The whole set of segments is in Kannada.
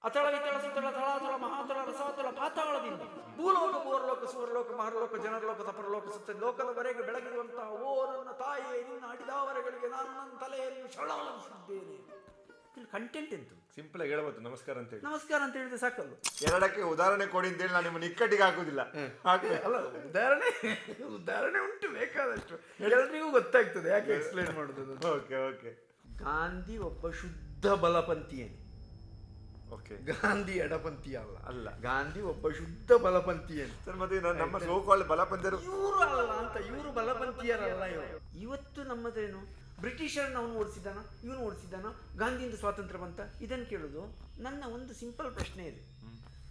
ಅತಳ ವಿತಳ ಸುತಳ ತಳಾತಳ ಮಹಾತಳ ರಸಾತಳ ಪಾತಾಳದಿಂದ ಭೂಲೋಕ ಭೂರಲೋಕ ಸುವರಲೋಕ ಮಹರಲೋಕ ಜನರಲೋಕ ತಪರಲೋಕ ಸುತ್ತ ಲೋಕದವರೆಗೆ ಬೆಳಗಿರುವಂತಹ ಓ ನನ್ನ ತಾಯಿಯೇ, ನಿನ್ನ ಅಡಿದಾವರೆಗಳಿಗೆ ನಾನು ನನ್ನ ತಲೆಯನ್ನು ಶಳಾಯಿಸಿದ್ದೇನೆ. ಕಂಟೆಂಟ್ ಎಂತು ಸಿಂಪಲ್ ಆಗಿ ಹೇಳ್ಬೋದು ನಮಸ್ಕಾರ ಅಂತ ಹೇಳಿ. ನಮಸ್ಕಾರ ಅಂತ ಹೇಳಿದ್ರೆ ಸಾಕಲ್ಲ. ಎರಡಕ್ಕೆ ಉದಾಹರಣೆ ಕೊಡಿ ಅಂತೇಳಿ ನಾನು ನಿಮ್ಮನ್ನು ಇಕ್ಕಟ್ಟಿಗೆ ಹಾಕುದಿಲ್ಲ. ಅಲ್ಲ, ಉದಾಹರಣೆ ಉಂಟು ಬೇಕಾದಷ್ಟು, ಎಲ್ಲರಿಗೂ ಗೊತ್ತಾಗ್ತದೆ ಯಾಕೆ ಎಕ್ಸ್ಪ್ಲೇನ್ ಮಾಡುದು. Okay okay. ಗಾಂಧಿ ಒಬ್ಬ ಶುದ್ಧ ಬಲಪಂಥೀಯನೇ. ಓಕೆ. ಗಾಂಧಿ ಎಡಪಂಥೀಯ ಅಲ್ಲ. ಗಾಂಧಿ ಒಬ್ಬ ಶುದ್ಧ ಬಲಪಂಥೀಯನೇ. ಸರ್, ಮತ್ತೆ ನಮ್ಮ ಸೋಕಾಲ್ ಬಲಪಂಥೀಯರು ಇವರು ಅಲ್ಲ ಅಂತ, ಇವರು ಬಲಪಂಥೀಯರಲ್ಲ. ಇವತ್ತು ನಮ್ಮದೇನು, ಬ್ರಿಟಿಷರನ್ನ ಅವನು ಓಡಿಸಿದಾನ, ಇವನು ಓಡಿಸಿದಾನ, ಗಾಂಧಿಯಿಂದ ಸ್ವಾತಂತ್ರ್ಯ ಬಂತ, ಇದನ್ನು ಕೇಳೋದು. ನನ್ನ ಒಂದು ಸಿಂಪಲ್ ಪ್ರಶ್ನೆ ಇದೆ,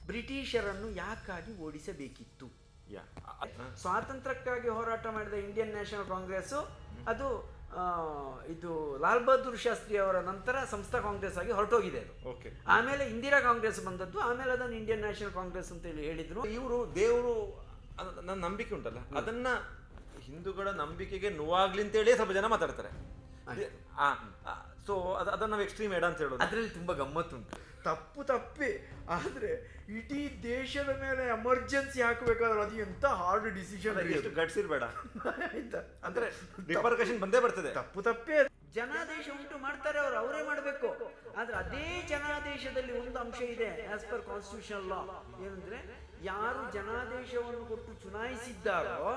ಬ್ರಿಟಿಷರನ್ನು ಯಾಕಾಗಿ ಓಡಿಸಬೇಕಿತ್ತು? ಸ್ವಾತಂತ್ರ್ಯಕ್ಕಾಗಿ ಹೋರಾಟ ಮಾಡಿದ ಇಂಡಿಯನ್ ನ್ಯಾಷನಲ್ ಕಾಂಗ್ರೆಸ್, ಅದು ಇದು ಲಾಲ್ ಬಹದ್ದೂರ್ ಶಾಸ್ತ್ರಿ ಅವರ ನಂತರ ಸಂಸ್ಥಾ ಕಾಂಗ್ರೆಸ್ ಆಗಿ ಹೊರಟೋಗಿದೆ ಅದು. ಆಮೇಲೆ ಇಂದಿರಾ ಕಾಂಗ್ರೆಸ್ ಬಂದದ್ದು, ಆಮೇಲೆ ಅದನ್ನು ಇಂಡಿಯನ್ ನ್ಯಾಷನಲ್ ಕಾಂಗ್ರೆಸ್ ಅಂತ ಹೇಳಿ ಹೇಳಿದ್ರು. ಇವರು ದೇವರು ನನ್ನ ನಂಬಿಕೆ ಉಂಟಲ್ಲ, ಅದನ್ನ ಹಿಂದೂಗಳ ನಂಬಿಕೆಗೆ ನೋವಾಗ್ಲಿ ಅಂತೇಳಿ ಸ್ವಲ್ಪ ಜನ ಮಾತಾಡ್ತಾರೆ. ಸೊ ಅದನ್ನ ನಾವು ಎಕ್ಸ್ಟ್ರೀಮ್ ಎಡ ಅಂತ ಹೇಳೋದು. ಅದರಲ್ಲಿ ತುಂಬ ಗಮ್ಮತ್ತುಂಟು. ತಪ್ಪೇ, ಆದರೆ ಇಡೀ ದೇಶದ ಮೇಲೆ ಎಮರ್ಜೆನ್ಸಿ ಹಾಕಬೇಕಾದ್ರೆ ಅದು ಎಂತ ಹಾರ್ಡ್ ಡಿಸಿಷನ್. ಎಷ್ಟು ಗಟ್ಸಿರ್ಬೇಡ ಆಯ್ತಾ, ಅಂದ್ರೆ ರಿಪರ್ಕಷನ್ ಬಂದೇ ಬರ್ತದೆ. ತಪ್ಪೇ. ಜನಾದೇಶ ಉಂಟು ಮಾಡ್ತಾರೆ ಅವರು, ಅವರೇ ಮಾಡಬೇಕು. ಆದ್ರೆ ಅದೇ ಜನಾದೇಶದಲ್ಲಿ ಒಂದು ಅಂಶ ಇದೆ, ಆಸ್ ಪರ್ ಕಾನ್ಸ್ಟಿಟ್ಯೂಷನ್ ಲಾ, ಏನಂದ್ರೆ ಯಾರು ಜನಾದೇಶವನ್ನು ಕೊಟ್ಟು ಚುನಾಯಿಸಿದ್ದಾರೋ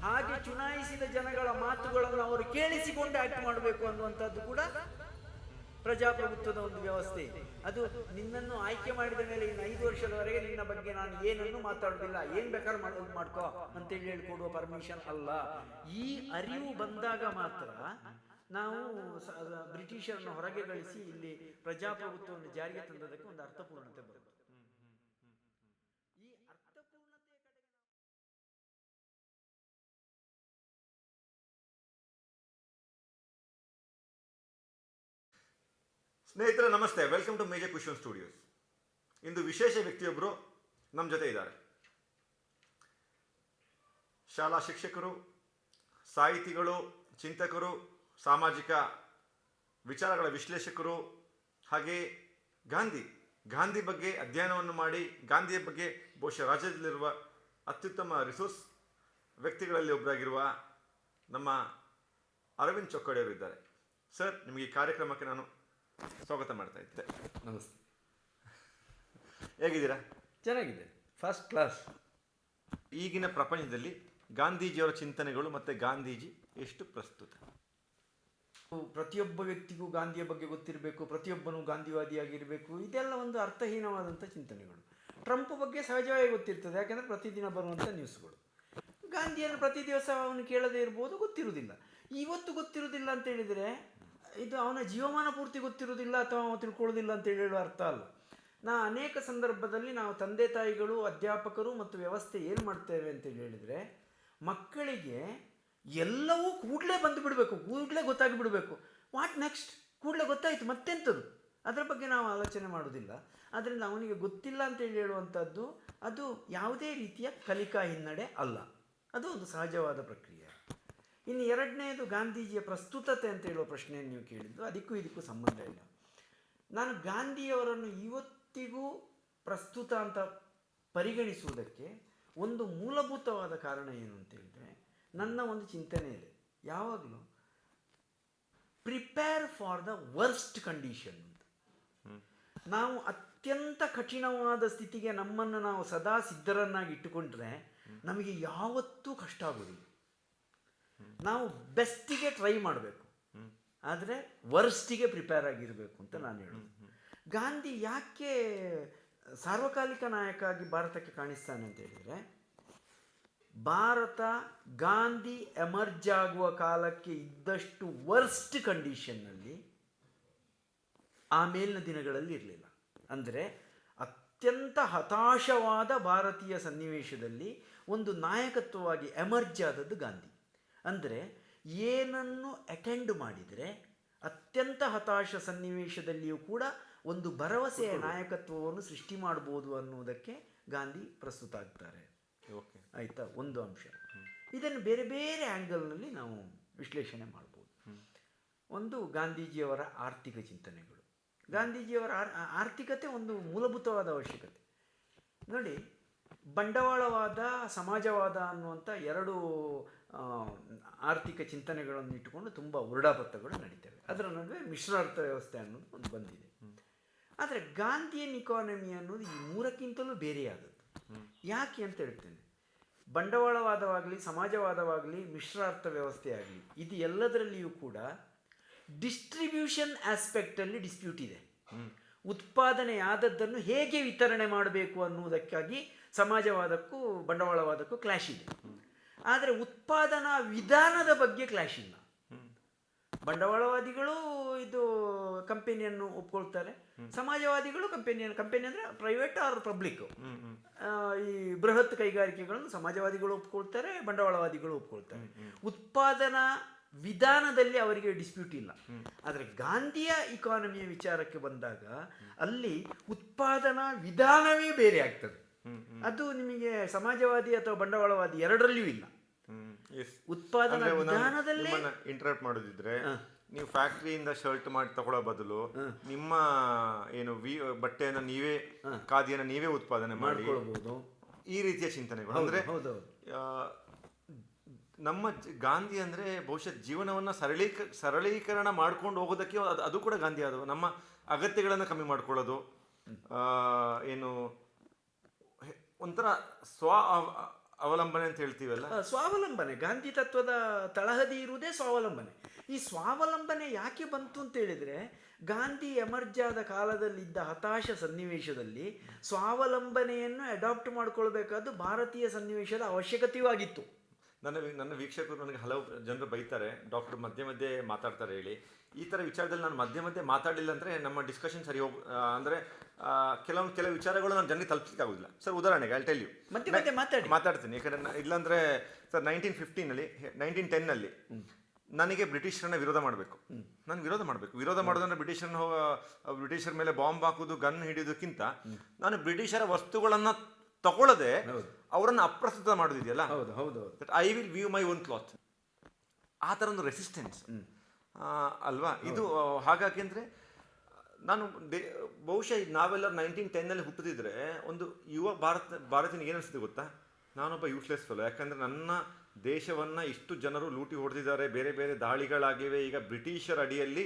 ಹಾಗೆ ಚುನಾಯಿಸಿದ ಜನಗಳ ಮಾತುಗಳನ್ನು ಅವರು ಕೇಳಿಸಿಕೊಂಡು ಆಕ್ಟ್ ಮಾಡಬೇಕು ಅನ್ನುವಂಥದ್ದು ಕೂಡ ಪ್ರಜಾಪ್ರಭುತ್ವದ ಒಂದು ವ್ಯವಸ್ಥೆ ಇದೆ. ಅದು ನಿನ್ನನ್ನು ಆಯ್ಕೆ ಮಾಡಿದ ಮೇಲೆ ಇನ್ನು 5 ವರ್ಷದವರೆಗೆ ನಿನ್ನ ಬಗ್ಗೆ ನಾನು ಏನನ್ನು ಮಾತಾಡೋದಿಲ್ಲ, ಏನ್ ಬೇಕಾದ್ರೂ ಮಾಡ್ಕೋ ಅಂತೇಳಿ ಹೇಳ್ಕೊಡುವ ಪರ್ಮಿಷನ್ ಅಲ್ಲ. ಈ ಅರಿವು ಬಂದಾಗ ಮಾತ್ರ ನಾವು ಬ್ರಿಟಿಷರನ್ನು ಹೊರಗೆ ಗಳಿಸಿ ಇಲ್ಲಿ ಪ್ರಜಾಪ್ರಭುತ್ವವನ್ನು ಜಾರಿಗೆ ತಂದದಕ್ಕೆ ಒಂದು ಅರ್ಥಪೂರ್ಣತೆ ಬರುತ್ತೆ. ಈ ಅರ್ಥಪೂರ್ಣತೆಯ ಕಡೆಗೆ ಸ್ನೇಹಿತರೆ ನಮಸ್ತೆ, welcome to major question studios. ಇಂದು ವಿಶೇಷ ವ್ಯಕ್ತಿಯೊಬ್ಬರು ನಮ್ಮ ಜೊತೆ ಇದ್ದಾರೆ. ಶಾಲಾ ಶಿಕ್ಷಕರು, ಸಾಹಿತಿಗಳು, ಚಿಂತಕರು, ಸಾಮಾಜಿಕ ವಿಚಾರಗಳ ವಿಶ್ಲೇಷಕರು, ಹಾಗೆ ಗಾಂಧಿ ಬಗ್ಗೆ ಅಧ್ಯಯನವನ್ನು ಮಾಡಿ ಗಾಂಧಿಯ ಬಗ್ಗೆ ಬಹುಶಃ ರಾಜ್ಯದಲ್ಲಿರುವ ಅತ್ಯುತ್ತಮ ರಿಸೋರ್ಸ್ ವ್ಯಕ್ತಿಗಳಲ್ಲಿ ಒಬ್ಬರಾಗಿರುವ ನಮ್ಮ ಅರವಿಂದ್ ಚೊಕ್ಕಾಡಿಯವರಿದ್ದಾರೆ. ಸರ್, ನಿಮಗೆ ಈ ಕಾರ್ಯಕ್ರಮಕ್ಕೆ ನಾನು ಸ್ವಾಗತ ಮಾಡ್ತಾ ಇದ್ದೆ. ನಮಸ್ತೆ. ಹೇಗಿದ್ದೀರಾ? ಚೆನ್ನಾಗಿದೆ, ಫಸ್ಟ್ ಕ್ಲಾಸ್. ಈಗಿನ ಪ್ರಪಂಚದಲ್ಲಿ ಗಾಂಧೀಜಿಯವರ ಚಿಂತನೆಗಳು ಮತ್ತು ಗಾಂಧೀಜಿ ಎಷ್ಟು ಪ್ರಸ್ತುತ? ಪ್ರತಿಯೊಬ್ಬ ವ್ಯಕ್ತಿಗೂ ಗಾಂಧಿಯ ಬಗ್ಗೆ ಗೊತ್ತಿರಬೇಕು, ಪ್ರತಿಯೊಬ್ಬನು ಗಾಂಧಿವಾದಿಯಾಗಿರಬೇಕು, ಇದೆಲ್ಲ ಒಂದು ಅರ್ಥಹೀನವಾದಂಥ ಚಿಂತನೆಗಳು. ಟ್ರಂಪ್ ಬಗ್ಗೆ ಸಹಜವಾಗಿ ಗೊತ್ತಿರ್ತದೆ, ಯಾಕೆಂದರೆ ಪ್ರತಿದಿನ ಬರುವಂಥ ನ್ಯೂಸ್ಗಳು. ಗಾಂಧಿಯನ್ನು ಪ್ರತಿ ದಿವಸ ಅವನು ಕೇಳದೇ ಇರ್ಬೋದು, ಗೊತ್ತಿರುವುದಿಲ್ಲ. ಇವತ್ತು ಗೊತ್ತಿರುವುದಿಲ್ಲ ಅಂತ ಹೇಳಿದರೆ ಇದು ಅವನ ಜೀವಮಾನ ಪೂರ್ತಿ ಗೊತ್ತಿರುವುದಿಲ್ಲ ಅಥವಾ ಅವನು ತಿಳ್ಕೊಳ್ಳೋದಿಲ್ಲ ಅಂತೇಳಿ ಹೇಳುವ ಅರ್ಥ ಅಲ್ಲ. ಅನೇಕ ಸಂದರ್ಭದಲ್ಲಿ ನಾವು ತಂದೆ ತಾಯಿಗಳು, ಅಧ್ಯಾಪಕರು ಮತ್ತು ವ್ಯವಸ್ಥೆ ಏನು ಮಾಡ್ತೇವೆ ಅಂತೇಳಿ ಹೇಳಿದರೆ, ಮಕ್ಕಳಿಗೆ ಎಲ್ಲವೂ ಕೂಡಲೇ ಬಂದು ಬಿಡಬೇಕು, ಕೂಡಲೇ ಗೊತ್ತಾಗಿ ಬಿಡಬೇಕು. ವಾಟ್ ನೆಕ್ಸ್ಟ್, ಕೂಡಲೇ ಗೊತ್ತಾಯಿತು ಮತ್ತೆಂಥದ್ದು, ಅದರ ಬಗ್ಗೆ ನಾವು ಆಲೋಚನೆ ಮಾಡೋದಿಲ್ಲ. ಆದ್ದರಿಂದ ಅವನಿಗೆ ಗೊತ್ತಿಲ್ಲ ಅಂತೇಳಿ ಹೇಳುವಂಥದ್ದು ಅದು ಯಾವುದೇ ರೀತಿಯ ಕಲಿಕಾ ಹಿನ್ನಡೆ ಅಲ್ಲ, ಅದು ಒಂದು ಸಹಜವಾದ ಪ್ರಕ್ರಿಯೆ. ಇನ್ನು ಎರಡನೇದು ಗಾಂಧೀಜಿಯ ಪ್ರಸ್ತುತತೆ ಅಂತ ಹೇಳುವ ಪ್ರಶ್ನೆಯನ್ನು ನೀವು ಕೇಳಿದ್ದು, ಇದಕ್ಕೂ ಸಂಬಂಧ ಇಲ್ಲ. ನಾನು ಗಾಂಧಿಯವರನ್ನು ಇವತ್ತಿಗೂ ಪ್ರಸ್ತುತ ಅಂತ ಪರಿಗಣಿಸುವುದಕ್ಕೆ ಒಂದು ಮೂಲಭೂತವಾದ ಕಾರಣ ಏನು ಅಂತ ಹೇಳಿದರೆ, ನನ್ನ ಒಂದು ಚಿಂತನೆ ಇದೆ ಯಾವಾಗಲೂ, prepare for the worst condition ಅಂತ. ನಾವು ಅತ್ಯಂತ ಕಠಿಣವಾದ ಸ್ಥಿತಿಗೆ ನಮ್ಮನ್ನು ನಾವು ಸದಾ ಸಿದ್ಧರನ್ನಾಗಿ ಇಟ್ಟುಕೊಂಡ್ರೆ ನಮಗೆ ಯಾವತ್ತೂ ಕಷ್ಟ ಆಗೋದಿಲ್ಲ. ನಾವು ಬೆಸ್ಟಿಗೆ ಟ್ರೈ ಮಾಡಬೇಕು, ಆದರೆ ವರ್ಸ್ಟಿಗೆ ಪ್ರಿಪೇರ್ ಆಗಿರಬೇಕು ಅಂತ ನಾನು ಹೇಳೋದು. ಗಾಂಧಿ ಯಾಕೆ ಸಾರ್ವಕಾಲಿಕ ನಾಯಕ ಆಗಿ ಭಾರತಕ್ಕೆ ಕಾಣಿಸ್ತಾನೆ ಅಂತ ಹೇಳಿದರೆ, ಭಾರತ ಗಾಂಧಿ ಎಮರ್ಜ್ ಆಗುವ ಕಾಲಕ್ಕೆ ಇದ್ದಷ್ಟು ವರ್ಸ್ಟ್ ಕಂಡೀಷನ್ನಲ್ಲಿ ಆ ಮೇಲಿನ ದಿನಗಳಲ್ಲಿ ಇರಲಿಲ್ಲ. ಅಂದರೆ ಅತ್ಯಂತ ಹತಾಶವಾದ ಭಾರತೀಯ ಸನ್ನಿವೇಶದಲ್ಲಿ ಒಂದು ನಾಯಕತ್ವವಾಗಿ ಎಮರ್ಜ್ ಆದದ್ದು ಗಾಂಧಿ. ಅಂದರೆ ಏನನ್ನು ಅಟೆಂಡ್ ಮಾಡಿದರೆ ಅತ್ಯಂತ ಹತಾಶ ಸನ್ನಿವೇಶದಲ್ಲಿಯೂ ಕೂಡ ಒಂದು ಭರವಸೆಯ ನಾಯಕತ್ವವನ್ನು ಸೃಷ್ಟಿ ಮಾಡ್ಬೋದು ಅನ್ನುವುದಕ್ಕೆ ಗಾಂಧಿ ಪ್ರಸ್ತುತ ಆಗ್ತಾರೆ. ಆಯಿತಾ, ಒಂದು ಅಂಶ. ಇದನ್ನು ಬೇರೆ ಬೇರೆ ಆ್ಯಂಗಲ್ನಲ್ಲಿ ನಾವು ವಿಶ್ಲೇಷಣೆ ಮಾಡ್ಬೋದು. ಒಂದು ಗಾಂಧೀಜಿಯವರ ಆರ್ಥಿಕ ಚಿಂತನೆಗಳು, ಗಾಂಧೀಜಿಯವರ ಆರ್ಥಿಕತೆ ಒಂದು ಮೂಲಭೂತವಾದ ಅವಶ್ಯಕತೆ. ನೋಡಿ, ಬಂಡವಾಳವಾದ, ಸಮಾಜವಾದ ಅನ್ನುವಂಥ ಎರಡು ಆರ್ಥಿಕ ಚಿಂತನೆಗಳನ್ನು ಇಟ್ಟುಕೊಂಡು ತುಂಬ ಉರುಡಾಪತ್ತಗಳು ನಡೀತವೆ. ಅದರ ನಡುವೆ ಮಿಶ್ರ ಅರ್ಥವ್ಯವಸ್ಥೆ ಅನ್ನೋದು ಒಂದು ಬಂದಿದೆ. ಆದರೆ ಗಾಂಧಿಯನ್ ಇಕಾನಮಿ ಅನ್ನೋದು ಈ ಮೂರಕ್ಕಿಂತಲೂ ಬೇರೆಯಾದದ್ದು. ಯಾಕೆ ಅಂತ ಹೇಳ್ತೇನೆ. ಬಂಡವಾಳವಾದವಾಗಲಿ, ಸಮಾಜವಾದವಾಗಲಿ, ಮಿಶ್ರ ಅರ್ಥವ್ಯವಸ್ಥೆ ಆಗಲಿ, ಇದು ಎಲ್ಲದರಲ್ಲಿಯೂ ಕೂಡ ಡಿಸ್ಟ್ರಿಬ್ಯೂಷನ್ ಆಸ್ಪೆಕ್ಟಲ್ಲಿ ಡಿಸ್ಪ್ಯೂಟ್ ಇದೆ. ಉತ್ಪಾದನೆಯಾದದ್ದನ್ನು ಹೇಗೆ ವಿತರಣೆ ಮಾಡಬೇಕು ಅನ್ನುವುದಕ್ಕಾಗಿ ಸಮಾಜವಾದಕ್ಕೂ ಬಂಡವಾಳವಾದಕ್ಕೂ ಕ್ಲಾಶ್ ಇದೆ. ಆದರೆ ಉತ್ಪಾದನಾ ವಿಧಾನದ ಬಗ್ಗೆ ಕ್ಲಾಶ್ ಇಲ್ಲ. ಬಂಡವಾಳವಾದಿಗಳು ಇದು ಕಂಪೆನಿಯನ್ನು ಒಪ್ಕೊಳ್ತಾರೆ, ಸಮಾಜವಾದಿಗಳು ಕಂಪೆನಿ ಅಂದರೆ ಪ್ರೈವೇಟ್ ಆರ್ ಪಬ್ಲಿಕ್, ಈ ಬೃಹತ್ ಕೈಗಾರಿಕೆಗಳನ್ನು ಸಮಾಜವಾದಿಗಳು ಒಪ್ಕೊಳ್ತಾರೆ, ಬಂಡವಾಳವಾದಿಗಳು ಒಪ್ಕೊಳ್ತಾರೆ. ಉತ್ಪಾದನಾ ವಿಧಾನದಲ್ಲಿ ಅವರಿಗೆ ಡಿಸ್ಪ್ಯೂಟ್ ಇಲ್ಲ. ಆದರೆ ಗಾಂಧಿಯ ಇಕಾನಮಿಯ ವಿಚಾರಕ್ಕೆ ಬಂದಾಗ ಅಲ್ಲಿ ಉತ್ಪಾದನಾ ವಿಧಾನವೇ ಬೇರೆ ಆಗ್ತದೆ. ಅದು ನಿಮಗೆ ಸಮಾಜವಾದಿ ಅಥವಾ ಬಂಡವಾಳವಾದಿ ಎರಡರಲ್ಲಿಯೂ ಇಲ್ಲ. ಉತ್ಪಾದನಾ ವಿಧಾನದಲ್ಲೇ ಇಂಟರಪ್ಟ್ ಮಾಡೋದಿದ್ರೆ, ನೀವು ಫ್ಯಾಕ್ಟ್ರಿಯಿಂದ ಶರ್ಟ್ ಮಾಡಿ ತಗೊಳ್ಳೋ ಬದಲು ನಿಮ್ಮ ಏನು ಬಟ್ಟೆಯನ್ನು ನೀವೇ, ಖಾದಿಯನ್ನು ನೀವೇ ಉತ್ಪಾದನೆ ಮಾಡಿಕೊಳ್ಳಬಹುದು. ಈ ರೀತಿಯ ಚಿಂತನೆಗಳು ಅಂದ್ರೆ ನಮ್ಮ ಗಾಂಧಿ ಅಂದ್ರೆ ಬಹುಶಃ ಜೀವನವನ್ನ ಸರಳೀಕರಣ ಮಾಡ್ಕೊಂಡು ಹೋಗೋದಕ್ಕೆ ಅದು ಕೂಡ ಗಾಂಧಿ ಆದವು. ನಮ್ಮ ಅಗತ್ಯಗಳನ್ನು ಕಮ್ಮಿ ಮಾಡ್ಕೊಳ್ಳೋದು, ಏನು ಒಂಥರ ಅವಲಂಬನೆ ಅಂತ ಹೇಳ್ತೀವಲ್ಲ, ಸ್ವಾವಲಂಬನೆ. ಗಾಂಧಿ ತತ್ವದ ತಳಹದಿ ಇರುವುದೇ ಸ್ವಾವಲಂಬನೆ. ಈ ಸ್ವಾವಲಂಬನೆ ಯಾಕೆ ಬಂತು ಅಂತ ಹೇಳಿದ್ರೆ, ಗಾಂಧಿ ಎಮರ್ಜ್ ಆದ ಕಾಲದಲ್ಲಿದ್ದ ಹತಾಶ ಸನ್ನಿವೇಶದಲ್ಲಿ ಸ್ವಾವಲಂಬನೆಯನ್ನು ಅಡಾಪ್ಟ್ ಮಾಡ್ಕೊಳ್ಬೇಕಾದ್ದು ಭಾರತೀಯ ಸನ್ನಿವೇಶದ ಅವಶ್ಯಕತೆಯೂ ಆಗಿತ್ತು. ನನ್ನ ವೀಕ್ಷಕರು ನನಗೆ ಹಲವು ಜನರು ಬೈತಾರೆ, ಡಾಕ್ಟರ್ ಮಧ್ಯೆ ಮಧ್ಯೆ ಮಾತಾಡ್ತಾರೆ ಹೇಳಿ. ಈ ಥರ ವಿಚಾರದಲ್ಲಿ ನಾನು ಮಧ್ಯೆ ಮಧ್ಯೆ ಮಾತಾಡಲಿಲ್ಲ ಅಂದರೆ ನಮ್ಮ ಡಿಸ್ಕಷನ್ ಸರಿ ಅಂದರೆ ಕೆಲವು ವಿಚಾರಗಳು ನಾನು ಜನರಿಗೆ ತಲುಪಿಸಲಿಕ್ಕೆ ಆಗೋದಿಲ್ಲ. ಸರ್, ಉದಾಹರಣೆಗೆ ಐ ಟೆಲ್ ಯು, ಮಾತಾಡ್ತೀನಿ. ಯಾಕಂದರೆ ಇಲ್ಲಾಂದರೆ ಸರ್ 1910ನಲ್ಲಿ ನನಗೆ ಬ್ರಿಟಿಷರನ್ನ ವಿರೋಧ ಮಾಡಬೇಕು. ನಾನು ವಿರೋಧ ಮಾಡೋದಂದ್ರೆ ಬ್ರಿಟಿಷರ ಮೇಲೆ ಬಾಂಬ್ ಹಾಕೋದು, ಗನ್ ಹಿಡಿಯೋದಕ್ಕಿಂತ ನಾನು ಬ್ರಿಟಿಷರ ವಸ್ತುಗಳನ್ನು ತಗೊಳ್ಳದೆ ಅವರನ್ನು ಅಪ್ರಸ್ತುತ ಮಾಡೋದಿದೆಯಲ್ಲ, I will view my own cloth, ಆ ಥರ ಒಂದು ರೆಸಿಸ್ಟೆನ್ಸ್ ಅಲ್ವಾ ಇದು. ಹಾಗಾಗಿ ಅಂದರೆ ನಾನು ಬಹುಶಃ ನಾವೆಲ್ಲ 1910ನಲ್ಲಿ ಹುಟ್ಟಿದ್ರೆ ಒಂದು ಯುವ ಭಾರತೀಯನಿಗೆ ಏನು ಅನಿಸ್ತಿದೆ ಗೊತ್ತಾ, ನಾನೊಬ್ಬ ಯೂಸ್ಲೆಸ್ ಫೆಲೋ. ಯಾಕಂದರೆ ನನ್ನ ದೇಶವನ್ನು ಇಷ್ಟು ಜನರು ಲೂಟಿ ಹೊಡೆದಿದ್ದಾರೆ, ಬೇರೆ ಬೇರೆ ದಾಳಿಗಳಾಗಿವೆ. ಈಗ ಬ್ರಿಟಿಷರ ಅಡಿಯಲ್ಲಿ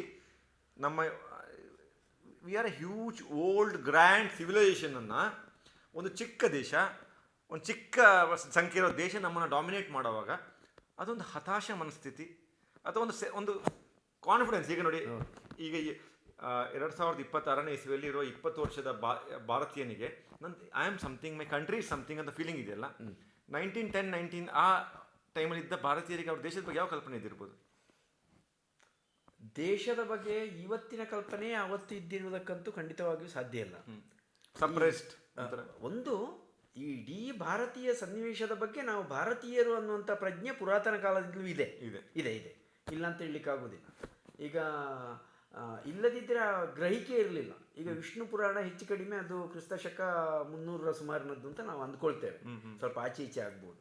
ನಮ್ಮ we are a huge old grand ಸಿವಿಲೈಸೇಷನನ್ನು ಒಂದು ಚಿಕ್ಕ ದೇಶ, ಒಂದು ಚಿಕ್ಕ ಸಂಖ್ಯೆ ಇರೋ ದೇಶ ನಮ್ಮನ್ನು ಡಾಮಿನೇಟ್ ಮಾಡುವಾಗ ಅದೊಂದು ಹತಾಶ ಮನಸ್ಥಿತಿ ಅಥವಾ ಒಂದು ಕಾನ್ಫಿಡೆನ್ಸ್. ಈಗ ನೋಡಿ, ಈಗ 2026ನೇ ಇಸ್ವಿಯಲ್ಲಿ ಇರೋ 20 ವರ್ಷದ ಭಾರತೀಯನಿಗೆ I am something, my country is something ಅಂತ ಫೀಲಿಂಗ್ ಇದೆಯಲ್ಲ. 1910 ಆ ಟೈಮಲ್ಲಿ ಇದ್ದ ಭಾರತೀಯರಿಗೆ ಅವ್ರ ದೇಶದ ಬಗ್ಗೆ ಯಾವ ಕಲ್ಪನೆ ಇದ್ದಿರ್ಬೋದು? ದೇಶದ ಬಗ್ಗೆ ಇವತ್ತಿನ ಕಲ್ಪನೆ ಅವತ್ತು ಇದ್ದಿರುವುದಕ್ಕಂತೂ ಖಂಡಿತವಾಗಿಯೂ ಸಾಧ್ಯ ಇಲ್ಲ. ಸಪ್ರೆಸ್ಡ್ ಒಂದು ಇಡೀ ಭಾರತೀಯ ಸನ್ನಿವೇಶದ ಬಗ್ಗೆ ನಾವು ಭಾರತೀಯರು ಅನ್ನುವಂಥ ಪ್ರಜ್ಞೆ ಪುರಾತನ ಕಾಲದಿಂದಲೂ ಇದೆ, ಇಲ್ಲ ಅಂತ ಹೇಳಲಿಕ್ಕಾಗೋದಿಲ್ಲ. ಈಗ ಇಲ್ಲದಿದ್ದರೆ ಗ್ರಹಿಕೆ ಇರಲಿಲ್ಲ. ಈಗ ವಿಷ್ಣು ಪುರಾಣ ಹೆಚ್ಚು ಕಡಿಮೆ ಅದು ಕ್ರಿಸ್ತಶಕ 300ರ ಸುಮಾರಿನದ್ದು ಅಂತ ನಾವು ಅಂದ್ಕೊಳ್ತೇವೆ, ಸ್ವಲ್ಪ ಆಚೆ ಈಚೆ ಆಗ್ಬೋದು.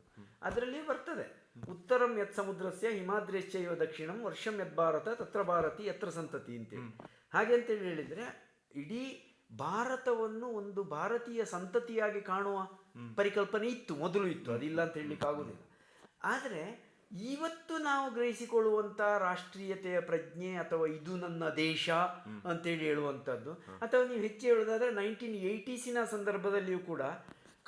ಅದರಲ್ಲಿ ಬರ್ತದೆ, ಉತ್ತರಂ ಯತ್ ಸಮುದ್ರಸ್ಯ ಹಿಮಾದ್ರೇಶ್ಚೈವ ದಕ್ಷಿಣಂ ವರ್ಷಂ ಯದ್ ಭಾರತ ತತ್ರ ಭಾರತಿ ಯತ್ರ ಸಂತತಿ ಅಂತೇಳಿ. ಹಾಗೆ ಅಂತೇಳಿ ಹೇಳಿದರೆ ಇಡೀ ಭಾರತವನ್ನು ಒಂದು ಭಾರತೀಯ ಸಂತತಿಯಾಗಿ ಕಾಣುವ ಪರಿಕಲ್ಪನೆ ಮೊದಲು ಇತ್ತು, ಅದಿಲ್ಲ ಅಂತ ಹೇಳಲಿಕ್ಕೆ ಆಗುವುದಿಲ್ಲ. ಆದರೆ ಇವತ್ತು ನಾವು ಗ್ರಹಿಸಿಕೊಳ್ಳುವಂಥ ರಾಷ್ಟ್ರೀಯತೆಯ ಪ್ರಜ್ಞೆ ಅಥವಾ ಇದು ನನ್ನ ದೇಶ ಅಂತೇಳಿ ಹೇಳುವಂಥದ್ದು, ಅಥವಾ ನೀವು ಹೆಚ್ಚು ಹೇಳೋದಾದರೆ 1980s ಸಂದರ್ಭದಲ್ಲಿಯೂ ಕೂಡ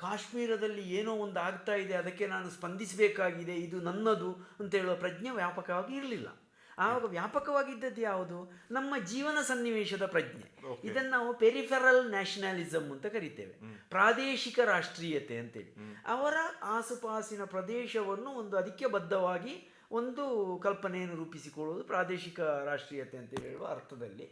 ಕಾಶ್ಮೀರದಲ್ಲಿ ಏನೋ ಒಂದು ಆಗ್ತಾ ಇದೆ, ಅದಕ್ಕೆ ನಾನು ಸ್ಪಂದಿಸಬೇಕಾಗಿದೆ, ಇದು ನನ್ನದು ಅಂತ ಹೇಳುವ ಪ್ರಜ್ಞೆ ವ್ಯಾಪಕವಾಗಿ ಇರಲಿಲ್ಲ. ಆವಾಗ ವ್ಯಾಪಕವಾಗಿದ್ದದ್ದು ಯಾವುದು? ನಮ್ಮ ಜೀವನ ಸನ್ನಿವೇಶದ ಪ್ರಜ್ಞೆ. ಇದನ್ನು ನಾವು ಪೆರಿಫೆರಲ್ ನ್ಯಾಷನಲಿಸಮ್ ಅಂತ ಕರಿತೇವೆ, ಪ್ರಾದೇಶಿಕ ರಾಷ್ಟ್ರೀಯತೆ ಅಂತೇಳಿ. ಅವರ ಆಸುಪಾಸಿನ ಪ್ರದೇಶವನ್ನು ಒಂದು ಅದಕ್ಕೆ ಬದ್ಧವಾಗಿ ಒಂದು ಕಲ್ಪನೆಯನ್ನು ರೂಪಿಸಿಕೊಳ್ಳುವುದು ಪ್ರಾದೇಶಿಕ ರಾಷ್ಟ್ರೀಯತೆ ಅಂತ ಹೇಳುವ ಅರ್ಥದಲ್ಲಿ.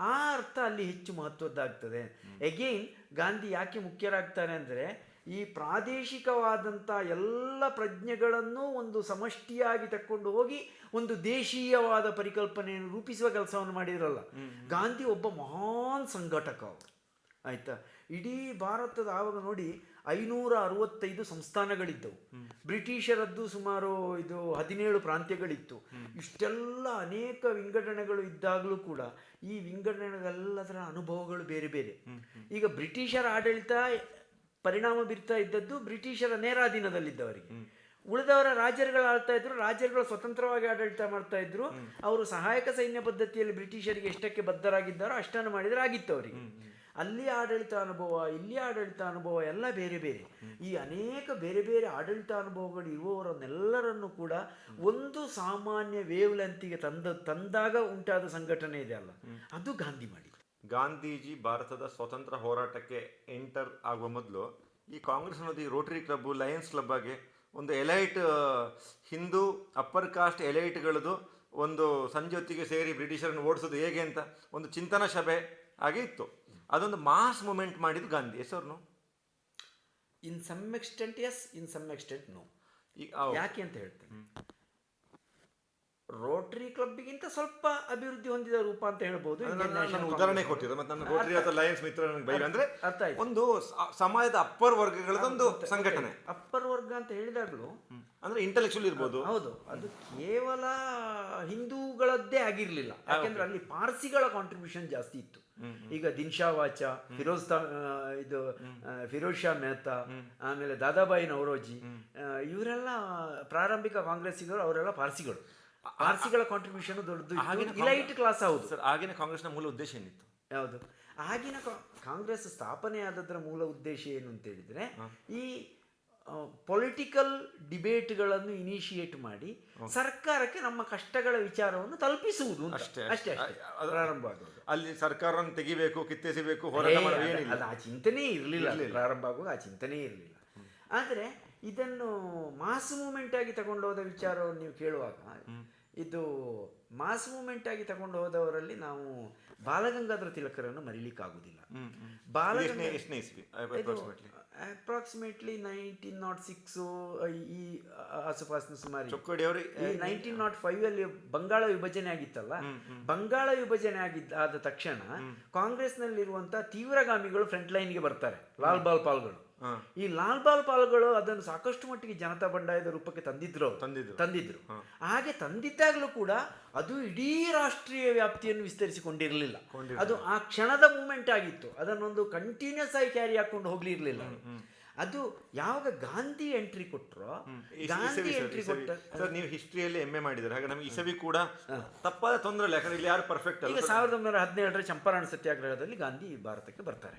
ಆ ಅರ್ಥ ಅಲ್ಲಿ ಹೆಚ್ಚು ಮಹತ್ವದ್ದಾಗ್ತದೆ. ಎಗೈನ್ ಗಾಂಧಿ ಯಾಕೆ ಮುಖ್ಯರಾಗ್ತಾರೆ ಅಂದರೆ, ಈ ಪ್ರಾದೇಶಿಕವಾದಂಥ ಎಲ್ಲ ಪ್ರಜ್ಞೆಗಳನ್ನು ಒಂದು ಸಮಷ್ಟಿಯಾಗಿ ತಕ್ಕೊಂಡು ಹೋಗಿ ಒಂದು ದೇಶೀಯವಾದ ಪರಿಕಲ್ಪನೆಯನ್ನು ರೂಪಿಸುವ ಕೆಲಸವನ್ನು ಮಾಡಿದ್ರಲ್ಲ. ಗಾಂಧಿ ಒಬ್ಬ ಮಹಾನ್ ಸಂಘಟಕ. ಆಯ್ತಾ. ಇಡೀ ಭಾರತದ ಆವಾಗ ನೋಡಿ 565 ಸಂಸ್ಥಾನಗಳಿದ್ದವು. ಬ್ರಿಟಿಷರದ್ದು ಸುಮಾರು 17 ಪ್ರಾಂತ್ಯಗಳಿತ್ತು. ಇಷ್ಟೆಲ್ಲ ಅನೇಕ ವಿಂಗಡಣೆಗಳು ಇದ್ದಾಗಲೂ ಕೂಡ ಈ ವಿಂಗಡಣೆಗಳೆಲ್ಲದರ ಅನುಭವಗಳು ಬೇರೆ ಬೇರೆ. ಈಗ ಬ್ರಿಟಿಷರ ಆಡಳಿತ ಪರಿಣಾಮ ಬೀರ್ತಾ ಇದ್ದದ್ದು ಬ್ರಿಟಿಷರ ನೇರಾಧೀನದಲ್ಲಿದ್ದವರಿಗೆ. ಉಳಿದವರ ರಾಜರುಗಳು ಆಳ್ತಾ ಇದ್ರು, ರಾಜರುಗಳು ಸ್ವತಂತ್ರವಾಗಿ ಆಡಳಿತ ಮಾಡ್ತಾ ಇದ್ರು. ಅವರು ಸಹಾಯಕ ಸೈನ್ಯ ಪದ್ಧತಿಯಲ್ಲಿ ಬ್ರಿಟಿಷರಿಗೆ ಎಷ್ಟಕ್ಕೆ ಬದ್ಧರಾಗಿದ್ದಾರೋ ಅಷ್ಟನ್ನು ಮಾಡಿದರೆ ಆಗಿತ್ತು ಅವರಿಗೆ. ಅಲ್ಲಿ ಆಡಳಿತ ಅನುಭವ, ಇಲ್ಲಿ ಆಡಳಿತ ಅನುಭವ ಎಲ್ಲ ಬೇರೆ ಬೇರೆ. ಈ ಅನೇಕ ಬೇರೆ ಬೇರೆ ಆಡಳಿತ ಅನುಭವಗಳು ಇರುವವರನ್ನೆಲ್ಲರನ್ನು ಕೂಡ ಒಂದು ಸಾಮಾನ್ಯ ವೇವ್ ಲೆಂತಿಗೆ ತಂದಾಗ ಉಂಟಾದ ಸಂಘಟನೆ ಇದೆ ಅಲ್ಲ, ಅದು ಗಾಂಧಿ ಮಾಡಿ. ಗಾಂಧೀಜಿ ಭಾರತದ ಸ್ವಾತಂತ್ರ್ಯ ಹೋರಾಟಕ್ಕೆ ಎಂಟರ್ ಆಗುವ ಮೊದಲು ಈ ಕಾಂಗ್ರೆಸ್ ಅನ್ನೋದು ಈ ರೋಟರಿ ಕ್ಲಬ್, ಲಯನ್ಸ್ ಕ್ಲಬ್ ಆಗಿ ಒಂದು ಎಲೈಟ್ ಹಿಂದೂ ಅಪ್ಪರ್ ಕಾಸ್ಟ್ ಎಲೈಟ್ಗಳದು ಒಂದು ಸಂಜೆ ಹೊತ್ತಿಗೆ ಸೇರಿ ಬ್ರಿಟಿಷರನ್ನು ಓಡಿಸೋದು ಹೇಗೆ ಅಂತ ಒಂದು ಚಿಂತನಾ ಸಭೆ ಹಾಗೆ ಇತ್ತು. ಅದೊಂದು ಮಾಸ್ ಮೂಮೆಂಟ್ ಮಾಡಿದ್ದು ಗಾಂಧಿ. ಹೆಸರು in some extent yes, in some extent no. ಯಾಕೆ ಅಂತ ಹೇಳ್ತೇನೆ, ರೋಟರಿ ಕ್ಲಬ್ಗಿಂತ ಸ್ವಲ್ಪ ಅಭಿವೃದ್ಧಿ ಹೊಂದಿದ ರೂಪ ಅಂತ ಹೇಳ್ಬೋದು. ಉದಾಹರಣೆ ಕೊಟ್ಟಿದ್ದು ಮತ್ತೆ ನನ್ನ ರೋಟರಿ ಅಥವಾ ಲಯನ್ಸ್ ಮಿತ್ರ ಅಂದ್ರೆ ಅರ್ಥ ಆಯ್ತು. ಒಂದು ಸಮಾಜದ ಅಪ್ಪರ್ ವರ್ಗಗಳದೊಂದು ಸಂಘಟನೆ. ಅಪ್ಪರ್ ವರ್ಗ ಅಂತ ಹೇಳಿದಾಗಲೂ ಅಂದ್ರೆ ಇಂಟೆಲೆಕ್ಚುಯಲ್ ಇರ್ಬೋದು. ಹೌದು, ಅದು ಕೇವಲ ಹಿಂದೂಗಳದ್ದೇ ಆಗಿರ್ಲಿಲ್ಲ. ಯಾಕೆಂದ್ರೆ ಅಲ್ಲಿ ಪಾರ್ಸಿಗಳ ಕಾಂಟ್ರಿಬ್ಯೂಷನ್ ಜಾಸ್ತಿ ಇತ್ತು. ಈಗ ದಿನ್ಶಾ ವಾಚಾ, ಫಿರೋಜ್ ಶಾ ಮೆಹ್ತಾ, ಆಮೇಲೆ ದಾದಾಬಾಯಿ ನವರೋಜಿ, ಇವರೆಲ್ಲ ಪ್ರಾರಂಭಿಕ ಕಾಂಗ್ರೆಸ್ಸಿಗರು, ಅವರೆಲ್ಲ ಪಾರ್ಸಿಗಳು. ಪಾರ್ಸಿಗಳ ಕಾಂಟ್ರಿಬ್ಯೂಷನ್ ದೊಡ್ಡದು. Elite class. ಹೌದು ಸರ್. ಆಗಿನ ಕಾಂಗ್ರೆಸ್ನ ಮೂಲ ಉದ್ದೇಶ ಏನಿತ್ತು? ಯಾವುದು? ಆಗಿನ ಕಾಂಗ್ರೆಸ್ ಸ್ಥಾಪನೆ ಆದದ್ರ ಮೂಲ ಉದ್ದೇಶ ಏನು ಅಂತ ಹೇಳಿದ್ರೆ, ಈ ಪೊಲಿಟಿಕಲ್ ಡಿಬೇಟ್ಗಳನ್ನು ಇನಿಷಿಯೇಟ್ ಮಾಡಿ ಸರ್ಕಾರಕ್ಕೆ ನಮ್ಮ ಕಷ್ಟಗಳ ವಿಚಾರವನ್ನು ತಲುಪಿಸುವುದು ಅಷ್ಟೇ ಅಷ್ಟೇ ಪ್ರಾರಂಭ ಆಗೋದು. ಅಲ್ಲಿ ಸರ್ಕಾರವನ್ನು ತೆಗಿಬೇಕು, ಕಿತ್ತೆಸಿಬೇಕು, ಹೋರಾಟ ಮಾಡೋದು ಅದು ಆ ಚಿಂತನೆ ಇರಲಿಲ್ಲ. ಪ್ರಾರಂಭ ಆಗುವಾಗ ಆ ಚಿಂತನೆ ಇರಲಿಲ್ಲ. ಆದರೆ ಇದನ್ನು ಮಾಸ್ ಮೂಮೆಂಟ್ ಆಗಿ ತಗೊಂಡೋದ ವಿಚಾರವನ್ನು ನೀವು ಕೇಳುವಾಗ, ಇದು ಮಾಸ್ ಮೂಮೆಂಟ್ ಆಗಿ ತಗೊಂಡು ಹೋದವರಲ್ಲಿ ನಾವು ಬಾಲಗಂಗಾಧರ ತಿಲಕರನ್ನು ಮರಿಲಿಕ್ಕಾಗುವುದಿಲ್ಲ. ಅಪ್ರಾಕ್ಸಿಮೇಟ್ಲಿ 1906 ಈ ಆಸುಪಾಸಿನ ಸುಮಾರು. 1905 ಅಲ್ಲಿ ಬಂಗಾಳ ವಿಭಜನೆ ಆಗಿತ್ತಲ್ಲ, ಬಂಗಾಳ ವಿಭಜನೆ ಆದ ತಕ್ಷಣ ಕಾಂಗ್ರೆಸ್ನಲ್ಲಿರುವಂತ ತೀವ್ರಗಾಮಿಗಳು ಫ್ರಂಟ್ ಲೈನ್ಗೆ ಬರ್ತಾರೆ, ಲಾಲ್ ಬಾಲ್ ಪಾಲ್ಗಳು. ಈ ಲಾಲ್ ಬಾಲ್ ಪಾಲ್ಗಳು ಅದನ್ನು ಸಾಕಷ್ಟು ಮಟ್ಟಿಗೆ ಜನತಾ ಬಂಡಾಯದ ರೂಪಕ್ಕೆ ತಂದಿದ್ರು. ಹಾಗೆ ತಂದಿದ್ದಾಗಲೂ ಕೂಡ ಅದು ಇಡೀ ರಾಷ್ಟ್ರೀಯ ವ್ಯಾಪ್ತಿಯನ್ನು ವಿಸ್ತರಿಸಿಕೊಂಡಿರಲಿಲ್ಲ. ಅದು ಆ ಕ್ಷಣದ ಮೂಮೆಂಟ್ ಆಗಿತ್ತು. ಅದನ್ನೊಂದು ಕಂಟಿನ್ಯೂಸ್ ಆಗಿ ಕ್ಯಾರಿ ಹಾಕೊಂಡು ಹೋಗ್ಲಿರ್ಲಿಲ್ಲ. ಅದು ಯಾವಾಗ ಗಾಂಧಿ ಎಂಟ್ರಿ ಕೊಟ್ಟರು, ಗಾಂಧಿ ಎಂಟ್ರಿ ಕೊಟ್ಟ ಸರ್, ನೀವು ಹಿಸ್ಟ್ರಿಯಲ್ಲಿ MA ಮಾಡಿದ್ದಾರೆ, ಹಾಗೆ ನಮಗೆ ಇಸವಿ ಕೂಡ ತಪ್ಪಾದ ತೊಂದರೆ ಇಲ್ಲ, ಯಾಕಂದ್ರೆ ಇಲ್ಲಿ ಯಾರು ಪರ್ಫೆಕ್ಟ್ ಅಲ್ಲ. ಈಗ 1917 ಚಂಪಾರಣ ಸತ್ಯಾಗ್ರಹದಲ್ಲಿ ಗಾಂಧಿ ಭಾರತಕ್ಕೆ ಬರ್ತಾರೆ.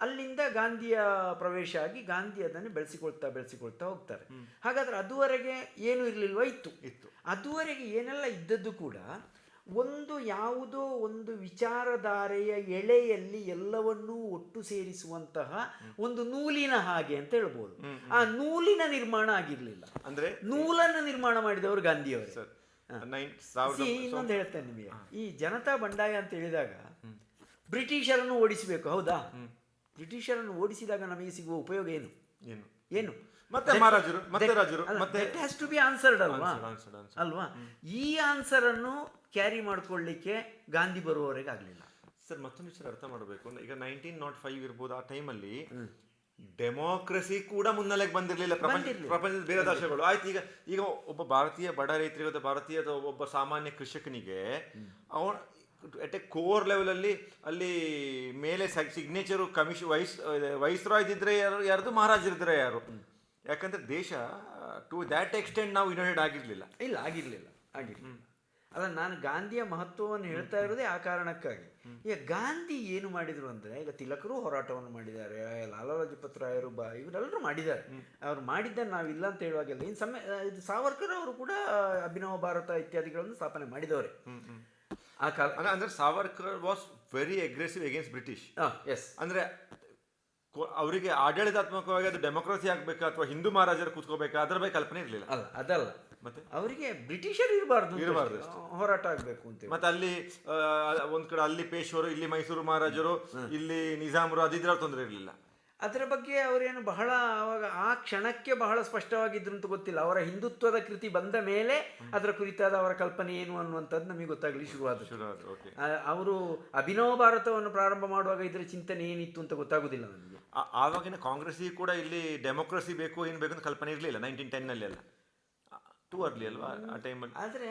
ಅಲ್ಲಿಂದ ಗಾಂಧಿಯ ಪ್ರವೇಶ ಆಗಿ ಗಾಂಧಿ ಅದನ್ನು ಬೆಳೆಸಿಕೊಳ್ತಾ ಹೋಗ್ತಾರೆ. ಹಾಗಾದ್ರೆ ಅದುವರೆಗೆ ಏನು ಇರಲಿಲ್ವಾ? ಇತ್ತು. ಅದುವರೆಗೆ ಏನೆಲ್ಲ ಇದ್ದದ್ದು ಕೂಡ ಯಾವುದೋ ಒಂದು ವಿಚಾರಧಾರೆಯ ಎಳೆಯಲ್ಲಿ ಎಲ್ಲವನ್ನೂ ಒಟ್ಟು ಸೇರಿಸುವಂತಹ ಒಂದು ನೂಲಿನ ಹಾಗೆ ಅಂತ ಹೇಳ್ಬೋದು. ಆ ನೂಲಿನ ನಿರ್ಮಾಣ ಆಗಿರ್ಲಿಲ್ಲ. ಅಂದ್ರೆ ನೂಲನ್ನು ನಿರ್ಮಾಣ ಮಾಡಿದವರು ಗಾಂಧಿಯವರು. ಇನ್ನೊಂದು ಹೇಳ್ತೇನೆ ನಿಮಗೆ, ಈ ಜನತಾ ಬಂಡಾಯ ಅಂತ ಹೇಳಿದಾಗ ಬ್ರಿಟಿಷರನ್ನು ಓಡಿಸಬೇಕು, ಹೌದಾ? ಬ್ರಿಟಿಷರನ್ನು ಓಡಿಸಿದಾಗ ನಮಗೆ ಸಿಗುವ ಉಪಯೋಗ ಏನು? ಅಲ್ವಾ? ಈ ಆನ್ಸರ್ ಅನ್ನು ಕ್ಯಾರಿ ಮಾಡ್ಕೊಳ್ಳಿಕ್ಕೆ ಗಾಂಧಿ ಬರುವವರೆಗೆ ಆಗಲಿಲ್ಲ. ಸರ್, ಮತ್ತೊಂದು ವಿಚಾರ ಅರ್ಥ ಮಾಡಬೇಕು. ಈಗ 1905 ಇರ್ಬೋದು, ಆ ಟೈಮಲ್ಲಿ ಡೆಮೋಕ್ರಸಿ ಕೂಡ ಮುನ್ನೆಲೆಗೆ ಬಂದಿರಲಿಲ್ಲ ಪ್ರಪಂಚದ ಬೇರೆ ದೇಶಗಳು. ಆಯ್ತು, ಈಗ ಒಬ್ಬ ಭಾರತೀಯ ಬಡ ರೈತರಿಗೆ, ಭಾರತೀಯ ಒಬ್ಬ ಸಾಮಾನ್ಯ ಕೃಷಕನಿಗೆ ಅವನ ಎಟ್ ಎ ಕೋರ್ ಲೆವೆಲಲ್ಲಿ ಅಲ್ಲಿ ಮೇಲೆ ಸಿಗ್ನೇಚರು ಕಮಿಷನ್ ವೈಸ್ರಾಯ್ ಇದ್ರೆ ಯಾರ್ದು, ಮಹಾರಾಜರಿದ್ರೆ ಯಾರು? ಯಾಕಂದ್ರೆ ದೇಶ ಟು ದ್ಯಾಟ್ ಎಕ್ಸ್ಟೆಂಟ್ ನಾವು ಯುನೈಟೆಡ್ ಆಗಿರ್ಲಿಲ್ಲ. ಆಗಿರ್ಲಿಲ್ಲ. ಅಲ್ಲ, ನಾನು ಗಾಂಧಿಯ ಮಹತ್ವವನ್ನು ಹೇಳ್ತಾ ಇರೋದೇ ಆ ಕಾರಣಕ್ಕಾಗಿ. ಈಗ ಗಾಂಧಿ ಏನು ಮಾಡಿದ್ರು ಅಂದ್ರೆ, ಈಗ ತಿಲಕರು ಹೋರಾಟವನ್ನು ಮಾಡಿದ್ದಾರೆ, ಲಾಲಾ ಲಜಪತ್ ರಾಯರು ಇವರೆಲ್ಲರೂ ಮಾಡಿದ್ದಾರೆ. ಅವ್ರು ಮಾಡಿದ್ದನ್ನು ನಾವಿಲ್ಲ ಅಂತ ಹೇಳುವಾಗೆಲ್ಲ ಇದು ಸಾವರ್ಕರ್ ಅವರು ಕೂಡ ಅಭಿನವ ಭಾರತ ಇತ್ಯಾದಿಗಳನ್ನು ಸ್ಥಾಪನೆ ಮಾಡಿದವರೇ ಆ ಕಾಲ. ಅಂದ್ರೆ Savarkar was very aggressive against British. ಅಂದ್ರೆ ಅವರಿಗೆ ಆಡಳಿತಾತ್ಮಕವಾಗಿ ಅದು ಡೆಮೋಕ್ರಸಿ ಆಗ್ಬೇಕಾ ಅಥವಾ ಹಿಂದೂ ಮಹಾರಾಜರು ಕೂತ್ಕೋಬೇಕಾ ಅದರ ಬಗ್ಗೆ ಕಲ್ಪನೆ ಇರಲಿಲ್ಲ. ಅದಲ್ಲ, ಮತ್ತೆ ಅವರಿಗೆ ಬ್ರಿಟಿಷರು ಇರಬಾರ್ದು, ಹೋರಾಟ ಆಗ್ಬೇಕು ಅಂತ. ಮತ್ತೆ ಅಲ್ಲಿ ಒಂದ್ ಕಡೆ ಅಲ್ಲಿ ಪೇಶ್ವರು, ಇಲ್ಲಿ ಮೈಸೂರು ಮಹಾರಾಜರು, ಇಲ್ಲಿ ನಿಜಾಮರು, ಅದಿದ್ರ ತೊಂದರೆ ಇರಲಿಲ್ಲ. ಅದರ ಬಗ್ಗೆ ಅವರೇನು ಬಹಳ ಅವಾಗ ಆ ಕ್ಷಣಕ್ಕೆ ಬಹಳ ಸ್ಪಷ್ಟವಾಗಿದ್ರು ಅಂತ ಗೊತ್ತಿಲ್ಲ. ಅವರ ಹಿಂದುತ್ವದ ಕೃತಿ ಬಂದ ಮೇಲೆ ಅದರ ಕುರಿತಾದ ಅವರ ಕಲ್ಪನೆ ಏನು ಅನ್ನುವಂಥದ್ದು ನಮಗೆ ಗೊತ್ತಾಗಲಿ ಶುರುವಾದ. ಅವರು ಅಭಿನವ ಭಾರತವನ್ನು ಪ್ರಾರಂಭ ಮಾಡುವಾಗ ಇದರ ಚಿಂತನೆ ಏನಿತ್ತು ಅಂತ ಗೊತ್ತಾಗುದಿಲ್ಲ ನಮಗೆ. ಆವಾಗಿನ ಕಾಂಗ್ರೆಸ್ಸಿಗೆ ಕೂಡ ಇಲ್ಲಿ ಡೆಮೋಕ್ರಸಿ ಬೇಕು ಏನು ಬೇಕು ಅಂತ ಕಲ್ಪನೆ ಇರಲಿಲ್ಲ 1910 ಎಲ್ಲ. ಟೂ ಅರ್ಲಿ ಅಲ್ವಾ ಆ ಟೈಮಲ್ಲಿ. ಆದರೆ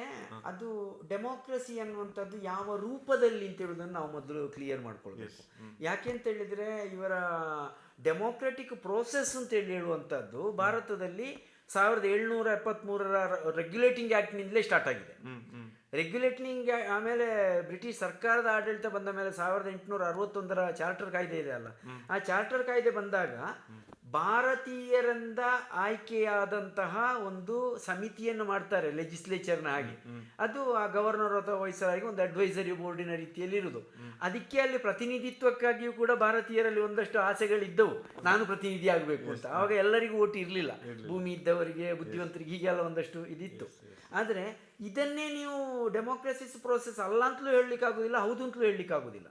ಅದು ಡೆಮೋಕ್ರಸಿ ಅನ್ನುವಂಥದ್ದು ಯಾವ ರೂಪದಲ್ಲಿ ಅಂತ ಹೇಳುವುದನ್ನು ನಾವು ಮೊದಲು ಕ್ಲಿಯರ್ ಮಾಡ್ಕೊಳ್ಬೇಕು. ಯಾಕೆ ಅಂತ ಹೇಳಿದರೆ ಇವರ ಡೆಮೋಕ್ರೆಟಿಕ್ ಪ್ರೋಸೆಸ್ ಅಂತ ಹೇಳುವಂಥದ್ದು ಭಾರತದಲ್ಲಿ 1773 ರೆಗ್ಯುಲೇಟಿಂಗ್ ಆ್ಯಕ್ಟ್ನಿಂದಲೇ ಸ್ಟಾರ್ಟ್ ಆಗಿದೆ. ರೆಗ್ಯುಲೇಟಿಂಗ್ ಆಮೇಲೆ ಬ್ರಿಟಿಷ್ ಸರ್ಕಾರದ ಆಡಳಿತ ಬಂದ ಮೇಲೆ 1861 ಚಾರ್ಟರ್ ಕಾಯ್ದೆ ಇದೆ ಅಲ್ಲ, ಆ ಚಾರ್ಟರ್ ಕಾಯ್ದೆ ಬಂದಾಗ ಭಾರತೀಯರಿಂದ ಆಯ್ಕೆಯಾದಂತಹ ಒಂದು ಸಮಿತಿಯನ್ನು ಮಾಡ್ತಾರೆ ಲೆಜಿಸ್ಲೇಚರ್ನ ಹಾಗೆ. ಅದು ಆ ಗವರ್ನರ್ ಅಥವಾ ವೈಸರಾಗಿ ಒಂದು ಅಡ್ವೈಸರಿ ಬೋರ್ಡಿನ ರೀತಿಯಲ್ಲಿ ಇರುವುದು. ಅದಕ್ಕೆ ಅಲ್ಲಿ ಪ್ರತಿನಿಧಿತ್ವಕ್ಕಾಗಿಯೂ ಕೂಡ ಭಾರತೀಯರಲ್ಲಿ ಒಂದಷ್ಟು ಆಸೆಗಳಿದ್ದವು, ನಾನು ಪ್ರತಿನಿಧಿ ಆಗಬೇಕು ಅಂತ. ಆವಾಗ ಎಲ್ಲರಿಗೂ ಓಟ್ ಇರಲಿಲ್ಲ, ಭೂಮಿ ಇದ್ದವರಿಗೆ, ಬುದ್ಧಿವಂತರಿಗೆ, ಹೀಗೆಲ್ಲ ಒಂದಷ್ಟು ಇದಿತ್ತು. ಆದರೆ ಇದನ್ನೇ ನೀವು ಡೆಮೋಕ್ರಸಿಸ್ ಪ್ರೋಸೆಸ್ ಅಲ್ಲ ಅಂತಲೂ ಹೇಳಲಿಕ್ಕಾಗೋದಿಲ್ಲ, ಹೌದು ಅಂತಲೂ ಹೇಳಲಿಕ್ಕಾಗೋದಿಲ್ಲ.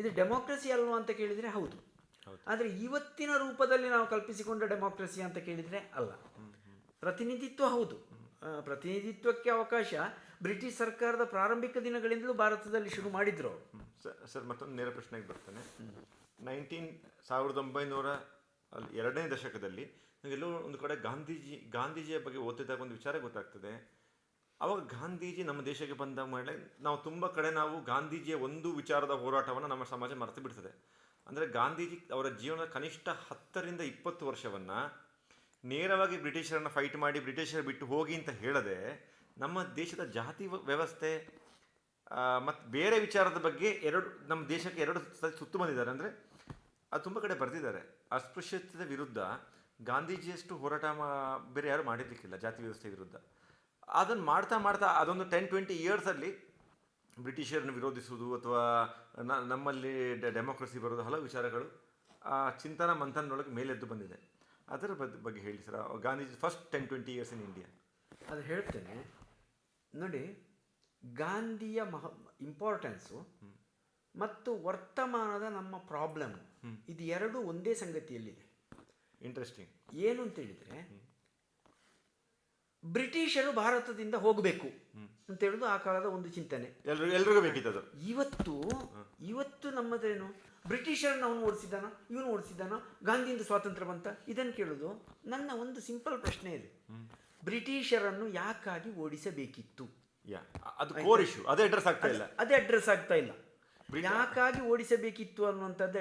ಇದು ಡೆಮೋಕ್ರಸಿ ಅಲ್ವಾ ಅಂತ ಕೇಳಿದರೆ ಹೌದು, ಆದರೆ ಇವತ್ತಿನ ರೂಪದಲ್ಲಿ ನಾವು ಕಲ್ಪಿಸಿಕೊಂಡ ಡೆಮೋಕ್ರಸಿ ಅಂತ ಕೇಳಿದರೆ ಅಲ್ಲ. ಪ್ರತಿನಿಧಿತ್ವ ಹೌದು, ಪ್ರತಿನಿಧಿತ್ವಕ್ಕೆ ಅವಕಾಶ ಬ್ರಿಟಿಷ್ ಸರ್ಕಾರದ ಪ್ರಾರಂಭಿಕ ದಿನಗಳಿಂದಲೂ ಭಾರತದಲ್ಲಿ ಶುರು ಮಾಡಿದ್ರು. ಸರ್ ಮತ್ತೊಂದು ನೇರ ಪ್ರಶ್ನೆಗೆ ಬರ್ತಾನೆ. 1900 ದಶಕದಲ್ಲಿ ನಾವೆಲ್ಲೋ ಒಂದು ಕಡೆ ಗಾಂಧೀಜಿಯ ಬಗ್ಗೆ ಓದಿದಾಗ ಒಂದು ವಿಚಾರ ಗೊತ್ತಾಗ್ತದೆ. ಅವಾಗ ಗಾಂಧೀಜಿ ನಮ್ಮ ದೇಶಕ್ಕೆ ಬಂದ ಮೇಲೆ ನಾವು ತುಂಬ ಕಡೆ ನಾವು ಗಾಂಧೀಜಿಯ ಒಂದು ವಿಚಾರದ ಹೋರಾಟವನ್ನು ನಮ್ಮ ಸಮಾಜ ಮರೆತು ಬಿಡ್ತದೆ. ಅಂದರೆ ಗಾಂಧೀಜಿ ಅವರ ಜೀವನದ ಕನಿಷ್ಠ 10 ರಿಂದ 20 ವರ್ಷವನ್ನು ನೇರವಾಗಿ ಬ್ರಿಟಿಷರನ್ನು ಫೈಟ್ ಮಾಡಿ ಬ್ರಿಟಿಷರು ಬಿಟ್ಟು ಹೋಗಿ ಅಂತ ಹೇಳದೆ ನಮ್ಮ ದೇಶದ ಜಾತಿ ವ್ಯವಸ್ಥೆ ಮತ್ತು ಬೇರೆ ವಿಚಾರದ ಬಗ್ಗೆ ನಮ್ಮ ದೇಶಕ್ಕೆ 2 ಸುತ್ತು ಬಂದಿದ್ದಾರೆ. ಅಂದರೆ ಅದು ತುಂಬ ಕಡೆ ಬರೆದಿದ್ದಾರೆ. ಅಸ್ಪೃಶ್ಯತೆ ವಿರುದ್ಧ ಗಾಂಧೀಜಿಯಷ್ಟು ಹೋರಾಟ ಬೇರೆ ಯಾರು ಮಾಡಿರ್ಲಿಕ್ಕಿಲ್ಲ ಜಾತಿ ವ್ಯವಸ್ಥೆ ವಿರುದ್ಧ. ಅದನ್ನು ಮಾಡ್ತಾ ಮಾಡ್ತಾ ಅದೊಂದು 10-20 ಇಯರ್ಸಲ್ಲಿ ಬ್ರಿಟಿಷರನ್ನು ವಿರೋಧಿಸುವುದು ಅಥವಾ ನಮ್ಮಲ್ಲಿ ಡೆಮೋಕ್ರಸಿ ಬರೋದು ಹಲವು ವಿಚಾರಗಳು ಆ ಚಿಂತನ ಮಂಥನದೊಳಗೆ ಮೇಲೆದ್ದು ಬಂದಿದೆ. ಅದರ ಬಗ್ಗೆ ಹೇಳಿ sir, Gandhiji first 10-20 years in India. ಅದು ಹೇಳ್ತೇನೆ ನೋಡಿ, ಗಾಂಧಿಯ ಇಂಪಾರ್ಟೆನ್ಸು ಮತ್ತು ವರ್ತಮಾನದ ನಮ್ಮ ಪ್ರಾಬ್ಲಮ್ ಇದು ಎರಡೂ ಒಂದೇ ಸಂಗತಿಯಲ್ಲಿದೆ. ಇಂಟ್ರೆಸ್ಟಿಂಗ್. ಏನು ಅಂತ ಹೇಳಿದರೆ, ಬ್ರಿಟಿಷರು ಭಾರತದಿಂದ ಹೋಗಬೇಕು ಅಂತ ಹೇಳುದು ಆ ಕಾಲದ ಒಂದು ಚಿಂತನೆ, ಎಲ್ರಿಗೂ ಬೇಕಿತ್ತು. ಇವತ್ತು ನಮ್ಮದೇನು, ಬ್ರಿಟಿಷರನ್ನು ಅವನು ಓಡಿಸಿದ್ದಾನೋ ಇವನು ಓಡಿಸಿದ್ದಾನೋ, ಗಾಂಧಿಯಿಂದ ಸ್ವಾತಂತ್ರ್ಯ ಬಂತ, ಇದನ್ನು ಕೇಳೋದು. ನನ್ನ ಒಂದು ಸಿಂಪಲ್ ಪ್ರಶ್ನೆ ಇದೆ, ಬ್ರಿಟಿಷರನ್ನು ಯಾಕಾಗಿ ಓಡಿಸಬೇಕಿತ್ತು? ಅದೇ ಅಡ್ರೆಸ್ ಆಗ್ತಾ ಇಲ್ಲ. ಯಾಕಾಗಿ ಓಡಿಸಬೇಕಿತ್ತು ಅನ್ನುವಂಥದ್ದು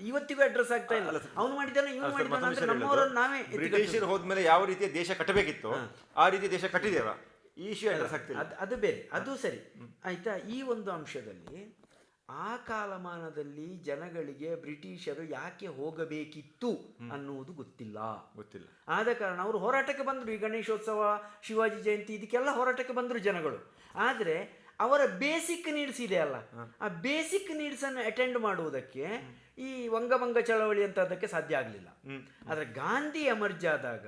ಇವತ್ತಿಗೂ ಅಡ್ರೆಸ್ ಆಗ್ತಾ ಇಲ್ಲ. ಅವನು ಮಾಡಿದ್ದಾನೆ, ಇವನು ಮಾಡಿದ್ದಾನೆ ಅಂದ್ರೆ ನಮ್ಮವರನ್ನು ನಾವೇ. ಬ್ರಿಟಿಷರು ಹೋದ್ಮೇಲೆ ಯಾವ ರೀತಿಯ ದೇಶ ಕಟ್ಟಬೇಕಿತ್ತು ಆ ರೀತಿ ದೇಶ ಕಟ್ಟಿದೇವ, ಈ ಇಶ್ಯೂ ಅಡ್ರೆಸ್ ಆಗ್ತಿಲ್ಲ. ಅದು ಬೇರೆ, ಅದು ಸರಿ ಆಯ್ತಾ. ಈ ಒಂದು ಅಂಶದಲ್ಲಿ ಆ ಕಾಲಮಾನದಲ್ಲಿ ಜನಗಳಿಗೆ ಬ್ರಿಟಿಷರು ಯಾಕೆ ಹೋಗಬೇಕಿತ್ತು ಅನ್ನುವುದು ಗೊತ್ತಿಲ್ಲ. ಆದ ಕಾರಣ ಅವರು ಹೋರಾಟಕ್ಕೆ ಬಂದರು. ಈ ಗಣೇಶೋತ್ಸವ, ಶಿವಾಜಿ ಜಯಂತಿ, ಇದಕ್ಕೆಲ್ಲ ಹೋರಾಟಕ್ಕೆ ಬಂದರು ಜನಗಳು. ಆದರೆ ಅವರ ಬೇಸಿಕ್ ನೀಡ್ಸ್ ಇದೆ ಅಲ್ಲ, ಆ ಬೇಸಿಕ್ ನೀಡ್ಸನ್ನು ಅಟೆಂಡ್ ಮಾಡುವುದಕ್ಕೆ ಈ ವಂಗಭಂಗ ಚಳವಳಿ ಅಂತ ಅದಕ್ಕೆ ಸಾಧ್ಯ ಆಗಲಿಲ್ಲ. ಆದರೆ ಗಾಂಧಿ ಎಮರ್ಜ್ ಆದಾಗ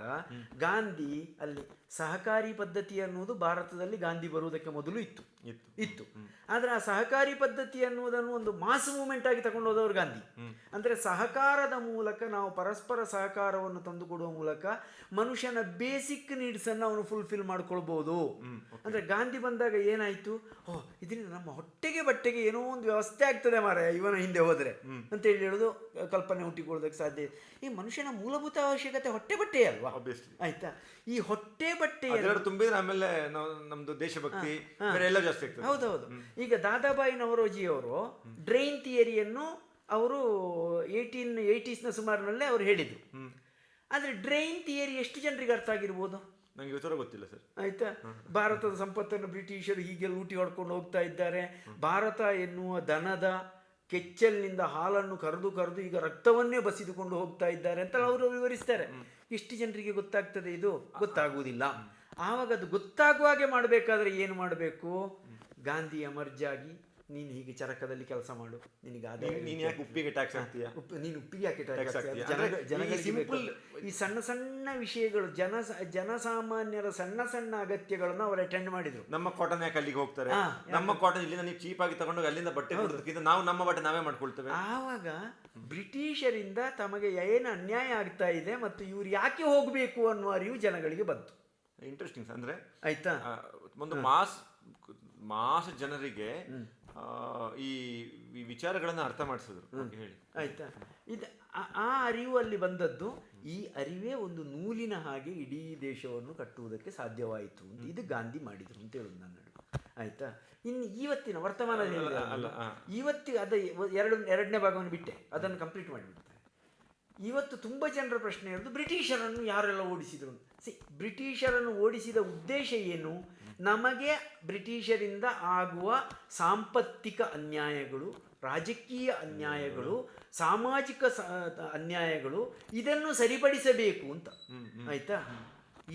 ಗಾಂಧಿ ಅಲ್ಲಿ ಸಹಕಾರಿ ಪದ್ಧತಿ ಅನ್ನುವುದು ಭಾರತದಲ್ಲಿ ಗಾಂಧಿ ಬರುವುದಕ್ಕೆ ಮೊದಲು ಇತ್ತು. ಆದರೆ ಆ ಸಹಕಾರಿ ಪದ್ಧತಿ ಅನ್ನುವುದನ್ನು ಒಂದು ಮಾಸ್ ಮೂವ್ಮೆಂಟ್ ಆಗಿ ತಗೊಂಡು ಹೋದವರು ಗಾಂಧಿ. ಅಂದರೆ ಸಹಕಾರದ ಮೂಲಕ ನಾವು ಪರಸ್ಪರ ಸಹಕಾರವನ್ನು ತಂದುಕೊಡುವ ಮೂಲಕ ಮನುಷ್ಯನ ಬೇಸಿಕ್ ನೀಡ್ಸನ್ನು ಅವನು ಫುಲ್ಫಿಲ್ ಮಾಡ್ಕೊಳ್ಬೋದು. ಅಂದರೆ ಗಾಂಧಿ ಬಂದಾಗ ಏನಾಯಿತು, ಇದರಿಂದ ನಮ್ಮ ಹೊಟ್ಟೆಗೆ ಬಟ್ಟೆಗೆ ಏನೋ ಒಂದು ವ್ಯವಸ್ಥೆ ಆಗ್ತದೆ ಮಾರ ಇವನ ಹಿಂದೆ ಹೋದರೆ ಅಂತ ಹೇಳೋದು ಕಲ್ಪನೆ ಹುಟ್ಟಿಕೊಳ್ಳೋದಕ್ಕೆ ಸಾಧ್ಯ. ಈ ಮನುಷ್ಯನ ಮೂಲಭೂತ ಅವಶ್ಯಕತೆ ಹೊಟ್ಟೆ ಬಟ್ಟೆ ಅಲ್ವಾ, ಆಯ್ತಾ? ಈ ಹೊಟ್ಟೆ ಬಟ್ಟೆ ತುಂಬಿದ್ರೆ ಆಮೇಲೆ ನಮ್ದು ದೇಶಭಕ್ತಿ ಜಾಸ್ತಿ ಆಗ್ತದೆ. ಹೌದೌದು. ಈಗ ದಾದಾಬಾಯಿ ನವರೋಜಿ ಅವರು ಡ್ರೈನ್ ಥಿಯರಿಯನ್ನು ಅವರು 1880s ಸುಮಾರಿನಲ್ಲೇ ಅವರು ಹೇಳಿದರು. ಆದರೆ ಡ್ರೈನ್ ಥಿಯರಿ ಎಷ್ಟು ಜನರಿಗೆ ಅರ್ಥ ಆಗಿರ್ಬೋದು? ನನಗೆ ಉತ್ತರ ಗೊತ್ತಿಲ್ಲ ಸರ್. ಆಯ್ತಾ, ಭಾರತದ ಸಂಪತ್ತನ್ನು ಬ್ರಿಟಿಷರು ಹೀಗೆ ಲೂಟಿ ಹೊಡ್ಕೊಂಡು ಹೋಗ್ತಾ ಇದ್ದಾರೆ, ಭಾರತ ಎನ್ನುವ ದನದ ಕೆಚ್ಚಲಿನಿಂದ ಹಾಲನ್ನು ಕರೆದು ಈಗ ರಕ್ತವನ್ನೇ ಬಸಿದುಕೊಂಡು ಹೋಗ್ತಾ ಇದ್ದಾರೆ ಅಂತ ಅವರು ವಿವರಿಸ್ತಾರೆ. ಎಷ್ಟು ಜನರಿಗೆ ಗೊತ್ತಾಗ್ತದೆ? ಇದು ಗೊತ್ತಾಗುವುದಿಲ್ಲ. ಆವಾಗ ಅದು ಗೊತ್ತಾಗುವ ಹಾಗೆ ಮಾಡಬೇಕಾದ್ರೆ ಏನು ಮಾಡಬೇಕು? ಗಾಂಧಿ ಎಮರ್ಜ್ ಆಗಿ ನೀನು ಹೀಗೆ ಚರಕದಲ್ಲಿ ಕೆಲಸ ಮಾಡು, ನಿನಗೆ ಆದಾಯ ನೀನು ಯಾಕೆ ಉಪ್ಪಿಗೆ ಟ್ಯಾಕ್ಸ್ ಹಾಕ್ತೀಯ, ನೀನು ಉಪ್ಪಿಗೆ ಹಾಕಿ Tax ಹಾಕ್ತೀಯ. ಜನಗಳಿಗೆ ಸಿಂಪಲ್ ಈ ಸಣ್ಣ ಸಣ್ಣ ವಿಷಯಗಳು ಜನಸಾಮಾನ್ಯರ ಸಣ್ಣ ಸಣ್ಣ ಅಗತ್ಯಗಳನ್ನು ಅವರು ಅಟೆಂಡ್ ಮಾಡಿದ್ರು. ನಮ್ಮ ಕಾಟನ್ ಯಾಕೆ ಅಲ್ಲಿಗೆ ಹೋಗ್ತಾರೆ, ನಮ್ಮ ಕಾಟನ್ ಇಲ್ಲಿಂದ ನೀವು ಚೀಪ್ ಆಗಿ ತಗೊಂಡು ಅಲ್ಲಿಂದ ಬಟ್ಟೆ ಕೊಡೋದಕ್ಕಿಂತ ನಾವು ನಮ್ಮ ಬಟ್ಟೆ ನಾವೇ ಮಾಡ್ಕೊಳ್ತೇವೆ. ಆವಾಗ ಬ್ರಿಟಿಷರಿಂದ ತಮಗೆ ಏನು ಅನ್ಯಾಯ ಆಗ್ತಾ ಇದೆ ಮತ್ತು ಇವ್ರು ಯಾಕೆ ಹೋಗಬೇಕು ಅನ್ನುವ ಅರಿವು ಜನಗಳಿಗೆ ಬಂತು. ಇಂಟ್ರೆಸ್ಟಿಂಗ್. ಅಂದ್ರೆ ಆಯ್ತಾ, ಒಂದು ಮಾಸ್ ಜನರಿಗೆ ಈ ವಿಚಾರಗಳನ್ನ ಅರ್ಥ ಮಾಡಿಸಿದ್ರು. ಹೇಳಿ. ಆಯ್ತಾ, ಇದು ಆ ಅರಿವು ಅಲ್ಲಿ ಬಂದದ್ದು. ಈ ಅರಿವೇ ಒಂದು ನೂಲಿನ ಹಾಗೆ ಇಡೀ ದೇಶವನ್ನು ಕಟ್ಟುವುದಕ್ಕೆ ಸಾಧ್ಯವಾಯಿತು ಅಂತ ಇದು ಗಾಂಧಿ ಮಾಡಿದ್ರು ಅಂತ ಹೇಳುದು ನಾನು. ಆಯ್ತಾ, ಇನ್ನು ಇವತ್ತಿನ ವರ್ತಮಾನ ಇವತ್ತಿಗೆ ಅದ ಎರಡನೇ ಭಾಗವನ್ನು ಬಿಟ್ಟೆ, ಅದನ್ನು ಕಂಪ್ಲೀಟ್ ಮಾಡಿಬಿಡ್ತಾರೆ. ಇವತ್ತು ತುಂಬ ಜನರ ಪ್ರಶ್ನೆ ಇರೋದು ಬ್ರಿಟಿಷರನ್ನು ಯಾರೆಲ್ಲ ಓಡಿಸಿದ್ರು. ಬ್ರಿಟಿಷರನ್ನು ಓಡಿಸಿದ ಉದ್ದೇಶ ಏನು? ನಮಗೆ ಬ್ರಿಟಿಷರಿಂದ ಆಗುವ ಸಾಂಪತ್ತಿಕ ಅನ್ಯಾಯಗಳು, ರಾಜಕೀಯ ಅನ್ಯಾಯಗಳು, ಸಾಮಾಜಿಕ ಅನ್ಯಾಯಗಳು, ಇದನ್ನು ಸರಿಪಡಿಸಬೇಕು ಅಂತ. ಆಯ್ತಾ,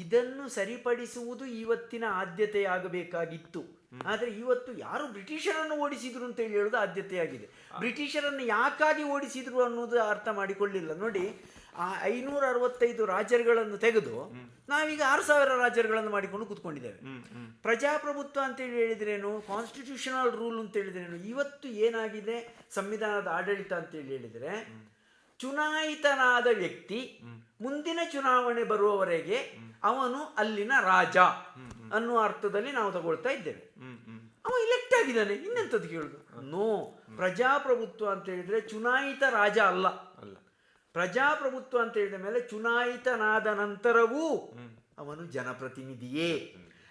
ಇದನ್ನು ಸರಿಪಡಿಸುವುದು ಇವತ್ತಿನ ಆದ್ಯತೆಯಾಗಬೇಕಾಗಿತ್ತು. ಆದರೆ ಇವತ್ತು ಯಾರು ಬ್ರಿಟಿಷರನ್ನು ಓಡಿಸಿದ್ರು ಅಂತ ಹೇಳೋದು ಆದ್ಯತೆಯಾಗಿದೆ. ಬ್ರಿಟಿಷರನ್ನು ಯಾಕಾಗಿ ಓಡಿಸಿದ್ರು ಅನ್ನೋದು ಅರ್ಥ ಮಾಡಿಕೊಳ್ಳಿಲ್ಲ. ನೋಡಿ, ಆ 565 ರಾಜರುಗಳನ್ನು ತೆಗೆದು ನಾವೀಗ 6000 ರಾಜರುಗಳನ್ನು ಮಾಡಿಕೊಂಡು ಕೂತ್ಕೊಂಡಿದ್ದೇವೆ. ಪ್ರಜಾಪ್ರಭುತ್ವ ಅಂತೇಳಿ ಹೇಳಿದ್ರೇನು, ಕಾನ್ಸ್ಟಿಟ್ಯೂಷನಲ್ ರೂಲ್ ಅಂತ ಹೇಳಿದ್ರೇನು? ಇವತ್ತು ಏನಾಗಿದೆ ಸಂವಿಧಾನದ ಆಡಳಿತ ಅಂತೇಳಿ ಹೇಳಿದರೆ, ಚುನಾಯಿತನಾದ ವ್ಯಕ್ತಿ ಮುಂದಿನ ಚುನಾವಣೆ ಬರುವವರೆಗೆ ಅವನು ಅಲ್ಲಿನ ರಾಜ ಅನ್ನುವ ಅರ್ಥದಲ್ಲಿ ನಾವು ತಗೊಳ್ತಾ ಇದ್ದೇವೆ. ಅವ ಇಲೆಕ್ಟ್ ಆಗಿದ್ದಾನೆ, ಇನ್ನೆಂಥದ್ದು ಕೇಳುದು? ನೋ, ಪ್ರಜಾಪ್ರಭುತ್ವ ಅಂತ ಹೇಳಿದ್ರೆ ಚುನಾಯಿತ ರಾಜ ಅಲ್ಲ. ಪ್ರಜಾಪ್ರಭುತ್ವ ಅಂತ ಹೇಳಿದ ಮೇಲೆ ಚುನಾಯಿತನಾದ ನಂತರವೂ ಅವನು ಜನಪ್ರತಿನಿಧಿಯೇ.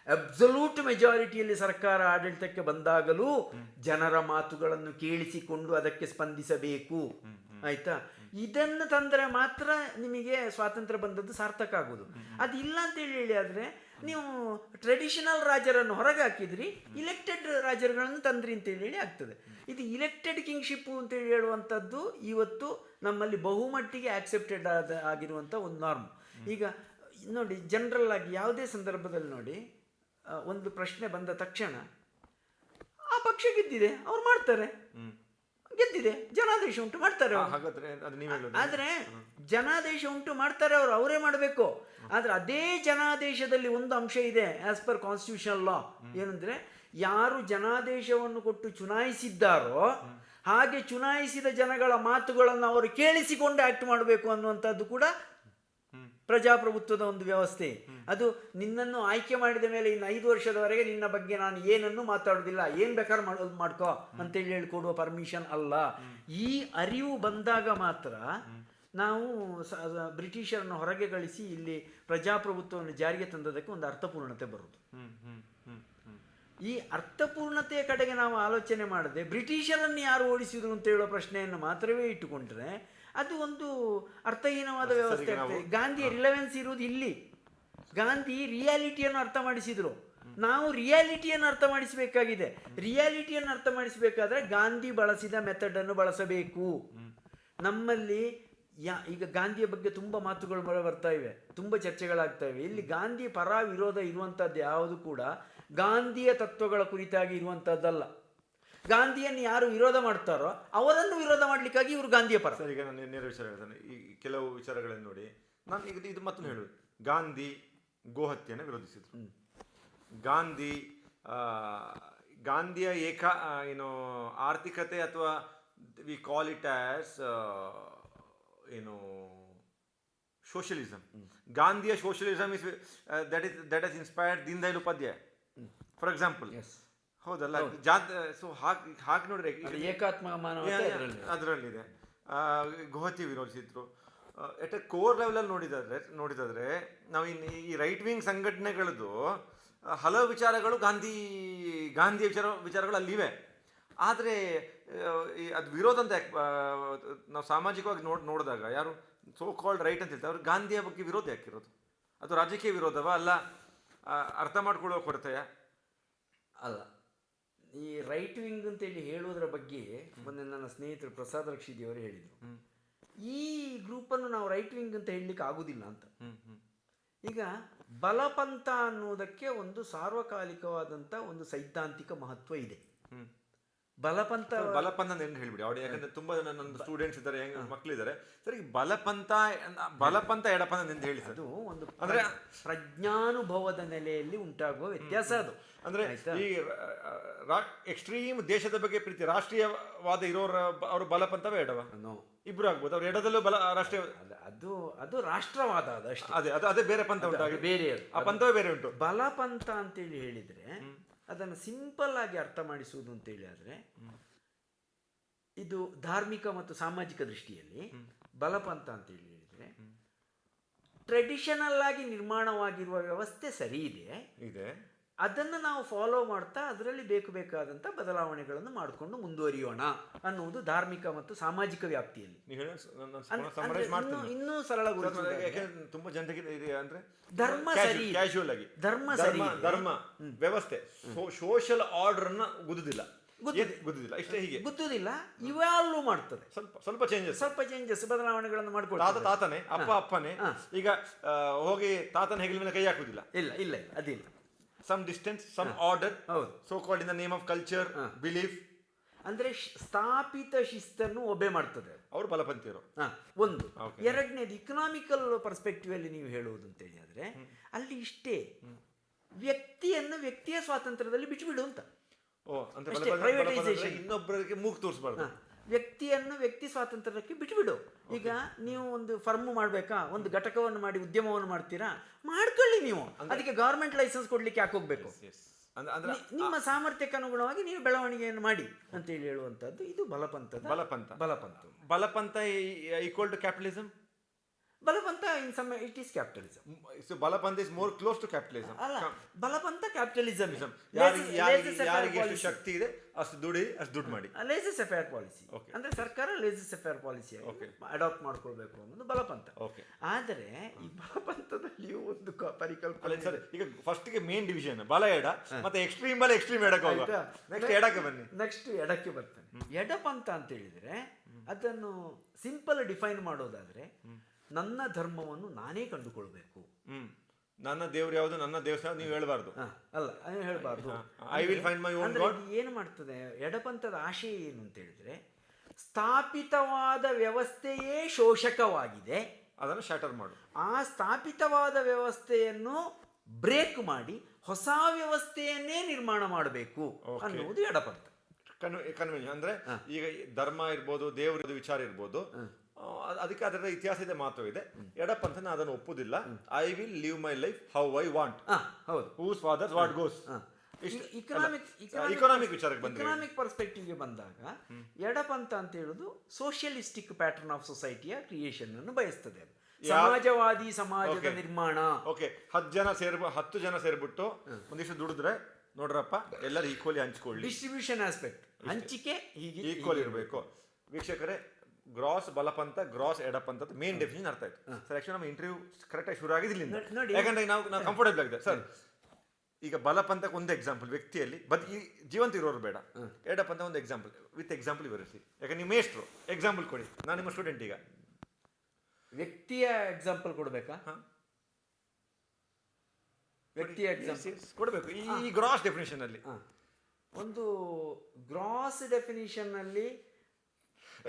ಅಬ್ಸಲ್ಯೂಟ್ ಮೆಜಾರಿಟಿಯಲ್ಲಿ ಸರ್ಕಾರ ಆಡಳಿತಕ್ಕೆ ಬಂದಾಗಲೂ ಜನರ ಮಾತುಗಳನ್ನು ಕೇಳಿಸಿಕೊಂಡು ಅದಕ್ಕೆ ಸ್ಪಂದಿಸಬೇಕು. ಆಯ್ತಾ, ಇದನ್ನು ತಂದರೆ ಮಾತ್ರ ನಿಮಗೆ ಸ್ವಾತಂತ್ರ್ಯ ಬಂದದ್ದು ಸಾರ್ಥಕ ಆಗೋದು. ಅದಿಲ್ಲ ಅಂತೇಳಿ ಹೇಳಿ ಆದರೆ ನೀವು ಟ್ರೆಡಿಷನಲ್ ರಾಜರನ್ನು ಹೊರಗೆ ಹಾಕಿದ್ರಿ, ಇಲೆಕ್ಟೆಡ್ ರಾಜರುಗಳನ್ನು ತಂದ್ರಿ ಅಂತೇಳಿ ಹೇಳಿ ಆಗ್ತದೆ. ಇದು ಇಲೆಕ್ಟೆಡ್ ಕಿಂಗ್ಶಿಪ್ಪು ಅಂತೇಳಿ ಹೇಳುವಂಥದ್ದು ಇವತ್ತು ನಮ್ಮಲ್ಲಿ ಬಹುಮಟ್ಟಿಗೆ ಆಕ್ಸೆಪ್ಟೆಡ್ ಆಗಿರುವಂಥ ಒಂದು ನಾರ್ಮ್. ಈಗ ನೋಡಿ, ಜನರಲ್ ಆಗಿ ಯಾವುದೇ ಸಂದರ್ಭದಲ್ಲಿ ನೋಡಿ, ಒಂದು ಪ್ರಶ್ನೆ ಬಂದ ತಕ್ಷಣ ಆ ಪಕ್ಷ ಗೆದ್ದಿದೆ, ಅವ್ರು ಮಾಡ್ತಾರೆ, ಗೆದ್ದಿದೆ, ಜನಾದೇಶ ಉಂಟು ಮಾಡ್ತಾರೆ. ಆದ್ರೆ ಜನಾದೇಶ ಉಂಟು ಮಾಡ್ತಾರೆ, ಅವರೇ ಮಾಡಬೇಕು. ಆದ್ರೆ ಅದೇ ಜನಾದೇಶದಲ್ಲಿ ಒಂದು ಅಂಶ ಇದೆ, ಆಸ್ ಪರ್ ಕಾನ್ಸ್ಟಿಟ್ಯೂಷನಲ್ ಲಾ. ಏನಂದ್ರೆ, ಯಾರು ಜನಾದೇಶವನ್ನು ಕೊಟ್ಟು ಚುನಾಯಿಸಿದ್ದಾರೋ ಹಾಗೆ ಚುನಾಯಿಸಿದ ಜನಗಳ ಮಾತುಗಳನ್ನು ಅವರು ಕೇಳಿಸಿಕೊಂಡು ಆಕ್ಟ್ ಮಾಡಬೇಕು ಅನ್ನುವಂಥದ್ದು ಕೂಡ ಪ್ರಜಾಪ್ರಭುತ್ವದ ಒಂದು ವ್ಯವಸ್ಥೆ. ಅದು ನಿನ್ನನ್ನು ಆಯ್ಕೆ ಮಾಡಿದ ಮೇಲೆ ಇನ್ನು 5 ವರ್ಷದವರೆಗೆ ನಿನ್ನ ಬಗ್ಗೆ ನಾನು ಏನನ್ನು ಮಾತಾಡೋದಿಲ್ಲ, ಏನು ಬೇಕಾದ್ರೂ ಮಾಡ್ಕೋ ಅಂತೇಳಿ ಹೇಳಿಕೊಡುವ ಪರ್ಮಿಷನ್ ಅಲ್ಲ. ಈ ಅರಿವು ಬಂದಾಗ ಮಾತ್ರ ನಾವು ಬ್ರಿಟಿಷರನ್ನು ಹೊರಗೆ ಗಳಿಸಿ ಇಲ್ಲಿ ಪ್ರಜಾಪ್ರಭುತ್ವವನ್ನು ಜಾರಿಗೆ ತಂದದಕ್ಕೆ ಒಂದು ಅರ್ಥಪೂರ್ಣತೆ ಬರುವುದು. ಈ ಅರ್ಥಪೂರ್ಣತೆಯ ಕಡೆಗೆ ನಾವು ಆಲೋಚನೆ ಮಾಡದೆ ಬ್ರಿಟಿಷರನ್ನು ಯಾರು ಓಡಿಸಿದ್ರು ಅಂತ ಹೇಳೋ ಪ್ರಶ್ನೆಯನ್ನು ಮಾತ್ರವೇ ಇಟ್ಟುಕೊಂಡ್ರೆ ಅದು ಒಂದು ಅರ್ಥಹೀನವಾದ ವ್ಯವಸ್ಥೆ ಆಗ್ತದೆ. ಗಾಂಧಿಯ ರಿಲೆವೆನ್ಸ್ ಇರುವುದು ಇಲ್ಲಿ. ಗಾಂಧಿ ರಿಯಾಲಿಟಿಯನ್ನು ಅರ್ಥ ಮಾಡಿಸಿದ್ರು, ನಾವು ರಿಯಾಲಿಟಿಯನ್ನು ಅರ್ಥ ಮಾಡಿಸಬೇಕಾಗಿದೆ. ರಿಯಾಲಿಟಿಯನ್ನು ಅರ್ಥ ಮಾಡಿಸಬೇಕಾದ್ರೆ ಗಾಂಧಿ ಬಳಸಿದ ಮೆಥಡನ್ನು ಬಳಸಬೇಕು. ನಮ್ಮಲ್ಲಿ ಈಗ ಗಾಂಧಿಯ ಬಗ್ಗೆ ತುಂಬ ಮಾತುಗಳು ಬರ್ತಾ ಇವೆ, ತುಂಬ ಚರ್ಚೆಗಳಾಗ್ತಾ ಇವೆ. ಇಲ್ಲಿ ಗಾಂಧಿ ಪರ ವಿರೋಧ ಇರುವಂಥದ್ದು ಯಾವುದು ಕೂಡ ಗಾಂಧಿಯ ತತ್ವಗಳ ಕುರಿತಾಗಿ ಇರುವಂಥದ್ದಲ್ಲ. ಗಾಂಧಿಯನ್ನು ಯಾರು ವಿರೋಧ ಮಾಡ್ತಾರೋ ಅವರನ್ನು ವಿರೋಧ ಮಾಡಲಿಕ್ಕಾಗಿ ಇವರು ಗಾಂಧಿಯ ಪರ. ಸರ್, ಈಗ ನಾನು ನೇರ ವಿಚಾರ ಹೇಳ್ತಾನೆ. ಈ ಕೆಲವು ವಿಚಾರಗಳನ್ನು ನೋಡಿ ನಾನು ಈಗ ಇದು ಮತ್ತೊಂದು ಹೇಳುವುದು. ಗಾಂಧಿ ಗೋಹತ್ಯೆಯನ್ನು ವಿರೋಧಿಸಿದ್ರು. ಗಾಂಧಿಯ ಏನು ಆರ್ಥಿಕತೆ ಅಥವಾ ವಿ ಕಾಲ್ ಇಟ್ ಆಸ್ ಏನು ಸೋಷಿಯಲಿಸಮ್. ಗಾಂಧಿಯ socialism is that is inspired Deen Dayal Upadhyaya for example. ಹೌದಲ್ಲ? ಸೊ ಹಾಗೆ ನೋಡ್ರೆ ಏಕಾತ್ಮ ಅದರಲ್ಲಿದೆ. ಗೋಹತ್ಯೆ ವಿರೋಧಿಸಿದ್ರು. ಎಟ್ ಎ ಕೋರ್ ಲೆವೆಲಲ್ಲಿ ನೋಡಿದಾದ್ರೆ ನಾವು ಈ ರೈಟ್ ವಿಂಗ್ ಸಂಘಟನೆಗಳದ್ದು ಹಲವು ವಿಚಾರಗಳು ಗಾಂಧಿಯ ವಿಚಾರಗಳು ಅಲ್ಲಿವೆ. ಆದರೆ ಅದು ವಿರೋಧ ಅಂತ ನಾವು ಸಾಮಾಜಿಕವಾಗಿ ನೋಡಿದಾಗ ಯಾರು ಸೋ ಕಾಲ್ಡ್ ರೈಟ್ ಅಂತ ಹೇಳ್ತಾರೆ, ಅವ್ರು ಗಾಂಧಿಯ ಬಗ್ಗೆ ವಿರೋಧ ಯಾಕಿರೋದು? ಅದು ರಾಜಕೀಯ ವಿರೋಧವ ಅಲ್ಲ ಅರ್ಥ ಮಾಡ್ಕೊಳ್ಳೋ ಕೊರತೆಯ ಅಲ್ಲ. ಈ ರೈಟ್ ವಿಂಗ್ ಅಂತೇಳಿ ಹೇಳುವುದರ ಬಗ್ಗೆ ಮೊನ್ನೆ ನನ್ನ ಸ್ನೇಹಿತರು ಪ್ರಸಾದ್ ರಕ್ಷಿದಿಯವರು ಹೇಳಿದರು, ಈ ಗ್ರೂಪನ್ನು ನಾವು ರೈಟ್ ವಿಂಗ್ ಅಂತ ಹೇಳಲಿಕ್ಕೆ ಆಗುದಿಲ್ಲ ಅಂತ. ಈಗ ಬಲಪಂಥ ಅನ್ನುವುದಕ್ಕೆ ಒಂದು ಸಾರ್ವಕಾಲಿಕವಾದಂಥ ಒಂದು ಸೈದ್ಧಾಂತಿಕ ಮಹತ್ವ ಇದೆ. ಬಲಪಂಥ ಬಲಪಂಥ ಅಂತ ಏನು ಹೇಳ್ಬಿಡಿ ಅವ್ರು, ಯಾಕಂದ್ರೆ ತುಂಬಾ ಜನ ನನ್ನ ಸ್ಟೂಡೆಂಟ್ಸ್ ಇದ್ದಾರೆ, ಮಕ್ಕಳಿದ್ದಾರೆ. ಸರಿ, ಬಲಪಂಥ ಎಡಪಂಥ ಅಂತ ಹೇಳಿ ಸರ್. ಅದು ಒಂದು ಅಂದ್ರೆ ಪ್ರಜ್ಞಾನುಭವದ ನೆಲೆಯಲ್ಲಿ ಉಂಟಾಗುವ ವ್ಯತ್ಯಾಸ ಅದು. ಅಂದ್ರೆ ಈ ಎಕ್ಸ್ಟ್ರೀಮ್ ದೇಶದ ಬಗ್ಗೆ ಪ್ರೀತಿ, ರಾಷ್ಟ್ರೀಯವಾದ ಇರೋರ ಅವರು ಬಲಪಂಥವೇ ಎಡವ ಇಬ್ರು ಆಗ್ಬೋದು. ಅವ್ರು ಎಡದಲ್ಲೂ ರಾಷ್ಟ್ರೀಯ ಅದು ರಾಷ್ಟ್ರವಾದ ಅದಷ್ಟೇ. ಅದೇ ಬೇರೆ ಪಂಥ ಉಂಟು, ಬೇರೆ ಆ ಪಂಥವೇ ಬೇರೆ ಉಂಟು. ಬಲಪಂಥ ಅಂತೇಳಿ ಹೇಳಿದ್ರೆ ಅದನ್ನು ಸಿಂಪಲ್ ಆಗಿ ಅರ್ಥ ಮಾಡಿಸುವುದು ಅಂತೇಳಿ ಆದ್ರೆ, ಇದು ಧಾರ್ಮಿಕ ಮತ್ತು ಸಾಮಾಜಿಕ ದೃಷ್ಟಿಯಲ್ಲಿ ಬಲಪಂಥ ಅಂತೇಳಿ ಹೇಳಿದ್ರೆ, ಟ್ರೆಡಿಷನಲ್ ಆಗಿ ನಿರ್ಮಾಣವಾಗಿರುವ ವ್ಯವಸ್ಥೆ ಸರಿ ಇದೆ, ಅದನ್ನು ನಾವು ಫಾಲೋ ಮಾಡ್ತಾ ಅದರಲ್ಲಿ ಬೇಕಾದಂಥ ಬದಲಾವಣೆಗಳನ್ನು ಮಾಡಿಕೊಂಡು ಮುಂದುವರಿಯೋಣ ಅನ್ನುವುದು ಧಾರ್ಮಿಕ ಮತ್ತು ಸಾಮಾಜಿಕ ವ್ಯಾಪ್ತಿಯಲ್ಲಿ. ಇನ್ನೂ ಸರಳಗೊಳಿಸುವುದು ತುಂಬಾ ಜನರಿಗೆ ಅಂದ್ರೆ ಧರ್ಮ ಸರಿ, ಕ್ಯಾಶುವಲ್ ಆಗಿ ಧರ್ಮ ವ್ಯವಸ್ಥೆ ಸೋಷಿಯಲ್ ಆರ್ಡರ್ ಅನ್ನ ಗುದ್ದುದಿಲ್ಲ, ಇಷ್ಟೇ, ಹೀಗೆ ಗುದ್ದುದಿಲ್ಲ, ಇವಾಲ್ವ್ ಮಾಡ್ತದೆ. ಸ್ವಲ್ಪ ಚೇಂಜಸ್ ಬದಲಾವಣೆಗಳನ್ನು ಮಾಡ್ಕೊಳ್ಳಿ. ತಾತನೇ ಅಪ್ಪನೇ ಈಗ ಹೋಗಿ ತಾತನ ಹೆಗಲ ಮೇಲೆ ಕೈ ಹಾಕುದಿಲ್ಲ, ಇಲ್ಲ ಅದಿಲ್ಲ. some distance, some order, so called in the name of culture, belief. ಅಂದ್ರೆ ಸ್ಥಾಪಿತ ಶಿಸ್ತನ್ನು ಒಬ್ಬೆ ಮಾಡ್ತದೆ, ಅವರು ಬಲಪಂಥೀಯರು. ಒಂದು. ಎರಡನೇದು ಇಕನಾಮಿಕಲ್ ಪರ್ಸ್ಪೆಕ್ಟಿವ್ ಅಲ್ಲಿ ನೀವು ಹೇಳುವುದು ಅಂತೇಳಿ ಆದ್ರೆ, ಅಲ್ಲಿ ಇಷ್ಟೇ, ವ್ಯಕ್ತಿಯ ಸ್ವಾತಂತ್ರ್ಯದಲ್ಲಿ ಬಿಟ್ಟುಬಿಡು ಅಂತ. ಪ್ರೈವೇಟೈಸೇಷನ್, ಇನ್ನೊಬ್ಬರಿಗೆ ಮೂಗು ತೋರಿಸಬಾರ್ದು. ವ್ಯಕ್ತಿಯನ್ನು ವ್ಯಕ್ತಿ ಸ್ವಾತಂತ್ರ್ಯಕ್ಕೆ ಬಿಟ್ಟುಬಿಡು. ಈಗ ನೀವು ಒಂದು ಫರ್ಮ್ ಮಾಡಬೇಕಾ, ಒಂದು ಘಟಕವನ್ನು ಮಾಡಿ ಉದ್ಯಮವನ್ನು ಮಾಡ್ತೀರಾ, ಮಾಡ್ಕೊಳ್ಳಿ ನೀವು. ಅದಕ್ಕೆ ಗವರ್ಮೆಂಟ್ ಲೈಸೆನ್ಸ್ ಕೊಡ್ಲಿಕ್ಕೆ ಯಾಕೆ ಹೋಗ್ಬೇಕು? ನಿಮ್ಮ ಸಾಮರ್ಥ್ಯಕ್ಕೆ ಅನುಗುಣವಾಗಿ ನೀವು ಬೆಳವಣಿಗೆಯನ್ನು ಮಾಡಿ ಅಂತೇಳಿ ಹೇಳುವಂಥದ್ದು ಇದು ಬಲಪಂಥ ಈಕ್ವಲ್ ಟು ಕ್ಯಾಪಿಟಲಿಸಮ್. ಬಲಪಂಥ in sum it is capitalism. So ಬಲಪಂಥ is more close to capitalism. ಅಲ್ಲ, ಬಲಪಂಥ ಕ್ಯಾಪಿಟಲಿಸಮ್. ಯಾರಿಗೆ ಎಷ್ಟು ಶಕ್ತಿ ಇದೆ ಅಷ್ಟು ದುಡ್ಡು ಮಾಡಿ. ಲೇಸಸ್ ಅಫೇರ್ ಪಾಲಿಸಿ ಅಂದ್ರೆ ಸರ್ಕಾರ ಲೇಸಸ್ ಅಫೇರ್ ಪಾಲಿಸಿ ಅಡಾಪ್ಟ್ ಮಾಡ್ಕೊಳ್ಬೇಕು ಅನ್ನೋದು ಬಲಪಂಥ. ಆದರೆ ಈ ಬಲಪಂಥದಲ್ಲಿಯೂ ಒಂದು ಪರಿಕಲ್ಪನೆ ಸರ್. ಈಗ ಫಸ್ಟ್ ಗೆ ಮೇನ್ ಡಿವಿಷನ್ ಬಲ ಎಡ, ಮತ್ತೆ ಎಕ್ಸ್ಟ್ರೀಮ್ ಎಡಕ್ಕೆ ಹೋಗುವ. ನೆಕ್ಸ್ಟ್ ಎಡಕ್ಕೆ ಬನ್ನಿ. ನೆಕ್ಸ್ಟ್ ಎಡಕ್ಕೆ ಬರ್ತಾನೆ. ಎಡಪಂಥ ಅಂತ ಹೇಳಿದ್ರೆ ಅದನ್ನು ಸಿಂಪಲ್ ಡಿಫೈನ್ ಮಾಡೋದಾದ್ರೆ, ನನ್ನ ಧರ್ಮವನ್ನು ನಾನೇ ಕಂಡುಕೊಳ್ಬೇಕು. ನನ್ನ ದೇವ್ರು ಯಾವುದು, ನನ್ನ ದೇವಸ್ಥಾನ ನೀವು ಹೇಳಬಾರ್ದು. ಅಲ್ಲ, ಹೇಳಬಾರ್ದು. I will find my own god. ಏನು ಮಾಡ್ತದೆ ಎಡಪಂಥದ ಆಶಯ ಏನು ಅಂತ ಹೇಳಿದ್ರೆ, ಸ್ಥಾಪಿತವಾದ ವ್ಯವಸ್ಥೆಯೇ ಶೋಷಕವಾಗಿದೆ, ಅದನ್ನು ಶಾಟರ್ ಮಾಡು. ಆ ಸ್ಥಾಪಿತವಾದ ವ್ಯವಸ್ಥೆಯನ್ನು ಬ್ರೇಕ್ ಮಾಡಿ ಹೊಸ ವ್ಯವಸ್ಥೆಯನ್ನೇ ನಿರ್ಮಾಣ ಮಾಡಬೇಕು ಅನ್ನುವುದು ಎಡಪಂಥ. ಕನ್ವೆನ್ಷನ್ ಅಂದ್ರೆ ಈಗ ಧರ್ಮ ಇರ್ಬೋದು, ದೇವರ ವಿಚಾರ ಇರ್ಬೋದು, ಅದಕ್ಕೆ ಅದರ ಇತಿಹಾಸದ ಮಾತು ಇದೆ. ಎಡಪಂಥನ ಅದನ್ನು ಒಪ್ಪುದಿಲ್ಲ. I will live my life how I want. Whose father's what goes. Economic ವಿಚಾರಕ್ಕೆ ಬಂದ್ರೆ, ಇಕನಾಮಿಕ್ ಪರ್ಸ್ಪೆಕ್ಟಿವ್ಗೆ ಬಂದಾಗ ಎಡಪಂಥ ಅಂತ ಹೇಳುದು ಸೋಷಿಯಲಿಸ್ಟಿಕ್ ಪ್ಯಾಟರ್ನ್ ಆಫ್ ಸೊಸೈಟಿಯ ಕ್ರಿಯೇಷನ್ ಅನ್ನು ಬಯಸ್ತದೆ. ಸಮಾಜವಾದಿ ಸಮಾಜದ ನಿರ್ಮಾಣ. ಓಕೆ, 10 ಜನ ಸೇರ್ಬಿಟ್ಟು ಒಂದಿಷ್ಟು ದುಡಿದ್ರೆ ನೋಡ್ರಪ್ಪ ಎಲ್ಲರೂ ಈಕ್ವಲಿ ಹಂಚ್ಕೊಳ್ಳಿ. ಡಿಸ್ಟ್ರಿಬ್ಯೂಷನ್ ಆಸ್ಪೆಕ್ಟ್, ಹಂಚಿಕೆ ಹೀಗೆ ಈಕ್ವಲ್ ಇರಬೇಕು. ವೀಕ್ಷಕರೇ, ಗ್ರಾಸ್ ಬಲಪಂಥ, ಗ್ರಾಸ್ ಎಡಪಂಥ ಮೇನ್ ಡೆಫಿನಿಷನ್ ಅರ್ಥ ಆಯ್ತು ಸರ್. ಆಕ್ಚುಲಿ ನಮ್ಮ ಇಂಟರ್ವ್ಯೂ ಕರೆಕ್ಟ್ ಆಗಿ ಶುರು ಆಗಿದ್ದಿಲ್ಲ, ಯಾಕಂದ್ರೆ ನಾವು ಕಂಫರ್ಟೇಬಲ್ ಆಗಿದೆ ಸರ್. ಈಗ ಬಲಪಂಥಕ್ಕೆ ಒಂದು ಎಕ್ಸಾಂಪಲ್ ವ್ಯಕ್ತಿಯಲ್ಲಿ ಈ ಜೀವಂತ ಇರೋರು ಬೇಡ. ಎಡಪಂಥ ಒಂದು ಎಕ್ಸಾಂಪಲ್, ವಿತ್ ಎಕ್ಸಾಂಪಲ್ ವಿವರಿಸಿ. ಯಾಕಂದ್ರೆ ನೀವು ಮೇಷ್ಟ್ರು, ಎಕ್ಸಾಂಪಲ್ ಕೊಡಿ. ನಾನು ನಿಮ್ಮ ಸ್ಟೂಡೆಂಟ್. ಈಗ ವ್ಯಕ್ತಿಯ ಎಕ್ಸಾಂಪಲ್ ಕೊಡ್ಬೇಕಾ? ವ್ಯಕ್ತಿಯ ಎಕ್ಸಾಂಪಲ್ ಕೊಡಬೇಕು. ಈ ಗ್ರಾಸ್ ಡೆಫಿನಿಷನ್ ಅಲ್ಲಿ ಒಂದು ಗ್ರಾಸ್ ಡೆಫಿನಿಷನ್ ಅಲ್ಲಿ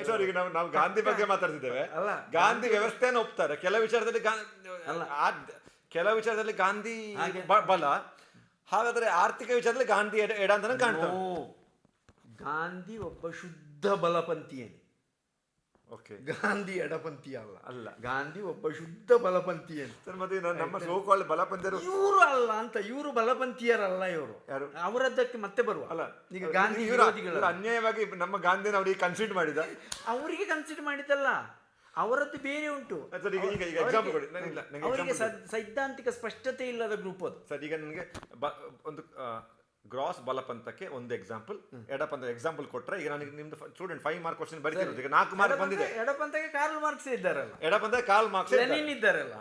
ಸರ್, ಈಗ ನಾವು ಗಾಂಧಿ ಬಗ್ಗೆ ಮಾತಾಡ್ತಿದ್ದೇವೆ. ಗಾಂಧಿ ವ್ಯವಸ್ಥೆಯನ್ನು ಒಪ್ತಾರೆ. ಕೆಲವು ವಿಚಾರದಲ್ಲಿ ಗಾಂಧಿ ಬಲ, ಹಾಗಾದ್ರೆ ಆರ್ಥಿಕ ವಿಚಾರದಲ್ಲಿ ಗಾಂಧಿ ಎಡ ಅಂತ ಕಾಣ್ತಾರೆ. ಗಾಂಧಿ ಒಬ್ಬ ಶುದ್ಧ ಬಲಪಂಥೀಯನೇ. ಗಾಂಧಿ ಎಡಪಂಥಿ ಅಲ್ಲ, ಗಾಂಧಿ ಒಬ್ಬ ಶುದ್ಧ ಬಲಪಂಥೀಯನೇ. ಮತ್ತೆ ನಮ್ಮ ಸೋಕಾಲ್ಡ್ ಬಲಪಂಥೀಯರು ಇವರು ಅಲ್ಲ ಅಂತ, ಇವರು ಬಲಪಂಥೀಯರಲ್ಲ. ಇವರು ಅವರದ್ದಕ್ಕೆ ಮತ್ತೆ ಬರುವ. ಅಲ್ಲ, ಈಗ ಗಾಂಧಿ ವಿರೋಧಿಗಳು ಅನ್ಯಾಯವಾಗಿ ನಮ್ಮ ಗಾಂಧಿನ ಅವರಿಗೆ ಕನ್ಸಿಡರ್ ಮಾಡಿದ. ಅವರಿಗೆ ಕನ್ಸಿಡರ್ ಮಾಡಿದ್ದಲ್ಲ, ಅವರದ್ದು ಬೇರೆ ಉಂಟು. ಅವರಿಗೆ ಸೈದ್ಧಾಂತಿಕ ಸ್ಪಷ್ಟತೆ ಇಲ್ಲದ ಗ್ರೂಪ್ ಅದು. ಸರ್, ಈಗ ನನಗೆ ಒಂದು ಗ್ರಾಸ್ ಬಲಪಂಥಕ್ಕೆ ಒಂದು ಎಕ್ಸಾಂಪಲ್, ಎಡಪಂಥ ಎಕ್ಸಾಂಪಲ್ ಕೊಟ್ರೆ, ಈಗ ನನಗೆ ನಿಮ್ದು ಸ್ಟೂಡೆಂಟ್ 5 ಮಾರ್ಕ್ ಕ್ವಶನ್ ಬರೀತಿರೋದು, ಈಗ 4 ಮಾರ್ಕ್ ಬಂದಿದೆ. ಎಡಪಂಥಕ್ಕೆ ಕಾರ್ಲ್ ಮಾರ್ಕ್ಸ್ ಇದ್ದಾರಲ್ಲ, ಎಡಪಂಥಕ್ಕೆ ಕಾರ್ಲ್ ಮಾರ್ಕ್ಸ್ ಇದ್ದಾರಲ್ಲ.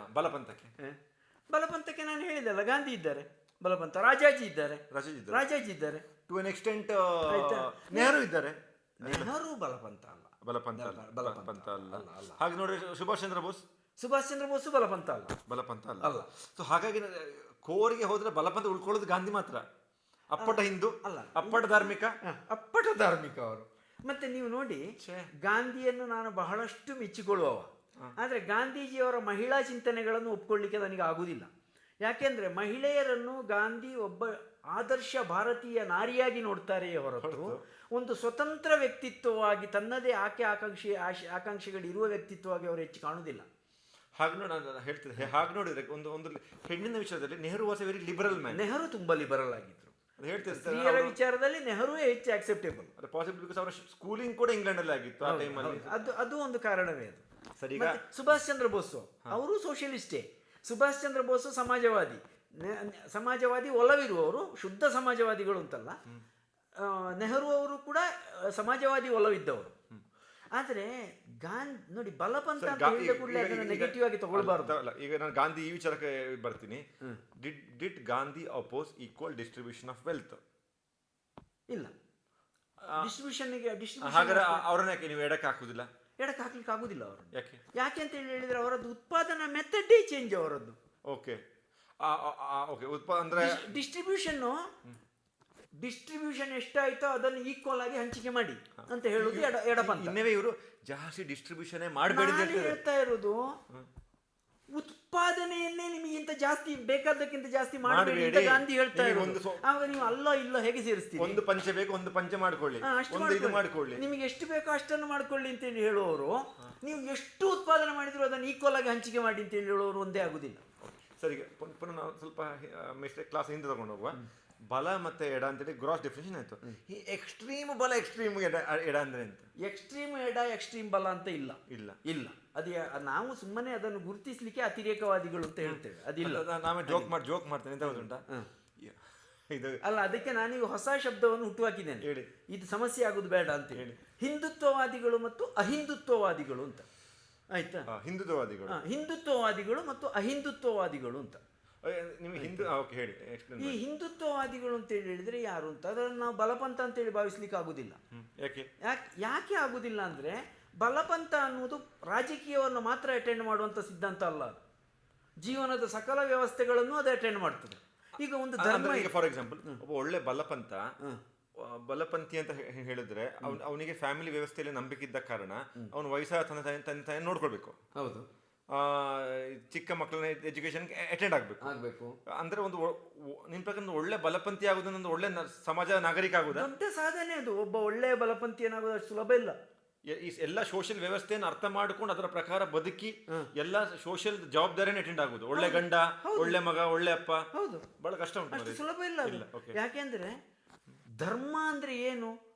ಬಲಪಂಥಕ್ಕೆ ನಾನು ಹೇಳಿದಲ್ಲ, ಗಾಂಧಿ ಇದ್ದಾರೆ. ಬಲಪಂಥ ರಾಜಾಜಿ ಇದ್ದಾರೆ. ಟು ಎನ್ ಎಕ್ಸ್ಟೆಂಟ್ ನೆಹರು ಇದ್ದಾರೆ. ನೆಹರು ಬಲಪಂಥ ಅಲ್ಲ. ಬಲಪಂಥ ಅಲ್ಲ. ಹಾಗೆ ನೋಡಿ, ಸುಭಾಷ್ ಚಂದ್ರ ಬೋಸ್ ಬಲಪಂಥ ಅಲ್ಲ. ಸೊ ಹಾಗಾಗಿ ಕೋರಿಗೆ ಹೋದ್ರೆ ಬಲಪಂಥ ಉಳ್ಕೊಳ್ಳೋದು ಗಾಂಧಿ ಮಾತ್ರ. ಅಪ್ಪಟ ಹಿಂದೂ ಅಲ್ಲ, ಅಪ್ಪಟ ಧಾರ್ಮಿಕ. ಅಪ್ಪಟ ಧಾರ್ಮಿಕ ಅವರು. ಮತ್ತೆ ನೀವು ನೋಡಿ, ಗಾಂಧಿಯನ್ನು ನಾನು ಬಹಳಷ್ಟು ಮೆಚ್ಚಿಕೊಳ್ಳುವವ, ಆದರೆ ಗಾಂಧೀಜಿಯವರ ಮಹಿಳಾ ಚಿಂತನೆಗಳನ್ನು ಒಪ್ಕೊಳ್ಳಿಕ್ಕೆ ನನಗೆ ಆಗುವುದಿಲ್ಲ. ಯಾಕೆಂದರೆ ಮಹಿಳೆಯರನ್ನು ಗಾಂಧಿ ಒಬ್ಬ ಆದರ್ಶ ಭಾರತೀಯ ನಾರಿಯಾಗಿ ನೋಡ್ತಾರೆಯೇ ಹೊರತು ಒಂದು ಸ್ವತಂತ್ರ ವ್ಯಕ್ತಿತ್ವವಾಗಿ ತನ್ನದೇ ಆಕಾಂಕ್ಷೆಗಳಿರುವ ವ್ಯಕ್ತಿತ್ವವಾಗಿ ಅವರು ಹೆಚ್ಚು ಕಾಣುವುದಿಲ್ಲ. ಹಾಗೆ ನೋಡಿ ನಾನು ಹೇಳ್ತಿದ್ದೆ, ಹಾಗೆ ನೋಡಿದ್ರೆ ಒಂದು ಹೆಣ್ಣಿನ ವಿಷಯದಲ್ಲಿ Nehru was A very liberal man. Nehru ತುಂಬಾ ಲಿಬರಲ್ ಆಗಿದ್ರು. ಹೇಳ್ತಿರ್ತಾರೆ ವಿಚಾರದಲ್ಲಿ ನೆಹರುವೇ ಹೆಚ್ಚು ಆಕ್ಸೆಪ್ಟೇಬಲ್. ಪಾಸಿಬಲ್ ಬಿಕಾಸ್ ಅವರ ಸ್ಕೂಲಿಂಗ್ ಕೂಡ ಇಂಗ್ಲೆಂಡ್ ಅಲ್ಲಿ ಆಗಿತ್ತು ಆ ಟೈಮಲ್ಲಿ. ಅದು ಒಂದು ಕಾರಣವೇ ಅದು. ಸರಿ, ಸುಭಾಷ್ ಚಂದ್ರ ಬೋಸ್ ಅವರು ಸೋಷಿಯಲಿಸ್ಟೇ. ಸುಭಾಷ್ ಚಂದ್ರ ಬೋಸ್ ಸಮಾಜವಾದಿ ಒಲವಿರುವವರು, ಶುದ್ಧ ಸಮಾಜವಾದಿಗಳು ಅಂತಲ್ಲ. ನೆಹರು ಅವರು ಕೂಡ ಸಮಾಜವಾದಿ ಒಲವಿದ್ದವರು. ಆದರೆ ನೋಡಿ, ಬಲಪಂಥ ಅಂತ ಹೇಳಿದ ಕೂಡಲೇ ಅದನ್ನು ನೆಗೆಟಿವ್ ಆಗಿ ತಗೊಳ್ಬಾರ್ದು. ಈಗ ನಾನು ಗಾಂಧಿ ಈ ವಿಚಾರಕ್ಕೆ ಬರ್ತೀನಿ. Did Gandhi oppose equal distribution of wealth? ಇಲ್ಲ. ಡಿಸ್ಟ್ರಿಬ್ಯೂಷನ್ಗೆ ಹಾಗಾದ್ರೆ ಅವ್ರನ್ನ ಯಾಕೆ ನೀವು ಎಡಕ್ಕೆ ಹಾಕುದಿಲ್ಲ? ಎಡಕ್ಕೆ ಹಾಕ್ಲಿಕ್ಕೆ ಆಗುದಿಲ್ಲ ಅವರು. ಯಾಕೆ ಅಂತ ಹೇಳಿದ್ರೆ ಅವರದ್ದು ಉತ್ಪಾದನಾ ಮೆಥಡೇ ಚೇಂಜ್ ಅವರದ್ದು. ಓಕೆ ಅಂದ್ರೆ ಡಿಸ್ಟ್ರಿಬ್ಯೂಷನ್ ಎಷ್ಟಾಯ್ತೋ ಅದನ್ನು ಈಕ್ವಲ್ ಆಗಿ ಹಂಚಿಕೆ ಮಾಡಿ ಅಂತ ಹೇಳುದು ಎಡಪಂಥ. ಇನ್ನವೇ ಇವರು ಜಾಸ್ತಿ ಡಿಸ್ಟ್ರಿಬ್ಯೂಷನ್ ಮಾಡಬೇಡಿ ಹೇಳ್ತಾ ಇರೋದು. ಉತ್ಪಾದನೆಯನ್ನೇ ನಿಮಗಿಂತ ಜಾಸ್ತಿ, ಬೇಕಾದಕ್ಕಿಂತ ಜಾಸ್ತಿ ಮಾಡಬೇಡಿ ಅಂತ ಗಾಂಧಿ ಹೇಳ್ತಾ ಇರೋದು. ಆಗ ನೀವು ಇಲ್ಲ ಹೇಗೆ ಸೇರಿಸ್ತೀರಿ? ಒಂದು ಪಂಚೆ ಬೇಕು, ಒಂದು ಪಂಚೆ ಮಾಡ್ಕೊಳ್ಳಿ, ಮಾಡ್ಕೊಳ್ಳಿ, ನಿಮಗೆ ಎಷ್ಟು ಬೇಕೋ ಅಷ್ಟನ್ನು ಮಾಡ್ಕೊಳ್ಳಿ ಅಂತೇಳಿ ಹೇಳುವವರು, ನೀವು ಎಷ್ಟು ಉತ್ಪಾದನೆ ಮಾಡಿದ್ರು ಅದನ್ನು ಈಕ್ವಲ್ ಆಗಿ ಹಂಚಿಕೆ ಮಾಡಿ ಅಂತೇಳಿ ಹೇಳುವವರು ಒಂದೇ ಆಗುದಿಲ್ಲ. ಸರಿ, ಪುನಃ ನಾವು ಸ್ವಲ್ಪ ಮಿಸ್ಟೇಕ್ ಕ್ಲಾಸ್ ಹಿಂದೆ ತಗೊಂಡು ಹೋಗುವ. ಬಲ ಮತ್ತೆ ಎಡ ಅಂತೇಳಿ ಗ್ರಾಸ್ ಡೆಫಿನೇಷನ್ ಆಯ್ತು. ಈ ಎಕ್ಸ್ಟ್ರೀಮ್ ಬಲ, ಎಕ್ಸ್ಟ್ರೀಮ್ ಎಡ ಅಂದ್ರೆ ಅಂತ. ಎಕ್ಸ್ಟ್ರೀಮ್ ಎಡ, ಎಕ್ಸ್ಟ್ರೀಮ್ ಬಲ ಅಂತ ಇಲ್ಲ. ಅದೇ ನಾವು ಸುಮ್ಮನೆ ಅದನ್ನು ಗುರುತಿಸ್ಲಿಕ್ಕೆ ಅತಿರೇಕವಾದಿಗಳು ಅಂತ ಹೇಳ್ತೇವೆ. ಅದಿಲ್ಲ. ನಾವೇ ಜೋಕ್ ಮಾಡ್ತೇನೆ ಅಂತ ಉಂಟಾ ಇದು? ಅಲ್ಲ, ಅದಕ್ಕೆ ನಾನೀಗ ಹೊಸ ಶಬ್ದವನ್ನು ಹುಟ್ಟುಹಾಕಿದ್ದೇನೆ. ಹೇಳಿ, ಇದು ಸಮಸ್ಯೆ ಆಗುದು ಬೇಡ ಅಂತ ಹೇಳಿ. ಹಿಂದುತ್ವವಾದಿಗಳು ಮತ್ತು ಅಹಿಂದುತ್ವವಾದಿಗಳು ಅಂತ. ಆಯ್ತಾ? ಹಿಂದುತ್ವವಾದಿಗಳು ಮತ್ತು ಅಹಿಂದುತ್ವವಾದಿಗಳು ಅಂತ. ನಿಮಗೆ ಹೇಳಿ. ಈ ಹಿಂದುತ್ವವಾದಿಗಳು ಅಂತ ಹೇಳಿದ್ರೆ ಯಾರು ಅಂತ, ಅದನ್ನು ನಾವು ಬಲಪಂಥ ಅಂತೇಳಿ ಭಾವಿಸ್ಲಿಕ್ಕೆ ಆಗುದಿಲ್ಲ. ಯಾಕೆ ಆಗುದಿಲ್ಲ ಅಂದ್ರೆ, ಬಲಪಂಥ ಅನ್ನುವುದು ರಾಜಕೀಯವನ್ನು ಮಾತ್ರ ಅಟೆಂಡ್ ಮಾಡುವಂತ ಸಿದ್ಧಾಂತ ಅಲ್ಲ. ಜೀವನದ ಸಕಲ ವ್ಯವಸ್ಥೆಗಳನ್ನು ಅದು ಅಟೆಂಡ್ ಮಾಡ್ತದೆ. ಈಗ ಒಂದು ಧರ್ಮ, ಫಾರ್ ಎಕ್ಸಾಂಪಲ್, ಒಬ್ಬ ಒಳ್ಳೆ ಬಲಪಂಥಿ ಅಂತ ಹೇಳಿದ್ರೆ ಅವನಿಗೆ ಫ್ಯಾಮಿಲಿ ವ್ಯವಸ್ಥೆಯಲ್ಲಿ ನಂಬಿಕೆ ಇದ್ದ ಕಾರಣ ಅವನು ವಯಸ್ಸಾದ ತಂದೆ ತಾಯಿ ನೋಡ್ಕೊಳ್ಬೇಕು. ಹೌದು. ಚಿಕ್ಕ ಮಕ್ಕಳನ್ನ ಎಜುಕೇಶನ್ ಅಟೆಂಡ್ ಆಗ್ಬೇಕು. ಅಂದ್ರೆ ಒಂದು ನಿಮ್ ಪ್ರಕಾರ ಒಳ್ಳೆ ಬಲಪಂಥಿ ಆಗುದು, ಒಂದು ಒಳ್ಳೆ ಸಮಾಜ ನಾಗರಿಕ ಆಗುದು ದೊಡ್ಡ ಸಾಧನೆ. ಅದು ಒಬ್ಬ ಒಳ್ಳೆ ಬಲಪಂಥಿಯನ್ನಾಗೋದು ಅಷ್ಟು ಸುಲಭ ಇಲ್ಲ. ಈ ಎಲ್ಲ ಸೋಷಿಯಲ್ ವ್ಯವಸ್ಥೆಯನ್ನು ಅರ್ಥ ಮಾಡ್ಕೊಂಡು ಅದರ ಪ್ರಕಾರ ಬದುಕಿ ಎಲ್ಲ ಸೋಷಿಯಲ್ ಜವಾಬ್ದಾರಿಯನ್ನು ಅಟೆಂಡ್ ಆಗುದು. ಒಳ್ಳೆ ಗಂಡ, ಒಳ್ಳೆ ಮಗ, ಒಳ್ಳೆ ಅಪ್ಪ. ಹೌದು, ಬಹಳ ಕಷ್ಟ ಉಂಟು, ಸುಲಭ ಇಲ್ಲ. ಯಾಕೆಂದ್ರೆ ಧರ್ಮ ಅಂದ್ರೆ ಏನು?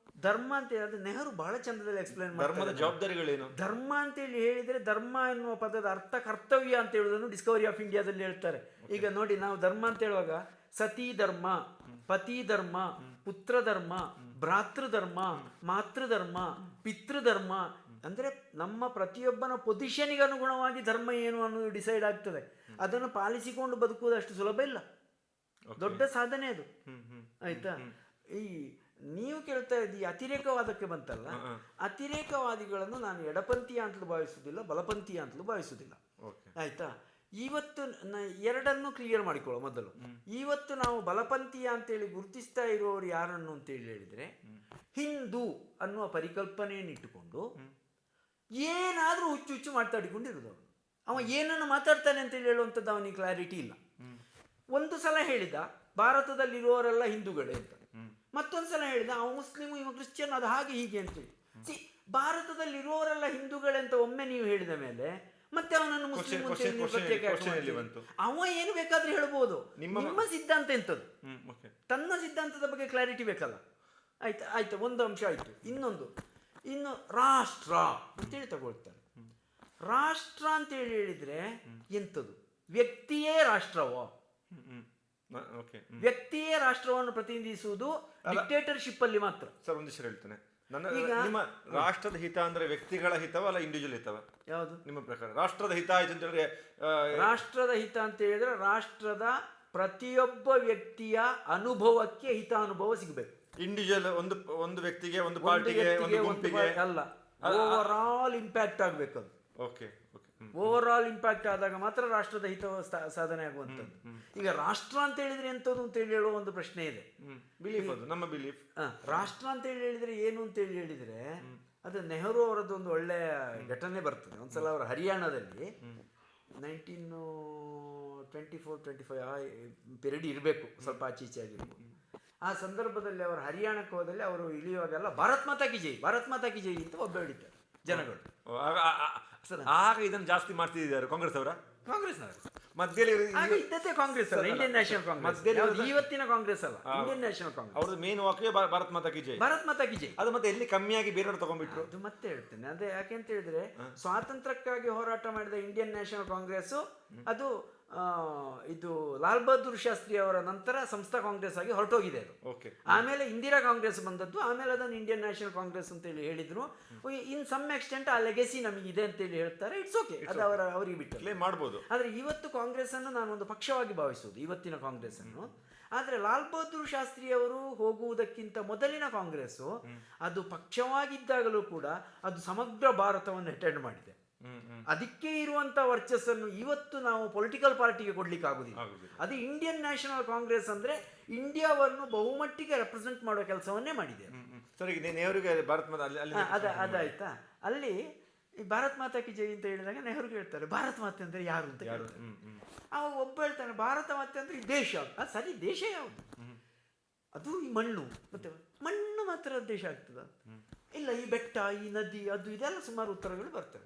ಧರ್ಮ ಅಂತ ಹೇಳಿದ್ರೆ ನೆಹರು ಬಹಳ ಚಂದದಲ್ಲಿ ಎಕ್ಸ್ಪ್ಲೇನ್ ಮಾಡ್ತಾರೆ. ಧರ್ಮದ ಜವಾಬ್ದಾರಿಗಳೇನು? ಧರ್ಮ ಅಂತ ಹೇಳಿ ಹೇಳಿದ್ರೆ, ಧರ್ಮ ಎನ್ನುವ ಪದದ ಅರ್ಥ ಕರ್ತವ್ಯ ಅಂತ ಹೇಳುವುದನ್ನು ಡಿಸ್ಕವರಿ ಆಫ್ ಇಂಡಿಯಾದಲ್ಲಿ ಹೇಳ್ತಾರೆ. ಈಗ ನೋಡಿ, ನಾವು ಧರ್ಮ ಅಂತ ಹೇಳುವಾಗ ಸತಿ ಧರ್ಮ, ಪತಿ ಧರ್ಮ, ಪುತ್ರ ಧರ್ಮ, ಭ್ರಾತೃಧರ್ಮ, ಮಾತೃಧರ್ಮ, ಪಿತೃಧರ್ಮ ಅಂದ್ರೆ ನಮ್ಮ ಪ್ರತಿಯೊಬ್ಬನ ಪೊಸಿಷನ್ಗೆ ಅನುಗುಣವಾಗಿ ಧರ್ಮ ಏನು ಅನ್ನೋದು ಡಿಸೈಡ್ ಆಗ್ತದೆ. ಅದನ್ನು ಪಾಲಿಸಿಕೊಂಡು ಬದುಕುವುದು ಅಷ್ಟು ಸುಲಭ ಇಲ್ಲ, ದೊಡ್ಡ ಸಾಧನೆ ಅದು. ಆಯ್ತಾ? ಈ ನೀವು ಕೇಳ್ತಾ ಇದ್ದೀವಿ ಅತಿರೇಕವಾದಕ್ಕೆ ಬಂತಲ್ಲ, ಅತಿರೇಕವಾದಿಗಳನ್ನು ನಾನು ಎಡಪಂಥೀಯ ಅಂತಲೂ ಭಾವಿಸುವುದಿಲ್ಲ, ಬಲಪಂಥೀಯ ಅಂತಲೂ ಭಾವಿಸುವುದಿಲ್ಲ. ಆಯ್ತಾ? ಇವತ್ತು ಎರಡನ್ನು ಕ್ಲಿಯರ್ ಮಾಡಿಕೊಳ್ಳೋ ಮೊದಲು. ಇವತ್ತು ನಾವು ಬಲಪಂಥೀಯ ಅಂತೇಳಿ ಗುರುತಿಸ್ತಾ ಇರುವವರು ಯಾರನ್ನು ಅಂತೇಳಿ ಹೇಳಿದ್ರೆ, ಹಿಂದೂ ಅನ್ನುವ ಪರಿಕಲ್ಪನೆಯನ್ನು ಇಟ್ಟುಕೊಂಡು ಏನಾದ್ರೂ ಹುಚ್ಚು ಮಾತಾಡಿಕೊಂಡಿರೋದು. ಅವ ಏನನ್ನು ಮಾತಾಡ್ತಾನೆ ಅಂತೇಳಿ ಹೇಳುವಂಥದ್ದು ಅವನಿಗೆ ಕ್ಲಾರಿಟಿ ಇಲ್ಲ. ಒಂದು ಸಲ ಹೇಳಿದ ಭಾರತದಲ್ಲಿರುವವರೆಲ್ಲ ಹಿಂದೂಗಳೇ ಅಂತ, ಮತ್ತೊಂದ್ಸಲ ಹೇಳಿದ ಅವ ಮುಸ್ಲಿಮು, ಇವ ಕ್ರಿಶ್ಚಿಯನ್, ಅದು ಹಾಗೆ ಹೀಗೆ ಅಂತೇಳಿ. ಭಾರತದಲ್ಲಿರುವವರೆಲ್ಲ ಹಿಂದೂಗಳೇ ಅಂತ ಒಮ್ಮೆ ನೀವು ಹೇಳಿದ ಮೇಲೆ ಮತ್ತೆ ಅವನನ್ನು ಮುಸ್ಲಿಂ ಅವ ಏನು ಬೇಕಾದ್ರೂ ಹೇಳ್ಬೋದು. ನಿಮ್ಮ ಸಿದ್ಧಾಂತ ಎಂತದ್ದು? ತನ್ನ ಸಿದ್ಧಾಂತದ ಬಗ್ಗೆ ಕ್ಲಾರಿಟಿ ಬೇಕಲ್ಲ. ಆಯ್ತಾ, ಒಂದು ಅಂಶ ಆಯ್ತು. ಇನ್ನು ರಾಷ್ಟ್ರ ಅಂತೇಳಿ ತಗೊಳ್ತಾರೆ. ರಾಷ್ಟ್ರ ಅಂತೇಳಿ ಹೇಳಿದ್ರೆ ಎಂತದು? ವ್ಯಕ್ತಿಯೇ ರಾಷ್ಟ್ರವೋ? ವ್ಯಕ್ತಿಯೇ ರಾಷ್ಟ್ರವನ್ನು ಪ್ರತಿನಿಧಿಸುವುದು ಡಿಕ್ಟೇಟರ್ಶಿಪ್ ಅಲ್ಲಿ ಮಾತ್ರ. ಸರ್, ಒಂದಿಷ್ಟು ಹೇಳ್ತೇನೆ. ನಿಮ್ಮ ರಾಷ್ಟ್ರದ ಹಿತ ಅಂದ್ರೆ ವ್ಯಕ್ತಿಗಳ ಹಿತವ ಅಲ್ಲ ಇಂಡಿವಿಜುವಲ್ ಹಿತವ? ಯಾವುದು ನಿಮ್ಮ ಪ್ರಕಾರ ರಾಷ್ಟ್ರದ ಹಿತ ಆಯ್ತು ಅಂತ ಹೇಳಿದ್ರೆ? ರಾಷ್ಟ್ರದ ಹಿತ ಅಂತ ಹೇಳಿದ್ರೆ ರಾಷ್ಟ್ರದ ಪ್ರತಿಯೊಬ್ಬ ವ್ಯಕ್ತಿಯ ಅನುಭವಕ್ಕೆ ಹಿತಾನುಭವ ಸಿಗಬೇಕು. ಇಂಡಿವಿಜುವಲ್ ಒಂದು ವ್ಯಕ್ತಿಗೆ, ಒಂದು ಪಾರ್ಟಿಗೆ, ಒಂದು ಗುಂಪಿಗೆ ಅಲ್ಲ, ಓವರ್ ಆಲ್ ಇಂಪ್ಯಾಕ್ಟ್ ಆಗ್ಬೇಕು ಅದು. ಓವರ್ ಆಲ್ ಇಂಪ್ಯಾಕ್ಟ್ ಆದಾಗ ಮಾತ್ರ ರಾಷ್ಟ್ರದ ಹಿತ ಸಾಧನೆ ಆಗುವಂಥದ್ದು. ಈಗ ರಾಷ್ಟ್ರ ಅಂತ ಹೇಳಿದ್ರೆ ಎಂಥದ್ದು ಅಂತ ಹೇಳಿ ಹೇಳುವ ಒಂದು ಪ್ರಶ್ನೆ ಇದೆ. ಬಿಲೀಫ್ ಅದು ನಮ್ಮ ಬಿಲೀಫ್. ರಾಷ್ಟ್ರ ಅಂತ ಹೇಳಿದ್ರೆ ಏನು ಅಂತ ಹೇಳಿದ್ರೆ ಅದು ನೆಹರು ಅವರದ್ದು ಒಂದು ಒಳ್ಳೆಯ ಘಟನೆ ಬರ್ತದೆ. ಒಂದ್ಸಲ ಅವರು ಹರಿಯಾಣದಲ್ಲಿ 1924-25 ಆ ಪೀರಿಯಡ್ ಇರಬೇಕು, ಸ್ವಲ್ಪ ಆಚೆ ಈಚೆ ಆಗಿರ್ಬೋದು. ಆ ಸಂದರ್ಭದಲ್ಲಿ ಅವರು ಹರಿಯಾಣಕ್ಕೆ ಹೋದಲ್ಲಿ ಅವರು ಇಳಿಯುವಾಗೆಲ್ಲ ಭಾರತ್ ಮಾತಾ ಕಿ ಜೈ, ಭಾರತ್ ಮಾತಾ ಕಿ ಜೈ ಅಂತ ಒಬ್ಬ ಹೇಳಿದ್ದಾರೆ ಜನಗಳು. ಆಗ ಇದನ್ನು ಜಾಸ್ತಿ ಮಾಡ್ತಿದ್ದಾರೆ ಕಾಂಗ್ರೆಸ್ ಅವರ, ಕಾಂಗ್ರೆಸ್ನವರು ಮಧ್ಯದಲ್ಲಿ ಇದ್ದದ್ದೇ ಕಾಂಗ್ರೆಸ್ ಅಲ್ಲ, ಇಂಡಿಯನ್ ನ್ಯಾಷನಲ್ ಕಾಂಗ್ರೆಸ್. ಇವತ್ತಿನ ಕಾಂಗ್ರೆಸ್ ಅಲ್ಲ, ಇಂಡಿಯನ್ ನ್ಯಾಷನಲ್ ಕಾಂಗ್ರೆಸ್. ಅವ್ರದ್ದು ಮೇನ್ ವಾಕ್ಯ ಭಾರತ್ ಮಾತಾ ಕಿ ಜೈ, ಭಾರತ್ ಮಾತಾ ಕಿ ಜೈ. ಅದು ಮತ್ತೆ ಎಲ್ಲಿ ಕಮ್ಮಿಯಾಗಿ ಬೇರೆಯವರು ತಗೊಂಡ್ಬಿಟ್ರು. ಅದು ಮತ್ತೆ ಹೇಳ್ತೇನೆ, ಅದೇ ಯಾಕೆ ಅಂತ ಹೇಳಿದ್ರೆ ಸ್ವಾತಂತ್ರ್ಯಕ್ಕಾಗಿ ಹೋರಾಟ ಮಾಡಿದ ಇಂಡಿಯನ್ ನ್ಯಾಷನಲ್ ಕಾಂಗ್ರೆಸ್ ಅದು ಇದು ಲಾಲ್ ಬಹದ್ದೂರ್ ಶಾಸ್ತ್ರಿ ಅವರ ನಂತರ ಸಂಸ್ಥಾ ಕಾಂಗ್ರೆಸ್ ಆಗಿ ಹೊರಟೋಗಿದೆ ಅದು. ಆಮೇಲೆ ಇಂದಿರಾ ಕಾಂಗ್ರೆಸ್ ಬಂದದ್ದು, ಆಮೇಲೆ ಅದನ್ನು ಇಂಡಿಯನ್ ನ್ಯಾಷನಲ್ ಕಾಂಗ್ರೆಸ್ ಅಂತೇಳಿ ಹೇಳಿದ್ರು. ಇನ್ ಸಮ್ ಎಕ್ಸ್ಟೆಂಟ್ ಆ ಲೆಗೆಸಿ ನಮಗಿದೆ ಅಂತೇಳಿ ಹೇಳ್ತಾರೆ. ಇಟ್ಸ್ ಓಕೆ, ಅದು ಅವರಿಗೆ ಬಿಟ್ಟು ಮಾಡ್ಬೋದು. ಆದರೆ ಇವತ್ತು ಕಾಂಗ್ರೆಸ್ ಅನ್ನು ನಾನು ಒಂದು ಪಕ್ಷವಾಗಿ ಭಾವಿಸುವುದು, ಇವತ್ತಿನ ಕಾಂಗ್ರೆಸ್ ಅನ್ನು. ಆದರೆ ಲಾಲ್ ಬಹದ್ದೂರ್ ಶಾಸ್ತ್ರಿ ಅವರು ಹೋಗುವುದಕ್ಕಿಂತ ಮೊದಲಿನ ಕಾಂಗ್ರೆಸ್ ಅದು ಪಕ್ಷವಾಗಿದ್ದಾಗಲೂ ಕೂಡ ಅದು ಸಮಗ್ರ ಭಾರತವನ್ನು ಅಟೆಂಡ್ ಮಾಡಿದೆ. ಅದಕ್ಕೆ ಇರುವಂತ ವರ್ಚಸ್ಸನ್ನು ಇವತ್ತು ನಾವು ಪೊಲಿಟಿಕಲ್ ಪಾರ್ಟಿಗೆ ಕೊಡ್ಲಿಕ್ಕೆ ಆಗುದಿಲ್ಲ. ಅದು ಇಂಡಿಯನ್ ನ್ಯಾಷನಲ್ ಕಾಂಗ್ರೆಸ್ ಅಂದ್ರೆ ಇಂಡಿಯಾವನ್ನು ಬಹುಮಟ್ಟಿಗೆ ರೆಪ್ರೆಸೆಂಟ್ ಮಾಡುವ ಕೆಲಸವನ್ನೇ ಮಾಡಿದೆ. ಅದಾಯ್ತಾ, ಅಲ್ಲಿ ಭಾರತ್ ಮಾತಾ ಕಿ ಜೈ ಅಂತ ಹೇಳಿದಾಗ ನೆಹರು ಹೇಳ್ತಾರೆ ಭಾರತ್ ಮಾತೆ ಅಂದ್ರೆ ಯಾರು ಅಂತ ಹೇಳ್ತಾರೆ. ಅವಾಗ ಒಬ್ಬ ಹೇಳ್ತಾನೆ ಭಾರತ ಮಾತೆ ಅಂದ್ರೆ ಈ ದೇಶ. ಸರಿ, ದೇಶ ಯಾವುದು? ಅದು ಈ ಮಣ್ಣು, ಮತ್ತೆ ಮಣ್ಣು ಮಾತ್ರ ದೇಶ ಆಗ್ತದ? ಇಲ್ಲ, ಈ ಬೆಟ್ಟ, ಈ ನದಿ, ಅದು ಇದೆಲ್ಲ ಸುಮಾರು ಉತ್ತರಗಳು ಬರ್ತವೆ.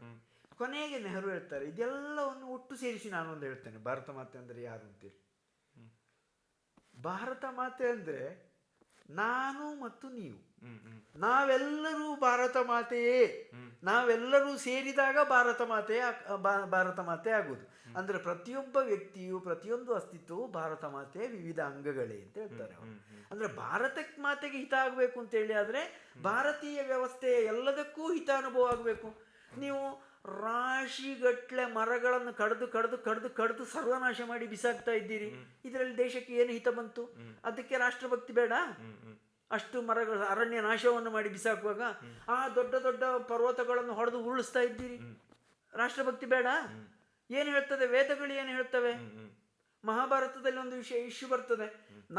ಕೊನೆಗೆ ನೆಹರು ಹೇಳ್ತಾರೆ ಇದೆಲ್ಲವನ್ನು ಒಟ್ಟು ಸೇರಿಸಿ ನಾನೊಂದು ಹೇಳ್ತೇನೆ, ಭಾರತ ಮಾತೆ ಅಂದರೆ ಯಾರು ಅಂತೇಳಿ. ಭಾರತ ಮಾತೆ ಅಂದರೆ ನಾನು ಮತ್ತು ನೀವು, ನಾವೆಲ್ಲರೂ ಭಾರತ ಮಾತೆಯೇ. ನಾವೆಲ್ಲರೂ ಸೇರಿದಾಗ ಭಾರತ ಮಾತೆ ಆಗುವುದು. ಅಂದ್ರೆ ಪ್ರತಿಯೊಬ್ಬ ವ್ಯಕ್ತಿಯು, ಪ್ರತಿಯೊಂದು ಅಸ್ತಿತ್ವವು ಭಾರತ ಮಾತೆಯ ವಿವಿಧ ಅಂಗಗಳೇ ಅಂತ ಹೇಳ್ತಾರೆ ಅವರು. ಅಂದ್ರೆ ಭಾರತ ಮಾತೆಗೆ ಹಿತ ಆಗಬೇಕು ಅಂತೇಳಿ ಆದರೆ ಭಾರತೀಯ ವ್ಯವಸ್ಥೆಯ ಎಲ್ಲದಕ್ಕೂ ಹಿತ ಅನುಭವ ಆಗಬೇಕು. ನೀವು ರಾಶಿಗಟ್ಲೆ ಮರಗಳನ್ನು ಕಡ್ದು ಸರ್ವನಾಶ ಮಾಡಿ ಬಿಸಾಕ್ತಾ ಇದ್ದೀರಿ. ಇದರಲ್ಲಿ ದೇಶಕ್ಕೆ ಏನು ಹಿತ ಬಂತು? ಅದಕ್ಕೆ ರಾಷ್ಟ್ರಭಕ್ತಿ ಬೇಡ? ಅಷ್ಟು ಮರಗಳ ಅರಣ್ಯ ನಾಶವನ್ನು ಮಾಡಿ ಬಿಸಾಕುವಾಗ ಆ ದೊಡ್ಡ ದೊಡ್ಡ ಪರ್ವತಗಳನ್ನು ಹೊಡೆದು ಉರುಳಿಸ್ತಾ ಇದ್ದೀರಿ. ರಾಷ್ಟ್ರಭಕ್ತಿ ಬೇಡ? ಏನು ಹೇಳ್ತದೆ ವೇದಗಳು? ಏನು ಹೇಳ್ತವೆ? ಮಹಾಭಾರತದಲ್ಲಿ ಒಂದು ಇಶ್ಯೂ ಬರ್ತದೆ.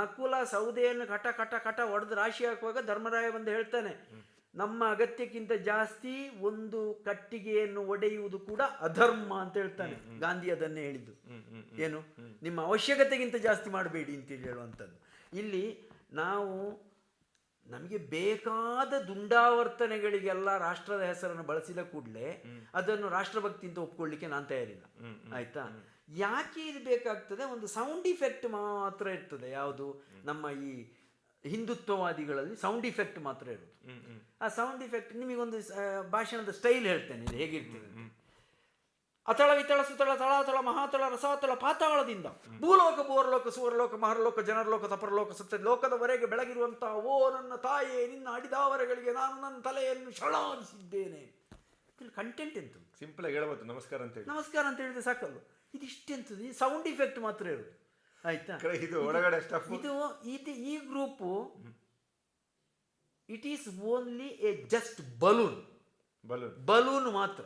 ನಕುಲ ಸೌದೆಯನ್ನು ಕಟ ಹೊಡೆದು ರಾಶಿ ಹಾಕುವಾಗ ಧರ್ಮರಾಯ ಬಂದು ಹೇಳ್ತಾನೆ, ನಮ್ಮ ಅಗತ್ಯಕ್ಕಿಂತ ಜಾಸ್ತಿ ಒಂದು ಕಟ್ಟಿಗೆಯನ್ನು ಒಡೆಯುವುದು ಕೂಡ ಅಧರ್ಮ ಅಂತ ಹೇಳ್ತಾನೆ. ಗಾಂಧಿ ಅದನ್ನೇ ಹೇಳಿದ್ದು. ಏನು, ನಿಮ್ಮ ಅವಶ್ಯಕತೆಗಿಂತ ಜಾಸ್ತಿ ಮಾಡಬೇಡಿ ಅಂತೇಳಿ ಹೇಳುವಂಥದ್ದು. ಇಲ್ಲಿ ನಾವು ನಮಗೆ ಬೇಕಾದ ದುಂಡಾವರ್ತನೆಗಳಿಗೆಲ್ಲ ರಾಷ್ಟ್ರದ ಹೆಸರನ್ನು ಬಳಸಿದ ಕೂಡಲೇ ಅದನ್ನು ರಾಷ್ಟ್ರಭಕ್ತಿ ಅಂತ ಒಪ್ಕೊಳ್ಳಿಕ್ಕೆ ನಾನು ತಯಾರಿಲ್ಲ. ಆಯ್ತಾ? ಯಾಕೆ ಇದು ಬೇಕಾಗ್ತದೆ? ಒಂದು ಸೌಂಡ್ ಇಫೆಕ್ಟ್ ಮಾತ್ರ ಇರ್ತದೆ. ಯಾವುದು? ನಮ್ಮ ಈ ಹಿಂದುತ್ವವಾದಿಗಳಲ್ಲಿ ಸೌಂಡ್ ಇಫೆಕ್ಟ್ ಮಾತ್ರ ಇರೋದು. ಆ ಸೌಂಡ್ ಇಫೆಕ್ಟ್ ನಿಮಗೊಂದು ಭಾಷಣದ ಸ್ಟೈಲ್ ಹೇಳ್ತೇನೆ, ಇದು ಹೇಗಿರ್ತದೆ. ಅತಳ ವಿತಳ ಸುತಳ ತಳಾತಳ ಮಹಾತಳ ರಸಾತಳ ಪಾತಾಳದಿಂದ ಭೂಲೋಕ ಭೂವರಲೋಕ ಸುವರಲೋಕ ಮಹರಲೋಕ ಜನರಲೋಕ ತಪರಲೋಕ ಸತ್ಯ ಲೋಕದವರೆಗೆ ಬೆಳಗಿರುವಂತಹ ಓ ನನ್ನ ತಾಯೇ, ನಿನ್ನ ಅಡಿದಾವರೆಗಳಿಗೆ ನಾನು ನನ್ನ ತಲೆಯನ್ನು ಶಳಾಗಿಸಿದ್ದೇನೆ. ಕಂಟೆಂಟ್ ಎಂತ? ಸಿಂಪಲ್ ಆಗಿ ಹೇಳ್ಬೋದು, ನಮಸ್ಕಾರ ಅಂತ ಹೇಳಿ. ನಮಸ್ಕಾರ ಅಂತ ಹೇಳಿದ್ರೆ ಸಾಕಲ್ಲ. ಇದಿಷ್ಟೆಂತದ್ದು? ಈ ಸೌಂಡ್ ಇಫೆಕ್ಟ್ ಮಾತ್ರ ಇರೋದು. ಆಯ್ತಾ? ಇದು ಒಳಗಡೆ ಇದು ಈ group it is only A just balloon ಮಾತ್ರ.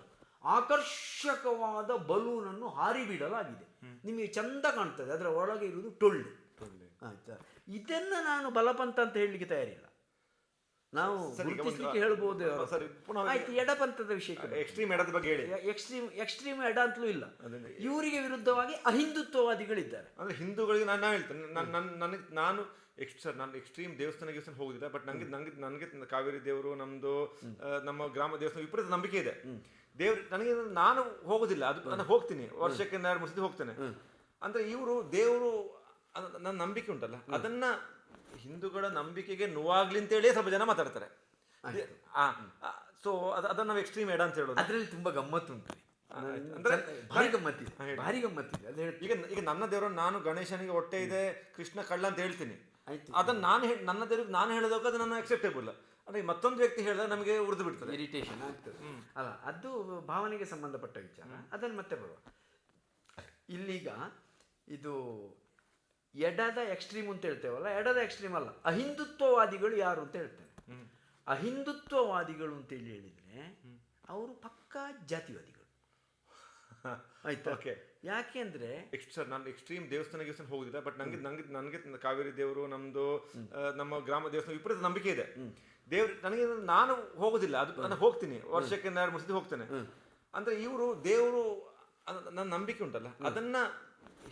ಆಕರ್ಷಕವಾದ ಬಲೂನನ್ನು ಹಾರಿ ಬಿಡಲಾಗಿದೆ. ನಿಮಗೆ ಚಂದ ಕಾಣ್ತದೆ, ಅದರ ಒಳಗೆ ಇರುವುದು ಟೊಳ್ಳು. ಆಯ್ತಾ? ಇದನ್ನ ನಾನು ಬಲಪಂಥ ಅಂತ ಹೇಳಲಿಕ್ಕೆ ತಯಾರಿಲ್ಲ. ನಾವು ಗುರುತಿಸಲಿಕ್ಕೆ ಹೇಳ್ಬೋದು. ಆಯ್ತು, ಎಡಪಂಥದ ವಿಷಯಕ್ಕೆ ಎಕ್ಸ್ಟ್ರೀಮ್ ಎಡದ ಬಗ್ಗೆ ಹೇಳಿ. ಎಕ್ಸ್ಟ್ರೀಮ್ ಎಡ ಅಂತಲೂ ಇಲ್ಲ. ಇವರಿಗೆ ವಿರುದ್ಧವಾಗಿ ಅಹಿಂದುತ್ವವಾದಿಗಳಿದ್ದಾರೆ. ಅಂದ್ರೆ ಹಿಂದೂಗಳಿಗೆ ನಾನು ಹೇಳ್ತೇನೆ, ನಾನು ಎಕ್ಸ್ಟ್ರೀಮ್ ದೇವಸ್ಥಾನ ಹೋಗುದಿಲ್ಲ. ಬಟ್ ನನಗೆ ಕಾವೇರಿ ದೇವರು, ನಮ್ಮ ಗ್ರಾಮ ದೇವಸ್ಥಾನ ವಿಪರೀತ ನಂಬಿಕೆ ಇದೆ. ನನಗೆ ನಾನು ಹೋಗುದಿಲ್ಲ, ಅದು ನಾನು ಹೋಗ್ತೀನಿ, ವರ್ಷಕ್ಕೆ 2-3 ಸತಿ ಹೋಗ್ತೇನೆ. ಅಂದ್ರೆ ಇವರು ದೇವರು ನನ್ನ ನಂಬಿಕೆ ಉಂಟಲ್ಲ, ಅದನ್ನ ಹಿಂದೂಗಳ ನಂಬಿಕೆಗೆ ನೋವಾಗ್ಲಿ ಅಂತೇಳಿ ಸ್ವಲ್ಪ ಜನ ಮಾತಾಡ್ತಾರೆ. ಸೊ ಅದನ್ನ ನಾವು ಎಕ್ಸ್ಟ್ರೀಮ್ ಎಡ ಅಂತ ಹೇಳೋದು. ಅದರಲ್ಲಿ ತುಂಬಾ ಗಮ್ಮತ್ತುಂಟು. ಅಂದ್ರೆ ಭಾರಿ ಗಮ್ಮತ್ತಿದೆ. ಈಗ ನನ್ನ ದೇವರು, ನಾನು ಗಣೇಶನಿಗೆ ಹೊಟ್ಟೆ ಇದೆ, ಕೃಷ್ಣ ಕಳ್ಳ ಅಂತ ಹೇಳ್ತೀನಿ. ಅದನ್ನ ನನ್ನ ದೇವ್ರಿಗೆ ನಾನು ಹೇಳಿದಾಗ ಅದು ನನ್ನ ಅಕ್ಸೆಪ್ಟೇಬಲ್. ಅಂದ್ರೆ ಮತ್ತೊಂದು ವ್ಯಕ್ತಿ ಹೇಳಿದಾಗ ನಮಗೆ ಉಳಿದು ಬಿಡ್ತದೆ, ಇರಿಟೇಷನ್ ಆಗ್ತದೆ. ಅಲ್ಲ, ಅದು ಭಾವನೆಗೆ ಸಂಬಂಧಪಟ್ಟ ವಿಚಾರ. ಅದನ್ನು ಮತ್ತೆ ಬರುವ. ಇಲ್ಲೀಗ ಇದು ಎಡದ ಎಕ್ಸ್ಟ್ರೀಮ್ ಅಂತ ಹೇಳ್ತೇವಲ್ಲ, ಎಡದ ಎಕ್ಸ್ಟ್ರೀಮ್ ಅಲ್ಲ, ಅಹಿಂದುತ್ವವಾದಿಗಳು ಯಾರು ಅಂತ ಹೇಳ್ತೇನೆ. ಅಹಿಂದುತ್ವವಾದಿಗಳು ಅಂತೇಳಿ ಹೇಳಿದ್ರೆ ಅವರು ಪಕ್ಕಾ ಜಾತಿವಾದಿಗಳು. ಆಯ್ತಾ. ಓಕೆ. ಯಾಕೆ ಅಂದರೆ ಸರ್ ನಾನು ಎಕ್ಸ್ಟ್ರೀಮ್ ದೇವಸ್ಥಾನ ಹೋಗುದಿಲ್ಲ, ಬಟ್ ನನಗೆ ಕಾವೇರಿ ದೇವರು ನಮ್ದು ನಮ್ಮ ಗ್ರಾಮ ದೇವಸ್ಥಾನ ವಿಪರೀತ ನಂಬಿಕೆ ಇದೆ. ದೇವ್ರು ನನಗೆ, ನಾನು ಹೋಗೋದಿಲ್ಲ, ಅದು ನಾನು ಹೋಗ್ತೀನಿ, ವರ್ಷಕ್ಕೆ 2-3 ಸತಿ ಹೋಗ್ತೇನೆ. ಅಂದ್ರೆ ಇವರು ದೇವರು ನನ್ನ ನಂಬಿಕೆ ಉಂಟಲ್ಲ, ಅದನ್ನ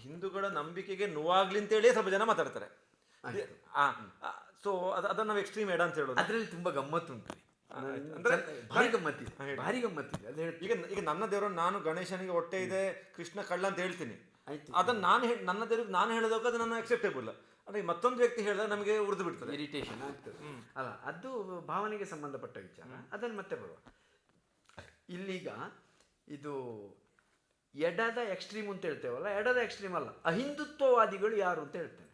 ಹಿಂದೂಗಳ ನಂಬಿಕೆಗೆ ನೋವಾಗ್ಲಿ ಅಂತೇಳಿ ಸ್ವಲ್ಪ ಜನ ಮಾತಾಡ್ತಾರೆ. ಸೊ ಅದನ್ನ ನಾವು ಎಕ್ಸ್ಟ್ರೀಮ್ ಎಡ ಅಂತ ಹೇಳೋದು. ಅದರಲ್ಲಿ ತುಂಬಾ ಗಮ್ಮತ್ತುಂಟು, ಅಂದ್ರೆ ಭಾರಿ ಗಮ್ಮತ್ತಿದೆ, ಭಾರಿ ಗಮ್ಮತ್ತಿದೆ. ಅದು ಈಗ ನನ್ನ ದೇವರು, ನಾನು ಗಣೇಶನಿಗೆ ಹೊಟ್ಟೆ ಇದೆ, ಕೃಷ್ಣ ಕಳ್ಳ ಅಂತ ಹೇಳ್ತೀನಿ. ಆಯ್ತು, ಅದನ್ನ ನನ್ನ ದೇವ್ರಿಗೆ ನಾನು ಹೇಳೋದಾಗ ಅದು ನನ್ನ ಅಕ್ಸೆಪ್ಟೇಬಲ್. ಅಂದ್ರೆ ಮತ್ತೊಂದು ವ್ಯಕ್ತಿ ಹೇಳಿದಾಗ ನಮಗೆ ಉಳಿದು ಬಿಡ್ತದೆ, ಇರಿಟೇಷನ್ ಆಗ್ತದೆ. ಅಲ್ಲ, ಅದು ಭಾವನೆಗೆ ಸಂಬಂಧಪಟ್ಟ ವಿಚಾರ. ಅದನ್ನು ಮತ್ತೆ ಬರುವ ಇಲ್ಲೀಗ ಇದು ಎಡದ ಎಕ್ಸ್ಟ್ರೀಮ್ ಅಂತ ಹೇಳ್ತೇವಲ್ಲ, ಎಡದ ಎಕ್ಸ್ಟ್ರೀಮ್ ಅಲ್ಲ, ಅಹಿಂದುತ್ವವಾದಿಗಳು ಯಾರು ಅಂತ ಹೇಳ್ತೇನೆ.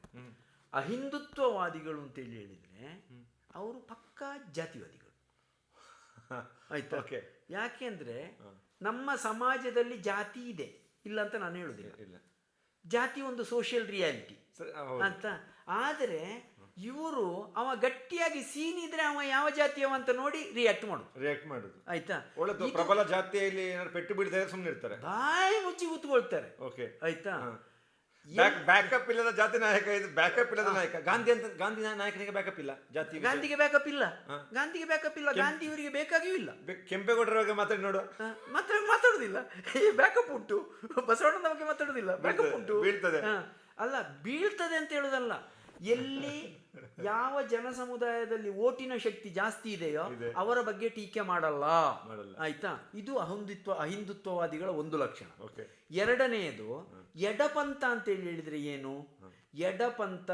ಅಹಿಂದುತ್ವವಾದಿಗಳು ಅಂತೇಳಿ ಹೇಳಿದರೆ ಅವರು ಪಕ್ಕಾ ಜಾತಿವಾದಿಗಳು. ಆಯ್ತಾ. ಯಾಕೆ ಅಂದರೆ ನಮ್ಮ ಸಮಾಜದಲ್ಲಿ ಜಾತಿ ಇದೆ, ಇಲ್ಲ ಅಂತ ನಾನು ಹೇಳುದಿಲ್ಲ. ಜಾತಿ ಒಂದು ಸೋಷಿಯಲ್ ರಿಯಾಲಿಟಿ ಅಂತ. ಆದರೆ ಇವರು ಅವ ಗಟ್ಟಿಯಾಗಿ ಸೀನಿದ್ರೆ ಅವ ಯಾವ ಜಾತಿಯವ ಅಂತ ನೋಡಿ ರಿಯಾಕ್ಟ್ ಮಾಡುದು. ಆಯ್ತಾ. ಒಳ್ಳೆ ಪ್ರಬಲ ಜಾತಿಯಲ್ಲಿ ಪೆಟ್ಟು ಬಿಡದೆ ಸುಮ್ಮನೆ ಇರ್ತಾರೆ, ಬಾಯಿ ಮುಚ್ಚಿ ಕೂತ್ಕೊಳ್ತಾರೆ. ಆಯ್ತಾ. ಬ್ಯಾಕಪ್ ಇಲ್ಲದ ಜಾತಿ ನಾಯಕ, ಇದು ಬ್ಯಾಕಪ್ ಇಲ್ಲದ ನಾಯಕ. ಗಾಂಧಿ ನಾಯಕನಿಗೆ ಬ್ಯಾಕಪ್ ಇಲ್ಲ, ಜಾತಿ ಗಾಂಧಿಗೆ ಬ್ಯಾಕಪ್ ಇಲ್ಲ, ಗಾಂಧಿಗೆ ಬ್ಯಾಕಪ್ ಇಲ್ಲ, ಗಾಂಧಿ ಇವರಿಗೆ ಬೇಕಾಗಿಯೂ ಇಲ್ಲ. ಕೆಂಪೇಗೌಡರ ಬಗ್ಗೆ ಮಾತಾಡಿ ನೋಡು, ಮಾತಾಡುದಿಲ್ಲ. ಬ್ಯಾಕಪ್ ಉಂಟು, ಬಸವಣ್ಣನ ಬಗ್ಗೆ ಮಾತಾಡುದಿಲ್ಲ, ಬ್ಯಾಕಪ್ ಉಂಟು. ಬೀಳ್ತದೆ, ಅಲ್ಲ ಬೀಳ್ತದೆ ಅಂತ ಹೇಳುದಲ್ಲ, ಎಲ್ಲಿ ಯಾವ ಜನ ಸಮುದಾಯದಲ್ಲಿ ಓಟಿನ ಶಕ್ತಿ ಜಾಸ್ತಿ ಇದೆಯೋ ಅವರ ಬಗ್ಗೆ ಟೀಕೆ ಮಾಡಲ್ಲ. ಆಯ್ತಾ. ಇದು ಅಹಿಂದುತ್ವವಾದಿಗಳ ಒಂದು ಲಕ್ಷಣ. ಎರಡನೆಯದು ಎಡಪಂಥ ಅಂತೇಳಿ ಹೇಳಿದ್ರೆ ಏನು? ಎಡಪಂಥ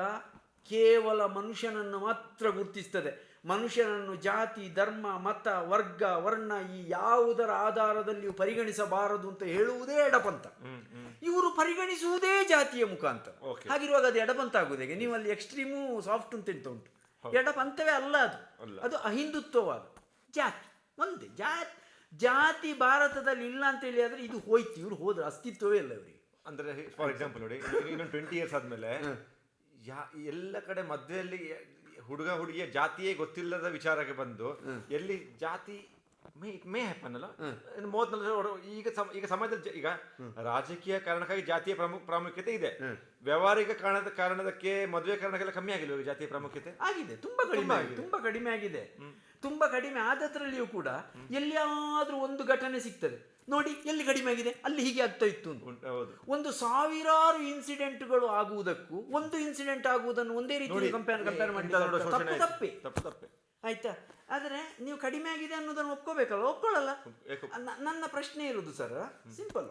ಕೇವಲ ಮನುಷ್ಯನನ್ನು ಮಾತ್ರ ಗುರುತಿಸ್ತದೆ. ಮನುಷ್ಯನನ್ನು ಜಾತಿ, ಧರ್ಮ, ಮತ, ವರ್ಗ, ವರ್ಣ ಈ ಯಾವುದರ ಆಧಾರದಲ್ಲಿಯೂ ಪರಿಗಣಿಸಬಾರದು ಅಂತ ಹೇಳುವುದೇ ಎಡಪಂಥ. ಇವರು ಪರಿಗಣಿಸುವುದೇ ಜಾತಿಯ ಮುಖಾಂತರ. ಹಾಗಿರುವಾಗ ಅದು ಎಡಪಂಥ ಆಗುವುದು ಹೇಗೆ? ನೀವು ಅಲ್ಲಿ ಎಕ್ಸ್ಟ್ರೀಮು ಸಾಫ್ಟ್ ಅಂತ ಉಂಟು. ಎಡಪಂಥವೇ ಅಲ್ಲ ಅದು, ಅದು ಅಹಿಂದುತ್ವವಾದ. ಜಾತಿ ಒಂದೇ, ಜಾತಿ ಭಾರತದಲ್ಲಿ ಇಲ್ಲ ಅಂತೇಳಿ ಆದರೆ ಇದು ಹೋಯ್ತು, ಇವರು ಹೋದ್ರೆ ಅಸ್ತಿತ್ವವೇ ಇಲ್ಲ ಇವರಿಗೆ. ಅಂದ್ರೆ ಫಾರ್ ಎಕ್ಸಾಂಪಲ್ ನೋಡಿ, ಇನ್ನೊಂದು 20 years ಆದ್ಮೇಲೆ ಎಲ್ಲ ಕಡೆ ಮಧ್ಯದಲ್ಲಿ ಹುಡುಗ ಹುಡುಗಿಯ ಜಾತಿಯೇ ಗೊತ್ತಿಲ್ಲದ ವಿಚಾರಕ್ಕೆ ಬಂದು ಎಲ್ಲಿ ಜಾತಿ ಮೇ ಹ್ಯಾಪನ್ ಅಲ್ಲ 34 ಈಗ ಸಮಾಜದಲ್ಲಿ ಈಗ ರಾಜಕೀಯ ಕಾರಣಕ್ಕಾಗಿ ಜಾತಿಯ ಪ್ರಾಮುಖ್ಯತೆ ಇದೆ. ವ್ಯಾವಹಾರಿಕ ಕಾರಣದಕ್ಕೆ ಮದುವೆ ಕಾರಣಕ್ಕೆಲ್ಲ ಕಮ್ಮಿ ಆಗಿಲ್ಲ ಜಾತಿಯ ಪ್ರಾಮುಖ್ಯತೆ ಆಗಿದೆ, ತುಂಬಾ ಕಡಿಮೆ ಆಗಿದೆ. ತುಂಬಾ ಕಡಿಮೆ ಆದದ್ರಲ್ಲಿಯೂ ಕೂಡ ಎಲ್ಲಿಯಾದ್ರೂ ಒಂದು ಘಟನೆ ಸಿಗ್ತದೆ ನೋಡಿ, ಎಲ್ಲಿ ಕಡಿಮೆ ಆಗಿದೆ ಅಲ್ಲಿ ಹೀಗೆ ಆಗ್ತಾ ಇತ್ತು ಅಂತ. ಒಂದು ಸಾವಿರಾರು ಇನ್ಸಿಡೆಂಟ್ಗಳು ಆಗುವುದಕ್ಕೂ ಒಂದು ಇನ್ಸಿಡೆಂಟ್ ಆಗುವುದನ್ನು ಒಂದೇ ರೀತಿ ಕಂಪೇರ್ ಮಾಡಿ ತಪ್ಪೆ. ಆಯ್ತಾ. ಆದರೆ ನೀವು ಕಡಿಮೆ ಆಗಿದೆ ಅನ್ನೋದನ್ನು ಒಪ್ಕೋಬೇಕಲ್ಲ, ಒಪ್ಕೊಳ್ಳಲ್ಲ. ನನ್ನ ಪ್ರಶ್ನೆ ಇರುವುದು ಸರ್ ಸಿಂಪಲ್,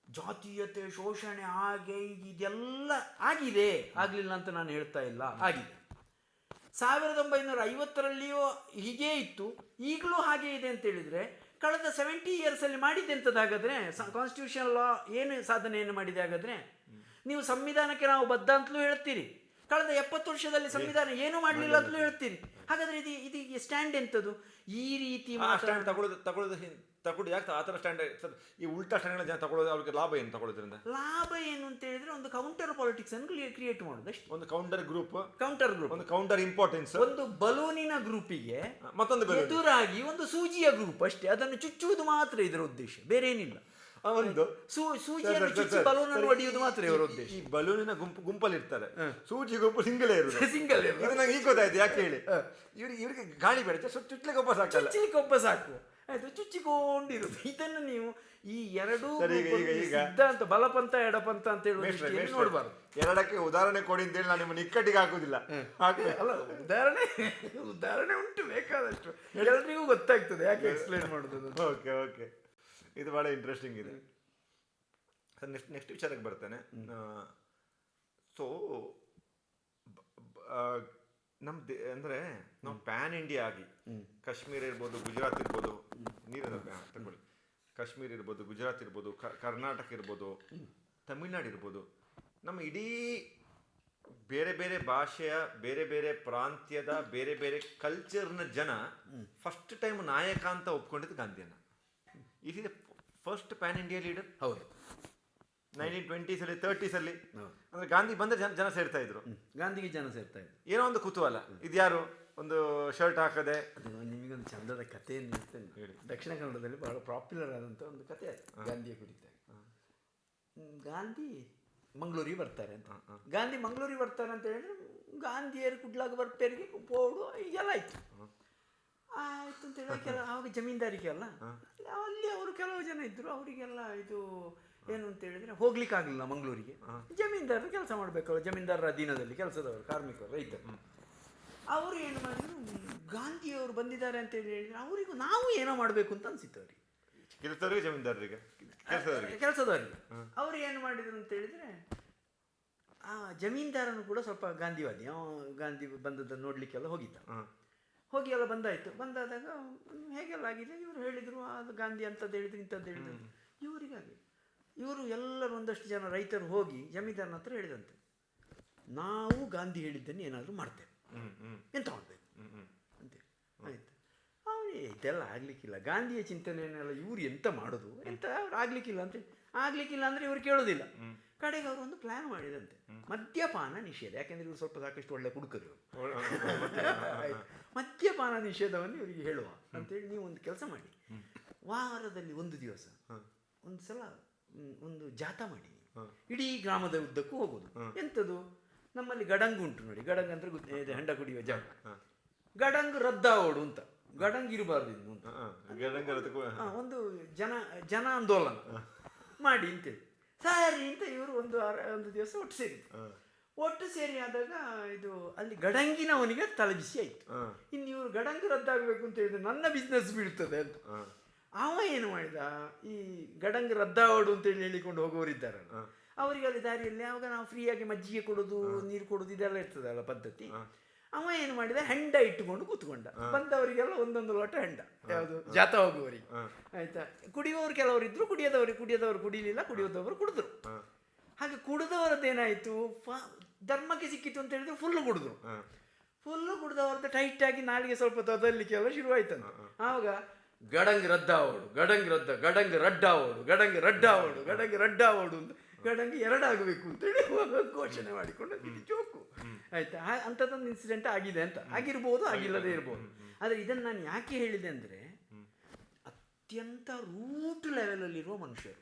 ಜಾತೀಯತೆ ಶೋಷಣೆ ಹಾಗೆ ಇದೆಲ್ಲ ಆಗಿದೆ, ಆಗ್ಲಿಲ್ಲ ಅಂತ ನಾನು ಹೇಳ್ತಾ ಇಲ್ಲ, ಆಗಿದೆ. 1950ರಲ್ಲಿಯೂ ಹೀಗೇ ಇತ್ತು, ಈಗಲೂ ಹಾಗೆ ಇದೆ ಅಂತ ಹೇಳಿದ್ರೆ ಕಳೆದ 70 years ಅಲ್ಲಿ ಮಾಡಿದ್ದೆಂಥದ್ದಾಗಾದ್ರೆ, ಕಾನ್ಸ್ಟಿಟ್ಯೂಷನ್ ಲಾ ಏನು ಸಾಧನೆಯನ್ನು ಮಾಡಿದೆ ಹಾಗಾದ್ರೆ? ನೀವು ಸಂವಿಧಾನಕ್ಕೆ ನಾವು ಬದ್ಧ ಅಂತಲೂ ಹೇಳ್ತೀರಿ, ಕಳೆದ 70 ವರ್ಷದಲ್ಲಿ ಸಂವಿಧಾನ ಏನು ಮಾಡಲಿಲ್ಲ ಅಂತಲೂ ಹೇಳ್ತೀರಿ. ಹಾಗಾದ್ರೆ ಇದು ಸ್ಟ್ಯಾಂಡ್ ಎಂಥದ್ದು? ಈ ರೀತಿ ತಗೊಳ್ಳೋದು ಯಾಕೆ ಆ ಥರ ಸ್ಟ್ಯಾಂಡ್? ಈ ಉಲ್ಟಾ ಸ್ಟ್ಯಾಂಡ್ ಜನ ತಗೊಳ್ಳೋದು, ಅವ್ರಿಗೆ ಲಾಭ ಏನು ತಗೊಳ್ಳೋದ್ರಿಂದ? ಲಾಭ ಏನು ಅಂತ ಹೇಳಿದ್ರೆ ಒಂದು ಕೌಂಟರ್ ಪಾಲಿಟಿಕ್ಸ್ ಅನ್ನು ಕ್ರಿಯೇಟ್ ಮಾಡೋದು ಅಷ್ಟೇ. ಒಂದು ಕೌಂಟರ್ ಗ್ರೂಪ್, ಒಂದು ಕೌಂಟರ್ ಇಂಪಾರ್ಟೆನ್ಸ್, ಒಂದು ಬಲೂನಿನ ಗ್ರೂಪಿಗೆ ಮತ್ತೊಂದು ಎದುರಾಗಿ ಒಂದು ಸೂಜಿಯ ಗ್ರೂಪ್ ಅಷ್ಟೇ, ಅದನ್ನು ಚುಚ್ಚುವುದು ಮಾತ್ರ ಇದರ ಉದ್ದೇಶ, ಬೇರೆ ಏನಿಲ್ಲ. ಒಂದು ಸೂಜಿಯನ್ನು ಚುಚ್ಚಿ ಬಲೂನ್ ಅನ್ನು ಹೊಡೆಯುವುದು ಮಾತ್ರ ಇವರ ಉದ್ದೇಶ. ಈ ಬಲೂನಿನ ಗುಂಪಲ್ಲಿ ಇರ್ತಾರೆ, ಸೂಜಿ ಗುಂಪು ಸಿಂಗಲ್ ಇರುವುದು. ಇದು ನಂಗೆ ಈಗ ಗೊತ್ತಾಯ್ತು ಯಾಕೆ ಹೇಳಿ. ಇವ್ರಿಗೆ ಗಾಳಿ ಬೇಡ, ಚುಚ್ಚಲಿಕ್ಕೆ ಒಬ್ಬ ಸಾಕು. ಆಯ್ತು, ಚುಚ್ಚಿಕೊಂಡಿರುವುದು. ಇದನ್ನು ನೀವು ಈ ಎರಡೂ ಸಿದ್ಧಾಂತ ಬಲಪಂಥ ಎಡಪಂಥ ಅಂತ ಹೇಳುವ ನೋಡಬಾರ್ದು. ಎರಡಕ್ಕೆ ಉದಾಹರಣೆ ಕೊಡಿ ಅಂತೇಳಿ ನಾನು ನಿಮ್ಮನ್ನು ಇಕ್ಕಟ್ಟಿಗೆ ಹಾಕುದಿಲ್ಲ. ಅಲ್ಲ, ಉದಾಹರಣೆ ಉಂಟು ಬೇಕಾದಷ್ಟು, ಎಲ್ಲರಿಗೂ ಗೊತ್ತಾಗ್ತದೆ ಯಾಕೆ ಎಕ್ಸ್ಪ್ಲೇನ್ ಮಾಡೋದು. ಓಕೆ, ಇದು ಬಹಳ ಇಂಟ್ರೆಸ್ಟಿಂಗ್ ಇದೆ. ನೆಕ್ಸ್ಟ್ ವಿಚಾರಕ್ಕೆ ಬರ್ತೇನೆ. ಸೊ ನಮ್ದು ಅಂದರೆ ನಾವು ಪ್ಯಾನ್ ಇಂಡಿಯಾ ಆಗಿ ಕಾಶ್ಮೀರ ಇರ್ಬೋದು, ಗುಜರಾತ್ ಇರ್ಬೋದು, ತಗೊಳ್ಳಿ, ಕಾಶ್ಮೀರ ಇರ್ಬೋದು, ಗುಜರಾತ್ ಇರ್ಬೋದು, ಕರ್ನಾಟಕ ಇರ್ಬೋದು, ತಮಿಳ್ನಾಡು ಇರ್ಬೋದು, ನಮ್ಮ ಇಡೀ ಬೇರೆ ಬೇರೆ ಭಾಷೆಯ, ಬೇರೆ ಬೇರೆ ಪ್ರಾಂತ್ಯದ, ಬೇರೆ ಬೇರೆ ಕಲ್ಚರ್ನ ಜನ ಫಸ್ಟ್ ಟೈಮ್ ನಾಯಕ ಅಂತ ಒಪ್ಕೊಂಡಿದ್ದು ಗಾಂಧಿಯನ್ನ. Is is the first pan India leader. ಹೌದು, 1920s ಅಲ್ಲಿ 30s ಅಲ್ಲಿ ಅಂದ್ರೆ ಗಾಂಧಿ ಬಂದ್ರೆ ಜನ ಸೇರ್ತಾ ಇದ್ರು. ಗಾಂಧಿಗೆ ಜನ ಸೇರ್ತಾ ಇದ್ರು. ಏನೋ ಒಂದು ಕುತೂಹಲ, ಇದ್ಯಾರು ಒಂದು ಶರ್ಟ್ ಹಾಕದೆ. ಅದು ನಿಮಗೊಂದು ಚಂದದ ಕಥೆಯನ್ನು ಹೇಳ್ತೇನೆ. ದಕ್ಷಿಣ ಕನ್ನಡದಲ್ಲಿ ಬಹಳ ಪಾಪ್ಯುಲರ್ ಆದಂಥ ಒಂದು ಕಥೆ ಅದು ಗಾಂಧಿಯ ಕುರಿತಾಗಿ. ಗಾಂಧಿ ಮಂಗಳೂರಿಗೆ ಬರ್ತಾರೆ ಅಂತ. ಗಾಂಧಿ ಮಂಗಳೂರಿಗೆ ಬರ್ತಾರೆ ಅಂತ ಹೇಳಿದ್ರೆ ಗಾಂಧಿಯರು ಕುಡ್ಲಾಗ ಬರ್ಪೇರಿಗೆ ಪೋಡು ಈಗೆಲ್ಲ ಆಯ್ತು. ಆಯ್ತು ಅಂತ ಹೇಳಿ ಆವಾಗ ಜಮೀನ್ದಾರಿಗೆ ಅಲ್ಲ, ಅಲ್ಲಿ ಅವರು ಕೆಲವು ಜನ ಇದ್ದರು, ಅವರಿಗೆಲ್ಲ ಇದು ಏನು ಅಂತ ಹೇಳಿದರೆ ಹೋಗ್ಲಿಕ್ಕೆ ಆಗಲಿಲ್ಲ ಮಂಗಳೂರಿಗೆ. ಜಮೀನ್ದಾರರು ಕೆಲಸ ಮಾಡಬೇಕಲ್ಲ, ಜಮೀನ್ದಾರರ ಅಧೀನದಲ್ಲಿ ಕೆಲಸದವರು, ಕಾರ್ಮಿಕರು, ರೈತರು. ಅವರು ಏನು ಮಾಡಿದ್ರು, ಗಾಂಧಿಯವರು ಬಂದಿದ್ದಾರೆ ಅಂತ ಹೇಳಿದ್ರೆ ಅವರಿಗೂ ನಾವು ಏನೋ ಮಾಡಬೇಕು ಅಂತ ಅನಿಸಿತ್ತು ಅವರಿಗೆ, ಕೆಲಸದವರಿಗೆ, ಜಮೀನ್ದಾರರಿಗೆ, ಕೆಲಸದವರಿಗೆ. ಅವರು ಏನು ಮಾಡಿದರು ಅಂತ ಹೇಳಿದರೆ, ಆ ಜಮೀನ್ದಾರನು ಕೂಡ ಸ್ವಲ್ಪ ಗಾಂಧಿವಾದಿ, ಗಾಂಧಿ ಬಂದದ್ದನ್ನು ನೋಡಲಿಕ್ಕೆಲ್ಲ ಹೋಗಿದ್ದ. ಹೋಗಿ ಎಲ್ಲ ಬಂದಾದಾಗ ಹೇಗೆಲ್ಲ ಆಗಿದೆ ಇವರು ಹೇಳಿದರು, ಅದು ಗಾಂಧಿ ಅಂಥದ್ದು ಹೇಳಿದ್ರು, ಇಂಥದ್ದು ಹೇಳಿದ್ರು. ಇವರಿಗಾಗಿ ಇವರು ಎಲ್ಲರೂ ಒಂದಷ್ಟು ಜನ ರೈತರು ಹೋಗಿ ಜಮೀನ್ದಾರನ ಹತ್ರ ಹೇಳಿದಂತೆ, ನಾವು ಗಾಂಧಿ ಹೇಳಿದ್ದನ್ನು ಏನಾದರೂ ಮಾಡ್ತೇವೆ, ಎಂತ ಮಾಡಬೇಕು ಅಂತೇಳಿ. ಆಯಿತು, ಅವನು ಇದೆಲ್ಲ ಆಗಲಿಕ್ಕಿಲ್ಲ, ಗಾಂಧಿಯ ಚಿಂತನೆಯನ್ನೆಲ್ಲ ಇವರು ಎಂತ ಮಾಡೋದು, ಎಂತ ಅವ್ರು ಆಗಲಿಕ್ಕಿಲ್ಲ ಅಂತೇಳಿ. ಆಗಲಿಕ್ಕಿಲ್ಲ ಅಂದರೆ ಇವರು ಕೇಳೋದಿಲ್ಲ. ಕಡೆಗೆ ಅವರು ಒಂದು ಪ್ಲ್ಯಾನ್ ಮಾಡಿದಂತೆ, ಮದ್ಯಪಾನ ನಿಷೇಧ, ಯಾಕೆಂದರೆ ಇವರು ಸ್ವಲ್ಪ ಸಾಕಷ್ಟು ಒಳ್ಳೆ ಕುಡುಕರು, ಮದ್ಯಪಾನ ನಿಷೇಧವನ್ನು ಇವರಿಗೆ ಹೇಳುವ ಅಂತೇಳಿ, ನೀವು ಒಂದು ಕೆಲಸ ಮಾಡಿ, ವಾರದಲ್ಲಿ ಒಂದು ದಿವಸ ಒಂದು ಸಲ ಒಂದು ಜಾಥಾ ಮಾಡಿ, ಇಡೀ ಗ್ರಾಮದ ಉದ್ದಕ್ಕೂ ಹೋಗೋದು. ಎಂಥದ್ದು, ನಮ್ಮಲ್ಲಿ ಗಡಂಗು ಉಂಟು ನೋಡಿ, ಗಡಂಗ್ ಅಂದರೆ ಇದು ಹೆಂಡ ಕುಡಿಯುವ ಜಾಗ, ಗಡಂಗ್ ರದ್ದಾವೋಡು ಅಂತ, ಗಡಂಗ್ ಇರಬಾರ್ದು ಇನ್ನು ಅಂತ ಒಂದು ಜನ ಆಂದೋಲನ ಮಾಡಿ ಅಂತೇಳಿ. ಸರಿ ಅಂತ ಇವರು ಒಂದು ದಿವಸ ಒಟ್ಟು ಸೇರಿ ಆದಾಗ ಇದು ಅಲ್ಲಿ ಗಡಂಗಿನವನಿಗೆ ತಲೆಬಿಸಿ ಆಯಿತು. ಇನ್ನು ಇವರು ಗಡಂಗ್ ರದ್ದಾಗಬೇಕು ಅಂತ ಹೇಳಿದ್ರೆ ನನ್ನ ಬಿಸ್ನೆಸ್ ಬೀಳ್ತದೆ ಅಂತ. ಅವ ಏನು ಮಾಡಿದ, ಈ ಗಡಂಗ್ ರದ್ದಾವಡು ಅಂತೇಳಿ ಹೇಳಿಕೊಂಡು ಹೋಗೋರಿದ್ದಾರಲ್ಲ, ಅವರಿಗೆ ಅಲ್ಲಿ ದಾರಿಯಲ್ಲಿ ಆವಾಗ ನಾವು ಫ್ರೀಯಾಗಿ ಮಜ್ಜಿಗೆ ಕೊಡೋದು, ನೀರು ಕೊಡೋದು, ಇದೆಲ್ಲ ಇರ್ತದಲ್ಲ ಪದ್ಧತಿ. ಅವ ಏನು ಮಾಡಿದ, ಹೆಂಡ ಇಟ್ಟುಕೊಂಡು ಕೂತ್ಕೊಂಡ. ಬಂದವರಿಗೆಲ್ಲ ಒಂದೊಂದು ಲೋಟ ಹೆಂಡ, ಯಾವುದು ಜಾತ ಹೋಗುವವರಿಗೆ. ಆಯ್ತಾ, ಕುಡಿಯುವವರು ಕೆಲವರು ಇದ್ರು, ಕುಡಿಯದವರು ಕುಡಿಲಿಲ್ಲ, ಕುಡಿಯೋದವರು ಕುಡಿದ್ರು. ಹಾಗೆ ಕುಡಿದವರದ್ದೇನಾಯಿತು, ಧರ್ಮಕ್ಕೆ ಸಿಕ್ಕಿತು ಅಂತ ಹೇಳಿದ್ರೆ ಫುಲ್ಲು ಕುಡಿದವ್ರದ್ದು ಟೈಟಾಗಿ ನಾಲಿಗೆ ಸ್ವಲ್ಪ ತೊದಲಿಕ್ಕೆಲ್ಲ ಶುರುವಾಯ್ತಂತ. ಆವಾಗ ಗಡಂಗ್ ರದ್ದಾವೋಡು, ಗಡಂಗ್ ರಡ್ಡಾವೋಡು ಅಂತ ಗಡಂಗ್ ಎರಡಾಗಬೇಕು ಅಂತೇಳಿ ಘೋಷಣೆ ಮಾಡಿಕೊಂಡು ಜೋಕು. ಆಯ್ತಾ, ಅಂಥದ್ದೊಂದು ಇನ್ಸಿಡೆಂಟ್ ಆಗಿದೆ ಅಂತ. ಆಗಿರ್ಬೋದು, ಆಗಿಲ್ಲದೇ ಇರ್ಬೋದು. ಆದರೆ ಇದನ್ನು ನಾನು ಯಾಕೆ ಹೇಳಿದೆ ಅಂದರೆ, ಅತ್ಯಂತ ರೂಟ್ ಲೆವೆಲಲ್ಲಿರುವ ಮನುಷ್ಯರು,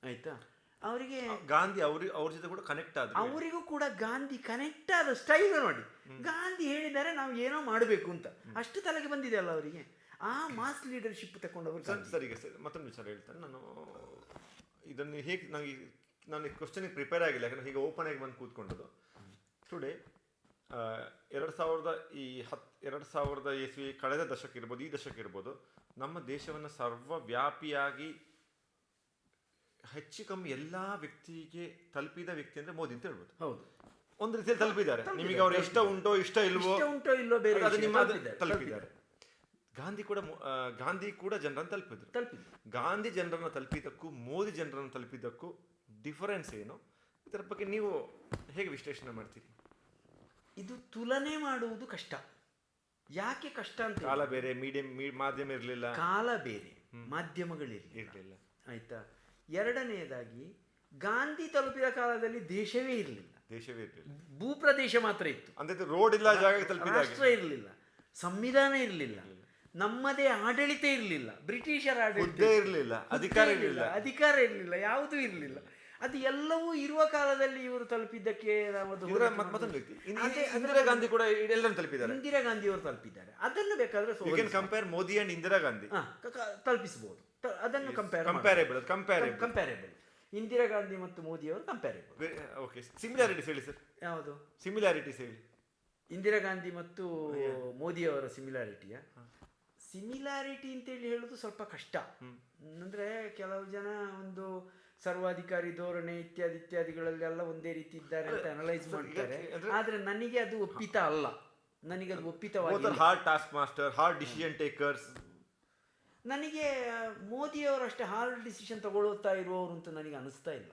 ಆಯಿತಾ, ಅವರಿಗೆ ಗಾಂಧಿ ಅವ್ರ ಜೊತೆ ಕೂಡ ಕನೆಕ್ಟ್ ಆದ, ಅವರಿಗೂ ಕೂಡ ಗಾಂಧಿ ಕನೆಕ್ಟ್ ಆದ ಸ್ಟೈಲ್ ನೋಡಿ. ಗಾಂಧಿ ಹೇಳಿದ್ದಾರೆ ನಾವು ಏನೋ ಮಾಡಬೇಕು ಅಂತ, ಅಷ್ಟು ತಲೆಗೆ ಬಂದಿದೆ ಅಲ್ಲ ಅವರಿಗೆ. ಆ ಮಾಸ್ ಲೀಡರ್ಶಿಪ್ ತಗೊಂಡವರು. ಸರಿ, ಮತ್ತೊಂದು ವಿಚಾರ ಹೇಳ್ತಾನೆ ನಾನು. ಇದನ್ನು ಹೇಗೆ ನಾನು ಕ್ವಶನಿಗೆ ಪ್ರಿಪೇರ್ ಆಗಿಲ್ಲ, ಯಾಕಂದರೆ ಹೀಗೆ ಓಪನ್ ಆಗಿ ಬಂದು ಕೂತ್ಕೊಂಡದ್ದು. ಟುಡೇ 2000 ಇಸ್ವಿ ಕಳೆದ ದಶಕ ಇರ್ಬೋದು, ಈ ದಶಕ ಇರ್ಬೋದು, ನಮ್ಮ ದೇಶವನ್ನು ಸರ್ವವ್ಯಾಪಿಯಾಗಿ ಹೆಚ್ಚು ಕಮ್ಮಿ ಎಲ್ಲ ವ್ಯಕ್ತಿಗೆ ತಲುಪಿದ ವ್ಯಕ್ತಿ ಅಂದರೆ ಮೋದಿ ಅಂತ ಹೇಳ್ಬೋದು. ಹೌದು, ಒಂದು ರೀತಿಯಲ್ಲಿ ತಲುಪಿದ್ದಾರೆ. ನಿಮಗೆ ಅವ್ರು ಇಷ್ಟ ಉಂಟೋ ಇಲ್ವೋ ಬೇರೆ, ಅದು ನಿಮ್ಮ ತಲುಪಿದ್ದಾರೆ. ಗಾಂಧಿ ಕೂಡ ಜನರನ್ನು ತಲುಪಿದ್ರು. ಗಾಂಧಿ ಜನರನ್ನು ತಲುಪಿದ್ದಕ್ಕೂ ಮೋದಿ ಜನರನ್ನು ತಲುಪಿದ್ದಕ್ಕೂ ಡಿಫರೆನ್ಸ್ ಏನು? ಇದರ ಬಗ್ಗೆ ನೀವು ಹೇಗೆ ವಿಶ್ಲೇಷಣೆ ಮಾಡ್ತೀರಿ? ಇದು ತುಲನೆ ಮಾಡುವುದು ಕಷ್ಟ. ಯಾಕೆ ಕಷ್ಟ ಅಂತ, ಕಾಲ ಬೇರೆ, ಮಾಧ್ಯಮ ಇರಲಿಲ್ಲ, ಕಾಲ ಬೇರೆ, ಮಾಧ್ಯಮಗಳಿರಲಿಲ್ಲ, ಆಯ್ತಾ. ಎರಡನೆಯದಾಗಿ ಗಾಂಧಿ ತಲುಪಿದ ಕಾಲದಲ್ಲಿ ದೇಶವೇ ಇರಲಿಲ್ಲ, ಭೂಪ್ರದೇಶ ಮಾತ್ರ ಇತ್ತು. ಅಂದ್ರೆ ರೋಡ್ ಇಲ್ಲ, ರಾಷ್ಟ್ರ ಇರಲಿಲ್ಲ, ಸಂವಿಧಾನ ಇರಲಿಲ್ಲ, ನಮ್ಮದೇ ಆಡಳಿತ ಇರಲಿಲ್ಲ, ಬ್ರಿಟಿಷರ ಆಡಳಿತ ಇರಲಿಲ್ಲ, ಅಧಿಕಾರ ಇರಲಿಲ್ಲ, ಯಾವುದೂ ಇರಲಿಲ್ಲ. ಅದು ಎಲ್ಲವೂ ಇರುವ ಕಾಲದಲ್ಲಿ ಇವರು ತಲುಪಿದ್ದಕ್ಕೆ ಇಂದಿರಾ ಗಾಂಧಿ ಕೂಡ ಎಲ್ಲರನ್ನು ತಲುಪಿದ್ದಾರೆ. ಇಂದಿರಾ ಗಾಂಧಿ ಅವರು ತಲುಪಿದ್ದಾರೆ. ಅದನ್ನು ಬೇಕಾದ್ರೆ ಕಂಪೇರ್ ಮೋದಿ ಅಂಡ್ ಇಂದಿರಾ ಗಾಂಧಿ ತಲುಪಿಸಬಹುದು. ಅದನ್ನು ಕಂಪ್ಯಾರೇಬಲ್. ಇಂದಿರಾ ಗಾಂಧಿ ಮತ್ತು ಮೋದಿ ಅವರು ಕಂಪ್ಯಾರೇಬಲ್. ಓಕೆ, ಸಿಮಿಲಾರಿಟೀಸ್ ಹೇಳಿ ಸರ್. ಯಾವುದು ಸಿಮಿಲಾರಿಟೀಸ್ ಹೇಳಿ? ಇಂದಿರಾ ಗಾಂಧಿ ಮತ್ತು ಮೋದಿ ಅವರ ಸಿಮಿಲಾರಿಟಿ ಅಂತೇಳಿ ಹೇಳೋದು ಸ್ವಲ್ಪ ಕಷ್ಟ. ಅಂದರೆ ಕೆಲವು ಜನ ಒಂದು ಸರ್ವಾಧಿಕಾರಿ ಧೋರಣೆ ಇತ್ಯಾದಿಗಳಲ್ಲೆಲ್ಲ ಒಂದೇ ರೀತಿ ಇದ್ದಾರೆ ಅಂತ ಅನಲೈಸ್ ಮಾಡ್ತಾರೆ. ಆದರೆ ನನಗೆ ಅದು ಒಪ್ಪಿತ ಅಲ್ಲ, ನನಗೆ ಅದು ಒಪ್ಪಿತವಾಗಿ hard task master, hard decision takers. ನನಗೆ ಮೋದಿಯವರು ಅಷ್ಟೇ ಹಾರ್ಡ್ ಡಿಸಿಷನ್ ತಗೊಳ್ತಾ ಇರುವವರು ಅಂತ ನನಗೆ ಅನಿಸ್ತಾ ಇಲ್ಲ.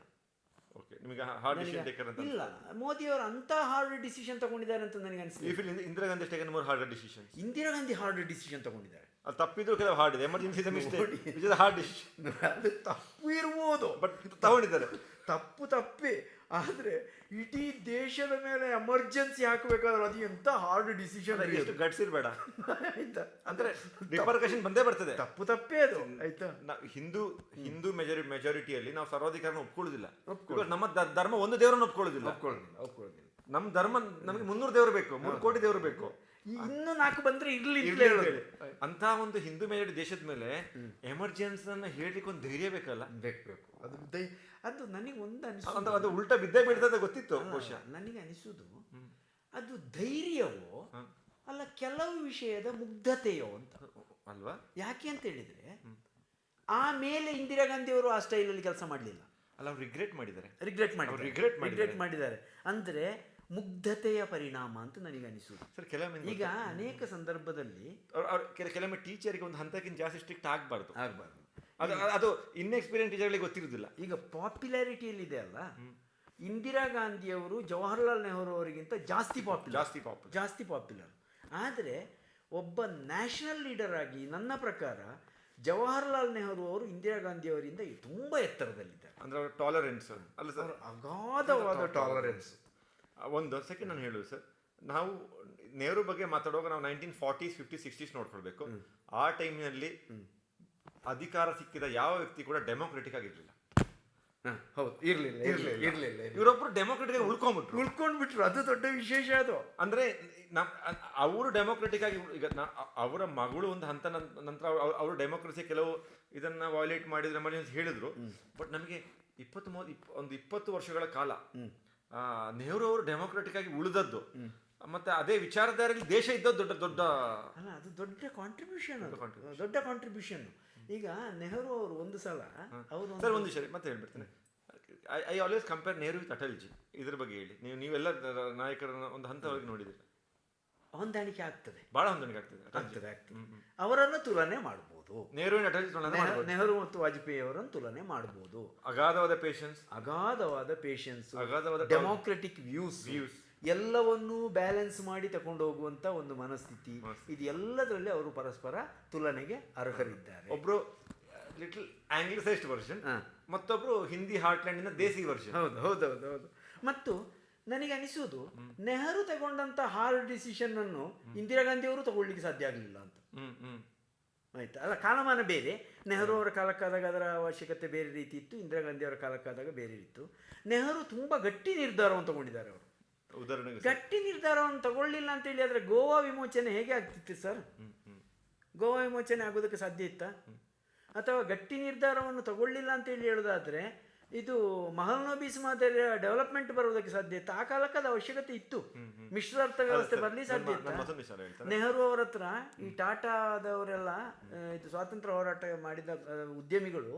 ಇಲ್ಲ, ಮೋದಿಯವರು ಅಂತ ಹಾರ್ಡ್ ಡಿಸಿಷನ್ ತಗೊಂಡಿದ್ದಾರೆ ಅಂತ ನನಗೆ ಅನಿಸ್ತಾ. Indira Gandhi taken more hard decision. Indira Gandhi hard decision ತಗೊಂಡಿದ್ದಾರೆ. ಅದು ತಪ್ಪಿದ್ರು ಕೆಲವು ಹಾರ್ಡ್ ಇದೆ, emergency mistake which is hard decision. ಅದು ತಪ್ಪು ಇರ್ಬೋದು, ಬಟ್ ತಗೊಂಡಿದ್ದಾರೆ. ತಪ್ಪೇ. ಆದರೆ ಇಡೀ ದೇಶದ ಮೇಲೆ ಎಮರ್ಜೆನ್ಸಿ ಹಾಕಬೇಕಾದ್ರೆ ಅದು ಎಂತ ಹಾರ್ಡ್ ಡಿಸಿಷನ್. ಎಷ್ಟು ಗಟ್ಸ್ ಇರಬೇಡ ಆಯ್ತಾ, ಅಂದ್ರೆ ರಿಪರ್ಕಷನ್ ಬಂದೇ ಬರ್ತದೆ. ತಪ್ಪೇ ಅದು. ಆಯ್ತಾ, ಹಿಂದೂ ಮೆಜಾರಿಟಿಯಲ್ಲಿ ನಾವು ಸರ್ವಾಧಿಕಾರನ ಒಪ್ಕೊಳ್ಳೋದಿಲ್ಲ. ನಮ್ಮ ಧರ್ಮ ಒಂದು ದೇವರನ್ನು ಒಪ್ಕೊಳ್ಳೋದಿಲ್ಲ. ನಮ್ಮ ಧರ್ಮ ನಮಗೆ 300 ದೇವರು ಬೇಕು, 3 ಕೋಟಿ ದೇವರು ಬೇಕು. ಇನ್ನು 4 ಬಂದ್ರೆ ಇರ್ಲಿ ಅಂತ ಒಂದು ಹಿಂದೂ ಮೆಜಾರಿಟಿ ದೇಶದ ಮೇಲೆ ಎಮರ್ಜೆನ್ಸಿ ಅನ್ನ ಹೇಳಲಿಕ್ಕೆ ಒಂದು ಧೈರ್ಯ ಬೇಕಲ್ಲ. ಬೇಕು. ಅದು ನನಗೆ ಒಂದು ಅದು ಉಲ್ಟಾ ಬಿದ್ದೇ ಬೀಳ್ತದೆ ಗೊತ್ತಿತ್ತು ಬಹುಶಃ. ನನಗೆ ಅನಿಸುವುದು ಅದು ಧೈರ್ಯವೋ ಅಲ್ಲ ಕೆಲವು ವಿಷಯದ ಮುಗ್ಧತೆಯೋ ಅಂತ ಅಲ್ವಾ. ಯಾಕೆ ಅಂತ ಹೇಳಿದ್ರೆ ಆಮೇಲೆ ಇಂದಿರಾ ಗಾಂಧಿ ಅವರು ಆ ಸ್ಟೈಲಲ್ಲಿ ಕೆಲಸ ಮಾಡಲಿಲ್ಲ ಅಲ್ಲ, ಅವ್ರು ರಿಗ್ರೆಟ್ ಮಾಡಿದ್ದಾರೆ. ಅಂದ್ರೆ ಮುಗ್ಧತೆಯ ಪರಿಣಾಮ ಅಂತ ನನಗೆ ಅನಿಸುವುದು ಸರ್. ಕೆಲವೊಮ್ಮೆ ಈಗ ಅನೇಕ ಸಂದರ್ಭದಲ್ಲಿ ಕೆಲವೊಮ್ಮೆ ಟೀಚರ್ಗೆ ಒಂದು ಹಂತಕ್ಕಿಂತ ಜಾಸ್ತಿ ಸ್ಟ್ರಿಕ್ಟ್ ಆಗಬಾರ್ದು. ಅದು ಇನ್ನೆಕ್ಸ್ಪೀರಿಯನ್ಸ್ ಟೀಚರ್ಗಳಿಗೆ ಗೊತ್ತಿರುವುದಿಲ್ಲ. ಈಗ ಪಾಪ್ಯುಲಾರಿಟಿಯಲ್ಲಿದೆ ಅಲ್ಲ, ಇಂದಿರಾ ಗಾಂಧಿಯವರು ಜವಾಹರ್ಲಾಲ್ ನೆಹರು ಅವರಿಗಿಂತ ಜಾಸ್ತಿ ಪಾಪ್ಯುಲರ್. ಆದರೆ ಒಬ್ಬ ನ್ಯಾಷನಲ್ ಲೀಡರ್ ಆಗಿ ನನ್ನ ಪ್ರಕಾರ ಜವಾಹರ್ಲಾಲ್ ನೆಹರು ಅವರು ಇಂದಿರಾ ಗಾಂಧಿ ಅವರಿಂದ ತುಂಬ ಎತ್ತರದಲ್ಲಿದ್ದಾರೆ. ಅಂದ್ರೆ ಅವರ ಟಾಲರೆನ್ಸ್ ಅಲ್ಲ ಸರ್, ಅಗಾಧವಾದ ಟಾಲರೆನ್ಸ್. ಒಂದು ಸೆಕೆಂಡ್ ನಾನು ಹೇಳುದು ಸರ್, ನಾವು ನೆಹರು ಬಗ್ಗೆ ಮಾತಾಡುವಾಗ ನಾವು 1940s 50s 60s ನೋಡ್ಕೊಳ್ಬೇಕು. ಆ ಟೈಮ್ನಲ್ಲಿ ಅಧಿಕಾರ ಸಿಕ್ಕಿದ ಯಾವ ವ್ಯಕ್ತಿ ಕೂಡ ಡೆಮೋಕ್ರೆಟಿಕ್ ಆಗಿರ್ಲಿಲ್ಲ. ಇರ್ಲಿಲ್ಲ. ಇವರೊಬ್ರು ಡೆಮೋಕ್ರೆಟಿಕ್ ಆಗಿ ಉಳ್ಕೊಂಡ್ಬಿಟ್ರು. ಅದು ದೊಡ್ಡ ವಿಶೇಷ. ಅದು ಅಂದ್ರೆ ಅವರು ಡೆಮೋಕ್ರೆಟಿಕ್ ಆಗಿ ಈಗ ಅವರ ಮಗಳು ಒಂದು ಹಂತ ನಂತರ ಅವರು ಡೆಮೋಕ್ರಸಿ ಕೆಲವು ಇದನ್ನ ವೈಲೇಟ್ ಮಾಡಿದ್ರೆ ಎಮರ್ಜೆನ್ಸಿ ಹೇಳಿದ್ರು. ಬಟ್ ನಮಗೆ 20 ವರ್ಷಗಳ ಕಾಲ ನೆಹರು ಅವರು ಡೆಮೋಕ್ರೆಟಿಕ್ ಆಗಿ ಉಳಿದದ್ದು ಮತ್ತೆ ಅದೇ ವಿಚಾರಧಾರೆಯಲ್ಲಿ ದೇಶ ಇದ್ದದ್ದು ದೊಡ್ಡ ಅಲ್ಲ, ಅದು ದೊಡ್ಡ ಕಾಂಟ್ರಿಬ್ಯೂಷನ್. ಈಗ ನೆಹರು ಅವರು ಒಂದು ಸಲ ಅವರು ಸರ್ ಒಂದು ವಿಷಯ ಮತ್ತೆ ಹೇಳ್ಬಿಡ್ತೇನೆ. I always compare Nehru with Atalji. ಇದ್ರ ಬಗ್ಗೆ ಹೇಳಿ. ನೀವೆಲ್ಲ ನಾಯಕರನ್ನ ಒಂದು ಹಂತವಾಗಿ ನೋಡಿದ್ರೆ ಹೊಂದಾಣಿಕೆ ಆಗ್ತದೆ, ಬಹಳ ಹೊಂದಾಣಿಕೆ ಆಗ್ತದೆ. ಅವರನ್ನು ತುಲನೆ ಮಾಡಬಹುದು. ನೆಹರು ಮತ್ತು ವಾಜಪೇಯಿ ಅವರನ್ನು ತುಲನೆ ಮಾಡಬಹುದು. ಅಗಾಧವಾದ ಪೇಷನ್ಸ್, ಡೆಮೋಕ್ರೆಟಿಕ್ ವ್ಯೂಸ್ ಎಲ್ಲವನ್ನೂ ಬ್ಯಾಲೆನ್ಸ್ ಮಾಡಿ ತಕೊಂಡು ಹೋಗುವಂತ ಒಂದು ಮನಸ್ಥಿತಿ, ಇದು ಎಲ್ಲದರಲ್ಲಿ ಅವರು ಪರಸ್ಪರ ತುಲನೆಗೆ ಅರ್ಹರಿದ್ದಾರೆ. ಒಬ್ರು ಲಿಟಲ್ ಆಂಗ್ಲಿಸೈಸ್ಡ್ ವರ್ಷನ್, ಮತ್ತೊಬ್ರು ಹಿಂದಿ ಹಾರ್ಟ್ಲ್ಯಾಂಡಿನ ದೇಸಿ ವರ್ಷನ್. ಹೌದು. ಮತ್ತು ನನಗೆ ಅನಿಸುವುದು ನೆಹರು ತಗೊಂಡಂತ ಹಾರ್ಡ್ ಡಿಸಿಷನ್ ಅನ್ನು ಇಂದಿರಾ ಗಾಂಧಿ ಅವರು ತಗೊಳ್ಳಿಕ್ಕೆ ಸಾಧ್ಯ ಆಗಲಿಲ್ಲ ಅಂತ. ಆಯ್ತಾ, ಅಲ್ಲ ಕಾಲಮಾನ ಬೇರೆ. ನೆಹರು ಅವರ ಕಾಲಕ್ಕಾದಾಗ ಅದರ ಅವಶ್ಯಕತೆ ಬೇರೆ ರೀತಿ ಇತ್ತು, ಇಂದಿರಾ ಗಾಂಧಿ ಅವರ ಕಾಲಕ್ಕಾದಾಗ ಬೇರೆ ಇತ್ತು. ನೆಹರು ತುಂಬಾ ಗಟ್ಟಿ ನಿರ್ಧಾರವನ್ನು ತಗೊಂಡಿದ್ದಾರೆ. ಅವರು ಉದಾಹರಣೆಗೆ ಗಟ್ಟಿ ನಿರ್ಧಾರವನ್ನು ತಗೊಳ್ಳಿಲ್ಲ ಅಂತೇಳಿ ಆದರೆ ಗೋವಾ ವಿಮೋಚನೆ ಹೇಗೆ ಆಗ್ತಿತ್ತು ಸರ್? ಗೋವಾ ವಿಮೋಚನೆ ಆಗೋದಕ್ಕೆ ಸಾಧ್ಯ ಇತ್ತಾ? ಅಥವಾ ಗಟ್ಟಿ ನಿರ್ಧಾರವನ್ನು ತಗೊಳ್ಳಿಲ್ಲ ಅಂತೇಳಿ ಹೇಳೋದಾದ್ರೆ ಇದು ಮಹಲ್ನೋಬಿಸ್ ಮಾದರಿಯ ಡೆವಲಪ್ಮೆಂಟ್ ಬರುವುದಕ್ಕೆ ಸಾಧ್ಯ ಇತ್ತು. ಆ ಕಾಲಕ್ಕೆ ಅದು ಅವಶ್ಯಕತೆ ಇತ್ತು. ಮಿಶ್ರ ಅರ್ಥ ವ್ಯವಸ್ಥೆ ಬರಲಿ ಸಾಧ್ಯ ಇತ್ತು. ನೆಹರು ಅವರ ಹತ್ರ ಈ ಟಾಟಾದವರೆಲ್ಲ ಇದು ಸ್ವಾತಂತ್ರ್ಯ ಹೋರಾಟ ಮಾಡಿದ ಉದ್ಯಮಿಗಳು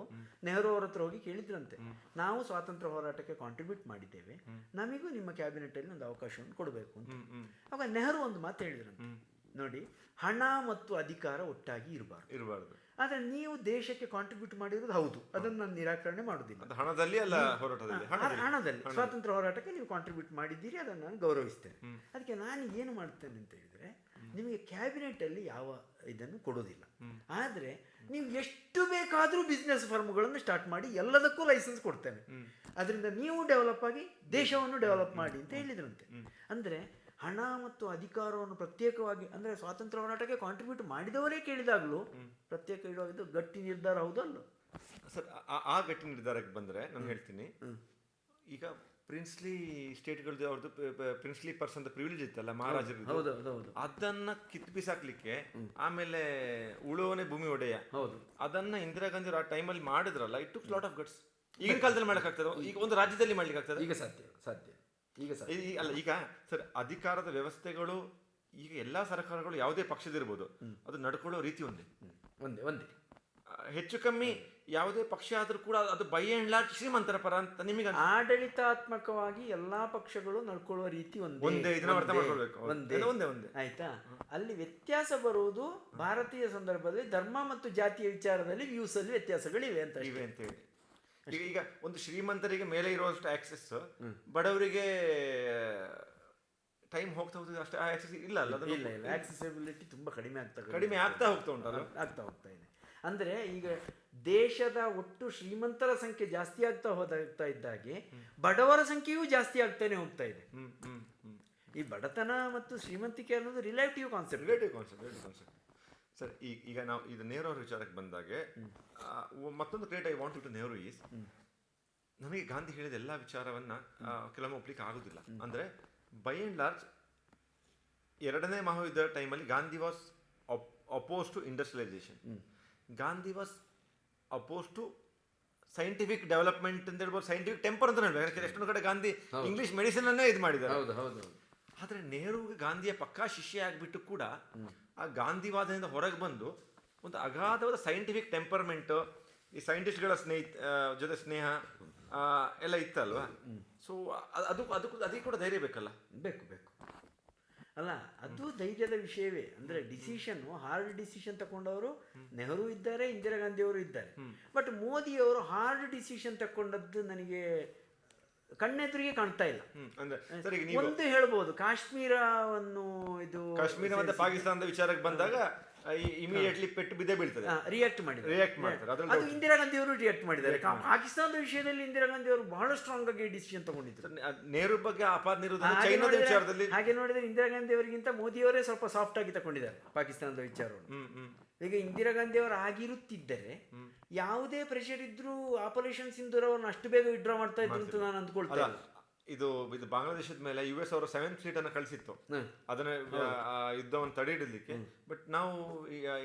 ನೆಹರು ಅವರ ಹತ್ರ ಹೋಗಿ ಕೇಳಿದ್ರಂತೆ, ನಾವು ಸ್ವಾತಂತ್ರ್ಯ ಹೋರಾಟಕ್ಕೆ ಕಾಂಟ್ರಿಬ್ಯೂಟ್ ಮಾಡಿದ್ದೇವೆ, ನಮಗೂ ನಿಮ್ಮ ಕ್ಯಾಬಿನೆಟ್ ಅಲ್ಲಿ ಒಂದು ಅವಕಾಶವನ್ನು ಕೊಡಬೇಕು ಅಂತ. ಆಗ ನೆಹರು ಒಂದು ಮಾತು ಹೇಳಿದ್ರಂತೆ, ನೋಡಿ, ಹಣ ಮತ್ತು ಅಧಿಕಾರ ಒಟ್ಟಾಗಿ ಇರಬಾರ್ದು. ಆದರೆ ನೀವು ದೇಶಕ್ಕೆ ಕಾಂಟ್ರಿಬ್ಯೂಟ್ ಮಾಡಿರೋದು ಹೌದು, ಅದನ್ನು ನಾನು ನಿರಾಕರಣೆ ಮಾಡುವುದಿಲ್ಲ. ಹಣದಲ್ಲಿ ಸ್ವಾತಂತ್ರ್ಯ ಹೋರಾಟಕ್ಕೆ ನೀವು ಕಾಂಟ್ರಿಬ್ಯೂಟ್ ಮಾಡಿದ್ದೀರಿ, ಅದನ್ನು ನಾನು ಗೌರವಿಸ್ತೇನೆ. ಅದಕ್ಕೆ ನಾನು ಏನು ಮಾಡ್ತೇನೆ ಅಂತ ಹೇಳಿದ್ರೆ, ನಿಮಗೆ ಕ್ಯಾಬಿನೆಟ್ ಅಲ್ಲಿ ಯಾವ ಇದನ್ನು ಕೊಡೋದಿಲ್ಲ, ಆದರೆ ನೀವು ಎಷ್ಟು ಬೇಕಾದರೂ ಬಿಸ್ನೆಸ್ ಫರ್ಮ್ಗಳನ್ನು ಸ್ಟಾರ್ಟ್ ಮಾಡಿ, ಎಲ್ಲದಕ್ಕೂ ಲೈಸೆನ್ಸ್ ಕೊಡ್ತೇನೆ, ಅದರಿಂದ ನೀವು ಡೆವಲಪ್ ಆಗಿ ದೇಶವನ್ನು ಡೆವಲಪ್ ಮಾಡಿ ಅಂತ ಹೇಳಿದ್ರಂತೆ. ಅಂದರೆ ಹಣ ಮತ್ತು ಅಧಿಕಾರವನ್ನು ಪ್ರತ್ಯೇಕವಾಗಿ, ಅಂದರೆ ಸ್ವಾತಂತ್ರ್ಯ ಹೋರಾಟಕ್ಕೆ ಕಾಂಟ್ರಿಬ್ಯೂಟ್ ಮಾಡಿದವರೇ ಕೇಳಿದಾಗಲೂ ಪ್ರತ್ಯೇಕ ಇಡುವಾಗಿದ್ದು ಗಟ್ಟಿ ನಿರ್ಧಾರ ಹೌದಲ್ಲ ಸರ್? ಆ ಗಟ್ಟಿ ನಿರ್ಧಾರಕ್ಕೆ ಬಂದರೆ ನಾನು ಹೇಳ್ತೀನಿ, ಈಗ ಪ್ರಿನ್ಸ್ಲಿ ಸ್ಟೇಟ್ಗಳದ್ದು ಅವ್ರದ್ದು ಪ್ರಿನ್ಸ್ಲಿ ಪರ್ಸನ್ ಪ್ರಿವಿಲೇಜ್ ಇತ್ತಲ್ಲ ಮಹಾರಾಜರು, ಅದನ್ನ ಕಿತ್ಬಿಸಾಕ್ಲಿಕ್ಕೆ ಆಮೇಲೆ ಉಳುವನೆ ಭೂಮಿ ಒಡೆಯ, ಅದನ್ನ ಇಂದಿರಾ ಗಾಂಧಿ ಆ ಟೈಮಲ್ಲಿ ಮಾಡಿದ್ರಲ್ಲ, it took lot of guts. ಈಗಿನ ಕಾಲದಲ್ಲಿ ಮಾಡಕ್ಕಾಗ್ತದೆ? ಈಗ ಒಂದು ರಾಜ್ಯದಲ್ಲಿ ಮಾಡ್ಲಿಕ್ಕೆ ಆಗ್ತದೆ? ಈಗ ಸಾಧ್ಯ ಈಗ ಸರ್ ಅಧಿಕಾರದ ವ್ಯವಸ್ಥೆಗಳು ಈಗ ಎಲ್ಲಾ ಸರ್ಕಾರಗಳು ಯಾವುದೇ ಪಕ್ಷದಿರ್ಬೋದು, ಅದು ನಡ್ಕೊಳ್ಳೋ ರೀತಿ ಒಂದೇ. ಹೆಚ್ಚು ಕಮ್ಮಿ ಯಾವುದೇ ಪಕ್ಷ ಆದ್ರೂ ಕೂಡ ಅದು ಬೈ ಅಂಡ್ ಲಾರ್ಜ್ ಶ್ರೀಮಂತರ ಪರ ಅಂತ ನಿಮಗೆ ಆಡಳಿತಾತ್ಮಕವಾಗಿ ಎಲ್ಲಾ ಪಕ್ಷಗಳು ನಡ್ಕೊಳ್ಳುವ ರೀತಿ ಒಂದೇ. ಇದನ್ನ ಅರ್ಥ ಮಾಡ್ಕೊಳ್ಬೇಕು. ಒಂದೇ ಆಯ್ತಾ? ಅಲ್ಲಿ ವ್ಯತ್ಯಾಸ ಬರುವುದು ಭಾರತೀಯ ಸಂದರ್ಭದಲ್ಲಿ ಧರ್ಮ ಮತ್ತು ಜಾತಿಯ ವಿಚಾರದಲ್ಲಿ ವ್ಯೂಸ್ ಅಲ್ಲಿ ವ್ಯತ್ಯಾಸಗಳಿವೆ ಅಂತ ಹೇಳಿ. ಈಗ ಒಂದು ಶ್ರೀಮಂತರಿಗೆ ಮೇಲೆ ಇರುವಷ್ಟು ಆಕ್ಸೆಸ್ ಬಡವರಿಗೆ ಟೈಮ್ ಹೋಗ್ತಾ ಹೋಗ್ತದೆ ಅಷ್ಟೇ ಆ access ಇಲ್ಲ ಅಲ್ಲ ಅದನ್ನು ಇಲ್ಲ ಇಲ್ಲ ಆಕ್ಸೆಸಿಬಿಲಿಟಿ ತುಂಬ ಕಡಿಮೆ ಕಡಿಮೆ ಆಗ್ತಾ ಹೋಗ್ತಾ ಉಂಟಲ್ಲ. ಆಗ್ತಾ ಹೋಗ್ತಾ ಇದೆ. ಅಂದರೆ ಈಗ ದೇಶದ ಒಟ್ಟು ಶ್ರೀಮಂತರ ಸಂಖ್ಯೆ ಜಾಸ್ತಿ ಹೋಗ್ತಾ ಇದ್ದಾಗೆ ಬಡವರ ಸಂಖ್ಯೆಯೂ ಜಾಸ್ತಿ ಆಗ್ತಾನೆ ಹೋಗ್ತಾ ಇದೆ. ಈ ಬಡತನ ಮತ್ತು ಶ್ರೀಮಂತಿಕೆ ಅನ್ನೋದು ರಿಲೇಟಿವ್ ಕಾನ್ಸೆಪ್ಟ್. ಸರ್ ಈಗ ನಾವು ಇದು ನೆಹರು ಅವ್ರ ವಿಚಾರಕ್ಕೆ ಬಂದಾಗೆ ಮತ್ತೊಂದು create I want to Nehru is, ನಮಗೆ ಗಾಂಧಿ ಹೇಳಿದ ಎಲ್ಲ ವಿಚಾರವನ್ನ ಕೆಲವೊಮ್ಮೆ ಒಪ್ಲಿಕ್ಕೆ ಆಗುದಿಲ್ಲ. ಅಂದ್ರೆ ಬೈ ಅಂಡ್ ಲಾರ್ಜ್ ಎರಡನೇ ಮಹಾಯುದ್ಧ ಟೈಮಲ್ಲಿ Gandhi was opposed to industrialisation, Gandhi was opposed to scientific development ಅಂತ ಹೇಳ್ಬೋದು, ಸೈಂಟಿಫಿಕ್ ಟೆಂಪರ್ ಅಂತ ಹೇಳ್ಬೇಕು. ಯಾಕಂದ್ರೆ ಎಷ್ಟೊಂದು ಕಡೆ ಗಾಂಧಿ ಇಂಗ್ಲಿಷ್ ಮೆಡಿಸಿನ್ ಅನ್ನೇ ಇದು ಮಾಡಿದ್ದಾರೆ. ಆದರೆ ನೆಹರುಗೆ ಗಾಂಧಿಯ ಪಕ್ಕಾ ಶಿಷ್ಯ ಆಗಿಬಿಟ್ಟು ಕೂಡ ಆ ಗಾಂಧಿವಾದದಿಂದ ಹೊರಗೆ ಬಂದು ಒಂದು ಅಗಾಧವಾದ ಸೈಂಟಿಫಿಕ್ ಟೆಂಪರ್ಮೆಂಟು, ಈ ಸೈಂಟಿಸ್ಟ್ಗಳ ಜೊತೆ ಸ್ನೇಹ ಎಲ್ಲ ಇತ್ತಲ್ವಾ. ಸೊ ಅದಕ್ಕೆ ಕೂಡ ಧೈರ್ಯ ಬೇಕಲ್ಲ. ಬೇಕು ಅಲ್ಲ, ಅದು ಧೈರ್ಯದ ವಿಷಯವೇ. ಅಂದರೆ ಡಿಸಿಷನ್ನು ಹಾರ್ಡ್ ಡಿಸಿಷನ್ ತಗೊಂಡವರು ನೆಹರು ಇದ್ದಾರೆ, ಇಂದಿರಾ ಗಾಂಧಿಯವರು ಇದ್ದಾರೆ. ಬಟ್ ಮೋದಿಯವರು ಹಾರ್ಡ್ ಡಿಸಿಷನ್ ತಗೊಂಡದ್ದು ನನಗೆ ಕಣ್ಣೆದುರಿಗೆ ಕಾಣ್ತಾ ಇಲ್ಲ. ಒಂದು ಹೇಳ್ಬೋದು, ಕಾಶ್ಮೀರವನ್ನು ಇದು ಕಾಶ್ಮೀರ ಮತ್ತೆ ಪಾಕಿಸ್ತಾನದ ವಿಚಾರಕ್ಕೆ ಬಂದಾಗ ಇಮಿಡಿಯೇಟ್ಲಿ ಪೆಟ್ಟು ಬಿದ್ದೇ ಬೀಳ್ತದೆ, ರಿಯಾಕ್ಟ್ ಮಾಡ್ತಾರೆ. ಅದು ಇಂದಿರಾ ಗಾಂಧಿ ಅವರು ರಿಯಾಕ್ಟ್ ಮಾಡಿದ್ದಾರೆ. ಪಾಕಿಸ್ತಾನದ ವಿಷಯದಲ್ಲಿ ಇಂದಿರಾ ಗಾಂಧಿ ಅವರು ಬಹಳ ಸ್ಟ್ರಾಂಗ್ ಆಗಿ ಡಿಸಿಷನ್ ತಗೊಂಡಿದ್ರು. ನೆಹರು ಬಗ್ಗೆ ಚೈನಾದ ವಿಚಾರದಲ್ಲಿ ಹಾಗೆ ನೋಡಿದ್ರೆ ಇಂದಿರಾ ಗಾಂಧಿ ಅವರಿಗಿಂತ ಮೋದಿಯವರೇ ಸ್ವಲ್ಪ ಸಾಫ್ಟ್ ಆಗಿ ತಗೊಂಡಿದ್ದಾರೆ ಪಾಕಿಸ್ತಾನದ ವಿಚಾರವನ್ನು. ಈಗ ಇಂದಿರಾ ಗಾಂಧಿ ಅವರು ಆಗಿರುತ್ತಿದ್ದರೆ ಯಾವುದೇ ಪ್ರೆಷರ್ ಇದ್ರೂ ಆಪರೇಷನ್ ಸಿಂಧೂರ್ ಅವ್ರನ್ನ ಅಷ್ಟು ಬೇಗ ವಿಡ್ರಾ ಮಾಡ್ತಾ ಇದ್ರು ಅಂತ ನಾನು ಅಂದ್ಕೊಳ್ತೇನೆ. ಇದು ಬಾಂಗ್ಲಾದೇಶದ ಮೇಲೆ US ಅವರು 7th ಫ್ಲೀಟ್ ಅನ್ನು ಕಳಿಸಿತ್ತು ಅದನ್ನ ಯುದ್ಧವನ್ನು ತಡೆಹಿಡಲಿಕ್ಕೆ. ಬಟ್ ನಾವು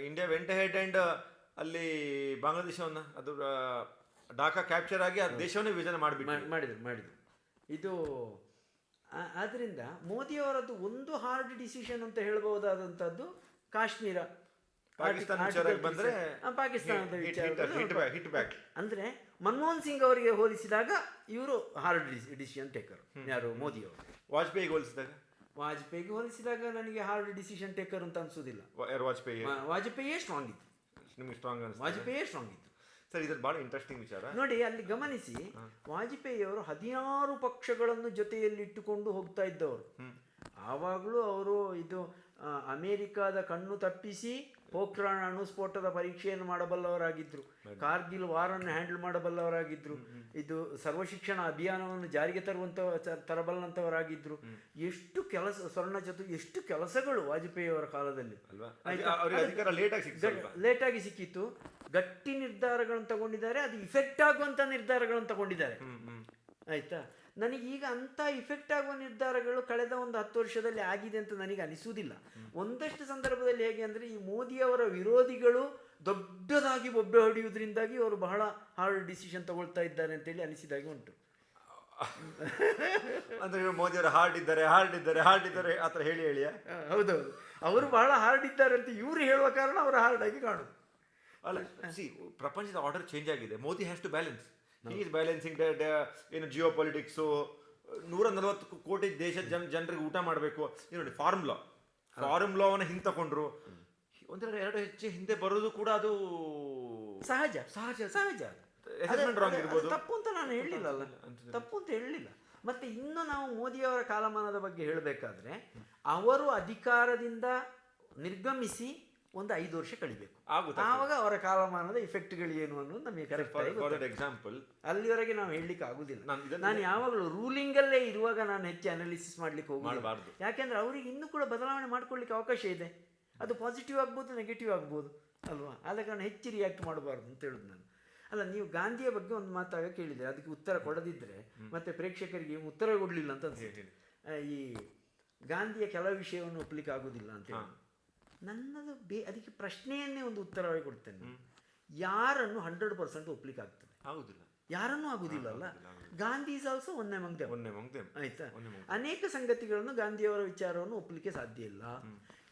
ಇಂಡಿಯಾ ವೆಂಟ್ ಹೆಡ್ ಅಂಡ್ ಅಲ್ಲಿ ಬಾಂಗ್ಲಾದೇಶವನ್ನ ಅದು ಢಾಕಾ ಕ್ಯಾಪ್ಚರ್ ಆಗಿ ಆ ದೇಶವನ್ನೇ ವಿಭಜನೆ ಮಾಡಿದ್ರು. ಇದು ಆದ್ರಿಂದ ಮೋದಿಯವರದ್ದು ಒಂದು ಹಾರ್ಡ್ ಡಿಸಿಷನ್ ಅಂತ ಹೇಳ್ಬಹುದಾದಂಥದ್ದು ಕಾಶ್ಮೀರ, ಪಾಕಿಸ್ತಾನ ವಿಚಾರಕ್ಕೆ ಬಂದ್ರೆ ಪಾಕಿಸ್ತಾನದ ಹಿಟ್ ಬ್ಯಾಕ್. ಅಂದ್ರೆ ಮನಮೋಹನ್ ಸಿಂಗ್ ಅವರಿಗೆ ಹೋಲಿಸಿದಾಗ ಇವರು ಹಾರ್ಡ್ ಡಿಸಿಷನ್ ಟೇಕರ್. ಯಾರು? ಮೋದಿಯವರು. ವಾಜಪೇಯಿಗೆ ಹೋಲಿಸಿದಾಗ ನನಗೆ ಹಾರ್ಡ್ ಡಿಸಿಷನ್ ಟೇಕರ್ ಅಂತ ಅನ್ಸೋದಿಲ್ಲ. ವಾಜಪೇಯಿಯೇ ಸ್ಟ್ರಾಂಗ್ ಇತ್ತು. ವಾಜಪೇಯಿಯೇ ಸ್ಟ್ರಾಂಗ್ ಇತ್ತು. ಸರ್, ಇದು ಬಹಳ ಇಂಟ್ರೆಸ್ಟಿಂಗ್ ವಿಚಾರ. ನೋಡಿ, ಅಲ್ಲಿ ಗಮನಿಸಿ, ವಾಜಪೇಯಿಯವರು 16 ಪಕ್ಷಗಳನ್ನು ಜೊತೆಯಲ್ಲಿಟ್ಟುಕೊಂಡು ಹೋಗ್ತಾ ಇದ್ದವರು. ಆವಾಗಲೂ ಅವರು ಇದು ಅಮೇರಿಕಾದ ಕಣ್ಣು ತಪ್ಪಿಸಿ ಪೋಖ್ರಾನ್ ಅಣುಸ್ಫೋಟದ ಪರೀಕ್ಷೆಯನ್ನು ಮಾಡಬಲ್ಲವರಾಗಿದ್ದರು, ಕಾರ್ಗಿಲ್ ವಾರನ್ನು ಹ್ಯಾಂಡಲ್ ಮಾಡಬಲ್ಲವರಾಗಿದ್ದರು, ಇದು ಸರ್ವಶಿಕ್ಷಣ ಅಭಿಯಾನವನ್ನು ಜಾರಿಗೆ ತರಬಲ್ಲಂಥವರಾಗಿದ್ದರು. ಎಷ್ಟು ಎಷ್ಟು ಕೆಲಸಗಳು ವಾಜಪೇಯಿಯವರ ಕಾಲದಲ್ಲಿ ಲೇಟಾಗಿ ಸಿಕ್ಕಿತ್ತು. ಗಟ್ಟಿ ನಿರ್ಧಾರಗಳನ್ನು ತಗೊಂಡಿದ್ದಾರೆ, ಅದು ಇಫೆಕ್ಟ್ ಆಗುವಂಥ ನಿರ್ಧಾರಗಳನ್ನು ತಗೊಂಡಿದ್ದಾರೆ. ಆಯ್ತಾ? ನನಗೀಗ ಅಂಥ ಇಫೆಕ್ಟ್ ಆಗುವ ನಿರ್ಧಾರಗಳು ಕಳೆದ ಒಂದು 10 ವರ್ಷದಲ್ಲಿ ಆಗಿದೆ ಅಂತ ನನಗೆ ಅನಿಸುವುದಿಲ್ಲ. ಒಂದಷ್ಟು ಸಂದರ್ಭದಲ್ಲಿ ಹೇಗೆ ಅಂದರೆ, ಈ ಮೋದಿಯವರ ವಿರೋಧಿಗಳು ದೊಡ್ಡದಾಗಿ ಬೊಬ್ಬೆ ಹೊಡೆಯುವುದರಿಂದಾಗಿ ಅವರು ಬಹಳ ಹಾರ್ಡ್ ಡಿಸಿಷನ್ ತಗೊಳ್ತಾ ಇದ್ದಾರೆ ಅಂತೇಳಿ ಅನಿಸಿದಾಗೆ ಉಂಟು. ಅಂದ್ರೆ ಮೋದಿಯವರು ಹಾರ್ಡ್ ಇದ್ದಾರೆ ಆ ಥರ ಹೇಳಿ ಹೌದೌದು, ಅವರು ಬಹಳ ಹಾರ್ಡ್ ಇದ್ದಾರೆ ಅಂತ ಇವರು ಹೇಳುವ ಕಾರಣ ಅವರು ಹಾರ್ಡ್ ಆಗಿ ಕಾಣುದು. ಅಲ್ಲ, ಪ್ರಪಂಚದ ಆರ್ಡರ್ ಚೇಂಜ್ ಆಗಿದೆ. Modi has to balance. Is balancing ಏನು ಜಿಯೋ ಪೊಲಿಟಿಕ್ಸು, 140 ಕೋಟಿ ದೇಶದ ಜನರಿಗೆ ಊಟ ಮಾಡಬೇಕು. ನೋಡಿ, ಫಾರ್ಮ್ ಲಾವನ್ನು ಹಿಂತಕೊಂಡ್ರು. ಒಂದೆರಡು ಹೆಜ್ಜೆ ಹಿಂದೆ ಬರೋದು ಕೂಡ ಅದು ಸಹಜ. ತಪ್ಪು ಅಂತ ನಾನು ಹೇಳಲಿಲ್ಲ. ಮತ್ತೆ ಇನ್ನು ನಾವು ಮೋದಿಯವರ ಕಾಲಮಾನದ ಬಗ್ಗೆ ಹೇಳಬೇಕಾದ್ರೆ, ಅವರು ಅಧಿಕಾರದಿಂದ ನಿರ್ಗಮಿಸಿ ಒಂದು 5 ವರ್ಷ ಕಳಿಬೇಕು. ಆವಾಗ ಅವರ ಕಾಲಮಾನದ ಇಫೆಕ್ಟ್ಗಳು ಏನು ಅನ್ನೋದು ನಮಗೆ ಕರೆಕ್ಟ್ ಎಕ್ಸಾಂಪಲ್. ಅಲ್ಲಿವರೆಗೆ ನಾವು ಹೇಳಲಿಕ್ಕೆ ಆಗುದಿಲ್ಲ. ನಾನು ಯಾವಾಗಲೂ ರೂಲಿಂಗಲ್ಲೇ ಇರುವಾಗ ನಾನು ಹೆಚ್ಚು ಅನಾಲಿಸಿಸ್ ಮಾಡ್ಲಿಕ್ಕೆ ಹೋಗಬಾರ್ದು. ಯಾಕೆಂದ್ರೆ ಅವರಿಗೆ ಇನ್ನೂ ಕೂಡ ಬದಲಾವಣೆ ಮಾಡ್ಕೊಳ್ಳಿಕ್ಕೆ ಅವಕಾಶ ಇದೆ. ಅದು ಪಾಸಿಟಿವ್ ಆಗ್ಬೋದು, ನೆಗೆಟಿವ್ ಆಗ್ಬೋದು ಅಲ್ವಾ. ಆದ ಕಾರಣ ಹೆಚ್ಚು ರಿಯಾಕ್ಟ್ ಮಾಡಬಾರ್ದು ಅಂತ ಹೇಳುದು ನಾನು. ಅಲ್ಲ, ನೀವು ಗಾಂಧಿಯ ಬಗ್ಗೆ ಒಂದು ಮಾತಾಗ ಕೇಳಿದರೆ ಅದಕ್ಕೆ ಉತ್ತರ ಕೊಡದಿದ್ದರೆ ಮತ್ತೆ ಪ್ರೇಕ್ಷಕರಿಗೆ ಉತ್ತರ ಕೊಡಲಿಲ್ಲ ಅಂತ ಅನ್ಸುತ್ತೆ. ಈ ಗಾಂಧಿಯ ಕೆಲವು ವಿಷಯವನ್ನು ಒಪ್ಪಲಿಕ್ಕೆ ಆಗೋದಿಲ್ಲ ಅಂತ ಹೇಳಿ ನನ್ನದು ಅದಕ್ಕೆ ಪ್ರಶ್ನೆಯನ್ನೇ ಒಂದು ಉತ್ತರವಾಗಿ ಕೊಡ್ತೇನೆ. ಯಾರನ್ನು 100% ಒಪ್ಪಲಿಕ್ಕೆ ಆಗ್ತದೆ? ಯಾರನ್ನೂ ಆಗುದಿಲ್ಲ ಅಲ್ಲ. Gandhi is also one among them. ಆಯ್ತಾ? ಅನೇಕ ಸಂಗತಿಗಳನ್ನು ಗಾಂಧಿಯವರ ವಿಚಾರವನ್ನು ಒಪ್ಪಲಿಕ್ಕೆ ಸಾಧ್ಯ ಇಲ್ಲ.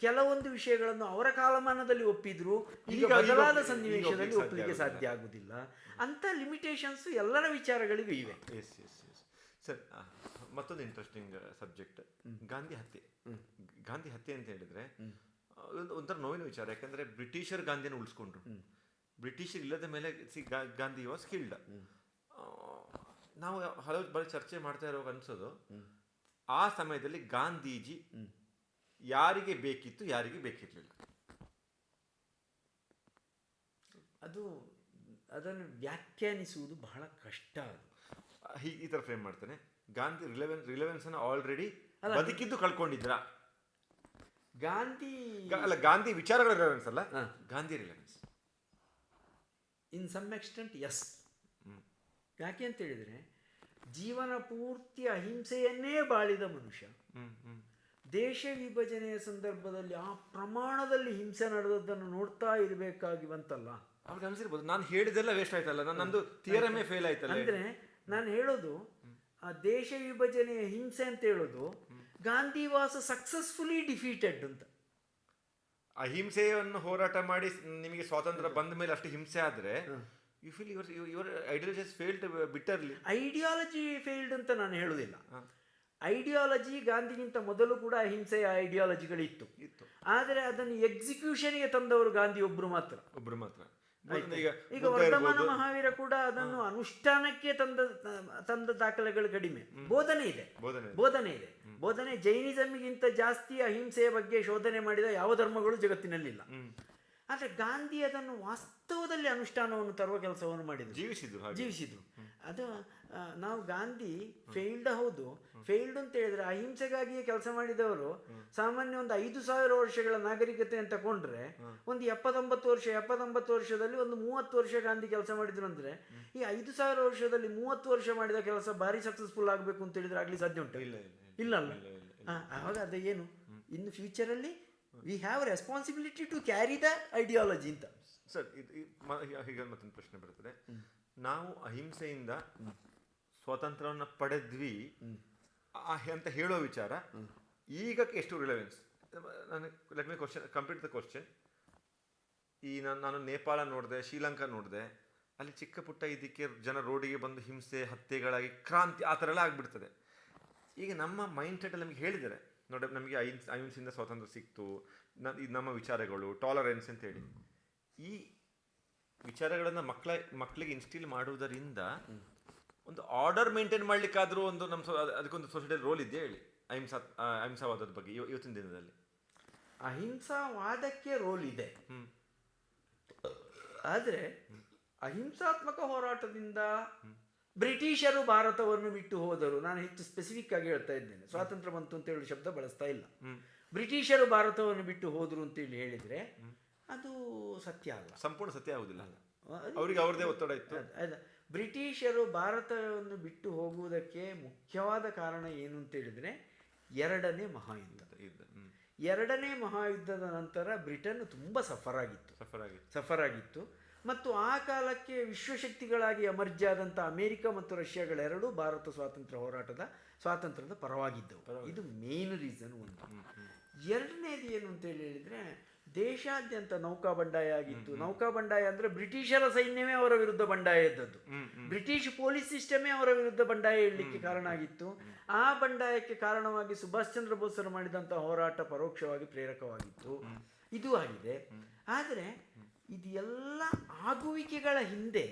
ಕೆಲವೊಂದು ವಿಷಯಗಳನ್ನು ಅವರ ಕಾಲಮಾನದಲ್ಲಿ ಒಪ್ಪಿದ್ರು, ಈಗ ಬದಲಾದ ಸನ್ನಿವೇಶದಲ್ಲಿ ಒಪ್ಪಲಿಕ್ಕೆ ಸಾಧ್ಯ ಆಗುದಿಲ್ಲ. ಅಂತ ಲಿಮಿಟೇಷನ್ಸ್ ಎಲ್ಲರ ವಿಚಾರಗಳಿಗೂ ಇವೆ. ಸರ್, ಮತ್ತೊಂದು ಇಂಟ್ರೆಸ್ಟಿಂಗ್ ಸಬ್ಜೆಕ್ಟ್, ಗಾಂಧಿ ಹತ್ಯೆ ಅಂತ ಹೇಳಿದ್ರೆ ಒಂಥರ ನೋವಿನ ವಿಚಾರ. ಯಾಕಂದ್ರೆ ಬ್ರಿಟಿಷರ್ ಗಾಂಧಿಯನ್ನು ಉಳಿಸ್ಕೊಂಡ್ರು. ಬ್ರಿಟಿಷರ್ ಇಲ್ಲದ ಮೇಲೆ ಗಾಂಧಿ ವಾಸ್ ಕಿಲ್ಡ್. ನಾವು ಹಲವು ಬಾರಿ ಚರ್ಚೆ ಮಾಡ್ತಾ ಇರುವಾಗ ಅನ್ಸೋದು, ಆ ಸಮಯದಲ್ಲಿ ಗಾಂಧೀಜಿ ಯಾರಿಗೆ ಬೇಕಿತ್ತು, ಯಾರಿಗೆ ಬೇಕಿರಲಿಲ್ಲ? ಅದನ್ನು ವ್ಯಾಖ್ಯಾನಿಸುವುದು ಬಹಳ ಕಷ್ಟ. ಅದು ಈ ಥರ ಫ್ರೇಮ್ ಮಾಡ್ತಾನೆ, ಗಾಂಧಿ ರಿಲೆವೆನ್ಸ್ ಅನ್ನು ಆಲ್ರೆಡಿ ಬದುಕಿದ್ದು ಕಳ್ಕೊಂಡಿದ್ರ? ಗಾಂಧಿ ವಿಚಾರಗಳ ರಿಲೆವೆನ್ಸ್ ಅಲ್ಲ, Gandhi relevance in some extent yes. ಯಾಕೆ ಅಂತ ಹೇಳಿದರೆ, ಜೀವನ ಪೂರ್ತಿ ಅಹಿಂಸೆಯನ್ನೇ ಬಾಳಿದ ಮನುಷ್ಯ ದೇಶ ವಿಭಜನೆಯ ಸಂದರ್ಭದಲ್ಲಿ ಆ ಪ್ರಮಾಣದಲ್ಲಿ ಹಿಂಸೆ ನಡೆದದ್ದನ್ನು ನೋಡ್ತಾ ಇರಬೇಕಾಗಿ ಬಂತಲ್ಲ. ಅವ್ರಿಗೆ ಅನಿಸಿರ್ಬೋದು, ನಾನು ಹೇಳಿದೆಲ್ಲ ವೇಸ್ಟ್ ಆಯ್ತಲ್ಲ, ನಂದು ಥಿಯರಮೇ ಫೇಲ್ ಆಯ್ತಲ್ಲ. ಅಂದರೆ ನಾನು ಹೇಳೋದು, ಆ ದೇಶ ವಿಭಜನೆಯ ಹಿಂಸೆ ಅಂತ ಹೇಳೋದು ಗಾಂಧಿ ವಾಸ್ ಸಕ್ಸಸ್ಫುಲಿ ಡಿಫೀಟೆಡ್ ಅಂತ. ಅಹಿಂಸೆಯನ್ನು ಹೋರಾಟ ಮಾಡಿ ನಿಮಗೆ ಸ್ವಾತಂತ್ರ್ಯ ಬಂದ ಮೇಲೆ ಅಷ್ಟು ಹಿಂಸೆ ಆದರೆ you feel your ideology failed bitterly. Ideology failed ಅಂತ ನಾನು ಹೇಳೋದಿಲ್ಲ. ಐಡಿಯಾಲಜಿ ಗಾಂಧಿಗಿಂತ ಮೊದಲು ಕೂಡ ಅಹಿಂಸೆಯ ಐಡಿಯಾಲಜಿಗಳಿತ್ತು, ಆದರೆ ಅದನ್ನು ಎಕ್ಸಿಕ್ಯೂಷನ್ಗೆ ತಂದವರು ಗಾಂಧಿ ಒಬ್ಬರು ಮಾತ್ರ. ಈಗ ವರ್ಧಮಾನ ಮಹಾವೀರ ಕೂಡ ಅದನ್ನು ಅನುಷ್ಠಾನಕ್ಕೆ ತಂದ ದಾಖಲೆಗಳು ಕಡಿಮೆ. ಬೋಧನೆ ಇದೆ. ಜೈನಿಸಮ್ಗಿಂತ ಜಾಸ್ತಿ ಅಹಿಂಸೆಯ ಬಗ್ಗೆ ಶೋಧನೆ ಮಾಡಿದ ಯಾವ ಧರ್ಮಗಳು ಜಗತ್ತಿನಲ್ಲಿಲ್ಲ. ಆದರೆ ಗಾಂಧಿ ಅದನ್ನು ವಾಸ್ತವದಲ್ಲಿ ಅನುಷ್ಠಾನವನ್ನು ತರುವ ಕೆಲಸವನ್ನು ಮಾಡಿದರು, ಜೀವಿಸಿದ್ರು. ಅದು ನಾವು ಗಾಂಧಿ ಫೇಲ್ಡ್, ಹೌದು ಫೇಲ್ಡ್ ಅಂತ ಹೇಳಿದ್ರೆ, ಅಹಿಂಸೆಗಾಗಿಯೇ ಕೆಲಸ ಮಾಡಿದವರು ಸಾಮಾನ್ಯ ಒಂದು 5,000 ವರ್ಷಗಳ ನಾಗರಿಕತೆ ಅಂತ ಕೊಂಡ್ರೆ ಒಂದು 79 ವರ್ಷದಲ್ಲಿ ಒಂದು 30 ವರ್ಷ ಗಾಂಧಿ ಕೆಲಸ ಮಾಡಿದ್ರು ಅಂದ್ರೆ, ಈ 5,000 ವರ್ಷದಲ್ಲಿ 30 ವರ್ಷ ಮಾಡಿದ ಕೆಲಸ ಭಾರಿ ಸಕ್ಸಸ್ಫುಲ್ ಆಗಬೇಕು ಅಂತ ಹೇಳಿದ್ರೆ ಆಗ್ಲಿ ಸಾಧ್ಯ ಉಂಟು? ಇಲ್ಲ. ಆವಾಗ ಅದು ಏನು, ಇನ್ನು ಫ್ಯೂಚರಲ್ಲಿ we have responsibility to carry the ideology ಅಂತ. ಸರ್, ಹೀಗೆ ಮತ್ತೊಂದು ಪ್ರಶ್ನೆ ಬರ್ತದೆ. ನಾವು ಅಹಿಂಸೆಯಿಂದ ಸ್ವಾತಂತ್ರ್ಯವನ್ನು ಪಡೆದ್ವಿ ಅಂತ ಹೇಳೋ ವಿಚಾರ ಈಗ ಎಷ್ಟು relevance? Let me complete the question. ಈ ನಾನು ನೇಪಾಳ ನೋಡಿದೆ, ಶ್ರೀಲಂಕಾ ನೋಡಿದೆ, ಅಲ್ಲಿ ಚಿಕ್ಕ ಪುಟ್ಟ ಇದಕ್ಕೆ ಜನ ರೋಡಿಗೆ ಬಂದು ಹಿಂಸೆ, ಹತ್ಯೆಗಳಾಗಿ ಕ್ರಾಂತಿ ಆ ಥರ ಎಲ್ಲ ಆಗಿಬಿಡ್ತದೆ. ಈಗ ನಮ್ಮ ಮೈಂಡ್ ಸೆಟಲ್ಲಿ ನಮಗೆ ಹೇಳಿದ್ದಾರೆ ನೋಡಿ, ನಮಗೆ ಅಹಿಂಸೆಯಿಂದ ಸ್ವಾತಂತ್ರ್ಯ ಸಿಕ್ತು, ಇದು ನಮ್ಮ ವಿಚಾರಗಳು, ಟಾಲರೆನ್ಸ್ ಅಂತ ಹೇಳಿ. ಈ ವಿಚಾರಗಳನ್ನು ಮಕ್ಕಳಿಗೆ ಇನ್ಸ್ಟಿಲ್ ಮಾಡುವುದರಿಂದ ಒಂದು ಆರ್ಡರ್ ಮೇಂಟೈನ್ ಮಾಡಲಿಕ್ಕಾದರೂ ಒಂದು ಅದಕ್ಕೊಂದು ಸೊಸೈಟಿಯಲ್ಲಿ ರೋಲ್ ಇದೆಯಾ ಹೇಳಿ? ಅಹಿಂಸಾವಾದದ ಬಗ್ಗೆ ಇವತ್ತಿನ ದಿನದಲ್ಲಿ ಅಹಿಂಸಾವಾದಕ್ಕೆ ರೋಲ್ ಇದೆ. ಆದರೆ ಅಹಿಂಸಾತ್ಮಕ ಹೋರಾಟದಿಂದ ಬ್ರಿಟಿಷರು ಭಾರತವನ್ನು ಬಿಟ್ಟು ಹೋದರು. ನಾನು ಹೆಚ್ಚು ಸ್ಪೆಸಿಫಿಕ್ ಆಗಿ ಹೇಳ್ತಾ ಇದ್ದೇನೆ, ಸ್ವಾತಂತ್ರ್ಯ ಬಂತು ಅಂತ ಹೇಳಿ ಶಬ್ದ ಬಳಸ್ತಾ ಇಲ್ಲ. ಬ್ರಿಟಿಷರು ಭಾರತವನ್ನು ಬಿಟ್ಟು ಹೋದರು ಅಂತೇಳಿ ಹೇಳಿದರೆ ಅದು ಸತ್ಯ ಅಲ್ಲ, ಸಂಪೂರ್ಣ ಸತ್ಯ ಆಗುವುದಿಲ್ಲ. ಅವರಿಗೆ ಅವರದೇ ಒತ್ತಡ ಇತ್ತು. ಬ್ರಿಟಿಷರು ಭಾರತವನ್ನು ಬಿಟ್ಟು ಹೋಗುವುದಕ್ಕೆ ಮುಖ್ಯವಾದ ಕಾರಣ ಏನು ಅಂತ ಹೇಳಿದರೆ ಎರಡನೇ ಮಹಾಯುದ್ಧದ ನಂತರ ಬ್ರಿಟನ್ ತುಂಬ ಸಫರ್ ಆಗಿತ್ತು. ಮತ್ತು ಆ ಕಾಲಕ್ಕೆ ವಿಶ್ವಶಕ್ತಿಗಳಾಗಿ ಎಮರ್ಜ್ ಆದಂಥ ಅಮೆರಿಕ ಮತ್ತು ರಷ್ಯಾಗಳೆರಡೂ ಭಾರತ ಸ್ವಾತಂತ್ರ್ಯದ ಪರವಾಗಿದ್ದವು. ಇದು ಮೇನ್ ರೀಸನ್ ಒಂದು. ಎರಡನೇದು ಏನು ಅಂತ ಹೇಳಿದರೆ, ದೇಶಾದ್ಯಂತ ನೌಕಾ ಬಂಡಾಯ ಆಗಿತ್ತು. ನೌಕಾ ಬಂಡಾಯ ಅಂದರೆ ಬ್ರಿಟಿಷರ ಸೈನ್ಯವೇ ಅವರ ವಿರುದ್ಧ ಬಂಡಾಯ ಎದ್ದದ್ದು, ಬ್ರಿಟಿಷ್ ಪೊಲೀಸ್ ಸಿಸ್ಟಮೇ ಅವರ ವಿರುದ್ಧ ಬಂಡಾಯ ಇಡಲಿಕ್ಕೆ ಕಾರಣ ಆಗಿತ್ತು. ಆ ಬಂಡಾಯಕ್ಕೆ ಕಾರಣವಾಗಿ ಸುಭಾಷ್ ಚಂದ್ರ ಬೋಸರು ಮಾಡಿದಂಥ ಹೋರಾಟ ಪರೋಕ್ಷವಾಗಿ ಪ್ರೇರಕವಾಗಿತ್ತು. ಇದು ಆಗಿದೆ. ಆದರೆ ಇದು ಎಲ್ಲ ಆಗುವಿಕೆಗಳ ಹಿಂದೆ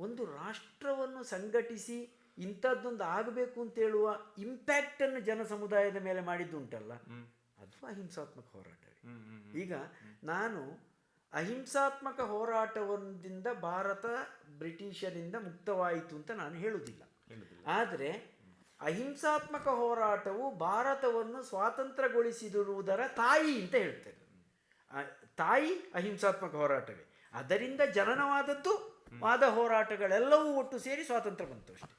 ಒಂದು ರಾಷ್ಟ್ರವನ್ನು ಸಂಘಟಿಸಿ ಇಂಥದ್ದೊಂದು ಆಗಬೇಕು ಅಂತ ಹೇಳುವ ಇಂಪ್ಯಾಕ್ಟನ್ನು ಜನ ಸಮುದಾಯದ ಮೇಲೆ ಮಾಡಿದ್ದುಂಟಲ್ಲ, ಅದು ಅಹಿಂಸಾತ್ಮಕ ಹೋರಾಟವೇ. ಈಗ ನಾನು ಅಹಿಂಸಾತ್ಮಕ ಹೋರಾಟದಿಂದ ಭಾರತ ಬ್ರಿಟಿಷರಿಂದ ಮುಕ್ತವಾಯಿತು ಅಂತ ನಾನು ಹೇಳುವುದಿಲ್ಲ. ಆದರೆ ಅಹಿಂಸಾತ್ಮಕ ಹೋರಾಟವು ಭಾರತವನ್ನು ಸ್ವಾತಂತ್ರ್ಯಗೊಳಿಸಿರುವುದರ ತಾಯಿ ಅಂತ ಹೇಳ್ತೇನೆ. ತಾಯಿ ಅಹಿಂಸಾತ್ಮಕ ಹೋರಾಟವೇ. ಅದರಿಂದ ಜನನವಾದದ್ದು ವಾದ ಹೋರಾಟಗಳೆಲ್ಲವೂ ಒಟ್ಟು ಸೇರಿ ಸ್ವಾತಂತ್ರ್ಯ ಬಂತು ಅಷ್ಟೇ.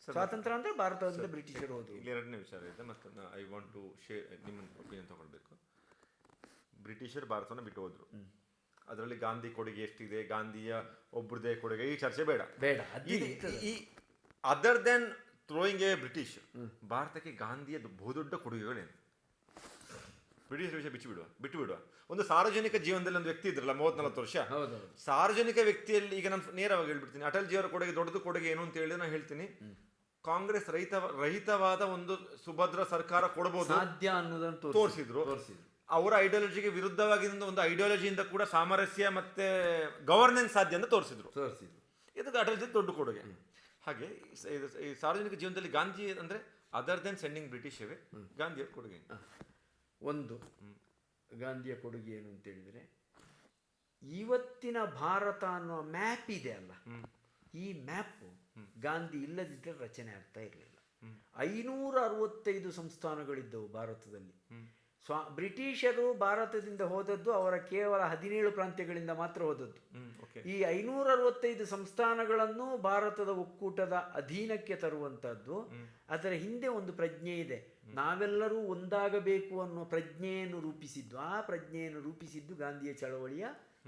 ಸ್ವಾತಂತ್ರ್ಯ ಅಂದರೆ ಭಾರತದಿಂದ ಬ್ರಿಟಿಷರು ಹೋದರು. ಇಲ್ಲಿ ಎರಡನೇ ವಿಚಾರ ಇದೆ, ಮತ್ತು ಐ ವಾಂಟ್ ಟು ಶೇರ್ ನಿಮ್ಮ ಒಪಿನಿಯನ್ ತಗೊಳ್ಬೇಕು. ಬ್ರಿಟಿಷರು ಭಾರತವನ್ನು ಬಿಟ್ಟು ಹೋದರು, ಅದರಲ್ಲಿ ಗಾಂಧಿ ಕೊಡುಗೆ ಎಷ್ಟಿದೆ, ಗಾಂಧಿಯ ಒಬ್ಬರದೇ ಕೊಡುಗೆ, ಈ ಚರ್ಚೆ ಬೇಡ. ಈ other than throwing a British, ಭಾರತಕ್ಕೆ ಗಾಂಧಿಯ ಬಹುದೊಡ್ಡ ಕೊಡುಗೆಗಳೇನು? ಬ್ರಿಟಿಷ್ ವಿಷಯ ಬಿಟ್ಟು ಬಿಡುವ. ಒಂದು ಸಾರ್ವಜನಿಕ ಜೀವನದಲ್ಲಿ ಒಂದು ವ್ಯಕ್ತಿ ಇದ್ರಲ್ಲ 30-40 ವರ್ಷ, ಸಾರ್ವಜನಿಕ ವ್ಯಕ್ತಿಯಲ್ಲಿ ಈಗ ನಾನು ನೇರವಾಗಿ ಹೇಳ್ಬಿಡ್ತೀನಿ, ಅಟಲ್ ಜಿಯವರ ಕೊಡುಗೆ ದೊಡ್ಡದು ಕೊಡುಗೆ ಏನು ಅಂತ ಹೇಳಿದ್ರೆ ನಾನು ಹೇಳ್ತೀನಿ, ಕಾಂಗ್ರೆಸ್ ರಹಿತವಾದ ಒಂದು ಸುಭದ್ರ ಸರ್ಕಾರ ಕೊಡಬಹುದು ಸಾಧ್ಯ ಅನ್ನೋದನ್ನು ತೋರಿಸಿದ್ರು. ಅವರ ಐಡಿಯಾಲಜಿಗೆ ವಿರುದ್ಧವಾಗಿ ಒಂದು ಐಡಿಯಾಲಜಿಯಿಂದ ಕೂಡ ಸಾಮರಸ್ಯ ಮತ್ತೆ ಗವರ್ನೆನ್ಸ್ ಸಾಧ್ಯ ಅಂತ ತೋರಿಸಿದ್ರು. ಇದಕ್ಕೆ ಅಟಲ್ ಜಿ ದೊಡ್ಡ ಕೊಡುಗೆ. ಹಾಗೆ ಈ ಸಾರ್ವಜನಿಕ ಜೀವನದಲ್ಲಿ ಗಾಂಧಿ ಅಂದರೆ ಅದರ್ ದೆನ್ ಸೆಂಡಿಂಗ್ ಬ್ರಿಟಿಷ್ ಅವೇ ಗಾಂಧಿಯವ್ರ ಕೊಡುಗೆ ಒಂದು ಗಾಂಧಿಯ ಕೊಡುಗೆ ಏನು ಅಂತೇಳಿದರೆ, ಇವತ್ತಿನ ಭಾರತ ಅನ್ನೋ ಮ್ಯಾಪ್ ಇದೆ ಅಲ್ಲ, ಈ ಮ್ಯಾಪು ಗಾಂಧಿ ಇಲ್ಲದಿದ್ದರೆ ರಚನೆ ಆಗ್ತಾ ಇರಲಿಲ್ಲ. 565 ಸಂಸ್ಥಾನಗಳಿದ್ದವು ಭಾರತದಲ್ಲಿ. ಬ್ರಿಟಿಷರು ಭಾರತದಿಂದ ಹೋದದ್ದು ಅವರ ಕೇವಲ 17 ಪ್ರಾಂತ್ಯಗಳಿಂದ ಮಾತ್ರ ಹೋದದ್ದು. ಈ 565 ಸಂಸ್ಥಾನಗಳನ್ನು ಭಾರತದ ಒಕ್ಕೂಟದ ಅಧೀನಕ್ಕೆ ತರುವಂತಹದ್ದು. ಅದರ ಹಿಂದೆ ಒಂದು ಪ್ರಜ್ಞೆ ಇದೆ, ನಾವೆಲ್ಲರೂ ಒಂದಾಗಬೇಕು ಅನ್ನೋ ಪ್ರಜ್ಞೆಯನ್ನು ರೂಪಿಸಿದ್ದು. ಆ ಪ್ರಜ್ಞೆಯನ್ನು ರೂಪಿಸಿದ್ದು ಗಾಂಧಿಯ ಚಳವಳಿಯ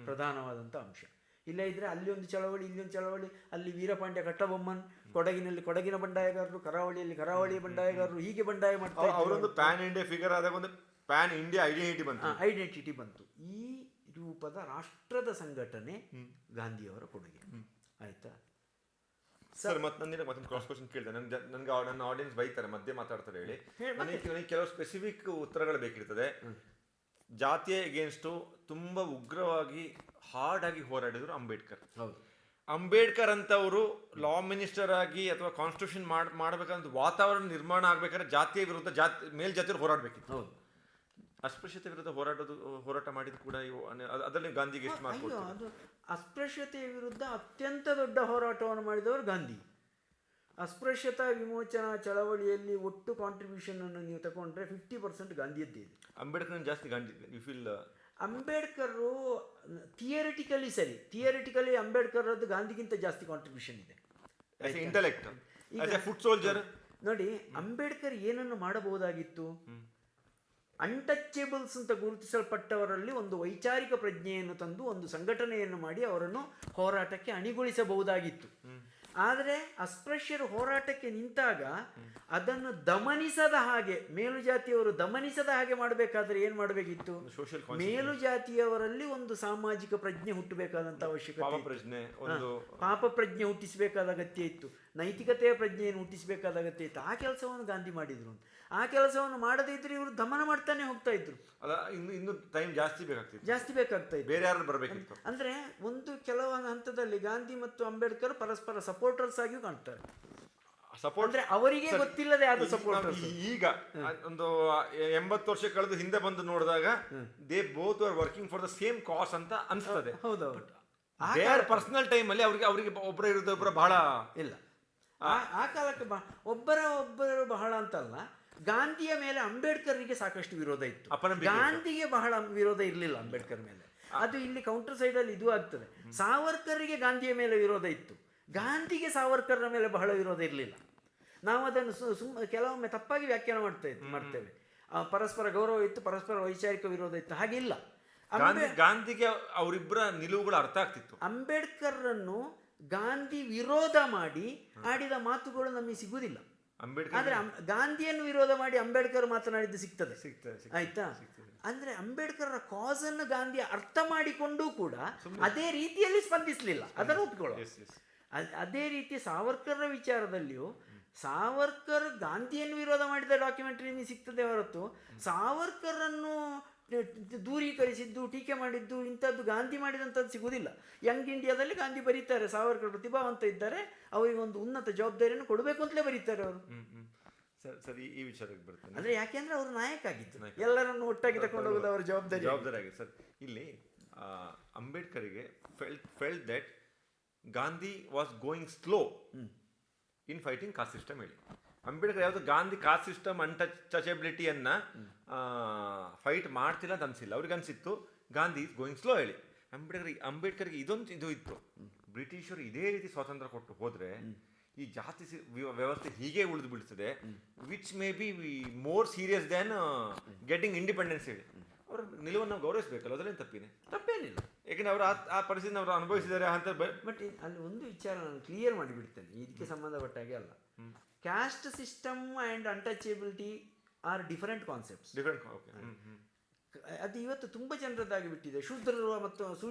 ಪ್ರಧಾನವಾದಂಥ ಅಂಶ. ಇಲ್ಲ ಇದ್ರೆ ಅಲ್ಲಿ ಒಂದು ಚಳವಳಿ, ಇಲ್ಲಿ ಒಂದು ಚಳವಳಿ, ಅಲ್ಲಿ ವೀರಪಾಂಡ್ಯ ಕಟ್ಟಬೊಮ್ಮನ್, ಕೊಡಗಿನಲ್ಲಿ ಕೊಡಗಿನ ಬಂಡಾಯಗಾರರು, ಕರಾವಳಿಯಲ್ಲಿ ಕರಾವಳಿಯ ಬಂಡಾಯಗಾರರು, ಹೀಗೆ ಬಂಡಾಯ ಮಾಡ್ತಾರೆ. ಅವರೊಂದು ಪ್ಯಾನ್ ಇಂಡಿಯಾ ಫಿಗರ್ ಆದಾಗ ಒಂದು ಪ್ಯಾನ್ ಇಂಡಿಯಾ ಐಡೆಂಟಿಟಿ ಬಂತು. ಈ ರೂಪದ ರಾಷ್ಟ್ರದ ಸಂಘಟನೆ ಗಾಂಧಿಯವರ ಕೊಡುಗೆ. ಆಯ್ತಾ ಸರ್? ಮತ್ತೊಂದು ಕ್ರಾಸ್ ಕ್ವಶನ್ ಕೇಳಿದೆ. ನನಗೆ ನನ್ನ ಆಡಿಯನ್ಸ್ ಬೈತಾರೆ, ಮಧ್ಯೆ ಮಾತಾಡ್ತಾರೆ ಹೇಳಿ. ನನಗೆ ಕೆಲವು ಸ್ಪೆಸಿಫಿಕ್ ಉತ್ತರಗಳು ಬೇಕಿರ್ತದೆ. ಜಾತಿಯ ಎಗೇನ್ಸ್ಟು ತುಂಬ ಉಗ್ರವಾಗಿ ಹಾರ್ಡ್ ಆಗಿ ಹೋರಾಡಿದ್ರು ಅಂಬೇಡ್ಕರ್. ಹೌದು, ಅಂಬೇಡ್ಕರ್ ಅಂತವರು ಲಾ ಮಿನಿಸ್ಟರ್ ಆಗಿ ಅಥವಾ ಕಾನ್ಸ್ಟಿಟ್ಯೂಷನ್ ಮಾಡಬೇಕಂತ ವಾತಾವರಣ ನಿರ್ಮಾಣ ಆಗ್ಬೇಕಾದ್ರೆ ಜಾತಿಯ ವಿರುದ್ಧ ಮೇಲ್ಜಾತಿಯವರು ಹೋರಾಡಬೇಕಿತ್ತು. ಹೌದು, ಅಸ್ಪೃಶ್ಯತೆ ವಿರುದ್ಧ ಹೋರಾಟ ಮಾಡಿದ್ದು ಕೂಡ ಅದರಲ್ಲಿ ಗಾಂಧಿಗೆ ಎಷ್ಟು ಮಾಡ್ಬೋದು? ಅದು ಅಸ್ಪೃಶ್ಯತೆಯ ವಿರುದ್ಧ ಅತ್ಯಂತ ದೊಡ್ಡ ಹೋರಾಟವನ್ನು ಮಾಡಿದವರು ಗಾಂಧಿ. ಅಸ್ಪೃಶ್ಯತಾ ವಿಮೋಚನಾ ಚಳವಳಿಯಲ್ಲಿ ಒಟ್ಟು ಕಾಂಟ್ರಿಬ್ಯೂಷನ್ ಅನ್ನು ನೀವು ತಗೊಂಡ್ರೆ 50% ಗಾಂಧಿಯದ್ದೇ ಇದೆ. ಅಂಬೇಡ್ಕರ್ ಜಾಸ್ತಿ Gandhi you feel? Ambedkar theoretically Ambedkar ಗಾಂಧಿಗಿಂತ ಜಾಸ್ತಿ ಕಾಂಟ್ರಿಬ್ಯೂಷನ್ ಇದೆ. Intellect, foot soldier. ನೋಡಿ, ಅಂಬೇಡ್ಕರ್ ಏನನ್ನು ಮಾಡಬಹುದಾಗಿತ್ತು? ಅನ್ಟಚೇಬಲ್ಸ್ ಅಂತ ಗುರುತಿಸಲ್ಪಟ್ಟವರಲ್ಲಿ ಒಂದು ವೈಚಾರಿಕ ಪ್ರಜ್ಞೆಯನ್ನು ತಂದು ಒಂದು ಸಂಘಟನೆಯನ್ನು ಮಾಡಿ ಅವರನ್ನು ಹೋರಾಟಕ್ಕೆ ಅಣಿಗೊಳಿಸಬಹುದಾಗಿತ್ತು. ಆದರೆ ಅಸ್ಪೃಶ್ಯರು ಹೋರಾಟಕ್ಕೆ ನಿಂತಾಗ ಅದನ್ನು ದಮನಿಸದ ಹಾಗೆ, ಮೇಲುಜಾತಿಯವರು ದಮನಿಸದ ಹಾಗೆ ಮಾಡಬೇಕಾದ್ರೆ ಏನು ಮಾಡಬೇಕಿತ್ತು? ಮೇಲು ಜಾತಿಯವರಲ್ಲಿ ಒಂದು ಸಾಮಾಜಿಕ ಪ್ರಜ್ಞೆ ಹುಟ್ಟಬೇಕಾದಂಥ ಅವಶ್ಯಕತೆ, ಪಾಪ ಪ್ರಜ್ಞೆ ಹುಟ್ಟಿಸಬೇಕಾದ ಅಗತ್ಯ ಇತ್ತು, ನೈತಿಕತೆಯ ಪ್ರಜ್ಞೆಯನ್ನು ಹುಟ್ಟಿಸಬೇಕಾದ ಅಗತ್ಯ ಇತ್ತು. ಆ ಕೆಲಸವನ್ನು ಗಾಂಧಿ ಮಾಡಿದ್ರು. ಆ ಕೆಲಸವನ್ನು ಮಾಡದೇ ಇದ್ರೆ ಇವರು ದಮನ ಮಾಡ್ತಾನೆ ಹೋಗ್ತಾ ಇದ್ರು. ಇನ್ನು ಟೈಮ್ ಜಾಸ್ತಿ ಬೇಕಾಗ್ತಾ ಇತ್ತು. ಬೇರೆ ಯಾರು ಬರಬೇಕಿತ್ತು. ಅಂದ್ರೆ ಒಂದು ಕೆಲವು ಹಂತದಲ್ಲಿ ಗಾಂಧಿ ಮತ್ತು ಅಂಬೇಡ್ಕರ್ ಪರಸ್ಪರ ಸಪೋರ್ಟರ್ಸ್ ಆಗಿಯೂ ಕಾಣ್ತಾರೆ. ಅಂದ್ರೆ ಅವರಿಗೆ ಗೊತ್ತಿಲ್ಲದೆ ಆದ ಸಪೋರ್ಟರ್ಸ್. ಈಗ ಒಂದು 80 ವರ್ಷ ಕಳೆದು ಹಿಂದೆ ಬಂದು ನೋಡಿದಾಗ they both are working for the same cause ಅಂತ ಅನ್ಸ್ತದೆ. ಹೌದೌದು. ಪರ್ಸನಲ್ ಟೈಮ್ ಅಲ್ಲಿ ಅವರಿಗೆ ಒಬ್ಬರ ಇರೋದು ಒಬ್ಬರ ಬಹಳ ಇಲ್ಲ. ಆ ಕಾಲಕ್ಕೆ ಒಬ್ಬರು ಬಹಳ ಅಂತಲ್ಲ, ಗಾಂಧಿಯ ಮೇಲೆ ಅಂಬೇಡ್ಕರ್ಗೆ ಸಾಕಷ್ಟು ವಿರೋಧ ಇತ್ತು. ಗಾಂಧಿಗೆ ಬಹಳ ವಿರೋಧ ಇರಲಿಲ್ಲ ಅಂಬೇಡ್ಕರ್ ಮೇಲೆ. ಅದು ಇಲ್ಲಿ ಕೌಂಟರ್ ಸೈಡಲ್ಲಿ ಇದು ಆಗ್ತದೆ. ಸಾವರ್ಕರ್ಗೆ ಗಾಂಧಿಯ ಮೇಲೆ ವಿರೋಧ ಇತ್ತು, ಗಾಂಧಿಗೆ ಸಾವರ್ಕರ್ನ ಮೇಲೆ ಬಹಳ ವಿರೋಧ ಇರಲಿಲ್ಲ. ನಾವು ಅದನ್ನು ಕೆಲವೊಮ್ಮೆ ತಪ್ಪಾಗಿ ವ್ಯಾಖ್ಯಾನ ಮಾಡ್ತೇವೆ. ಪರಸ್ಪರ ಗೌರವ ಇತ್ತು, ಪರಸ್ಪರ ವೈಚಾರಿಕ ವಿರೋಧ ಇತ್ತು. ಹಾಗಿಲ್ಲ. ಗಾಂಧಿಗೆ ಅವರಿಬ್ಬರ ನಿಲುವುಗಳು ಅರ್ಥ ಆಗ್ತಿತ್ತು. ಅಂಬೇಡ್ಕರ್ರನ್ನು ಗಾಂಧಿ ವಿರೋಧ ಮಾಡಿ ಆಡಿದ ಮಾತುಗಳು ನಮಗೆ ಸಿಗುವುದಿಲ್ಲ. ಆದ್ರೆ ಗಾಂಧಿಯನ್ನು ವಿರೋಧ ಮಾಡಿ ಅಂಬೇಡ್ಕರ್ ಮಾತನಾಡಿದ್ದು ಸಿಗ್ತದೆ. ಆಯ್ತಾ? ಅಂದ್ರೆ ಅಂಬೇಡ್ಕರ್ ಕಾಸ್ ಅನ್ನು ಗಾಂಧಿ ಅರ್ಥ ಮಾಡಿಕೊಂಡು ಕೂಡ ಅದೇ ರೀತಿಯಲ್ಲಿ ಸ್ಪಂದಿಸಲಿಲ್ಲ, ಅದನ್ನು ಒಪ್ಪಿಕೊಳ್ಳೋ. ಅದೇ ರೀತಿ ಸಾವರ್ಕರ್ ವಿಚಾರದಲ್ಲಿಯೂ ಸಾವರ್ಕರ್ ಗಾಂಧಿಯನ್ನು ವಿರೋಧ ಮಾಡಿದ ಡಾಕ್ಯುಮೆಂಟರಿ ನಿಮಗೆ ಸಿಗ್ತದೆ ಹೊರತು ಸಾವರ್ಕರನ್ನು ದೂರೀಕರಿಸಿದ್ದು, ಟೀಕೆ ಮಾಡಿದ್ದು, ಇಂಥದ್ದು ಗಾಂಧಿ ಮಾಡಿದಂಥದ್ದು ಸಿಗುವುದಿಲ್ಲ. ಯಂಗ್ ಇಂಡಿಯಾದಲ್ಲಿ ಗಾಂಧಿ ಬರೀತಾರೆ, ಸಾವರ್ಕರ್ ಪ್ರತಿಭಾವಂತ ಇದ್ದಾರೆ, ಅವರಿಗೆ ಒಂದು ಉನ್ನತ ಜವಾಬ್ದಾರಿಯನ್ನು ಕೊಡಬೇಕು ಅಂತಲೇ ಬರೀತಾರೆ ಅವರು. ಸರಿ, ಈ ವಿಚಾರಕ್ಕೆ ಬರ್ತೇನೆ. ಅಂದರೆ ಯಾಕೆಂದ್ರೆ ಅವರು ನಾಯಕ ಆಗಿದ್ದು, ಎಲ್ಲರನ್ನು ಒಟ್ಟಾಗಿ ತಗೊಂಡು ಹೋಗೋದು ಅವರ ಜವಾಬ್ದಾರಿ ಆಗಿದೆ. ಸರ್, ಇಲ್ಲಿ ಅಂಬೇಡ್ಕರ್ಗೆ felt that Gandhi was going slow in fighting caste system. ಹೇಳಿ, ಅಂಬೇಡ್ಕರ್ ಯಾವುದು ಗಾಂಧಿ ಕಾಸ್ಟ್ ಸಿಸ್ಟಮ್ ಅನ್ಟಚಬಿಲಿಟಿಯನ್ನ ಫೈಟ್ ಮಾಡ್ತಿಲ್ಲ ಅಂತ ಅನ್ಸಿಲ್ಲ. ಅವ್ರಿಗೆ ಅನ್ಸಿತ್ತು ಗಾಂಧಿ ಇಸ್ ಗೋಯಿಂಗ್ ಸ್ಲೋ. ಹೇಳಿ, ಅಂಬೇಡ್ಕರ್ಗೆ ಇದು ಇತ್ತು, ಬ್ರಿಟಿಷರು ಇದೇ ರೀತಿ ಸ್ವಾತಂತ್ರ್ಯ ಕೊಟ್ಟು ಹೋದ್ರೆ ಈ ಜಾತಿ ವ್ಯವಸ್ಥೆ ಹೀಗೆ ಉಳಿದು ಬಿಡ್ತದೆ, which may be more serious than getting independence. ಹೇಳಿ, ಅವರ ನಿಲುವನ್ನು ನಾವು ಗೌರವಿಸಬೇಕಲ್ಲ, ಅದರಲ್ಲಿ ತಪ್ಪೇನಿಲ್ಲ. ಯಾಕೆಂದ್ರೆ ಅವರು ಆ ಪರಿಸ್ಥಿತಿ ಅವರು ಅನುಭವಿಸಿದ್ದಾರೆ ಅಂತ. ಬಟ್ ಅಲ್ಲಿ ಒಂದು ವಿಚಾರ ನಾನು ಕ್ಲಿಯರ್ ಮಾಡಿಬಿಡ್ತೇನೆ, ಇದಕ್ಕೆ ಸಂಬಂಧಪಟ್ಟಾಗೆ ಅಲ್ಲ. Caste system and untouchability are different concepts. ಅದು ಇವತ್ತು ತುಂಬ ಜನರದ್ದಾಗಿ ಬಿಟ್ಟಿದೆ. ಶೂದ್ರರು ಮತ್ತು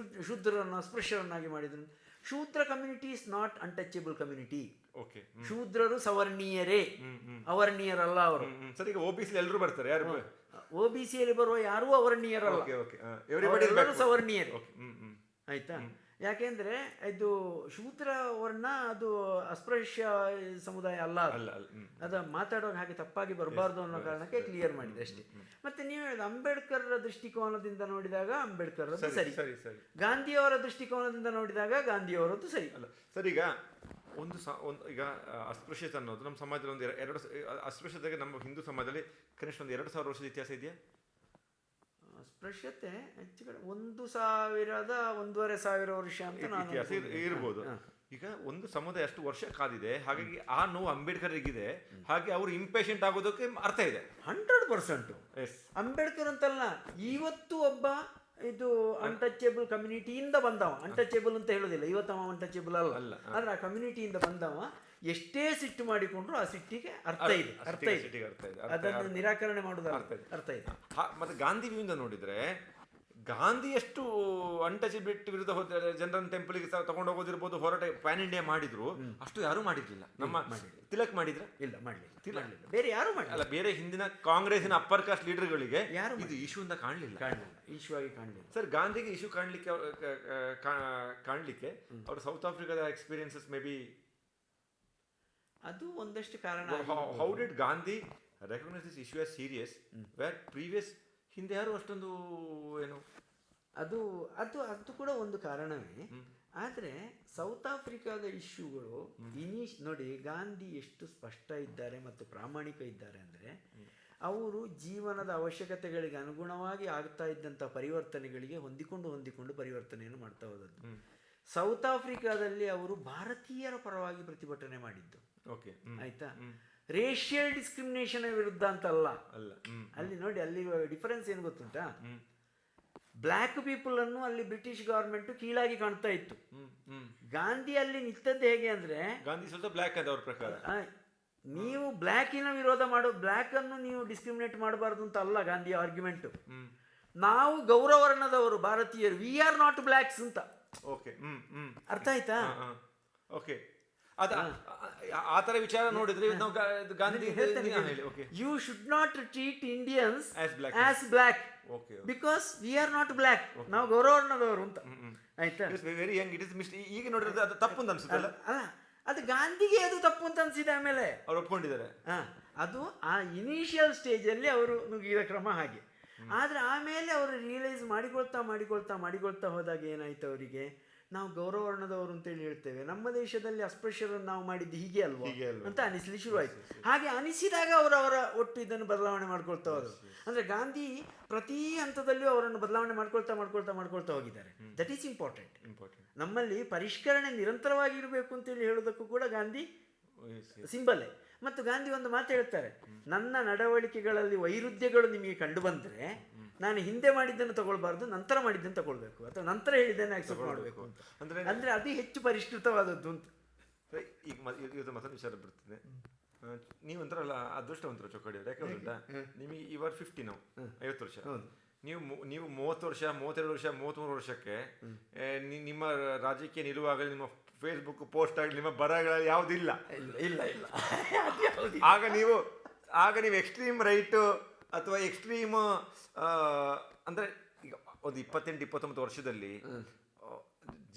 ಶೂದ್ರರನ್ನು ಅಸ್ಪೃಶ್ಯರನ್ನಾಗಿ ಮಾಡಿದ್ರು. Shudra community is not untouchable community. ಶೂದ್ರರು ಸವರ್ಣೀಯರೇ, ಅವರ್ಣೀಯರಲ್ಲ ಅವರು. ಸರಿ, OBC ಎಲ್ಲರೂ ಬರ್ತಾರೆ. ಯಾರು OBC ಯಲ್ಲಿ ಬರುವ ಯಾರೂ ಅವರ್ಣೀಯರಲ್ಲ, ಎಲ್ಲರೂ ಸವರ್ಣೀಯರೇ. ಆಯ್ತಾ? ಯಾಕೆಂದ್ರೆ ಇದು ಶೂದ್ರ ವರ್ಣ ಅದು ಅಸ್ಪೃಶ್ಯ ಸಮುದಾಯ ಅಲ್ಲ ಅದು ಮಾತಾಡುವಾಗ ಹಾಗೆ ತಪ್ಪಾಗಿ ಬರಬಾರ್ದು ಅನ್ನೋ ಕಾರಣಕ್ಕೆ ಕ್ಲಿಯರ್ ಮಾಡಿದೆ ಅಷ್ಟೇ. ಮತ್ತೆ ನೀವು ಹೇಳಿದ ಅಂಬೇಡ್ಕರ್ ದೃಷ್ಟಿಕೋನದಿಂದ ನೋಡಿದಾಗ ಅಂಬೇಡ್ಕರ್ ಸರಿ, ಗಾಂಧಿಯವರ ದೃಷ್ಟಿಕೋನದಿಂದ ನೋಡಿದಾಗ ಗಾಂಧಿಯವರದ್ದು ಸರಿ ಅಲ್ಲ ಸರ್. ಈಗ ಈಗ ಅಸ್ಪೃಶ್ಯತೆ ಅನ್ನೋದು ನಮ್ಮ ಸಮಾಜದಲ್ಲಿ ಒಂದು ಎರಡು ಅಸ್ಪೃಶ್ಯತೆಗೆ ನಮ್ಮ ಹಿಂದೂ ಸಮಾಜದಲ್ಲಿ ಕನಿಷ್ಠ ಒಂದು 2000 ವರ್ಷದ ಇತಿಹಾಸ ಇದೆಯಾ? ಅಸ್ಪೃಶ್ಯತೆ ಹೆಚ್ಚು ಕಡೆ 1,000-1,500 ವರ್ಷ ಅಂತ ಇತಿಹಾಸ ಇರ್ಬೋದು. ಈಗ ಒಂದು ಸಮುದಾಯ ಅಷ್ಟು ವರ್ಷ ಕಾದಿದೆ, ಹಾಗಾಗಿ ಆ ನೋವು ಅಂಬೇಡ್ಕರ್ಗಿದೆ, ಹಾಗೆ ಅವರು ಇಂಪೇಷಂಟ್ ಆಗೋದಕ್ಕೆ ಅರ್ಥ ಇದೆ 100%. ಅಂಬೇಡ್ಕರ್ ಅಂತಲ್ಲ, ಇವತ್ತು ಒಬ್ಬ ಇದು ಅನ್ಟಚೇಬಲ್ ಕಮ್ಯುನಿಟಿಯಿಂದ ಬಂದವ, ಅನ್ಟಚೇಬಲ್ ಅಂತ ಹೇಳೋದಿಲ್ಲ, ಇವತ್ತು ಅನ್ಟಚೇಬಲ್ ಅಲ್ಲ, ಆದ್ರೆ ಆ ಕಮ್ಯುನಿಟಿಯಿಂದ ಬಂದವ ಎಷ್ಟೇ ಸಿಟ್ಟು ಮಾಡಿಕೊಂಡ್ರು ಆ ಸಿಟ್ಟಿಗೆ ಅರ್ಥ ಇದೆ, ಅದನ್ನು ನಿರಾಕರಣೆ ಮಾಡೋದು ಅರ್ಥ ಇದೆ. ಮತ್ತೆ ಗಾಂಧಿ ವ್ಯೂಯಿಂದ ನೋಡಿದ್ರೆ ಗಾಂಧಿ ಎಷ್ಟು ಅನ್ಟಚಬಿಲಿಟಿ ವಿರುದ್ಧ ಜನರನ್ನು ಟೆಂಪಲ್ಗೆ ತಗೊಂಡು ಹೋಗೋದಿರ್ಬೋದು, ಹೋರಾಟ ಪ್ಯಾನ್ ಇಂಡಿಯಾ ಮಾಡಿದ್ರು, ಅಷ್ಟು ಯಾರು ಮಾಡಿರ್ಲಿಲ್ಲ. ನಮ್ಮ ತಿಲಕ್ ಮಾಡಿದ್ರೆ ಇಲ್ಲ, ಮಾಡಲಿಲ್ಲ, ಬೇರೆ ಯಾರು ಮಾಡಿ ಅಲ್ಲ, ಬೇರೆ ಹಿಂದಿನ ಕಾಂಗ್ರೆಸ್ಸಿನ ಅಪ್ಪರ್ ಕಾಸ್ಟ್ ಲೀಡರ್ಗಳಿಗೆ ಯಾರು ಇದು ಇಶ್ಯೂ ಅಂತ ಕಾಣಲಿಲ್ಲ, ಇಶ್ಯೂ ಆಗಿ ಕಾಣಲಿಲ್ಲ. ಸರ್ ಗಾಂಧಿಗೆ ಇಶ್ಯೂ ಕಾಣಲಿಕ್ಕೆ ಅವರು ಸೌತ್ ಆಫ್ರಿಕಾದ ಎಕ್ಸ್ಪೀರಿಯನ್ಸಸ್ ಮೇ ಬಿ ಅದು ಒಂದಷ್ಟು ಕಾರಣ. How did Gandhi recognise this issue as serious where previous ಹಿಂದೆ ಯಾರು ಅಷ್ಟೊಂದು ಏನು ಅದು ಅದು ಅದು ಕೂಡ ಒಂದು ಕಾರಣವೇ. ಆದರೆ ಸೌತ್ ಆಫ್ರಿಕಾದ ಇಶ್ಯೂಗಳು ನೋಡಿ, ಗಾಂಧಿ ಎಷ್ಟು ಸ್ಪಷ್ಟ ಇದ್ದಾರೆ ಮತ್ತು ಪ್ರಾಮಾಣಿಕ ಇದ್ದಾರೆ ಅಂದರೆ, ಅವರು ಜೀವನದ ಅವಶ್ಯಕತೆಗಳಿಗೆ ಅನುಗುಣವಾಗಿ ಆಗ್ತಾ ಇದ್ದಂಥ ಪರಿವರ್ತನೆಗಳಿಗೆ ಹೊಂದಿಕೊಂಡು ಪರಿವರ್ತನೆಯನ್ನು ಮಾಡ್ತಾ ಹೋದದ್ದು. ಸೌತ್ ಆಫ್ರಿಕಾದಲ್ಲಿ ಅವರು ಭಾರತೀಯರ ಪರವಾಗಿ ಪ್ರತಿಭಟನೆ ಮಾಡಿದ್ದು, ಆಯ್ತಾ, ರೇಷಿಯಲ್ ಡಿಸ್ಕ್ರಿಮಿನೇಷನ್ ವಿರುದ್ಧ ಅಂತ ಅಲ್ಲ. ಅಲ್ಲಿ ನೋಡಿ, ಅಲ್ಲಿರುವ ಡಿಫರೆನ್ಸ್ ಏನು ಗೊತ್ತುಂಟಾ? ಬ್ಲ್ಯಾಕ್ ಪೀಪಲ್ ಅನ್ನು ಅಲ್ಲಿ ಬ್ರಿಟಿಷ್ ಗವರ್ಮೆಂಟ್ ಕೀಳಾಗಿ ಕಾಣ್ತಾ ಇತ್ತು. ಗಾಂಧಿ ಅಲ್ಲಿ ನಿಂತದ್ದು ಹೇಗೆ ಅಂದ್ರೆ, ಗಾಂಧಿ ಸ್ವಲ್ಪ ಬ್ಲ್ಯಾಕ್ ಅಂತ ಅವ್ರ ಪ್ರಕಾರ, ನೀವು ಬ್ಲ್ಯಾಕಿನ ವಿರೋಧ ಮಾಡೋ, ಬ್ಲ್ಯಾಕ್ ಅನ್ನು ನೀವು ಡಿಸ್ಕ್ರಿಮಿನೇಟ್ ಮಾಡಬಾರ್ದು ಅಂತ ಅಲ್ಲ ಗಾಂಧಿಯ ಆರ್ಗ್ಯುಮೆಂಟ್. ನಾವು ಗೌರವರ್ಣದವರು ಭಾರತೀಯರು, ವಿ ಆರ್ ನಾಟ್ ಬ್ಲ್ಯಾಕ್ಸ್ ಅಂತ. ಅರ್ಥ ಆಯ್ತಾ? ಓಕೆ, ಆ ತರ ವಿಚಾರ ನೋಡಿದ್ರೆ Gandhi you should not treat Indians as black because we are not black, ನಾವು ಗೌರವರ್ಣದವರು ಅಂತ. ಆಯ್ತಾ? ವೆರಿ ಯಂಗ್ ಇಟ್ ಇಸ್ ಈಗ ನೋಡಿದ್ರೆ ಅದು ತಪ್ಪು ಅಂತ ಅನ್ಸುತ್ತೆ ಅಲ್ಲ? ಅದು ಗಾಂಧಿಗೆ ಅದು ತಪ್ಪು ಅಂತ ಅನ್ಸಿದೆ, ಆಮೇಲೆ ಅವ್ರು ಒಪ್ಕೊಂಡಿದ್ದಾರೆ. ಅದು ಆ ಇನಿಷಿಯಲ್ ಸ್ಟೇಜಲ್ಲಿ ಅವರು ನುಗ್ಗಿದ ಕ್ರಮ ಹಾಗೆ. ಆದ್ರೆ ಆಮೇಲೆ ಅವರು ರಿಯಲೈಸ್ ಮಾಡಿಕೊಳ್ತಾ ಹೋದಾಗ ಏನಾಯ್ತು ಅವರಿಗೆ, ನಾವು ಗೌರವರ್ಣದವರು ಅಂತೇಳಿ ಹೇಳ್ತೇವೆ, ನಮ್ಮ ದೇಶದಲ್ಲಿ ಅಸ್ಪೃಶ್ಯರನ್ನು ನಾವು ಮಾಡಿದ್ದು ಹೀಗೆ ಅಲ್ವಾ ಅಂತ ಅನಿಸ್ಲಿ ಶುರುವಾಯಿತು. ಹಾಗೆ ಅನಿಸಿದಾಗ ಅವರ ಒಟ್ಟು ಇದನ್ನು ಬದಲಾವಣೆ ಮಾಡ್ಕೊಳ್ತಾ ಹೋದರು. ಅಂದರೆ ಗಾಂಧಿ ಪ್ರತಿ ಹಂತದಲ್ಲೂ ಅವರನ್ನು ಬದಲಾವಣೆ ಮಾಡ್ಕೊಳ್ತಾ ಹೋಗಿದ್ದಾರೆ. That is important. ನಮ್ಮಲ್ಲಿ ಪರಿಷ್ಕರಣೆ ನಿರಂತರವಾಗಿ ಇರಬೇಕು ಅಂತೇಳಿ ಹೇಳೋದಕ್ಕೂ ಕೂಡ ಗಾಂಧಿ ಸಿಂಬಲೇ. ಮತ್ತು ಗಾಂಧಿ ಒಂದು ಮಾತು ಹೇಳ್ತಾರೆ, ನನ್ನ ನಡವಳಿಕೆಗಳಲ್ಲಿ ವೈರುಧ್ಯಗಳು ನಿಮಗೆ ಕಂಡು ಬಂದರೆ ನಾನು ಹಿಂದೆ ಮಾಡಿದ್ದನ್ನು ತಗೊಳ್ಬಾರ್ದು, ನಂತರ ಮಾಡಿದ್ದನ್ನು ತಗೊಳ್ಬೇಕು, ಅಥವಾ ನಂತರ ಹೇಳಿದ್ದನ್ನು ಆಕ್ಸೆಪ್ಟ್ ಮಾಡಬೇಕು ಅಂತ. ಅಂದರೆ ಅದು ಹೆಚ್ಚು ಪರಿಷ್ಕೃತವಾದದ್ದು ಅಂತ. ಈಗ ಇವತ್ತು ಮತ್ತೊಂದು ವಿಚಾರ ಬರ್ತದೆ, ನೀವಂತರಲ್ಲ ಅದೃಷ್ಟವಂತರ ಚೊಕ್ಕಡಿಯವರು. ಯಾಕೆ ಗೊತ್ತಾ, ನಿಮಗೆ ಇವಾಗ 50 ನಾವು 50 ವರ್ಷ, ನೀವು 30 ವರ್ಷ 32 ವರ್ಷ 33 ವರ್ಷಕ್ಕೆ ನಿಮ್ಮ ರಾಜಕೀಯ ನಿಲುವಾಗಲಿ, ನಿಮ್ಮ ಫೇಸ್ಬುಕ್ ಪೋಸ್ಟ್ ಆಗಲಿ, ನಿಮ್ಮ ಬರಹಗಳಲ್ಲಿ ಯಾವುದಿಲ್ಲ ಇಲ್ಲ ಆಗ ನೀವು ಎಕ್ಸ್ಟ್ರೀಮ್ ರೈಟು ಅಥವಾ ಎಕ್ಸ್ಟ್ರೀಮ್ ಅಂದರೆ ಈಗ ಒಂದು 28-29 ವರ್ಷದಲ್ಲಿ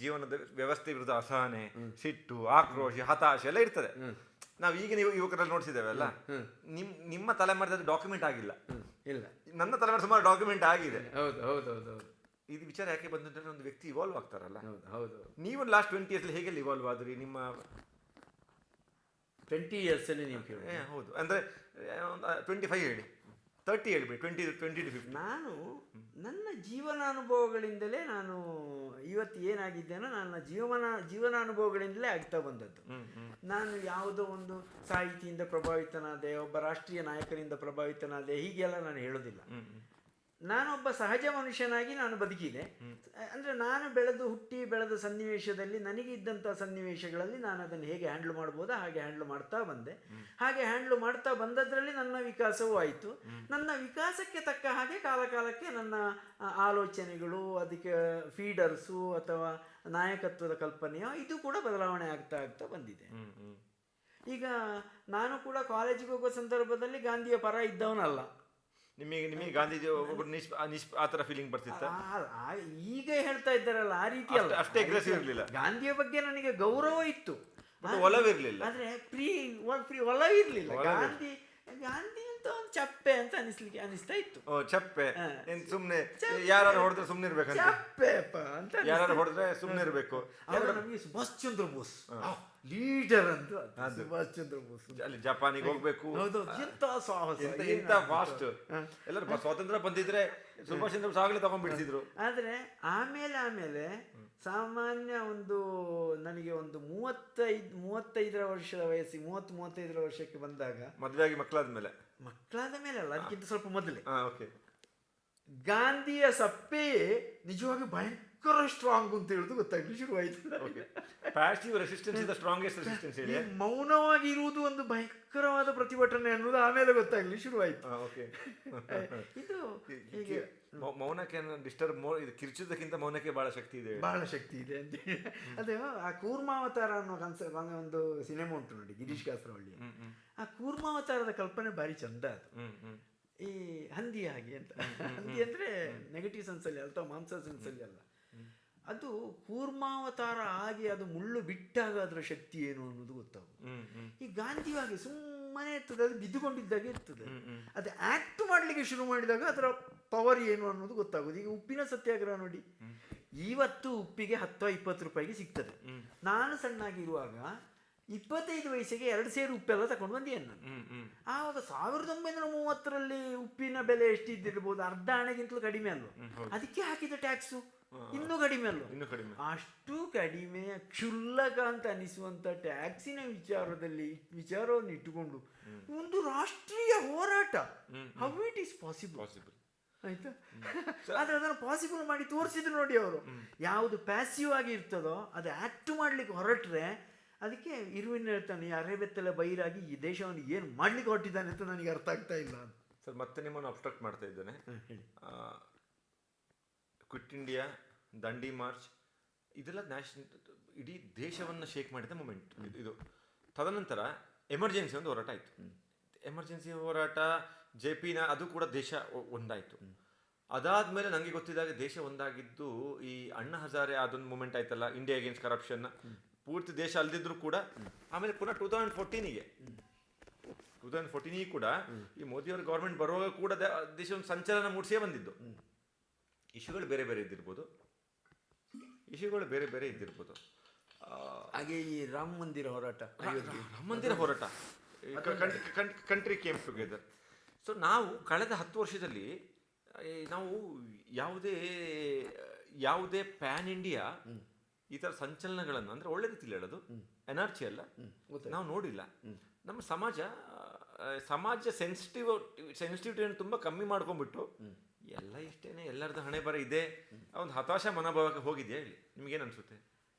ಜೀವನದ ವ್ಯವಸ್ಥೆ ವಿರುದ್ಧ ಅಸಹನೆ, ಸಿಟ್ಟು, ಆಕ್ರೋಶ, ಹತಾಶೆ ಎಲ್ಲ ಇರ್ತದೆ. ನಾವು ಈಗಿನ ಯುವಕರಲ್ಲಿ ನೋಡ್ತಿದ್ದೇವೆ ಅಲ್ಲ, ನಿಮ್ಮ ತಲೆಮಾರಿದ ಡಾಕ್ಯುಮೆಂಟ್ ಆಗಿಲ್ಲ, ಇಲ್ಲ, ನನ್ನ ತಲೆಮಾರಿ ಸುಮಾರು ಡಾಕ್ಯುಮೆಂಟ್ ಆಗಿದೆ. ಹೌದು. ಇದು ವಿಚಾರ ಯಾಕೆ ಬಂದಂದ್ರೆ, ಒಂದು ವ್ಯಕ್ತಿ ಇವಾಲ್ವ್ ಆಗ್ತಾರಲ್ಲ. ಹೌದು. ನೀವು ಲಾಸ್ಟ್ 20 ಇಯರ್ಸ್ ಹೇಗೆ ಇವಾಲ್ವ್ ಆದ್ರಿ? ನಿಮ್ಮ 20 ಇಯರ್ಸ್ ಅಲ್ಲಿ ನೀವು ಕೇಳಿ? ಹೌದು, ಅಂದ್ರೆ 25 ಹೇಳಿ, 30 ಹೇಳಿಬಿಡಿ, 20 to 50. ನಾನು ನನ್ನ ಜೀವನಾನುಭವಗಳಿಂದಲೇ ನಾನು ಇವತ್ತು ಏನಾಗಿದ್ದೇನೋ ನನ್ನ ಜೀವನಾನುಭವಗಳಿಂದಲೇ ಆಗ್ತಾ ಬಂದದ್ದು. ನಾನು ಯಾವುದೋ ಒಂದು ಸಾಹಿತಿಯಿಂದ ಪ್ರಭಾವಿತನಾದೆ, ಒಬ್ಬ ರಾಷ್ಟ್ರೀಯ ನಾಯಕರಿಂದ ಪ್ರಭಾವಿತನಾದೆ, ಹೀಗೆಲ್ಲ ನಾನು ಹೇಳೋದಿಲ್ಲ. ನಾನೊಬ್ಬ ಸಹಜ ಮನುಷ್ಯನಾಗಿ ನಾನು ಬದುಕಿದೆ. ಅಂದರೆ ನಾನು ಹುಟ್ಟಿ ಬೆಳೆದ ಸನ್ನಿವೇಶದಲ್ಲಿ ನನಗೆ ಇದ್ದಂಥ ಸನ್ನಿವೇಶಗಳಲ್ಲಿ ನಾನು ಅದನ್ನು ಹೇಗೆ ಹ್ಯಾಂಡ್ಲ್ ಮಾಡ್ಬೋದೋ ಹಾಗೆ ಹ್ಯಾಂಡ್ಲ್ ಮಾಡ್ತಾ ಬಂದೆ. ಹಾಗೆ ಹ್ಯಾಂಡ್ಲ್ ಮಾಡ್ತಾ ಬಂದದ್ರಲ್ಲಿ ನನ್ನ ವಿಕಾಸವೂ ಆಯಿತು. ನನ್ನ ವಿಕಾಸಕ್ಕೆ ತಕ್ಕ ಹಾಗೆ ಕಾಲಕಾಲಕ್ಕೆ ನನ್ನ ಆಲೋಚನೆಗಳು, ಅದಕ್ಕೆ ಫೀಡರ್ಸು ಅಥವಾ ನಾಯಕತ್ವದ ಕಲ್ಪನೆಯೋ ಇದು ಕೂಡ ಬದಲಾವಣೆ ಆಗ್ತಾ ಬಂದಿದೆ. ಈಗ ನಾನು ಕೂಡ ಕಾಲೇಜಿಗೆ ಹೋಗೋ ಸಂದರ್ಭದಲ್ಲಿ ಗಾಂಧಿಯ ಪರ ಇದ್ದವನಲ್ಲ. ನಿಮಗೆ ಗಾಂಧೀಜಿ ಆ ಥರ ಫೀಲಿಂಗ್ ಬರ್ತಿತ್ತ? ಈಗ ಹೇಳ್ತಾ ಇದ್ದಾರಲ್ಲ ಆ ರೀತಿ ಅಲ್ಲ, ಅಷ್ಟೇ ಅಗ್ರೆಸಿವ್ ಇರಲಿಲ್ಲ. ಗಾಂಧಿಯ ಬಗ್ಗೆ ನನಗೆ ಗೌರವ ಇತ್ತು, ಒಲವಿರಲಿಲ್ಲ. ಆದ್ರೆ ಒಲವಿರ್ಲಿಲ್ಲ. ಗಾಂಧಿ ಅಂತ ಒಂದು ಚಪ್ಪೆ ಅಂತ ಅನಿಸ್ತಾ ಇತ್ತು. ಚಪ್ಪೆ ಸುಮ್ನೆ ಯಾರು ಹೊಡೆದ್ರೆ ಸುಮ್ನೆ ಇರ್ಬೇಕಂತ, ಚಪ್ಪೆಪ್ಪ ಅಂತ ಯಾರು ಹೊಡೆದ್ರೆ ಸುಮ್ನೆ ಇರ್ಬೇಕು. ಅವರು ನಮಗೆ ಸುಭಾಷ್ ಚಂದ್ರ ಬೋಸ್ ಲೀಡರ್ ಅಂತ, ಸುಭಾಷ್ ಚಂದ್ರ ಬೋಸ್ ಅಲ್ಲಿ ಜಪಾನಿಗೆ ಹೋಗ್ಬೇಕು, ಎಂತ ಸಾಹಸ, ಎಂತ ಫಾಸ್ಟ್. ಎಲ್ಲರೂ ಸ್ವಾತಂತ್ರ್ಯ ಬಂದಿದ್ರೆ ಸುಭಾಷ್ ಚಂದ್ರ ಬೋಸ್ ಆಗ್ಲೇ ತಗೊಂಡ್ಬಿಡ್ತಿದ್ರು. ಆದ್ರೆ ಆಮೇಲೆ ಸಾಮಾನ್ಯ ಒಂದು ನನಗೆ ಒಂದು 35 ವರ್ಷದ ವಯಸ್ಸಿ 35 ವರ್ಷಕ್ಕೆ ಬಂದಾಗ, ಮದುವೆ ಆಗಿ ಮಕ್ಕಳಾದ ಮೇಲೆ ಅಲ್ಲ, ಅದಕ್ಕಿಂತ ಸ್ವಲ್ಪ ಮೊದಲೇ, ಗಾಂಧಿಯ ಸಪ್ಪೆಯೇ ನಿಜವಾಗಿ ಭಯಂಕರ ಸ್ಟ್ರಾಂಗ್ ಅಂತ ಹೇಳುದು ಗೊತ್ತಾಗ್ಲಿ ಶುರುವಾಯಿತು. Passive resistance is the strongest resistance. ಮೌನವಾಗಿ ಇರುವುದು ಒಂದು ಭಯಂಕರವಾದ ಪ್ರತಿಭಟನೆ ಅನ್ನೋದು ಆಮೇಲೆ ಗೊತ್ತಾಗ್ಲಿ ಶುರುವಾಯಿತು. ಇದು ಹೀಗೆ ಮೌನಕ್ಕೆ ಡಿಸ್ಟರ್ಬ್, ಇದು ಕಿರ್ಚುವುದಕ್ಕಿಂತ ಮೌನಕ್ಕೆ ಬಹಳ ಶಕ್ತಿ ಇದೆ ಅಂತ. ಅದೇ ಆ ಕೂರ್ಮಾವತಾರ ಅನ್ನೋ ಒಂದು ಸಿನಿಮಾ ಉಂಟು ನೋಡಿ, ಗಿರೀಶ್ ಕಾಸರವಳ್ಳಿ. ಆ ಕೂರ್ಮಾವತಾರದ ಕಲ್ಪನೆ ಭಾರಿ ಚಂದ ಅದು. ಈ ಹಂದಿ ಹಾಗೆ ಅಂತ, ಹಂದಿ ಅಂದ್ರೆ ನೆಗೆಟಿವ್ ಸೆನ್ಸಲ್ಲಿ ಅಥವಾ ಮಾಂಸ ಸೆನ್ಸಲ್ಲಿ ಅಲ್ಲ, ಅದು ಕೂರ್ಮಾವತಾರ ಆಗಿ ಅದು ಮುಳ್ಳು ಬಿಟ್ಟಾಗ ಅದರ ಶಕ್ತಿ ಏನು ಅನ್ನೋದು ಗೊತ್ತಾಗುದು. ಈ ಗಾಂಧಿಯಾಗಿ ಸುಮ್ಮನೆ ಇರ್ತದೆ, ಅದು ಬಿದ್ದುಕೊಂಡಿದ್ದಾಗೆ ಇರ್ತದೆ. ಅದು ಆಕ್ಟ್ ಮಾಡ್ಲಿಕ್ಕೆ ಶುರು ಮಾಡಿದಾಗ ಅದರ ಪವರ್ ಏನು ಅನ್ನೋದು ಗೊತ್ತಾಗುದು. ಈಗ ಉಪ್ಪಿನ ಸತ್ಯಾಗ್ರಹ ನೋಡಿ, ಇವತ್ತು ಉಪ್ಪಿಗೆ 10-20 ರೂಪಾಯಿಗೆ ಸಿಗ್ತದೆ. ನಾನು ಸಣ್ಣಾಗಿರುವಾಗ 25 ವಯಸ್ಸಿಗೆ 2 ಸೇರು ಉಪ್ಪೆಲ್ಲ ತಗೊಂಡು ಬಂದಿಯನ್ನ ನಾನು. ಆವಾಗ 1930ರಲ್ಲಿ ಉಪ್ಪಿನ ಬೆಲೆ ಎಷ್ಟಿದ್ದಿರ್ಬೋದು, ಅರ್ಧ ಆಣೆಗಿಂತಲೂ ಕಡಿಮೆ ಅಲ್ವ. ಅದಕ್ಕೆ ಹಾಕಿದ ಟ್ಯಾಕ್ಸು ಇನ್ನೂ ಕಡಿಮೆ ಅಲ್ವ. ಅಷ್ಟು ಕಡಿಮೆ ಕ್ಷುಲ್ಲಕ ಅಂತ ಅನಿಸುವಂತ ಟ್ಯಾಕ್ಸಿನ ವಿಚಾರವನ್ನು ಇಟ್ಟುಕೊಂಡು ಒಂದು ರಾಷ್ಟ್ರೀಯ ಹೋರಾಟ, ಹೌ ಇಟ್ ಈಸ್ ಪಾಸಿಬಲ್ ಆಯ್ತಾ? ಆದ್ರೆ ಅದನ್ನು ಪಾಸಿಬಲ್ ಮಾಡಿ ತೋರಿಸಿದ್ರು ನೋಡಿ ಅವರು. ಯಾವುದು ಪ್ಯಾಸಿವ್ ಆಗಿ ಇರ್ತದೋ ಅದು ಆಕ್ಟ್ ಮಾಡ್ಲಿಕ್ಕೆ ಹೊರಟ್ರೆ ಅದಕ್ಕೆ ಇರುವಿನ ಹೇಳ್ತಾನೆ, ಅರೆಬೆತ್ತಲೆ ಬೈರಾಗಿ ಈ ದೇಶವನ್ನು ಏನು ಮಾಡ್ಲಿಕ್ಕೆ ಹೊರಟಿದ್ದಾನೆ ಅಂತ ನನಗೆ ಅರ್ಥ ಆಗ್ತಾ ಇಲ್ಲ ಅಂತ. ಸರ್, ಮತ್ತೆ ನಿಮ್ಮನ್ನು ಅಬ್ಸ್ಟ್ರಾಕ್ಟ್ ಮಾಡ್ತಾ ಇದ್ದೇನೆ. ಕ್ವಿಟ್ ಇಂಡಿಯಾ, ದಂಡಿ ಮಾರ್ಚ್, ಇದೆಲ್ಲ ಇಡೀ ದೇಶವನ್ನು ಶೇಕ್ ಮಾಡಿದ ಮೂಮೆಂಟ್ ಇದು. ತದನಂತರ ಎಮರ್ಜೆನ್ಸಿ ಒಂದು ಹೋರಾಟ ಆಯಿತು. ಎಮರ್ಜೆನ್ಸಿ ಹೋರಾಟ JP ಅದು ಕೂಡ ದೇಶ ಒಂದಾಯಿತು. ಅದಾದ್ಮೇಲೆ ನನಗೆ ಗೊತ್ತಿದ್ದಾಗ ದೇಶ ಒಂದಾಗಿದ್ದು ಈ ಅಣ್ಣಾ ಹಜಾರೆ ಅದೊಂದು ಮೂಮೆಂಟ್ ಆಯ್ತಲ್ಲ, ಇಂಡಿಯಾ ಅಗೇನ್ಸ್ಟ್ ಕರಪ್ಷನ್. ಪೂರ್ತಿ ದೇಶ ಅಲ್ದಿದ್ರು ಕೂಡ ಆಮೇಲೆ ಪುನಃ 2014 ಕೂಡ ಈ ಮೋದಿಯವರ ಗೌರ್ಮೆಂಟ್ ಬರುವಾಗ ಕೂಡ ದೇಶ ಒಂದು ಸಂಚಲನ ಮೂಡಿಸೇ ಬಂದಿದ್ದು. ಇಶ್ಯೂಗಳು ಬೇರೆ ಬೇರೆ ಇದ್ದಿರ್ಬೋದು. ಹಾಗೆ ಈ ರಾಮ ಮಂದಿರ ಹೋರಾಟ, ಕಂಟ್ರಿ ಕೇಮ್ ಟುಗೆದರ್. ಸೊ ನಾವು ಕಳೆದ 10 ವರ್ಷದಲ್ಲಿ ನಾವು ಯಾವುದೇ ಪ್ಯಾನ್ ಇಂಡಿಯಾ ಈ ಥರ ಸಂಚಲನಗಳನ್ನು, ಅಂದರೆ ಒಳ್ಳೆ ರೀತಿಯಲ್ಲಿ ಹೇಳೋದು, ಎನರ್ಜಿ ಅಲ್ಲ, ನಾವು ನೋಡಿಲ್ಲ. ನಮ್ಮ ಸಮಾಜ ಸೆನ್ಸಿಟಿವಿಟಿಯನ್ನು ತುಂಬ ಕಮ್ಮಿ ಮಾಡ್ಕೊಂಡ್ಬಿಟ್ಟು ಎಲ್ಲ ಇಷ್ಟೇನೆ, ಎಲ್ಲರದ್ದು ಹಣೆ ಬರ ಇದೆ, ಒಂದು ಹತಾಶ ಮನೋಭಾವಕ್ಕೆ ಹೋಗಿದೆಯಾ ಹೇಳಿ, ನಿಮ್ಗೇನು ಅನಿಸುತ್ತೆ?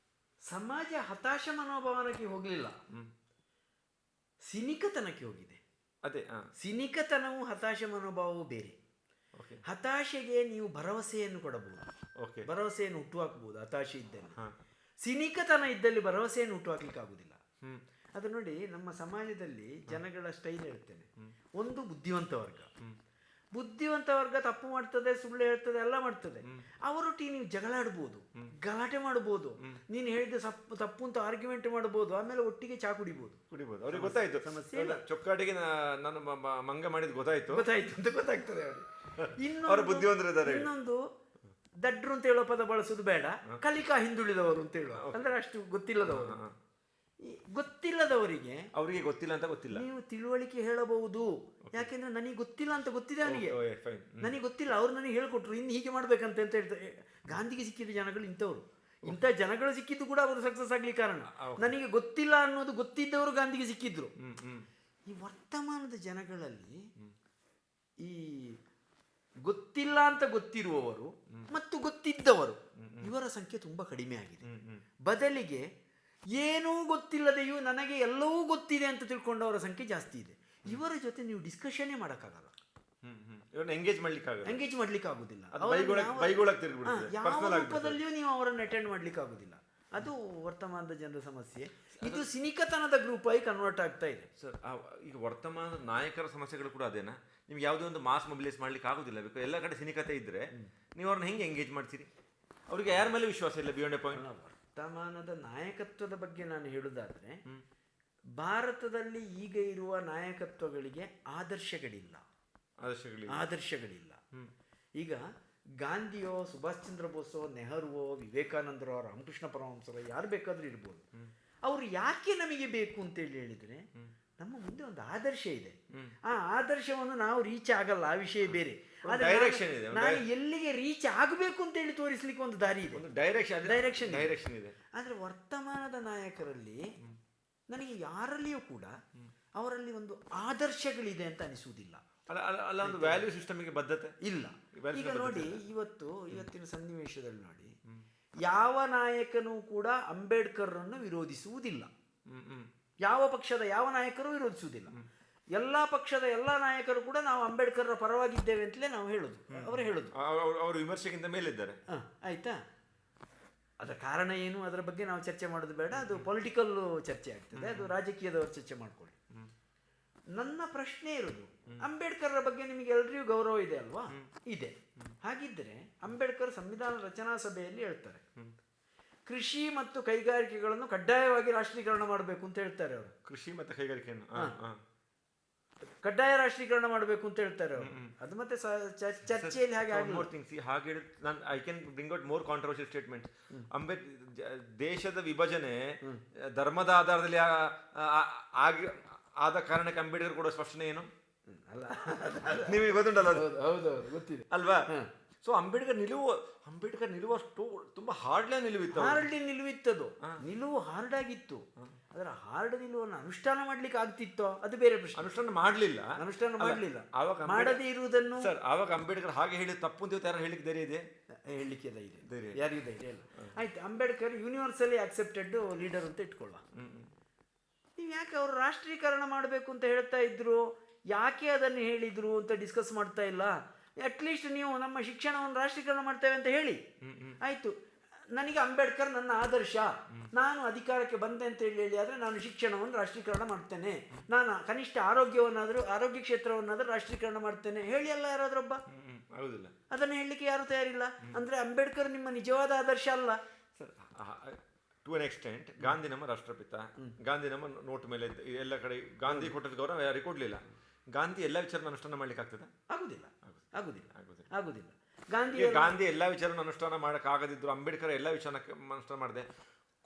ಸಮಾಜ ಹತಾಶ ಮನೋಭಾವನಕ್ಕೆ ಹೋಗಲಿಲ್ಲ, ಸಿನಿಕತನಕ್ಕೆ ಹೋಗಿದೆ. ಅದೇ ಸಿನಿಕತನವು ಹತಾಶ ಮನೋಭಾವವು ಬೇರೆ. ಹತಾಶೆಗೆ ನೀವು ಭರವಸೆಯನ್ನು ಕೊಡಬಹುದು, ಭರವಸೆಯನ್ನು ಹುಟ್ಟುಹಾಕಬಹುದು. ಹತಾಶೆ ಇದ್ದಲ್ಲಿ, ಸಿನಿಕತನ ಇದ್ದಲ್ಲಿ ಭರವಸೆಯನ್ನು ಹುಟ್ಟುಹಾಕ್ಲಿಕ್ಕೆ ಆಗುದಿಲ್ಲ. ಅದು ನೋಡಿ, ನಮ್ಮ ಸಮಾಜದಲ್ಲಿ ಜನಗಳ ಸ್ಟೈಲ್ ಹೇಳ್ತೇನೆ. ಒಂದು ಬುದ್ಧಿವಂತ ವರ್ಗ ತಪ್ಪು ಮಾಡ್ತದೆ, ಸುಳ್ಳು ಹೇಳ್ತದೆ, ಎಲ್ಲ ಮಾಡ್ತದೆ. ಅವರೊಟ್ಟಿಗೆ ನೀವು ಜಗಳ ಆಡ್ಬೋದು, ಗಲಾಟೆ ಮಾಡ್ಬೋದು, ನೀನು ಹೇಳಿದ ತಪ್ಪು ಅಂತ ಆರ್ಗ್ಯುಮೆಂಟ್ ಮಾಡ್ಬೋದು, ಆಮೇಲೆ ಒಟ್ಟಿಗೆ ಚಾ ಕುಡಿಬೋದು. ಅವ್ರಿಗೆ ಗೊತ್ತಾಯ್ತು, ಸಮಸ್ಯೆ ಚೊಕ್ಕಾಟಿಗೆ ನಾನು ಮಂಗ ಮಾಡಿದ್ ಗೊತ್ತಾಯ್ತು ಅಂತ ಗೊತ್ತಾಗ್ತದೆ ಅವ್ರಿಗೆ. ಇನ್ನೊಂದು ದಡ್ರು ಅಂತ ಹೇಳೋ ಪದ ಬಳಸೋದು ಬೇಡ, ಕಲಿಕಾ ಹಿಂದುಳಿದವರು ಅಂತ ಹೇಳುವ, ಅಂದ್ರೆ ಅಷ್ಟು ಗೊತ್ತಿಲ್ಲದವರು. ಗೊತ್ತಿಲ್ಲದವರಿಗೆ ಅವರಿಗೆ ಗೊತ್ತಿಲ್ಲ ಅಂತ ಗೊತ್ತಿಲ್ಲ, ನೀವು ತಿಳುವಳಿಕೆ ಹೇಳಬಹುದು. ಯಾಕೆಂದ್ರೆ ನನಗೆ ಗೊತ್ತಿಲ್ಲ ಅಂತ ಗೊತ್ತಿದೆ ಅವನಿಗೆ, ನನಗೆ ಗೊತ್ತಿಲ್ಲ, ಅವ್ರು ನನಗೆ ಹೇಳ್ಕೊಟ್ರು ಇನ್ನು ಹೀಗೆ ಮಾಡ್ಬೇಕಂತ ಅಂತ ಹೇಳ್ತಾರೆ. ಗಾಂಧಿಗೆ ಸಿಕ್ಕಿದ ಜನಗಳು ಇಂಥವ್ರು. ಇಂಥ ಜನಗಳು ಸಿಕ್ಕಿದ್ದು ಕೂಡ ಅವರು ಸಕ್ಸಸ್ ಆಗ್ಲಿಕ್ಕೆ ಕಾರಣ. ನನಗೆ ಗೊತ್ತಿಲ್ಲ ಅನ್ನೋದು ಗೊತ್ತಿದ್ದವರು ಗಾಂಧಿಗೆ ಸಿಕ್ಕಿದ್ರು. ಈ ವರ್ತಮಾನದ ಜನಗಳಲ್ಲಿ ಈ ಗೊತ್ತಿಲ್ಲ ಅಂತ ಗೊತ್ತಿರುವವರು ಮತ್ತು ಗೊತ್ತಿದ್ದವರು ಇವರ ಸಂಖ್ಯೆ ತುಂಬಾ ಕಡಿಮೆ ಆಗಿದೆ. ಬದಲಿಗೆ ಏನೂ ಗೊತ್ತಿಲ್ಲದೆಯೂ ನನಗೆ ಎಲ್ಲವೂ ಗೊತ್ತಿದೆ ಅಂತ ತಿಳ್ಕೊಂಡವರ ಸಂಖ್ಯೆ ಜಾಸ್ತಿ ಇದೆ. ಇವರ ಜೊತೆ ನೀವು ಡಿಸ್ಕಷನ್ನೇ ಮಾಡೋಕ್ಕಾಗಲ್ಲ, ಎಂಗೇಜ್ ಮಾಡ್ಲಿಕ್ಕೆ ಆಗುದಿಲ್ಲ. ಯಾವ ರೂಪದಲ್ಲಿಯೂ ನೀವು ಅವರನ್ನು ಅಟೆಂಡ್ ಮಾಡ್ಲಿಕ್ಕೆ ಆಗುದಿಲ್ಲ. ಅದು ವರ್ತಮಾನದ ಜನರ ಸಮಸ್ಯೆ. ಇದು ಸಿನಿಕತನದ ಗ್ರೂಪ್ ಆಗಿ ಕನ್ವರ್ಟ್ ಆಗ್ತಾ ಇದೆ ಸರ್. ಈಗ ವರ್ತಮಾನದ ನಾಯಕರ ಸಮಸ್ಯೆಗಳು ಕೂಡ ಅದೇನಾ? ನಿಮ್ಗೆ ಯಾವುದೇ ಒಂದು ಮಾಸ್ ಮೊಬಿಲೈಸ್ ಮಾಡ್ಲಿಕ್ಕೆ ಆಗೋದಿಲ್ಲ. ಬಿಕಾಸ್ ಎಲ್ಲ ಕಡೆ ಸಿನಿಕತೆ ಇದ್ದರೆ ನೀವು ಅವ್ರನ್ನ ಹೆಂಗೆ ಎಂಗೇಜ್ ಮಾಡ್ತೀರಿ? ಅವರಿಗೆ ಯಾರ ಮೇಲೆ ವಿಶ್ವಾಸ ಇಲ್ಲ ಬಿಯಾಂಡ್ ಎ ಪಾಯಿಂಟ್? ವರ್ತಮಾನದ ನಾಯಕತ್ವದ ಬಗ್ಗೆ ನಾನು ಹೇಳುವುದಾದ್ರೆ, ಭಾರತದಲ್ಲಿ ಈಗ ಇರುವ ನಾಯಕತ್ವಗಳಿಗೆ ಆದರ್ಶಗಳಿಲ್ಲ. ಈಗ ಗಾಂಧಿಯೋ, ಸುಭಾಷ್ ಚಂದ್ರ ಬೋಸೋ, ನೆಹರುವೋ, ವಿವೇಕಾನಂದರೋ, ರಾಮಕೃಷ್ಣ ಪರಮಹಂಸರೋ ಯಾರು ಬೇಕಾದ್ರೂ ಇರ್ಬೋದು. ಅವರು ಯಾಕೆ ನಮಗೆ ಬೇಕು ಅಂತೇಳಿ ಹೇಳಿದರೆ, ನಮ್ಮ ಮುಂದೆ ಒಂದು ಆದರ್ಶ ಇದೆ. ಆ ಆದರ್ಶವನ್ನು ನಾವು ರೀಚ್ ಆಗಲ್ಲ, ಆ ವಿಷಯ ಬೇರೆ. ನಾನು ಎಲ್ಲಿಗೆ ರೀಚ್ ಆಗಬೇಕು ಅಂತೇಳಿ ತೋರಿಸ್ಲಿಕ್ಕೆ ಒಂದು ದಾರಿ ಇದೆ, ಡೈರೆಕ್ಷನ್ ಇದೆ. ಆದರೆ ವರ್ತಮಾನದ ನಾಯಕರಲ್ಲಿ ನನಗೆ ಯಾರಲ್ಲಿಯೂ ಕೂಡ ಅವರಲ್ಲಿ ಒಂದು ಆದರ್ಶಗಳಿದೆ ಅಂತ ಅನಿಸುವುದಿಲ್ಲ. ಅಲ್ಲ, ಒಂದು ವ್ಯಾಲ್ಯೂ ಸಿಸ್ಟಮ್ಗೆ ಬದ್ಧತೆ ಇಲ್ಲ. ಈಗ ನೋಡಿ, ಇವತ್ತಿನ ಸನ್ನಿವೇಶದಲ್ಲಿ ನೋಡಿ, ಯಾವ ನಾಯಕನೂ ಕೂಡ ಅಂಬೇಡ್ಕರ್ರನ್ನು ವಿರೋಧಿಸುವುದಿಲ್ಲ. ಯಾವ ಪಕ್ಷದ ಯಾವ ನಾಯಕರು ವಿರೋಧಿಸುವುದಿಲ್ಲ. ಎಲ್ಲ ಪಕ್ಷದ ಎಲ್ಲ ನಾಯಕರು ಕೂಡ ನಾವು ಅಂಬೇಡ್ಕರ್ರ ಪರವಾಗಿದ್ದೇವೆ ಅಂತಲೇ ನಾವು ಹೇಳೋದು, ಅವರು ಹೇಳೋದು. ಅವರು ವಿಮರ್ಶೆಗಿಂತ ಮೇಲಿದ್ದಾರೆ. ಆಯ್ತಾ? ಅದರ ಕಾರಣ ಏನು, ಅದರ ಬಗ್ಗೆ ನಾವು ಚರ್ಚೆ ಮಾಡೋದು ಬೇಡ. ಅದು ಪೊಲಿಟಿಕಲ್ ಚರ್ಚೆ ಆಗ್ತದೆ, ಅದು ರಾಜಕೀಯದವರು ಚರ್ಚೆ ಮಾಡ್ಕೊಳ್ಳಿ. ನನ್ನ ಪ್ರಶ್ನೆ ಇರೋದು, ಅಂಬೇಡ್ಕರ್ರ ಬಗ್ಗೆ ನಿಮಗೆ ಎಲ್ರಿಗೂ ಗೌರವ ಇದೆ ಅಲ್ವಾ? ಇದೆ. ಹಾಗಿದ್ದರೆ ಅಂಬೇಡ್ಕರ್ ಸಂವಿಧಾನ ರಚನಾ ಸಭೆಯಲ್ಲಿ ಹೇಳ್ತಾರೆ, ಕೃಷಿ ಮತ್ತು ಕೈಗಾರಿಕೆಗಳನ್ನು ಕಡ್ಡಾಯವಾಗಿ ರಾಷ್ಟ್ರೀಕರಣ ಮಾಡಬೇಕು ಅಂತ ಹೇಳ್ತಾರೆ ಅವರು. ಕೃಷಿ ಮತ್ತು ಕೈಗಾರಿಕೆಯನ್ನು ಕಡ್ಡಾಯ ರಾಷ್ಟ್ರೀಕರಣ ಮಾಡಬೇಕು ಅಂತ ಹೇಳ್ತಾರೆ ಅವರು. ಅದು ಮತ್ತೆ ಚರ್ಚೆಯಲ್ಲಿ ಹಾಗೆ ಹಾಗೆ I can bring out more controversial statement. ದೇಶದ ವಿಭಜನೆ ಧರ್ಮದ ಆಧಾರದಲ್ಲಿ ಆದ ಕಾರಣಕ್ಕೆ ಅಂಬೇಡ್ಕರ್ ಕೊಡೋ ಸ್ಪಷ್ಟನೆ ಏನು? ನಿಮಗೆ ಗೊತ್ತುಂಟಲ್ಲ? ಹೌದು, ಗೊತ್ತಿದೆ ಅಲ್ವಾ? ಸೊ ಅಂಬೇಡ್ಕರ್ ನಿಲುವು ಅಷ್ಟು ತುಂಬಾ ಹಾರ್ಡ್ಲಿ ನಿಲುವಿತ್ತದು. ನಿಲುವು ಹಾರ್ಡ್ ಆಗಿತ್ತು. ಅದರ ಹಾರ್ಡ್ ನಿಲುವನ್ನು ಅನುಷ್ಠಾನ ಮಾಡ್ಲಿಕ್ಕೆ ಆಗ್ತಿತ್ತೋ ಅದು ಬೇರೆ ಪ್ರಶ್ನೆ. ಅನುಷ್ಠಾನ ಮಾಡಲಿಲ್ಲ. ಮಾಡದೇ ಇರುವುದನ್ನು ಸರ್, ಆವಾಗ ಅಂಬೇಡ್ಕರ್ ಹಾಗೆ ಹೇಳಿ ತಪ್ಪು ಅಂತ ಯಾರು ಹೇಳಿಕ್ಕೆ ಧೈರ್ಯ ಇದೆ? ಹೇಳಲಿಕ್ಕೆ ಧೈರ್ಯ ಯಾರಿಗೂ ಧೈರ್ಯ ಇಲ್ಲ. ಆಯ್ತು, ಅಂಬೇಡ್ಕರ್ ಯೂನಿವರ್ಸಲಿ ಆಕ್ಸೆಪ್ಟೆಡ್ ಲೀಡರ್ ಅಂತ ಇಟ್ಕೊಳ್ಳ. ನೀವು ಯಾಕೆ ಅವರು ರಾಷ್ಟ್ರೀಕರಣ ಮಾಡಬೇಕು ಅಂತ ಹೇಳ್ತಾ ಇದ್ರು, ಯಾಕೆ ಅದನ್ನು ಹೇಳಿದ್ರು ಅಂತ ಡಿಸ್ಕಸ್ ಮಾಡ್ತಾ ಇಲ್ಲ? ಅಟ್ಲೀಸ್ಟ್ ನೀವು ನಮ್ಮ ಶಿಕ್ಷಣವನ್ನು ರಾಷ್ಟ್ರೀಕರಣ ಮಾಡ್ತೇವೆ ಅಂತ ಹೇಳಿ. ಆಯಿತು, ನನಗೆ ಅಂಬೇಡ್ಕರ್ ನನ್ನ ಆದರ್ಶ, ನಾನು ಅಧಿಕಾರಕ್ಕೆ ಬಂದೆ ಅಂತ ಹೇಳಿ ಆದರೆ ನಾನು ಶಿಕ್ಷಣವನ್ನು ರಾಷ್ಟ್ರೀಕರಣ ಮಾಡ್ತೇನೆ, ನಾನು ಕನಿಷ್ಠ ಆರೋಗ್ಯ ಕ್ಷೇತ್ರವನ್ನಾದರೂ ರಾಷ್ಟ್ರೀಕರಣ ಮಾಡ್ತೇನೆ ಹೇಳಿ ಅಲ್ಲ ಯಾರಾದ್ರೊಬ್ಬ? ಆಗುದಿಲ್ಲ. ಅದನ್ನು ಹೇಳಲಿಕ್ಕೆ ಯಾರು ತಯಾರಿಲ್ಲ. ಅಂದರೆ ಅಂಬೇಡ್ಕರ್ ನಿಮ್ಮ ನಿಜವಾದ ಆದರ್ಶ ಅಲ್ಲ sir. To an extent Gandhi ನಮ್ಮ ರಾಷ್ಟ್ರಪಿತ, ಗಾಂಧಿ ನಮ್ಮ ನೋಟ್ ಮೇಲೆ ಎಲ್ಲ ಕಡೆ ಗಾಂಧಿ ಕೊಟ್ಟದ ಗೌರವ ಯಾರಿಗೆ ಕೊಡಲಿಲ್ಲ. ಗಾಂಧಿ ಎಲ್ಲ ವಿಚಾರನ ಅನುಷ್ಠಾನ ಮಾಡ್ಲಿಕ್ಕೆ ಆಗ್ತದೆ? ಆಗುದಿಲ್ಲ. ಗಾಂಧಿ ಎಲ್ಲ ವಿಚಾರನ ಅನುಷ್ಠಾನ ಮಾಡೋಕ್ಕಾಗದಿದ್ರು ಅಂಬೇಡ್ಕರ್ ಎಲ್ಲ ವಿಚಾರನ ಅನುಷ್ಠಾನ ಮಾಡಿದೆ.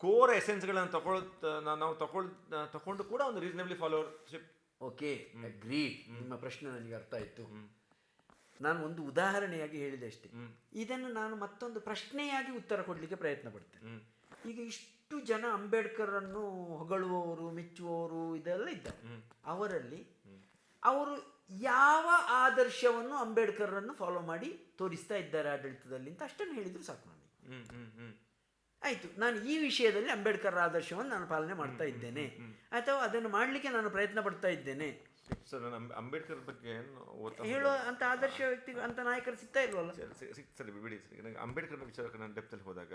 ಕೋರ್ ಎಸೆನ್ಸ್ಗಳನ್ನು ನಾವು ತಗೊಂಡು ಕೂಡ ಒಂದು ರೀಸನಬ್ಲಿ ಫಾಲೋವರ್ಶಿಪ್. Okay, agreed. ನಿಮ್ಮ ಪ್ರಶ್ನೆ ನನಗೆ ಅರ್ಥ ಆಯಿತು. ನಾನು ಒಂದು ಉದಾಹರಣೆಯಾಗಿ ಹೇಳಿದೆ ಅಷ್ಟೇ. ಇದನ್ನು ನಾನು ಮತ್ತೊಂದು ಪ್ರಶ್ನೆಯಾಗಿ ಉತ್ತರ ಕೊಡಲಿಕ್ಕೆ ಪ್ರಯತ್ನ ಪಡ್ತೇನೆ. ಈಗ ಇಷ್ಟು ಜನ ಅಂಬೇಡ್ಕರನ್ನು ಹೊಗಳುವವರು, ಮೆಚ್ಚುವವರು ಇದೆಲ್ಲ ಇದ್ದಾರೆ. ಅವರಲ್ಲಿ ಅವರು ಯಾವ ಆದರ್ಶವನ್ನು ಅಂಬೇಡ್ಕರ್ರನ್ನು ಫಾಲೋ ಮಾಡಿ ತೋರಿಸ್ತಾ ಇದ್ದಾರೆ ಆಡಳಿತದಲ್ಲಿ ಅಂತ ಅಷ್ಟನ್ನು ಹೇಳಿದ್ರು ಸಾಕು ನನಗೆ. ಆಯಿತು, ನಾನು ಈ ವಿಷಯದಲ್ಲಿ ಅಂಬೇಡ್ಕರ್ ಆದರ್ಶವನ್ನು ನಾನು ಪಾಲನೆ ಮಾಡ್ತಾ ಇದ್ದೇನೆ, ಅಥವಾ ಅದನ್ನು ಮಾಡಲಿಕ್ಕೆ ನಾನು ಪ್ರಯತ್ನ ಪಡ್ತಾ ಇದ್ದೇನೆ. ಸರ್, ನಾನು ಅಂಬೇಡ್ಕರ್ ಬಗ್ಗೆ ಹೇಳೋ ಅಂತ ಆದರ್ಶ ವ್ಯಕ್ತಿ ಅಂತ ನಾಯಕರು ಸಿಗ್ತಾ ಇಲ್ವಲ್ಲ? ಸಿಗ್ತಾರೆ, ಬಿಡಿ. ನನಗೆ ಅಂಬೇಡ್ಕರ್ ವಿಚಾರಕ್ಕೆ ನಾನು ಡೆಪ್ತಲ್ಲಿ ಹೋದಾಗ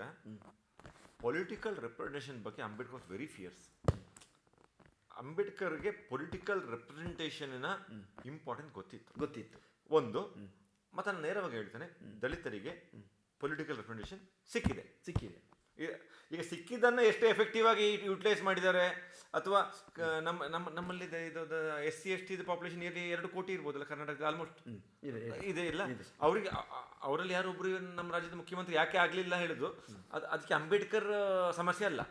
ಪೊಲಿಟಿಕಲ್ ರೆಪ್ರೆಸೆಂಟೇಷನ್ ಬಗ್ಗೆ ಅಂಬೇಡ್ಕರ್ ವಾಸ್ ವೆರಿ ಫಿಯರ್ಸ್. ಅಂಬೇಡ್ಕರ್ಗೆ ಪೊಲಿಟಿಕಲ್ ರೆಪ್ರೆಸೆಂಟೇಷನ್ನ ಇಂಪಾರ್ಟೆಂಟ್ ಗೊತ್ತಿತ್ತು ಒಂದು. ಮತ್ತು ನಾನು ನೇರವಾಗಿ ಹೇಳ್ತೇನೆ, ದಲಿತರಿಗೆ ಪೊಲಿಟಿಕಲ್ ರೆಪ್ರೆಸೆಂಟೇಷನ್ ಸಿಕ್ಕಿದೆ. ಈಗ ಸಿಕ್ಕಿದ್ದನ್ನು ಎಷ್ಟು ಎಫೆಕ್ಟಿವ್ ಆಗಿ ಯುಟಿಲೈಸ್ ಮಾಡಿದ್ದಾರೆ, ಅಥವಾ ನಮ್ಮಲ್ಲಿ ಇದು SC ST ಪಾಪ್ಯುಲೇಷನ್ 2 ಕೋಟಿ ಇರ್ಬೋದಲ್ಲ ಕರ್ನಾಟಕದಲ್ಲಿ, ಆಲ್ಮೋಸ್ಟ್ ಇದೆ ಇಲ್ಲ. ಅವರಲ್ಲಿ ಯಾರೊಬ್ಬರು ನಮ್ಮ ರಾಜ್ಯದ ಮುಖ್ಯಮಂತ್ರಿ ಯಾಕೆ ಆಗಲಿಲ್ಲ ಹೇಳುದು ಅದಕ್ಕೆ ಅಂಬೇಡ್ಕರ್ ಸಮಸ್ಯೆ ಅಲ್ಲ.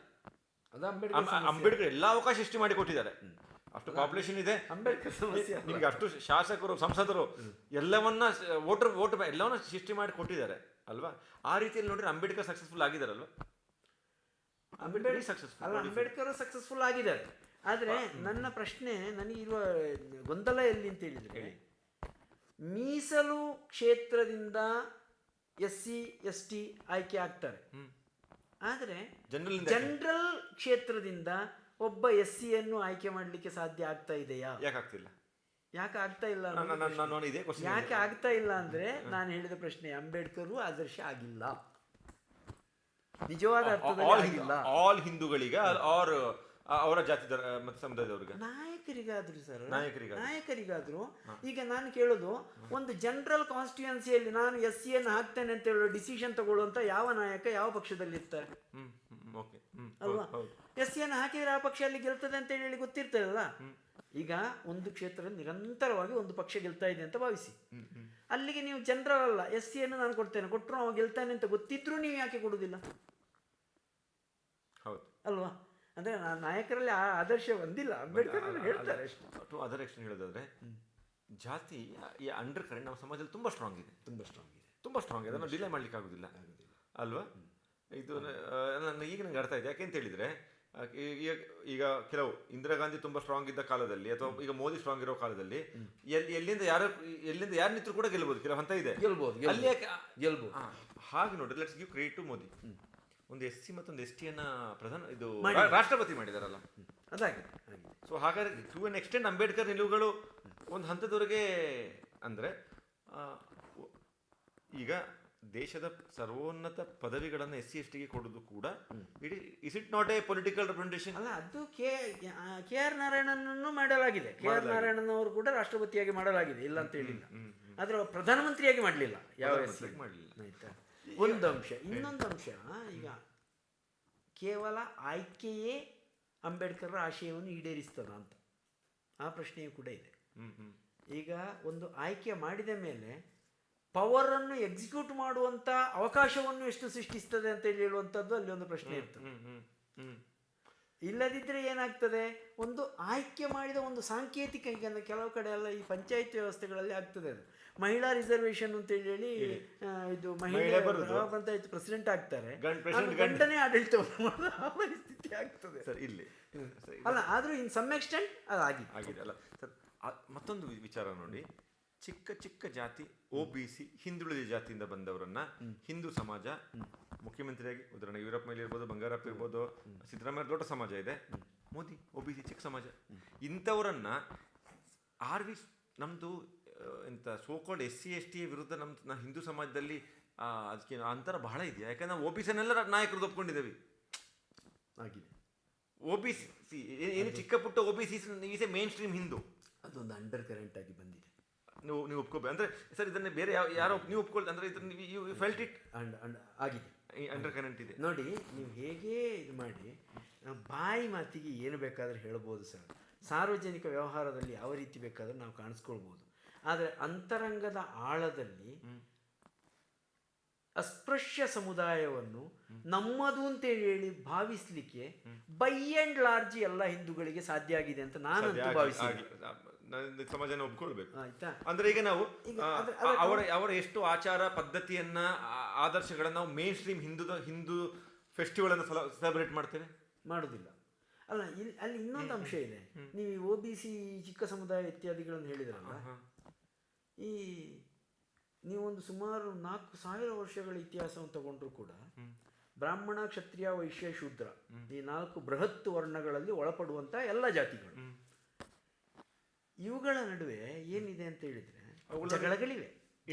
ಅಂಬೇಡ್ಕರ್ ಎಲ್ಲ ಅವಕಾಶ ಸೃಷ್ಟಿ ಮಾಡಿ ಕೊಟ್ಟಿದ್ದಾರೆ. ಅಷ್ಟು ಪಾಪ್ಯುಲೇಷನ್ ಇದೆ, ನಿಮಗೆ ಅಷ್ಟು ಶಾಸಕರು, ಸಂಸದರು ಎಲ್ಲವನ್ನ ವೋಟ್ ಎಲ್ಲವನ್ನ ಸೃಷ್ಟಿ ಮಾಡಿ ಕೊಟ್ಟಿದ್ದಾರೆ ಅಲ್ವಾ? ಆ ರೀತಿಯಲ್ಲಿ ನೋಡಿದ್ರೆ ಅಂಬೇಡ್ಕರ್ ಸಕ್ಸಸ್ಫುಲ್ ಆಗಿದ್ದಾರಲ್ವಾ? ಅಂಬೇಡ್ಕರ್ ಸಕ್ಸಸ್ಫುಲ್ ಆಗಿದ್ದಾರೆ. ಆದರೆ ನನ್ನ ಪ್ರಶ್ನೆ, ನನಗಿರುವ ಗೊಂದಲ ಎಲ್ಲಿ ಅಂತ ಹೇಳಿದ್ರೆ, ಮೀಸಲು ಕ್ಷೇತ್ರದಿಂದ SC ST ಆಯ್ಕೆ ಆಗ್ತಾರೆ, ಆದರೆ ಜನರಲ್ ಕ್ಷೇತ್ರದಿಂದ ಒಬ್ಬ SCಯನ್ನು ಆಯ್ಕೆ ಮಾಡಲಿಕ್ಕೆ ಸಾಧ್ಯ ಆಗ್ತಾ ಇದೆಯಾ? ಯಾಕೆ ಆಗ್ತಾ ಇಲ್ಲ? ಯಾಕೆ ಆಗ್ತಾ ಇಲ್ಲ ಅಂದ್ರೆ, ನಾನು ಹೇಳಿದ ಪ್ರಶ್ನೆ, ಅಂಬೇಡ್ಕರ್ ಆದರ್ಶ ಆಗಿಲ್ಲ. ನಿಜವಾದ ಅರ್ಥದಲ್ಲಿ ಆಗಿಲ್ಲ. ಆಲ್ ಹಿಂದೂಗಳಿಗೆ ಆರ್ ಅವರ ಜಾತಿ ಮತ್ತು ಸಮುದಾಯದವ್ರಿಗೆ ನಾಯಕರಿಗಾದ್ರು ಸರ್, ನಾಯಕರಿಗಾದ್ರು. ನಾಯಕರಿಗಾದ್ರು ಈಗ ನಾನು ಕೇಳೋದು, ಒಂದು ಜನರಲ್ ಕಾನ್ಸ್ಟಿಟ್ಯೂನ್ಸಿಯಲ್ಲಿ ನಾನು SC ಯನ್ನು ಹಾಕ್ತೇನೆ ಅಂತ ಹೇಳೋ ಡಿಸಿಷನ್ ತಗೊಳ್ಳುವಂತ ಯಾವ ನಾಯಕ ಯಾವ ಪಕ್ಷದಲ್ಲಿ ಇರ್ತಾರೆ ಅಲ್ವಾ? SC ಯನ್ನು ಹಾಕಿದ್ರೆ ಆ ಪಕ್ಷ ಅಲ್ಲಿ ಗೆಲ್ತದೆ ಅಂತ ಹೇಳಿ ಗೊತ್ತಿರ್ತದಲ್ಲ. ಈಗ ಒಂದು ಕ್ಷೇತ್ರದಲ್ಲಿ ನಿರಂತರವಾಗಿ ಒಂದು ಪಕ್ಷ ಗೆಲ್ತಾ ಇದೆ ಅಂತ ಭಾವಿಸಿ, ಅಲ್ಲಿಗೆ ನೀವು ಜನರಲ್ ಅಲ್ಲ, SC ಯನ್ನು ನಾನು ಕೊಡ್ತೇನೆ, ಕೊಟ್ಟರು ಅವ ಗೆಲ್ತಾನೆ ಅಂತ ಗೊತ್ತಿದ್ರೂ ನೀವು ಯಾಕೆ ಕೊಡುವುದಿಲ್ಲ? ಹೌದು ಅಲ್ವಾ? ಅಂದ್ರೆ ನಾಯಕರಲ್ಲಿ ಆ ಆದರ್ಶ ಬಂದಿಲ್ಲ. ಅಂಬೇಡ್ಕರ್ ಹೇಳ್ತಾರೆ ಟು ಅದರ್ ಎಕ್ಸ್ಟೆಂಟ್ ಹೇಳೋದಾದ್ರೆ, ಜಾತಿ ಈ ಅಂಡರ್ ಕರೆಂಟ್ ನಮ್ಮ ಸಮಾಜದಲ್ಲಿ ತುಂಬಾ ಸ್ಟ್ರಾಂಗ್ ಇದೆ, ತುಂಬಾ ಸ್ಟ್ರಾಂಗ್ ಇದೆ. ಅದನ್ನು ಡಿಲೇ ಮಾಡ್ಲಿಕ್ಕೆ ಆಗುದಿಲ್ಲ ಅಲ್ವಾ? ಇದು ಈಗ ನಂಗೆ ಅರ್ಥ ಇದೆ. ಯಾಕೆಂತ ಹೇಳಿದ್ರೆ, ಈಗ ಕೆಲವು ಇಂದಿರಾ ಗಾಂಧಿ ತುಂಬಾ ಸ್ಟ್ರಾಂಗ್ ಇದ್ದ ಕಾಲದಲ್ಲಿ, ಅಥವಾ ಈಗ ಮೋದಿ ಸ್ಟ್ರಾಂಗ್ ಇರೋ ಕಾಲದಲ್ಲಿ, ಎಲ್ಲಿಂದ ಯಾರು ನಿಂತರು ಕೂಡ ಗೆಲ್ಬಹುದು, ಕೆಲವು ಹಂತ ಇದೆ, ಅಲ್ಲಿ ಗೆಲ್ಬಹುದು. ಹಾಗೆ ನೋಡಿ, let's give credit to Modi. ಒಂದು SC ಮತ್ತೊಂದು ST ಅನ್ನ ರಾಷ್ಟ್ರಪತಿ ಮಾಡಿದಾರಲ್ಲ, ಅದಾಗಿದೆ. ಸೊ ಹಾಗಾದ್ರೆ ಟು ಅನ್ ಎಕ್ಸ್ಟೆಂಟ್ ಅಂಬೇಡ್ಕರ್ ನಿಲುವುಗಳು ಒಂದು ಹಂತದವರೆಗೆ, ಅಂದ್ರೆ ಈಗ ದೇಶದ ಸರ್ವೋನ್ನತ ಪದವಿಗಳನ್ನು SC ST ಗೆ ಕೊಡೋದು ಕೂಡ is it not A political representation ಅಲ್ಲ? ಅದು KR ನಾರಾಯಣನನ್ನು ಮಾಡಲಾಗಿದೆ. KR ನಾರಾಯಣನ್ ಅವರು ಕೂಡ ರಾಷ್ಟ್ರಪತಿಯಾಗಿ ಮಾಡಲಾಗಿದೆ, ಇಲ್ಲ ಅಂತ ಹೇಳಿಲ್ಲ. ಆದ್ರೆ ಪ್ರಧಾನಮಂತ್ರಿಯಾಗಿ ಮಾಡಲಿಲ್ಲ, ಯಾವ ಮಾಡಲಿಲ್ಲ. ಆಯ್ತಾ? ಒಂದು ಅಂಶ. ಇನ್ನೊಂದು ಅಂಶ, ಈಗ ಕೇವಲ ಆಯ್ಕೆಯೇ ಅಂಬೇಡ್ಕರ್ ಆಶಯವನ್ನು ಈಡೇರಿಸ್ತದ ಅಂತ ಆ ಪ್ರಶ್ನೆಯೂ ಕೂಡ ಇದೆ. ಈಗ ಒಂದು ಆಯ್ಕೆ ಮಾಡಿದ ಮೇಲೆ ಪವರನ್ನು ಎಕ್ಸಿಕ್ಯೂಟ್ ಮಾಡುವಂತ ಅವಕಾಶವನ್ನು ಎಷ್ಟು ಸೃಷ್ಟಿಸ್ತದೆ ಅಂತ ಹೇಳುವಂಥದ್ದು ಅಲ್ಲಿ ಒಂದು ಪ್ರಶ್ನೆ ಇರ್ತದೆ. ಇಲ್ಲದಿದ್ದರೆ ಏನಾಗ್ತದೆ, ಒಂದು ಆಯ್ಕೆ ಮಾಡಿದ ಒಂದು ಸಾಂಕೇತಿಕ, ಈಗ ಕೆಲವು ಕಡೆ ಎಲ್ಲ ಈ ಪಂಚಾಯತ್ ವ್ಯವಸ್ಥೆಗಳಲ್ಲಿ ಆಗ್ತದೆ ಅದು, ಮಹಿಳಾ ರಿಸರ್ವೇಶನ್ ಅಂತ ಹೇಳಿ ಇದು ಮಹಿಳೆ ಪಂಚಾಯತ್ ಪ್ರೆಸಿಡೆಂಟ್ ಆಗ್ತಾರೆ, ಗಂಡನೇ ಆಡಳಿತ ಪರಿಸ್ಥಿತಿ ಆಗ್ತದೆ ಸರ್ ಇಲ್ಲಿ. ಅಲ್ಲ, ಆದ್ರೂ ಇನ್ ಸಮ್ ಎಕ್ಸ್ಟೆಂಟ್ ಅದು ಆಗಿದೆ ಅಲ್ಲ ಸರ್. ಮತ್ತೊಂದು ವಿಚಾರ ನೋಡಿ, ಚಿಕ್ಕ ಚಿಕ್ಕ ಜಾತಿ OBC ಹಿಂದುಳಿದ ಜಾತಿಯಿಂದ ಬಂದವರನ್ನ ಹಿಂದೂ ಸಮಾಜ ಮುಖ್ಯಮಂತ್ರಿಯಾಗಿ, ಉದಾಹರಣೆಗೆ ಯುವರಪ್ಪ ಮೇಲೆ ಇರ್ಬೋದು, ಬಂಗಾರಪ್ಪ ಇರ್ಬೋದು, ಸಿದ್ದರಾಮಯ್ಯ ದೊಡ್ಡ ಸಮಾಜ ಇದೆ, ಮೋದಿ OBC ಚಿಕ್ಕ ಸಮಾಜ. ಇಂಥವರನ್ನ ನಮ್ದು ಎಂತ ಸೋಕಾಲ್ಡ್ SC ST ವಿರುದ್ಧ ನಮ್ಮ ಹಿಂದೂ ಸಮಾಜದಲ್ಲಿ ಅದಕ್ಕೆ ಅಂತರ ಬಹಳ ಇದೆಯಾ? ಯಾಕಂದ್ರೆ ನಾವು OBCನೆಲ್ಲ ನಾಯಕರು ಒಪ್ಕೊಂಡಿದ್ದೇವೆ ಆಗಿದೆ. OBC ಏನು ಚಿಕ್ಕ ಪುಟ್ಟ OBC is A main stream Hindu, ಅದೊಂದು ಅಂಡರ್ ಕರೆಂಟ್ ಆಗಿ ಬಂದಿದೆ. ನೀವು ಒಪ್ಕೋಬೇಕು ಅಂದ್ರೆ ಸರ್, ಇದನ್ನ ಬೇರೆ ಯಾರೋ ನೀವು ಒಪ್ಕೊಳ್ತ ಅಂದ್ರೆ ಯು ಫೆಲ್ಟ್ ಇಟ್ ಆಗಿದೆ, ಅಂಡರ್ ಕರೆಂಟ್ ಇದೆ ನೋಡಿ. ನೀವು ಹೇಗೆ ಇದು ಮಾಡಿ ಬಾಯಿ ಮಾತಿಗೆ ಏನು ಬೇಕಾದ್ರೆ ಹೇಳ್ಬೋದು ಸರ್, ಸಾರ್ವಜನಿಕ ವ್ಯವಹಾರದಲ್ಲಿ ಯಾವ ರೀತಿ ಬೇಕಾದ್ರೆ ನಾವು ಕಾಣಿಸ್ಕೊಳ್ಬೋದು. ಆದರೆ ಅಂತರಂಗದ ಆಳದಲ್ಲಿ ಅಸ್ಪೃಶ್ಯ ಸಮುದಾಯವನ್ನು ನಮ್ಮದು ಅಂತೇಳಿ ಹೇಳಿ ಭಾವಿಸ್ಲಿಕ್ಕೆ ಬೈ ಅಂಡ್ ಲಾರ್ಜ್ ಎಲ್ಲ ಹಿಂದೂಗಳಿಗೆ ಸಾಧ್ಯ ಆಗಿದೆ ಅಂತ ನಾನಂತೂ ಭಾವಿಸಿದ್ದೀನಿ. ಸಮಾಜನ ಒಪ್ಕೊಳ್ಬೇಕು. ಆಯ್ತಾ? ಅಂದ್ರೆ ಈಗ ನಾವು ಅವರ ಎಷ್ಟು ಆಚಾರ ಪದ್ಧತಿಯನ್ನ, ಆದರ್ಶಗಳನ್ನ ನಾವು ಮೇನ್ ಸ್ಟ್ರೀಮ್ ಹಿಂದೂ ಫೆಸ್ಟಿವಲ್ ಅನ್ನು ಸೆಲೆಬ್ರೇಟ್ ಮಾಡ್ತೇವೆ, ಮಾಡುದಿಲ್ಲ. ಅಲ್ಲ, ಅಲ್ಲಿ ಇನ್ನೊಂದು ಅಂಶ ಇದೆ. ನೀವು OBC ಚಿಕ್ಕ ಸಮುದಾಯ ಇತ್ಯಾದಿಗಳನ್ನು ಹೇಳಿದ್ರಲ್ಲ, ಈ ನೀವೊಂದು ಸುಮಾರು 4000 ವರ್ಷಗಳ ಇತಿಹಾಸವನ್ನು ತಗೊಂಡ್ರು ಕೂಡ ಬ್ರಾಹ್ಮಣ, ಕ್ಷತ್ರಿಯ, ವೈಶ್ಯ, ಶೂದ್ರ ಈ 4 ಬೃಹತ್ ವರ್ಣಗಳಲ್ಲಿ ಒಳಪಡುವಂತ ಎಲ್ಲ ಜಾತಿಗಳು, ಇವುಗಳ ನಡುವೆ ಏನಿದೆ ಅಂತ ಹೇಳಿದ್ರೆ ಜಗಳಗಳಿವೆ.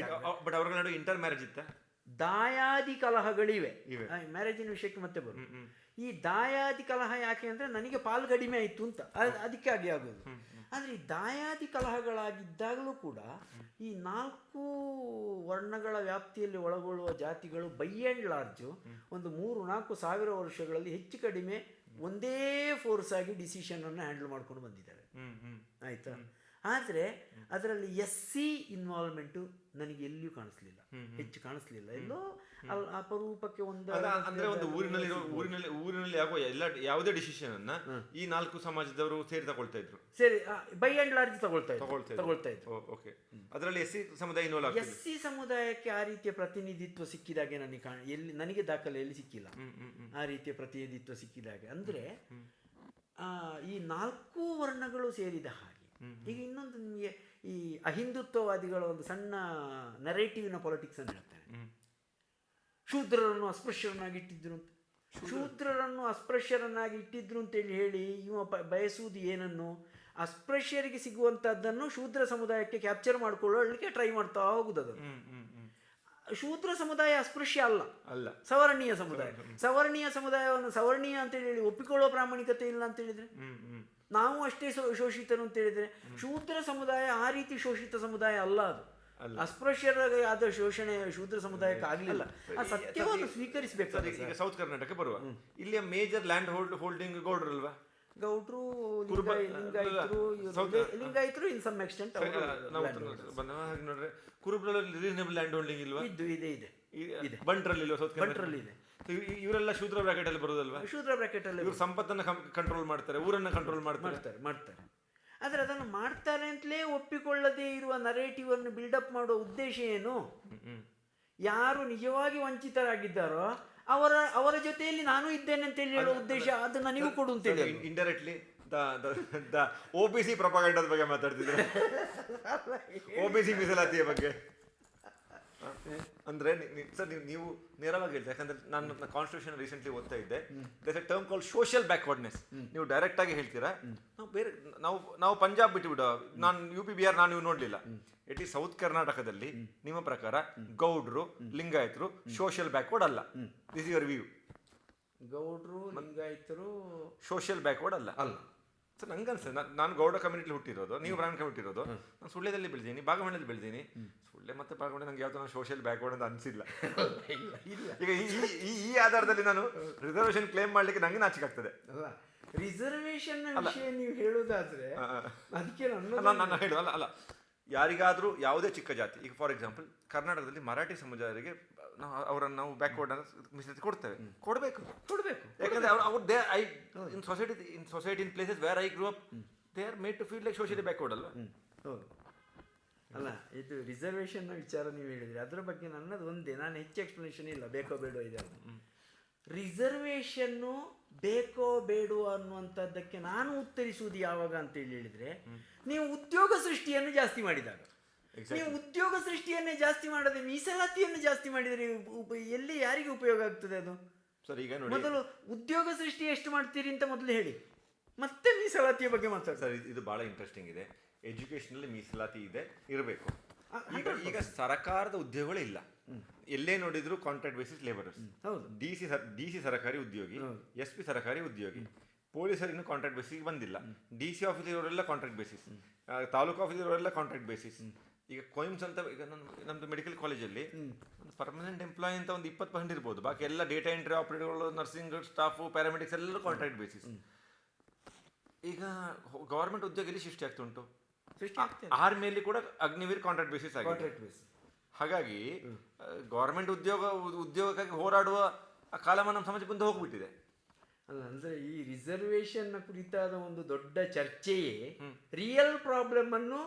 ಬಟ್ ಅವರ ನಡುವೆ ಇಂಟರ್ ಮ್ಯಾರೇಜ್ ಇತ್ತ, ದಾಯಾದಿ ಕಲಹಗಳಿವೆ. ಮ್ಯಾರೇಜಿನ ವಿಷಯಕ್ಕೆ ಮತ್ತೆ ಬರು. ಈ ದಾಯಾದಿ ಕಲಹ ಯಾಕೆ ಅಂದ್ರೆ ನನಗೆ ಪಾಲು ಕಡಿಮೆ ಆಯಿತು ಅಂತ, ಅದಕ್ಕೆ ಆಗೋದು. ಆದರೆ ಈ ದಾಯಾದಿ ಕಲಹಗಳಾಗಿದ್ದಾಗಲೂ ಕೂಡ ಈ 4 ವರ್ಣಗಳ ವ್ಯಾಪ್ತಿಯಲ್ಲಿ ಒಳಗೊಳ್ಳುವ ಜಾತಿಗಳು ಬೈ ಆ್ಯಂಡ್ ಲಾರ್ಜು ಒಂದು 3-4 ಸಾವಿರ ವರ್ಷಗಳಲ್ಲಿ ಹೆಚ್ಚು ಕಡಿಮೆ ಒಂದೇ ಫೋರ್ಸ್ ಆಗಿ ಡಿಸಿಷನ್ ಅನ್ನು ಹ್ಯಾಂಡಲ್ ಮಾಡ್ಕೊಂಡು ಬಂದಿದ್ದಾರೆ. ಆಯ್ತಾ? ಆದರೆ ಅದರಲ್ಲಿ SC ಇನ್ವಾಲ್ವ್ಮೆಂಟು ನನಗೆ ಎಲ್ಲಿಯೂ ಕಾಣಿಸ್ಲಿಲ್ಲ, ಹೆಚ್ಚು ಕಾಣಿಸ್ಲಿಲ್ಲ. ಎಲ್ಲೋ ಅಪರೂಪಕ್ಕೆ ಅಂದ್ರೆ ಒಂದು ಊರಿನಲ್ಲಿ ಆಗುವ ಯಾವುದೇ ಡಿಸಿಷನ್ ಅನ್ನ ಈ 4 ಸಮಾಜದವರು ಸೇರಿ ತಗೊಳ್ತಾ ಇದ್ರು, ಸರಿ ಬೈ ಅಂಡ್ ಲಾರ್ಜ್ ತಗೊಳ್ತಾ ಇದ್ರು. ಓಕೆ, ಅದರಲ್ಲಿ SC ಸಮುದಾಯ ಇನ್ವಾಲ್ವ್ ಆಗ್ತದೆ. SC ಸಮುದಾಯಕ್ಕೆ ಆ ರೀತಿಯ ಪ್ರತಿನಿಧಿತ್ವ ಸಿಕ್ಕಿದಾಗೆ ನನಗೆ ದಾಖಲೆಯಲ್ಲಿ ಸಿಕ್ಕಿಲ್ಲ. ಆ ರೀತಿಯ ಪ್ರತಿನಿಧಿತ್ವ ಸಿಕ್ಕಿದಾಗೆ ಅಂದ್ರೆ ಈ 4 ವರ್ಣಗಳು ಸೇರಿದ ಹಾಗೆ. ಈಗ ಇನ್ನೊಂದು ನಿಮಗೆ ಈ ಅಹಿಂದುತ್ವವಾದಿಗಳ ಒಂದು ಸಣ್ಣ ನರೇಟಿವ್ನ ಪಾಲಿಟಿಕ್ಸ್ ಅನ್ನು ಹೇಳ್ತಾರೆ. ಶೂದ್ರರನ್ನು ಅಸ್ಪೃಶ್ಯರನ್ನಾಗಿ ಇಟ್ಟಿದ್ರು ಅಂತ, ಶೂದ್ರರನ್ನು ಅಸ್ಪೃಶ್ಯರನ್ನಾಗಿ ಇಟ್ಟಿದ್ರು ಅಂತೇಳಿ ಹೇಳಿ ಇವ ಬಯಸುವುದು ಏನನ್ನು, ಅಸ್ಪೃಶ್ಯರಿಗೆ ಸಿಗುವಂತಹದ್ದನ್ನು ಶೂದ್ರ ಸಮುದಾಯಕ್ಕೆ ಕ್ಯಾಪ್ಚರ್ ಮಾಡ್ಕೊಳ್ಳಲಿಕ್ಕೆ ಟ್ರೈ ಮಾಡ್ತಾ ಹೋಗುದು. ಶೂದ್ರ ಸಮುದಾಯ ಅಸ್ಪೃಶ್ಯ ಅಲ್ಲ, ಅಲ್ಲ, ಸವರ್ಣೀಯ ಸಮುದಾಯ. ಸವರ್ಣೀಯ ಸಮುದಾಯವನ್ನು ಸವರ್ಣೀಯ ಅಂತ ಹೇಳಿ ಒಪ್ಪಿಕೊಳ್ಳುವ ಪ್ರಾಮಾಣಿಕತೆ ಇಲ್ಲ ಅಂತ ಹೇಳಿದ್ರೆ, ನಾವು ಅಷ್ಟೇ ಶೋಷಿತರು ಅಂತ ಹೇಳಿದ್ರೆ, ಶೂದ್ರ ಸಮುದಾಯ ಆ ರೀತಿ ಶೋಷಿತ ಸಮುದಾಯ ಅಲ್ಲ, ಅದು ಅಸ್ಪೃಶ್ಯರಾದ ಶೋಷಣೆ ಶೂದ್ರ ಸಮುದಾಯಕ್ಕೆ ಆಗಲಿಲ್ಲ. ಆ ಸತ್ಯವನ್ನು ಸ್ವೀಕರಿಸಬೇಕು. ಈಗ ಸೌತ್ ಕರ್ನಾಟಕ ಬರುವ, ಇಲ್ಲಿಯ ಮೇಜರ್ ಲ್ಯಾಂಡ್ ಹೋಲ್ಡಿಂಗ್ ಗೌಡ್ರಲ್ವಾ? ಗೌಡ್ರು, ಲಿಂಗಾಯತರು ಇನ್ ಸಮ್ ಎಕ್ಸ್ಟೆಂಟ್. ಹಾಗೆ ನೋಡ್ರೆ ಕುರುಬ್ರಲ್ಲಿ ರೀಸನೇಬಲ್ ಲ್ಯಾಂಡ್ ಹೋಲ್ಡಿಂಗ್ ಇಲ್ವಾ? ಇದೆ. ಬಂಟ್ರಲ್ಲಿ ಇಲ್ವಾ? ಸೌತ್ ಬಂಟ್ರಲ್ಲಿ ಇದೆ. ಇವರೆಲ್ಲ ಶೂದ್ರ ಬ್ರಾಕೆಟ್ ಅಲ್ಲಿ ಬರೋದಲ್ವಾ? ಶೂದ್ರ ಬ್ರಾಕೆಟ್ ಅಲ್ಲಿ ಇವ್ರು ಸಂಪತ್ತನ್ನ ಕಂಟ್ರೋಲ್ ಮಾಡ್ತಾರೆ, ಊರನ್ನ ಕಂಟ್ರೋಲ್ ಮಾಡ್ತಾರೆ. ಆದರೆ ಅದನ್ನು ಮಾಡ್ತಾರೆ ಅಂತಲೇ ಒಪ್ಪಿಕೊಳ್ಳದೇ ಇರುವ ನರೇಟಿವ್ ಅನ್ನು ಬಿಲ್ಡಪ್ ಮಾಡುವ ಉದ್ದೇಶ ಏನು? ಯಾರು ನಿಜವಾಗಿ ವಂಚಿತರಾಗಿದ್ದಾರೋ ಅವರ ಜೊತೆಯಲ್ಲಿ ನಾನು ಇದ್ದೇನೆ ಅಂತ ಹೇಳಿ ಹೇಳೋ ಉದ್ದೇಶ, ಅದು ನನಗೂ ಕೊಡು ಅಂತ ಹೇಳಿ ಇಂಡೈರೆಕ್ಟ್ಲಿ OBC ಪ್ರೊಪಗಂಡದ ಬಗ್ಗೆ ಮಾತಾಡ್ತಿದ್ರೆ, OBC ಮೀಸಲಾತಿಯ ಬಗ್ಗೆ. ಅಂದ್ರೆ ಸರ್ ನೀವು ನೇರವಾಗಿ ಹೇಳ್ತೀವಿ, ಯಾಕಂದ್ರೆ ನಾನು ಕಾನ್ಸ್ಟಿಟ್ಯೂಷನ್ ರೀಸೆಂಟ್ಲಿ ಓದ್ತಾ ಇದ್ದೆ. There a term called social backwardness. ನೀವು ಡೈರೆಕ್ಟ್ ಆಗಿ ಹೇಳ್ತೀರಾ, ನಾವು ಪಂಜಾಬ್ ಬಿಟ್ಟುಬಿಡ, ನಾನು UP ಬಿಹಾರ್ ನಾನು ನೀವು ನೋಡ್ಲಿಲ್ಲ. ಇಟ್ ಈ ಸೌತ್ ಕರ್ನಾಟಕದಲ್ಲಿ ನಿಮ್ಮ ಪ್ರಕಾರ ಗೌಡ್ರು, ಲಿಂಗಾಯತರು ಸೋಷಿಯಲ್ ಬ್ಯಾಕ್ವರ್ಡ್ ಅಲ್ಲ. This your view? ಗೌಡ್ರು, ಲಿಂಗಾಯತರು ಸೋಷಿಯಲ್ ಬ್ಯಾಕ್ವರ್ಡ್ ಅಲ್ಲ. ಸರ್ ನಂಗೆ ಅನ್ಸುತ್ತೆ, ನಾನು ಗೌಡ ಕಮ್ಯುನಿಟಿಲಿ ಹುಟ್ಟಿರೋದು, ನೀವು ಬ್ರಾಹ್ಮಣ ಕಮ್ಯುನಿಟಿ ಇರೋದು. ನಾನು ಸುಳ್ಳ್ಯದಲ್ಲಿ ಬೆಳೆದೀನಿ, ಬಾಗಮಂಡಲದಲ್ಲಿ ಬೆಳೆದೀನಿ. ಸುಳ್ಳೆ ಮತ್ತೆ ಬಾಗಮಂಡ ನಂಗೆ ಯಾವ್ದು ಸೋಷಿಯಲ್ ಬ್ಯಾಕ್ವರ್ಡ್ ಅಂತ ಅನಿಸಿಲ್ಲ. ಈಗ ಈ ಆಧಾರದಲ್ಲಿ ನಾನು ರಿಸರ್ವೇಶನ್ ಕ್ಲೇಮ್ ಮಾಡ್ಲಿಕ್ಕೆ ನಂಗೆ ನಾಚಿಕೆ ಆಗ್ತದೆ. ಅಲ್ಲ, ರಿಸರ್ವೇಶನ್ ವಿಷಯ ನೀವು ಹೇಳೋದಾದ್ರೆ ಅದಕ್ಕೆ ನಾನು ಹೇಳುವ ಅಲ್ಲ, ಯಾರಿಗಾದ್ರೂ ಯಾವುದೇ ಚಿಕ್ಕ ಜಾತಿ, ಈಗ ಫಾರ್ ಎಕ್ಸಾಂಪಲ್ ಕರ್ನಾಟಕದಲ್ಲಿ ಮರಾಠಿ ಸಮುದಾಯರಿಗೆ ಅವರನ್ನು ನಾವು ಬ್ಯಾಕ್ವರ್ಡ್ ಮೀಸಲಾತಿ ಕೊಡಬೇಕು. ಯಾಕಂದ್ರೆ in society in places where I grew up, they are made to feel like socially backward ಅಲ್ವಾ? ಹೌದು. ಅಲ್ಲ, ಇದು ರಿಸರ್ವೇಷನ್ ವಿಚಾರ ನೀವು ಹೇಳಿದ್ರಿ, ಅದರ ಬಗ್ಗೆ ನನ್ನದು ಒಂದೇ, ನಾನು ಹೆಚ್ಚು ಎಕ್ಸ್ಪ್ಲನೇಷನ್ ಇಲ್ಲ, ಬೇಕೋ ಬೇಡೋ ಇದೆ. ರಿಸರ್ವೇಷನ್ನು ಬೇಕೋ ಬೇಡೋ ಅನ್ನುವಂಥದ್ದಕ್ಕೆ ನಾನು ಉತ್ತರಿಸುವುದು ಯಾವಾಗ ಅಂತ ಹೇಳಿದರೆ, ನೀವು ಉದ್ಯೋಗ ಸೃಷ್ಟಿಯನ್ನು ಜಾಸ್ತಿ ಮಾಡಿದಾಗ. ನೀವು ಉದ್ಯೋಗ ಸೃಷ್ಟಿಯನ್ನೇ ಜಾಸ್ತಿ ಮಾಡದೆ ಮೀಸಲಾತಿಯನ್ನು ಜಾಸ್ತಿ ಮಾಡಿದರೆ ಎಲ್ಲಿ ಯಾರಿಗೆ ಉಪಯೋಗ ಆಗ್ತದೆ ಅದು? ಸರ್ ಈಗ ಮೊದಲು ಉದ್ಯೋಗ ಸೃಷ್ಟಿ ಎಷ್ಟು ಮಾಡ್ತೀರಿ ಅಂತ ಮೊದಲು ಹೇಳಿ, ಮತ್ತೆ ಮೀಸಲಾತಿಯ ಬಗ್ಗೆ ಮಾತಾಡಿ. ಸರ್ ಇದು ಬಹಳ ಇಂಟ್ರೆಸ್ಟಿಂಗ್ ಇದೆ. ಎಜುಕೇಶನಲ್ಲಿ ಮೀಸಲಾತಿ ಇದೆ, ಇರಬೇಕು. ಈಗ ಸರ್ಕಾರದ ಉದ್ಯೋಗಗಳೇ ಇಲ್ಲ, ಎಲ್ಲೇ ನೋಡಿದ್ರು ಕಾಂಟ್ರಾಕ್ಟ್ ಬೇಸಿಸ್ ಲೇಬರ್ಸ್. ಹೌದು. ಡಿ ಸಿ ಸರ್ಕಾರಿ ಉದ್ಯೋಗಿ, SP ಸರ್ಕಾರಿ ಉದ್ಯೋಗಿ, ಪೊಲೀಸರು ಇನ್ನೂ ಕಾಂಟ್ರಾಕ್ಟ್ ಬೇಸಿಸ್ ಬಂದಿಲ್ಲ. DC ಆಫೀಸ್ ಇರೋರೆಲ್ಲ ಕಾಂಟ್ರಾಕ್ಟ್ ಬೇಸಿಸ್, ತಾಲೂಕು ಆಫೀಸ್ ಇರೋರೆಲ್ಲ ಕಾಂಟ್ರಾಕ್ಟ್ ಬೇಸಿಸ್. ಈಗ ಕೊಯಿಮ್ಸ್ ಅಂತ, ಈಗ ನಮ್ಮದು ಮೆಡಿಕಲ್ ಕಾಲೇಜಲ್ಲಿ ಒಂದು ಪರ್ಮನೆಂಟ್ ಎಂಪ್ಲಾಯ್ ಅಂತ ಒಂದು 20% ಇರ್ಬೋದು, ಬಾಕಿ ಎಲ್ಲ ಡೇಟಾ ಎಂಟ್ರಿ ಆಪರೇಟರ್ಗಳು, ನರ್ಸಿಂಗ್ ಸ್ಟಾಫು, ಪ್ಯಾರಾಮೆಡಿಕ್ಸ್ ಎಲ್ಲರೂ ಕಾಂಟ್ರಾಕ್ಟ್ ಬೇಸಿಸ್. ಈಗ ಗವರ್ಮೆಂಟ್ ಉದ್ಯೋಗದಲ್ಲಿ ಸೃಷ್ಟಿ ಆಗ್ತುಂಟು. ಆರ್ಮಿಯಲ್ಲಿ ಕೂಡ ಅಗ್ನಿವೀರ್ ಕಾಂಟ್ರಾಕ್ಟ್ ಬೇಸಿಸ್ ಆಗಿದೆ. ಹಾಗಾಗಿ ಗವರ್ಮೆಂಟ್ ಉದ್ಯೋಗಕ್ಕಾಗಿ ಹೋರಾಡುವ ಕಾಲಮಾನ ನಮ್ಮ ಸಮಾಜ ಮುಂದೆ ಹೋಗ್ಬಿಟ್ಟಿದೆ. ಅಲ್ಲ, ಅಂದರೆ ಈ ರಿಸರ್ವೇಷನ್ನ ಕುರಿತಾದ ಒಂದು ದೊಡ್ಡ ಚರ್ಚೆಯೇ ರಿಯಲ್ ಪ್ರಾಬ್ಲಮ್ ಅನ್ನು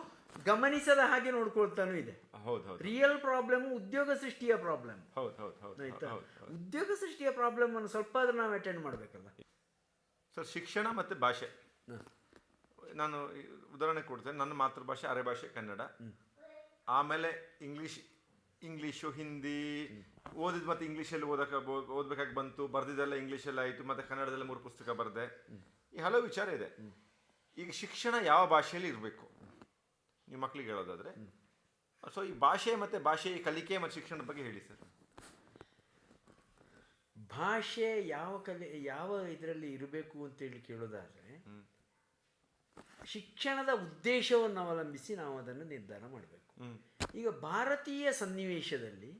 ಗಮನಿಸದ ಹಾಗೆ ನೋಡ್ಕೊಳ್ತಾನೂ ಇದೆ. ರಿಯಲ್ ಪ್ರಾಬ್ಲಮ್ ಉದ್ಯೋಗ ಸೃಷ್ಟಿಯ ಪ್ರಾಬ್ಲಮ್. ಆಯ್ತಾ? ಉದ್ಯೋಗ ಸೃಷ್ಟಿಯ ಪ್ರಾಬ್ಲಮ್ ಅನ್ನು ಸ್ವಲ್ಪ ಆದ್ರೂ ನಾವು ಅಟೆಂಡ್ ಮಾಡಬೇಕಲ್ಲ ಸರ್. ಶಿಕ್ಷಣ ಮತ್ತು ಭಾಷೆ, ನಾನು ಉದಾಹರಣೆ ಕೊಡ್ತೇನೆ. ನನ್ನ ಮಾತೃಭಾಷೆ ಅರೆ ಭಾಷೆ ಕನ್ನಡ, ಆಮೇಲೆ ಇಂಗ್ಲೀಷು, ಹಿಂದಿ ಓದಿದ್ದು ಮತ್ತೆ ಇಂಗ್ಲೀಷಲ್ಲಿ ಓದಬೇಕಾಗಿ ಬಂತು, ಬರೆದಿದ್ದೆಲ್ಲ ಇಂಗ್ಲೀಷಲ್ಲಿ ಆಯಿತು, ಮತ್ತು ಕನ್ನಡದಲ್ಲ 3 ಪುಸ್ತಕ ಬರೆದೆ. ಈ ಹಲವು ವಿಚಾರ ಇದೆ. ಈಗ ಶಿಕ್ಷಣ ಯಾವ ಭಾಷೆಯಲ್ಲಿ ಇರಬೇಕು ನಿಮ್ಮ ಮಕ್ಕಳಿಗೆ ಹೇಳೋದಾದರೆ, ಸೊ ಈ ಭಾಷೆ ಮತ್ತು ಭಾಷೆಯ ಕಲಿಕೆ ಮತ್ತು ಶಿಕ್ಷಣದ ಬಗ್ಗೆ ಹೇಳಿ ಸರ್. ಭಾಷೆ ಯಾವ ಇದರಲ್ಲಿ ಇರಬೇಕು ಅಂತೇಳಿ ಕೇಳೋದಾದರೆ, ಶಿಕ್ಷಣದ ಉದ್ದೇಶವನ್ನು ಅವಲಂಬಿಸಿ ನಾವು ಅದನ್ನು ನಿರ್ಧಾರ ಮಾಡಬೇಕು. ಈಗ ಭಾರತೀಯ ಸನ್ನಿವೇಶದಲ್ಲಿ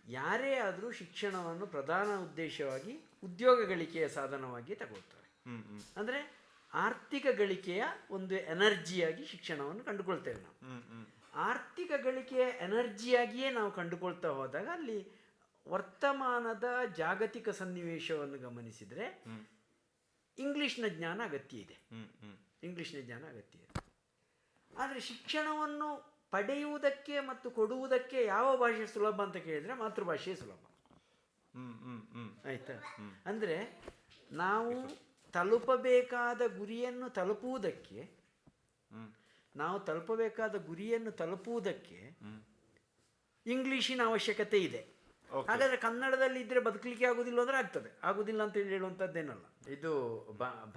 ಯಾರೇ ಆದರೂ ಶಿಕ್ಷಣವನ್ನು ಪ್ರಧಾನ ಉದ್ದೇಶವಾಗಿ ಉದ್ಯೋಗ ಗಳಿಕೆಯ ಸಾಧನವಾಗಿ ತಗೊಳ್ತಾರೆ. ಅಂದರೆ ಆರ್ಥಿಕ ಗಳಿಕೆಯ ಒಂದು ಎನರ್ಜಿಯಾಗಿ ಶಿಕ್ಷಣವನ್ನು ಕಂಡುಕೊಳ್ತೇವೆ ನಾವು. ಆರ್ಥಿಕ ಗಳಿಕೆಯ ಎನರ್ಜಿಯಾಗಿಯೇ ನಾವು ಕಂಡುಕೊಳ್ತಾ ಹೋದಾಗ ಅಲ್ಲಿ ವರ್ತಮಾನದ ಜಾಗತಿಕ ಸನ್ನಿವೇಶವನ್ನು ಗಮನಿಸಿದರೆ ಇಂಗ್ಲೀಷ್ನ ಜ್ಞಾನ ಅಗತ್ಯ ಇದೆ. ಆದರೆ ಶಿಕ್ಷಣವನ್ನು ಪಡೆಯುವುದಕ್ಕೆ ಮತ್ತು ಕೊಡುವುದಕ್ಕೆ ಯಾವ ಭಾಷೆ ಸುಲಭ ಅಂತ ಕೇಳಿದರೆ ಮಾತೃಭಾಷೆಯೇ ಸುಲಭ. ಆಯಿತಾ? ಅಂದರೆ ನಾವು ತಲುಪಬೇಕಾದ ಗುರಿಯನ್ನು ತಲುಪುವುದಕ್ಕೆ ಇಂಗ್ಲೀಷಿನ ಅವಶ್ಯಕತೆ ಇದೆ. ಹಾಗಾದರೆ ಕನ್ನಡದಲ್ಲಿ ಇದ್ದರೆ ಬದುಕಲಿಕ್ಕೆ ಆಗೋದಿಲ್ಲ ಅಂದರೆ ಆಗೋದಿಲ್ಲ ಅಂತ ಹೇಳುವಂಥದ್ದೇನಲ್ಲ. ಇದು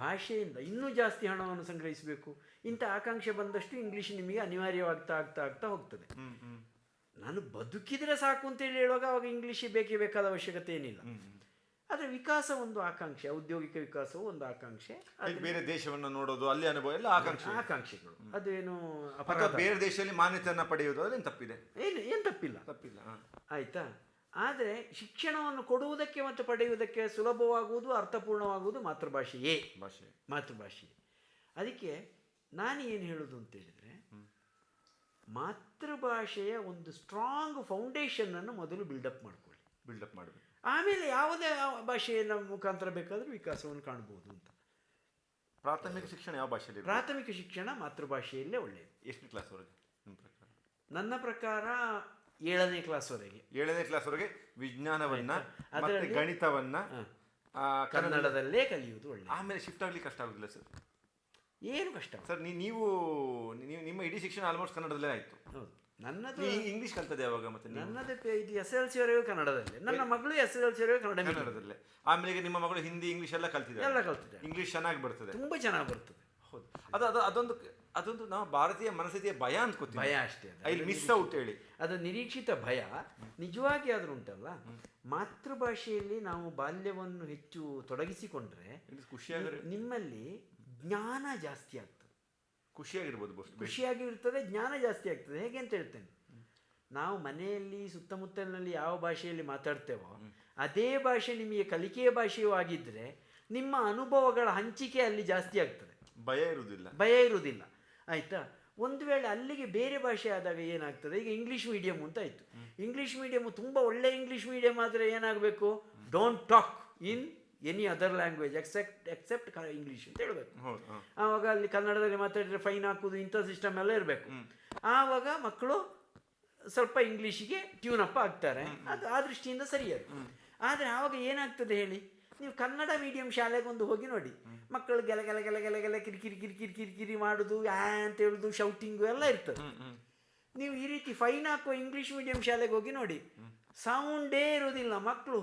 ಭಾಷೆಯಿಂದ ಇನ್ನೂ ಜಾಸ್ತಿ ಹಣವನ್ನು ಸಂಗ್ರಹಿಸಬೇಕು ಇಂಥ ಆಕಾಂಕ್ಷೆ ಬಂದಷ್ಟು ಇಂಗ್ಲೀಷ್ ನಿಮಗೆ ಅನಿವಾರ್ಯವಾಗ್ತಾ ಆಗ್ತಾ ಹೋಗ್ತದೆ. ನಾನು ಬದುಕಿದರೆ ಸಾಕು ಅಂತೇಳಿ ಹೇಳುವಾಗ ಅವಾಗ ಇಂಗ್ಲೀಷ್ ಬೇಕೇ ಬೇಕಾದ ಅವಶ್ಯಕತೆ ಏನಿಲ್ಲ. ಆದರೆ ವಿಕಾಸ ಒಂದು ಆಕಾಂಕ್ಷೆ, ಔದ್ಯೋಗಿಕ ವಿಕಾಸವು ಒಂದು ಆಕಾಂಕ್ಷೆ. ಬೇರೆ ದೇಶವನ್ನು ನೋಡೋದು, ಅಲ್ಲಿ ಅನುಭವ ಎಲ್ಲ ಆಕಾಂಕ್ಷೆಗಳು. ಅದೇನು ಅಥವಾ ಬೇರೆ ದೇಶದಲ್ಲಿ ಮಾನ್ಯತೆಯನ್ನು ಪಡೆಯುವುದು ಅದೇನು ತಪ್ಪಿದೆ? ಏನು ತಪ್ಪಿಲ್ಲ. ಆಯ್ತಾ. ಆದರೆ ಶಿಕ್ಷಣವನ್ನು ಕೊಡುವುದಕ್ಕೆ ಮತ್ತು ಪಡೆಯುವುದಕ್ಕೆ ಸುಲಭವಾಗುವುದು, ಅರ್ಥಪೂರ್ಣವಾಗುವುದು ಮಾತೃಭಾಷೆ. ಅದಕ್ಕೆ ನಾನು ಏನು ಹೇಳೋದು ಅಂತೇಳಿದರೆ, ಮಾತೃಭಾಷೆಯ ಒಂದು ಸ್ಟ್ರಾಂಗ್ ಫೌಂಡೇಶನನ್ನು ಮೊದಲು ಬಿಲ್ಡಪ್ ಮಾಡಬೇಕು. ಆಮೇಲೆ ಯಾವುದೇ ಭಾಷೆಯ ಮುಖಾಂತರ ಬೇಕಾದರೂ ವಿಕಾಸವನ್ನು ಕಾಣ್ಬೋದು ಅಂತ. ಪ್ರಾಥಮಿಕ ಶಿಕ್ಷಣ ಯಾವ ಭಾಷೆಯಲ್ಲಿ? ಪ್ರಾಥಮಿಕ ಶಿಕ್ಷಣ ಮಾತೃಭಾಷೆಯಲ್ಲೇ ಒಳ್ಳೆಯದು. ಎಷ್ಟು ಕ್ಲಾಸ್ವರೆಗೆ ನಿಮ್ಮ ಪ್ರಕಾರ? ನನ್ನ ಪ್ರಕಾರ 7ನೇ ಕ್ಲಾಸ್ವರೆಗೆ ವಿಜ್ಞಾನವನ್ನ ಮತ್ತೆ ಗಣಿತವನ್ನ ಕನ್ನಡದಲ್ಲೇ ಕಲಿಯುವುದು ಒಳ್ಳೆಯದು. ಆಮೇಲೆ ಶಿಫ್ಟ್ ಆಗ್ಲಿಕ್ಕೆ ಕಷ್ಟ ಆಗುದಿಲ್ಲ ಸರ್? ಏನು ಕಷ್ಟ ಸರ್? ನೀವು ನಿಮ್ಮ ಇಡೀ ಶಿಕ್ಷಣ ಆಲ್ಮೋಸ್ಟ್ ಕನ್ನಡದಲ್ಲೇ ಆಯಿತು. ಹೌದು. ನನ್ನದು ಇಂಗ್ಲೀಷ್ ಕಲ್ತದೆ ಯಾವಾಗ? ಮತ್ತೆ ನನ್ನದು ಇದು SLC ವರೆಗೂ ಕನ್ನಡದಲ್ಲೇ. ನನ್ನ ಮಗಳು SLC ವರೆಗೂ ಕನ್ನಡದಲ್ಲೇ. ಆಮೇಲೆ ಈಗ ನಿಮ್ಮ ಮಗಳು ಹಿಂದಿ, ಇಂಗ್ಲೀಷ್ ಎಲ್ಲ ಕಲ್ತಿದ್ದಾರೆ. ಇಂಗ್ಲೀಷ್ ಚೆನ್ನಾಗಿ ಬರ್ತದೆ, ತುಂಬ ಚೆನ್ನಾಗಿ ಬರ್ತದೆ. ಹೌದು. ಅದೊಂದು ನಾವು ಭಾರತೀಯ ಮನಸ್ಥಿತಿಯ ಭಯ ಅನ್ಕೋತೀವಿ. ಭಯ ಅಷ್ಟೇ, ಇಲ್ಲಿ ಮಿಸ್ ಔಟ್ ಹೇಳಿ. ಅದು ನಿರೀಕ್ಷಿತ ಭಯ. ನಿಜವಾಗಿ ಆದ್ರೂ ಉಂಟಲ್ಲ, ಮಾತೃಭಾಷೆಯಲ್ಲಿ ನಾವು ಬಾಲ್ಯವನ್ನು ಹೆಚ್ಚು ತೊಡಗಿಸಿಕೊಂಡ್ರೆ ನಿಮ್ಮಲ್ಲಿ ಜ್ಞಾನ ಜಾಸ್ತಿ ಆಗ್ತದೆ, ಖುಷಿಯಾಗಿರ್ತದೆ, ಜ್ಞಾನ ಜಾಸ್ತಿ ಆಗ್ತದೆ. ಹೇಗೆ ಅಂತ ಹೇಳ್ತೇನೆ, ನಾವು ಮನೆಯಲ್ಲಿ ಸುತ್ತಮುತ್ತಲಿನಲ್ಲಿ ಯಾವ ಭಾಷೆಯಲ್ಲಿ ಮಾತಾಡ್ತೇವೋ ಅದೇ ಭಾಷೆ ನಿಮಗೆ ಕಲಿಕೆಯ ಭಾಷೆಯೂ ಆಗಿದ್ದರೆ ನಿಮ್ಮ ಅನುಭವಗಳ ಹಂಚಿಕೆ ಅಲ್ಲಿ ಜಾಸ್ತಿ ಆಗ್ತದೆ, ಭಯ ಇರುವುದಿಲ್ಲ. ಆಯಿತಾ. ಒಂದು ವೇಳೆ ಅಲ್ಲಿಗೆ ಬೇರೆ ಭಾಷೆ ಆದಾಗ ಏನಾಗ್ತದೆ, ಈಗ ಇಂಗ್ಲೀಷ್ ಮೀಡಿಯಮ್ ಅಂತ ಆಯಿತು. ಇಂಗ್ಲೀಷ್ ಮೀಡಿಯಮ್ ತುಂಬ ಒಳ್ಳೆ ಇಂಗ್ಲೀಷ್ ಮೀಡಿಯಮ್ ಆದರೆ ಏನಾಗಬೇಕು, don't talk in any other language except English ಅಂತ ಹೇಳಬೇಕು. ಆವಾಗ ಅಲ್ಲಿ ಕನ್ನಡದಲ್ಲಿ ಮಾತಾಡಿದರೆ ಫೈನ್ ಹಾಕೋದು, ಇಂಥ ಸಿಸ್ಟಮ್ ಎಲ್ಲ ಇರಬೇಕು. ಆವಾಗ ಮಕ್ಕಳು ಸ್ವಲ್ಪ ಇಂಗ್ಲೀಷಿಗೆ ಟ್ಯೂನ್ ಅಪ್ ಆಗ್ತಾರೆ. ಅದು ಆ ದೃಷ್ಟಿಯಿಂದ ಸರಿಯಾದ. ಆದರೆ ಆವಾಗ ಏನಾಗ್ತದೆ ಹೇಳಿ, ನೀವು ಕನ್ನಡ ಮೀಡಿಯಂ ಶಾಲೆಗೊಂದು ಹೋಗಿ ನೋಡಿ, ಮಕ್ಕಳು ಗೆಲ ಕಿರಿಕಿರಿ ಮಾಡೋದು, ಅಂತ ಹೇಳೋದು, ಶೌಟಿಂಗು ಎಲ್ಲ ಇರ್ತದೆ. ನೀವು ಈ ರೀತಿ ಫೈನ್ ಹಾಕುವ ಇಂಗ್ಲೀಷ್ ಮೀಡಿಯಂ ಶಾಲೆಗೆ ಹೋಗಿ ನೋಡಿ, ಸೌಂಡೇ ಇರೋದಿಲ್ಲ. ಮಕ್ಕಳು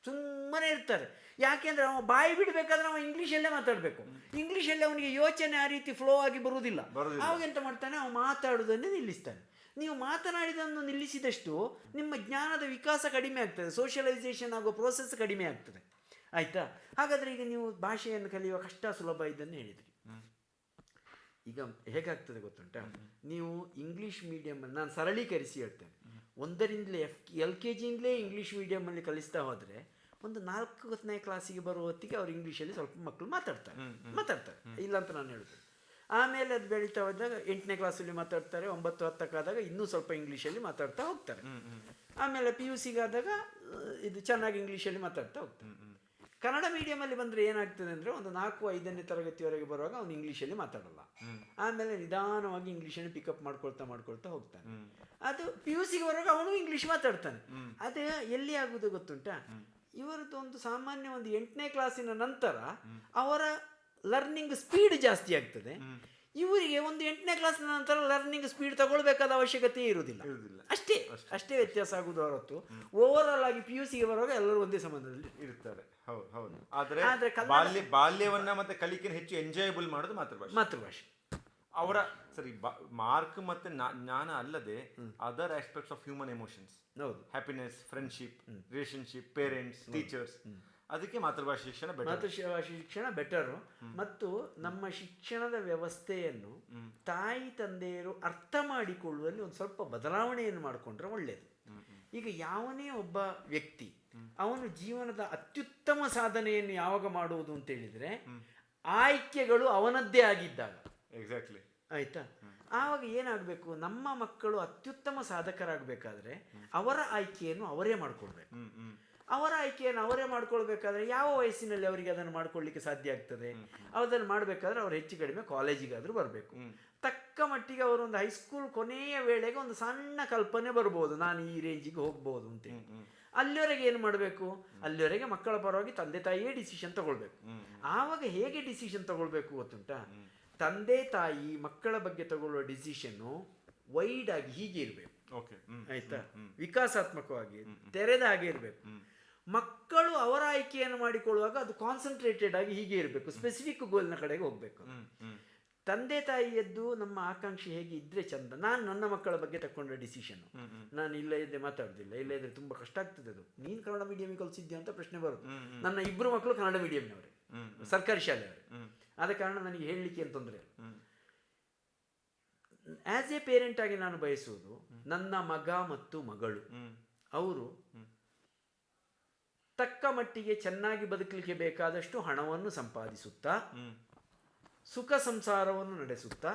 ಸುಮ್ಮನೆ ಇರ್ತಾರೆ. ಯಾಕೆಂದರೆ ಅವ ಬಾಯಿ ಬಿಡಬೇಕಾದ್ರೆ ಅವ ಇಂಗ್ಲೀಷಲ್ಲೇ ಮಾತಾಡಬೇಕು. ಇಂಗ್ಲೀಷಲ್ಲಿ ಅವನಿಗೆ ಯೋಚನೆ ಆ ರೀತಿ ಫ್ಲೋ ಆಗಿ ಬರುವುದಿಲ್ಲ. ಅವಾಗ ಎಂತ ಮಾಡ್ತಾನೆ, ಅವ ಮಾತಾಡೋದನ್ನೇ ನಿಲ್ಲಿಸ್ತಾನೆ. ನೀವು ಮಾತನಾಡಿದನ್ನು ನಿಲ್ಲಿಸಿದಷ್ಟು ನಿಮ್ಮ ಜ್ಞಾನದ ವಿಕಾಸ ಕಡಿಮೆ ಆಗ್ತದೆ, ಸೋಷಿಯಲೈಸೇಷನ್ ಆಗೋ ಪ್ರೋಸೆಸ್ ಕಡಿಮೆ ಆಗ್ತದೆ. ಆಯಿತಾ. ಹಾಗಾದರೆ ಈಗ ನೀವು ಭಾಷೆಯನ್ನು ಕಲಿಯುವ ಕಷ್ಟ ಸುಲಭ ಇದನ್ನು ಹೇಳಿದ್ರಿ. ಈಗ ಹೇಗಾಗ್ತದೆ ಗೊತ್ತುಂಟ, ನೀವು ಇಂಗ್ಲೀಷ್ ಮೀಡಿಯಮನ್ನು ನಾನು ಸರಳೀಕರಿಸಿ ಹೇಳ್ತೇನೆ. 1ರಿಂದಲೇ LKGಯಿಂದಲೇ ಇಂಗ್ಲೀಷ್ ಮೀಡಿಯಮಲ್ಲಿ ಕಲಿಸ್ತಾ ಹೋದರೆ ಒಂದು 4ನೇ ಕ್ಲಾಸಿಗೆ ಬರುವ ಹೊತ್ತಿಗೆ ಅವ್ರು ಇಂಗ್ಲೀಷಲ್ಲಿ ಸ್ವಲ್ಪ ಮಕ್ಕಳು ಮಾತಾಡ್ತಾರೆ, ಇಲ್ಲ ಅಂತ ನಾನು ಹೇಳ್ತೇನೆ. ಆಮೇಲೆ ಅದು ಬೆಳೀತಾ ಹೋದಾಗ 8ನೇ ಕ್ಲಾಸಲ್ಲಿ ಮಾತಾಡ್ತಾರೆ, 9, 10ಕ್ಕಾದಾಗ ಇನ್ನೂ ಸ್ವಲ್ಪ ಇಂಗ್ಲೀಷಲ್ಲಿ ಮಾತಾಡ್ತಾ ಹೋಗ್ತಾರೆ. ಆಮೇಲೆ PUCಗಾದಾಗ ಇದು ಚೆನ್ನಾಗಿ ಇಂಗ್ಲೀಷಲ್ಲಿ ಮಾತಾಡ್ತಾ ಹೋಗ್ತಾರೆ. ಕನ್ನಡ ಮೀಡಿಯಮಲ್ಲಿ ಬಂದರೆ ಏನಾಗ್ತದೆ ಅಂದರೆ, ಒಂದು 4, 5ನೇ ತರಗತಿವರೆಗೆ ಬರುವಾಗ ಅವನು ಇಂಗ್ಲೀಷಲ್ಲಿ ಮಾತಾಡಲ್ಲ. ಆಮೇಲೆ ನಿಧಾನವಾಗಿ ಇಂಗ್ಲೀಷನ್ನು ಪಿಕಪ್ ಮಾಡ್ಕೊಳ್ತಾ ಹೋಗ್ತಾನೆ. ಅದು PUCಗೆ ಬರುವಾಗ ಅವನು ಇಂಗ್ಲೀಷ್ ಮಾತಾಡ್ತಾನೆ. ಅದು ಎಲ್ಲಿ ಆಗುವುದು ಗೊತ್ತುಂಟ, ಇವರದ್ದು ಒಂದು ಸಾಮಾನ್ಯ ಒಂದು 8ನೇ ಕ್ಲಾಸಿನ ನಂತರ ಅವರ ಲರ್ನಿಂಗ್ ಸ್ಪೀಡ್ ಜಾಸ್ತಿ ಆಗ್ತದೆ. ಇವರಿಗೆ ಒಂದು 8ನೇ ಕ್ಲಾಸ್ನ ನಂತರ ಲರ್ನಿಂಗ್ ಸ್ಪೀಡ್ ತಗೊಳ್ಬೇಕಾದ ಅವಶ್ಯಕತೆ ಇರುವುದಿಲ್ಲ. ಅಷ್ಟೇ ವ್ಯತ್ಯಾಸ ಆಗುವುದು ಹೊರತು ಓವರ್ ಆಲ್ ಆಗಿ PUCಗೆ ಬರುವಾಗ ಎಲ್ಲರೂ ಒಂದೇ ಸಂಬಂಧದಲ್ಲಿ ಇರ್ತಾರೆ. ಹೌದು. ಆದರೆ ಬಾಲ್ಯವನ್ನ ಮತ್ತೆ ಕಲಿಕೆ ಹೆಚ್ಚು ಎಂಜಾಯಬಲ್ ಮಾಡೋದು ಮಾತೃಭಾಷೆ. ಅವರ ಸರಿ ಮಾರ್ಕ್ ಮತ್ತೆ ಜ್ಞಾನ ಅಲ್ಲದೆ other aspects of human emotions, happiness, friendship, relationship, parents, teachers, ಅದಕ್ಕೆ ಮಾತೃಭಾಷೆ ಶಿಕ್ಷಣ ಬೆಟರು. ಮತ್ತು ನಮ್ಮ ಶಿಕ್ಷಣದ ವ್ಯವಸ್ಥೆಯನ್ನು ತಾಯಿ ತಂದೆಯರು ಅರ್ಥ ಮಾಡಿಕೊಳ್ಳುವಲ್ಲಿ ಒಂದು ಸ್ವಲ್ಪ ಬದಲಾವಣೆಯನ್ನು ಮಾಡಿಕೊಂಡ್ರೆ ಒಳ್ಳೆಯದು. ಈಗ ಯಾವನೇ ಒಬ್ಬ ವ್ಯಕ್ತಿ ಅವನು ಜೀವನದ ಅತ್ಯುತ್ತಮ ಸಾಧನೆಯನ್ನು ಯಾವಾಗ ಮಾಡುವುದು ಅಂತ ಹೇಳಿದರೆ, ಆಯ್ಕೆಗಳು ಅವನದ್ದೇ ಆಗಿದ್ದಾಗ. ಎಕ್ಸಾಕ್ಟ್ಲಿ. ಆಯಿತಾ. ಆವಾಗ ಏನಾಗಬೇಕು, ನಮ್ಮ ಮಕ್ಕಳು ಅತ್ಯುತ್ತಮ ಸಾಧಕರಾಗಬೇಕಾದ್ರೆ ಅವರ ಆಯ್ಕೆಯನ್ನು ಅವರೇ ಮಾಡಿಕೊಳ್ಬೇಕು. ಅವರ ಆಯ್ಕೆಯನ್ನು ಅವರೇ ಮಾಡ್ಕೊಳ್ಬೇಕಾದ್ರೆ ಯಾವ ವಯಸ್ಸಿನಲ್ಲಿ ಅವರಿಗೆ ಅದನ್ನು ಮಾಡ್ಕೊಳ್ಳಿಕ್ಕೆ ಸಾಧ್ಯ ಆಗ್ತದೆ? ಅದನ್ನು ಮಾಡಬೇಕಾದ್ರೆ ಅವ್ರು ಹೆಚ್ಚು ಕಡಿಮೆ ಕಾಲೇಜಿಗಾದರೂ ಬರಬೇಕು. ತಕ್ಕ ಮಟ್ಟಿಗೆ ಅವರೊಂದು ಹೈಸ್ಕೂಲ್ ಕೊನೆಯ ವೇಳೆಗೆ ಒಂದು ಸಣ್ಣ ಕಲ್ಪನೆ ಬರ್ಬೋದು, ನಾನು ಈ ರೇಂಜಿಗೆ ಹೋಗ್ಬೋದು ಅಂತೇಳಿ. ಅಲ್ಲಿವರೆಗೆ ಏನು ಮಾಡಬೇಕು, ಅಲ್ಲಿವರೆಗೆ ಮಕ್ಕಳ ಪರವಾಗಿ ತಂದೆ ತಾಯಿಯೇ ಡಿಸಿಷನ್ ತಗೊಳ್ಬೇಕು. ಆವಾಗ ಹೇಗೆ ಡಿಸಿಷನ್ ತಗೊಳ್ಬೇಕು ಗೊತ್ತುಂಟ, ತಂದೆ ತಾಯಿ ಮಕ್ಕಳ ಬಗ್ಗೆ ತಗೊಳ್ಳುವ ಡಿಸಿಷನ್ನು ವೈಡ್ ಆಗಿ ಹೀಗೆ ಇರಬೇಕು. ಆಯ್ತಾ. ವಿಕಾಸಾತ್ಮಕವಾಗಿ ತೆರೆದ ಹಾಗೆ ಇರಬೇಕು. ಮಕ್ಕಳು ಅವರ ಆಯ್ಕೆಯನ್ನು ಮಾಡಿಕೊಳ್ಳುವಾಗ ಅದು ಕಾನ್ಸಂಟ್ರೇಟೆಡ್ ಆಗಿ ಹೀಗೆ ಇರಬೇಕು, ಸ್ಪೆಸಿಫಿಕ್ ಗೋಲ್ನ ಕಡೆಗೆ ಹೋಗಬೇಕು. ತಂದೆ ತಾಯಿಯದ್ದು ನಮ್ಮ ಆಕಾಂಕ್ಷೆ ಹೇಗೆ ಇದ್ದರೆ ಚಂದ. ನಾನು ನನ್ನ ಮಕ್ಕಳ ಬಗ್ಗೆ ತಗೊಂಡ ಡಿಸಿಷನ್ನು, ನಾನು ಇಲ್ಲ ಇದ್ದೆ ಮಾತಾಡೋದಿಲ್ಲ, ಇಲ್ಲ ಇದ್ರೆ ತುಂಬ ಕಷ್ಟ ಆಗ್ತದೆ ಅದು. ನೀನು ಕನ್ನಡ ಮೀಡಿಯಮಿಗೆ ಕಲಿಸಿದ್ಯಾ ಅಂತ ಪ್ರಶ್ನೆ ಬರೋದು. ನನ್ನ ಇಬ್ಬರು ಮಕ್ಕಳು ಕನ್ನಡ ಮೀಡಿಯಂನವರೇ, ಸರ್ಕಾರಿ ಶಾಲೆಯವರೇ. ಆದ ಕಾರಣ ನನಗೆ ಹೇಳಲಿಕ್ಕೆ ಏನು ತೊಂದರೆ ಇಲ್ಲ. ಆ್ಯಸ್ ಎ ಪೇರೆಂಟ್ ಆಗಿ ನಾನು ಬಯಸುವುದು, ನನ್ನ ಮಗ ಮತ್ತು ಮಗಳು ಅವರು ತಕ್ಕ ಮಟ್ಟಿಗೆ ಚೆನ್ನಾಗಿ ಬದುಕಲಿಕ್ಕೆ ಬೇಕಾದಷ್ಟು ಹಣವನ್ನು ಸಂಪಾದಿಸುತ್ತಾ, ಸುಖ ಸಂಸಾರವನ್ನು ನಡೆಸುತ್ತಾ,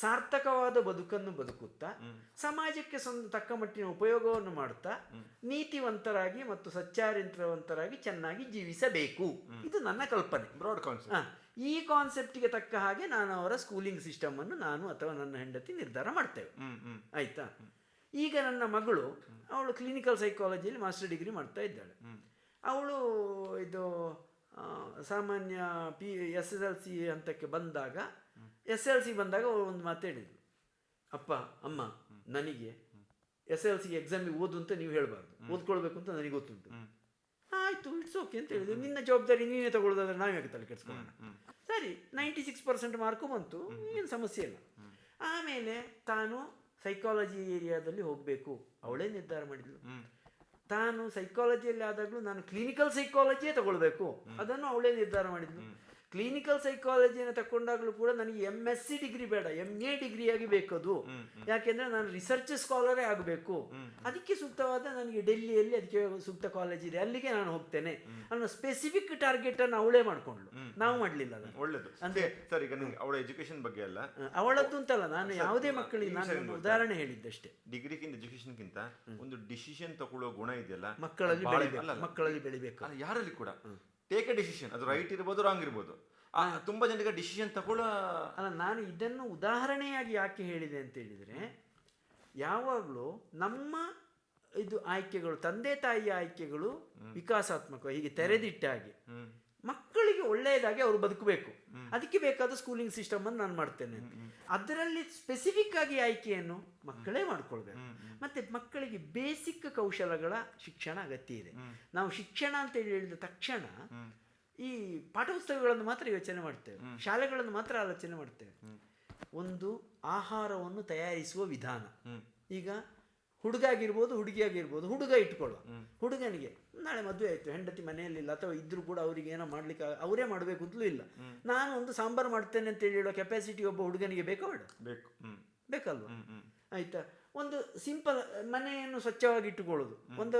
ಸಾರ್ಥಕವಾದ ಬದುಕನ್ನು ಬದುಕುತ್ತಾ, ಸಮಾಜಕ್ಕೆ ತಕ್ಕ ಮಟ್ಟಿನ ಉಪಯೋಗವನ್ನು ಮಾಡುತ್ತಾ, ನೀತಿವಂತರಾಗಿ ಮತ್ತು ಸಚ್ಚಾರಿತ್ರವಂತರಾಗಿ ಚೆನ್ನಾಗಿ ಜೀವಿಸಬೇಕು. ಇದು ನನ್ನ ಕಲ್ಪನೆ, ಬ್ರಾಡ್ ಕಾನ್ಸೆಪ್ಟ್. ಈ ಕಾನ್ಸೆಪ್ಟಿಗೆ ತಕ್ಕ ಹಾಗೆ ನಾನು ಅವರ ಸ್ಕೂಲಿಂಗ್ ಸಿಸ್ಟಮನ್ನು ನಾನು ಅಥವಾ ನನ್ನ ಹೆಂಡತಿ ನಿರ್ಧಾರ ಮಾಡ್ತೇವೆ. ಆಯಿತಾ? ಈಗ ನನ್ನ ಮಗಳು, ಅವಳು ಕ್ಲಿನಿಕಲ್ ಸೈಕಾಲಜಿಯಲ್ಲಿ ಮಾಸ್ಟರ್ ಡಿಗ್ರಿ ಮಾಡ್ತಾ ಇದ್ದಾಳೆ. ಅವಳು ಇದು ಸಾಮಾನ್ಯ SSLC ಹಂತಕ್ಕೆ ಬಂದಾಗ, SLC ಬಂದಾಗ ಅವಳು ಒಂದು ಮಾತು ಹೇಳಿದ್ಳು, ಅಪ್ಪ ಅಮ್ಮ ನನಗೆ SLC ಎಕ್ಸಾಮಿಗೆ ಓದು ಅಂತ ನೀವು ಹೇಳಬಾರ್ದು, ಓದ್ಕೊಳ್ಬೇಕು ಅಂತ ನನಗೆ ಗೊತ್ತುಂಟು. ಆಯಿತು, ಇಟ್ಸ್ ಓಕೆ ಅಂತ ಹೇಳಿದ್ರು. ನಿನ್ನ ಜವಾಬ್ದಾರಿ ನೀನೇ ತಗೊಳ್ಳೋದಾದ್ರೆ ನಾವು ಯಾಕೆ ತಲೆ ಕೆಡಿಸ್ಕೊಳ್ಳೋಣ. ಸರಿ, 96% ಮಾರ್ಕು ಬಂತು, ಏನು ಸಮಸ್ಯೆ ಇಲ್ಲ. ಆಮೇಲೆ ತಾನು ಸೈಕಾಲಜಿ ಏರಿಯಾದಲ್ಲಿ ಹೋಗಬೇಕು ಅವಳೇ ನಿರ್ಧಾರ ಮಾಡಿದ್ಳು. ತಾನು ಸೈಕಾಲಜಿಯಲ್ಲಿ ಆದಾಗಲೂ ನಾನು ಕ್ಲಿನಿಕಲ್ ಸೈಕಾಲಜಿಯೇ ತಗೊಳ್ಬೇಕು, ಅದನ್ನು ಅವಳೇ ನಿರ್ಧಾರ ಮಾಡಿದ್ಲು. ಕ್ಲಿನಿಕಲ್ ಸೈಕಾಲಜಿಯನ್ನು ತಗೊಂಡಾಗಲೂ ಕೂಡ ನನಗೆ MSc ಡಿಗ್ರಿ ಬೇಡ, MA ಡಿಗ್ರಿಯಾಗಿ ಬೇಕದು. ಯಾಕೆಂದರೆ ನಾನು ರಿಸರ್ಚ್ ಸ್ಕಾಲರೇ ಆಗಬೇಕು. ಅದಕ್ಕೆ ಸೂಕ್ತವಾದ ನನಗೆ ಡೆಲ್ಲಿಯಲ್ಲಿ ಅದಕ್ಕೆ ಸೂಕ್ತ ಕಾಲೇಜ್ ಇದೆ, ಅಲ್ಲಿಗೆ ನಾನು ಹೋಗ್ತೇನೆ ಅನ್ನೋ ಸ್ಪೆಸಿಫಿಕ್ ಟಾರ್ಗೆಟನ್ನು ಅವಳೇ ಮಾಡಿಕೊಂಡ್ಳು, ನಾವು ಮಾಡಲಿಲ್ಲ. ಅದನ್ನು ಒಳ್ಳೆಯದು. ಅಂದರೆ ಸರ್, ಈಗ ನಿಮಗೆ ಅವಳ ಎಜುಕೇಷನ್ ಬಗ್ಗೆ ಅಲ್ಲ, ಅವಳದ್ದು ಅಂತಲ್ಲ, ನಾನು ಯಾವುದೇ ಮಕ್ಕಳಿಗೆ ನಾನು ಉದಾಹರಣೆ ಹೇಳಿದ್ದಷ್ಟೇ. ಡಿಗ್ರಿಗಿಂತ ಎಜುಕೇಷನ್ಗಿಂತ ಒಂದು ಡಿಸಿಷನ್ ತಗೊಳ್ಳೋ ಗುಣ ಇದೆಯಲ್ಲ ಮಕ್ಕಳಲ್ಲಿ ಬೆಳಿಬೇಕು. ಯಾರಲ್ಲಿ ಕೂಡ ಟೇಕ್ ಎ ಡಿಸಿಷನ್, ಅದು ರೈಟ್ ಇರ್ಬೋದು, ರಾಂಗ್ ಇರ್ಬೋದು. ತುಂಬ ಜನರಿಗೆ ಡಿಸಿಷನ್ ತಗೊಳ್ಳೋ ಅಲ್ಲ. ನಾನು ಇದನ್ನು ಉದಾಹರಣೆಯಾಗಿ ಯಾಕೆ ಹೇಳಿದೆ ಅಂತ ಹೇಳಿದರೆ, ಯಾವಾಗಲೂ ನಮ್ಮ ಇದು ಆಯ್ಕೆಗಳು, ತಂದೆ ತಾಯಿಯ ಆಯ್ಕೆಗಳು ವಿಕಾಸಾತ್ಮಕ, ಹೀಗೆ ತೆರೆದಿಟ್ಟಾಗಿ ಮಕ್ಕಳಿಗೆ ಒಳ್ಳೆಯದಾಗಿ ಅವರು ಬದುಕಬೇಕು. ಅದಕ್ಕೆ ಬೇಕಾದ ಸ್ಕೂಲಿಂಗ್ ಸಿಸ್ಟಮನ್ನು ನಾನು ಮಾಡ್ತೇನೆ. ಅದರಲ್ಲಿ ಸ್ಪೆಸಿಫಿಕ್ ಆಗಿ ಆಯ್ಕೆಯನ್ನು ಮಕ್ಕಳೇ ಮಾಡ್ಕೊಳ್ಬೇಕು. ಮತ್ತು ಮಕ್ಕಳಿಗೆ ಬೇಸಿಕ್ ಕೌಶಲಗಳ ಶಿಕ್ಷಣ ಅಗತ್ಯ ಇದೆ. ನಾವು ಶಿಕ್ಷಣ ಅಂತ ಹೇಳಿದ ತಕ್ಷಣ ಈ ಪಾಠಪುಸ್ತಕಗಳನ್ನು ಮಾತ್ರ ಯೋಚನೆ ಮಾಡ್ತೇವೆ, ಶಾಲೆಗಳನ್ನು ಮಾತ್ರ ಆಲೋಚನೆ ಮಾಡ್ತೇವೆ. ಒಂದು ಆಹಾರವನ್ನು ತಯಾರಿಸುವ ವಿಧಾನ, ಈಗ ಹುಡುಗ ಆಗಿರ್ಬೋದು, ಹುಡುಗಿ ಆಗಿರ್ಬೋದು. ಹುಡುಗ ಇಟ್ಕೊಳ್ಳುವ, ಹುಡುಗನಿಗೆ ನಾಳೆ ಮದುವೆ ಆಯಿತು, ಹೆಂಡತಿ ಮನೆಯಲ್ಲಿಲ್ಲ, ಅಥವಾ ಇದ್ರೂ ಕೂಡ ಅವರಿಗೆ ಏನೋ ಮಾಡ್ಲಿಕ್ಕೆ ಅವರೇ ಮಾಡಬೇಕು ಅಂತಲೂ ಇಲ್ಲ. ನಾನು ಒಂದು ಸಾಂಬಾರು ಮಾಡ್ತೇನೆ ಅಂತ ಹೇಳೋ ಕೆಪಾಸಿಟಿ ಒಬ್ಬ ಹುಡುಗನಿಗೆ ಬೇಕೋ ಬೇಡ? ಬೇಕಲ್ವ? ಆಯಿತಾ? ಒಂದು ಸಿಂಪಲ್ ಮನೆಯನ್ನು ಸ್ವಚ್ಛವಾಗಿ ಇಟ್ಟುಕೊಳ್ಳೋದು, ಒಂದು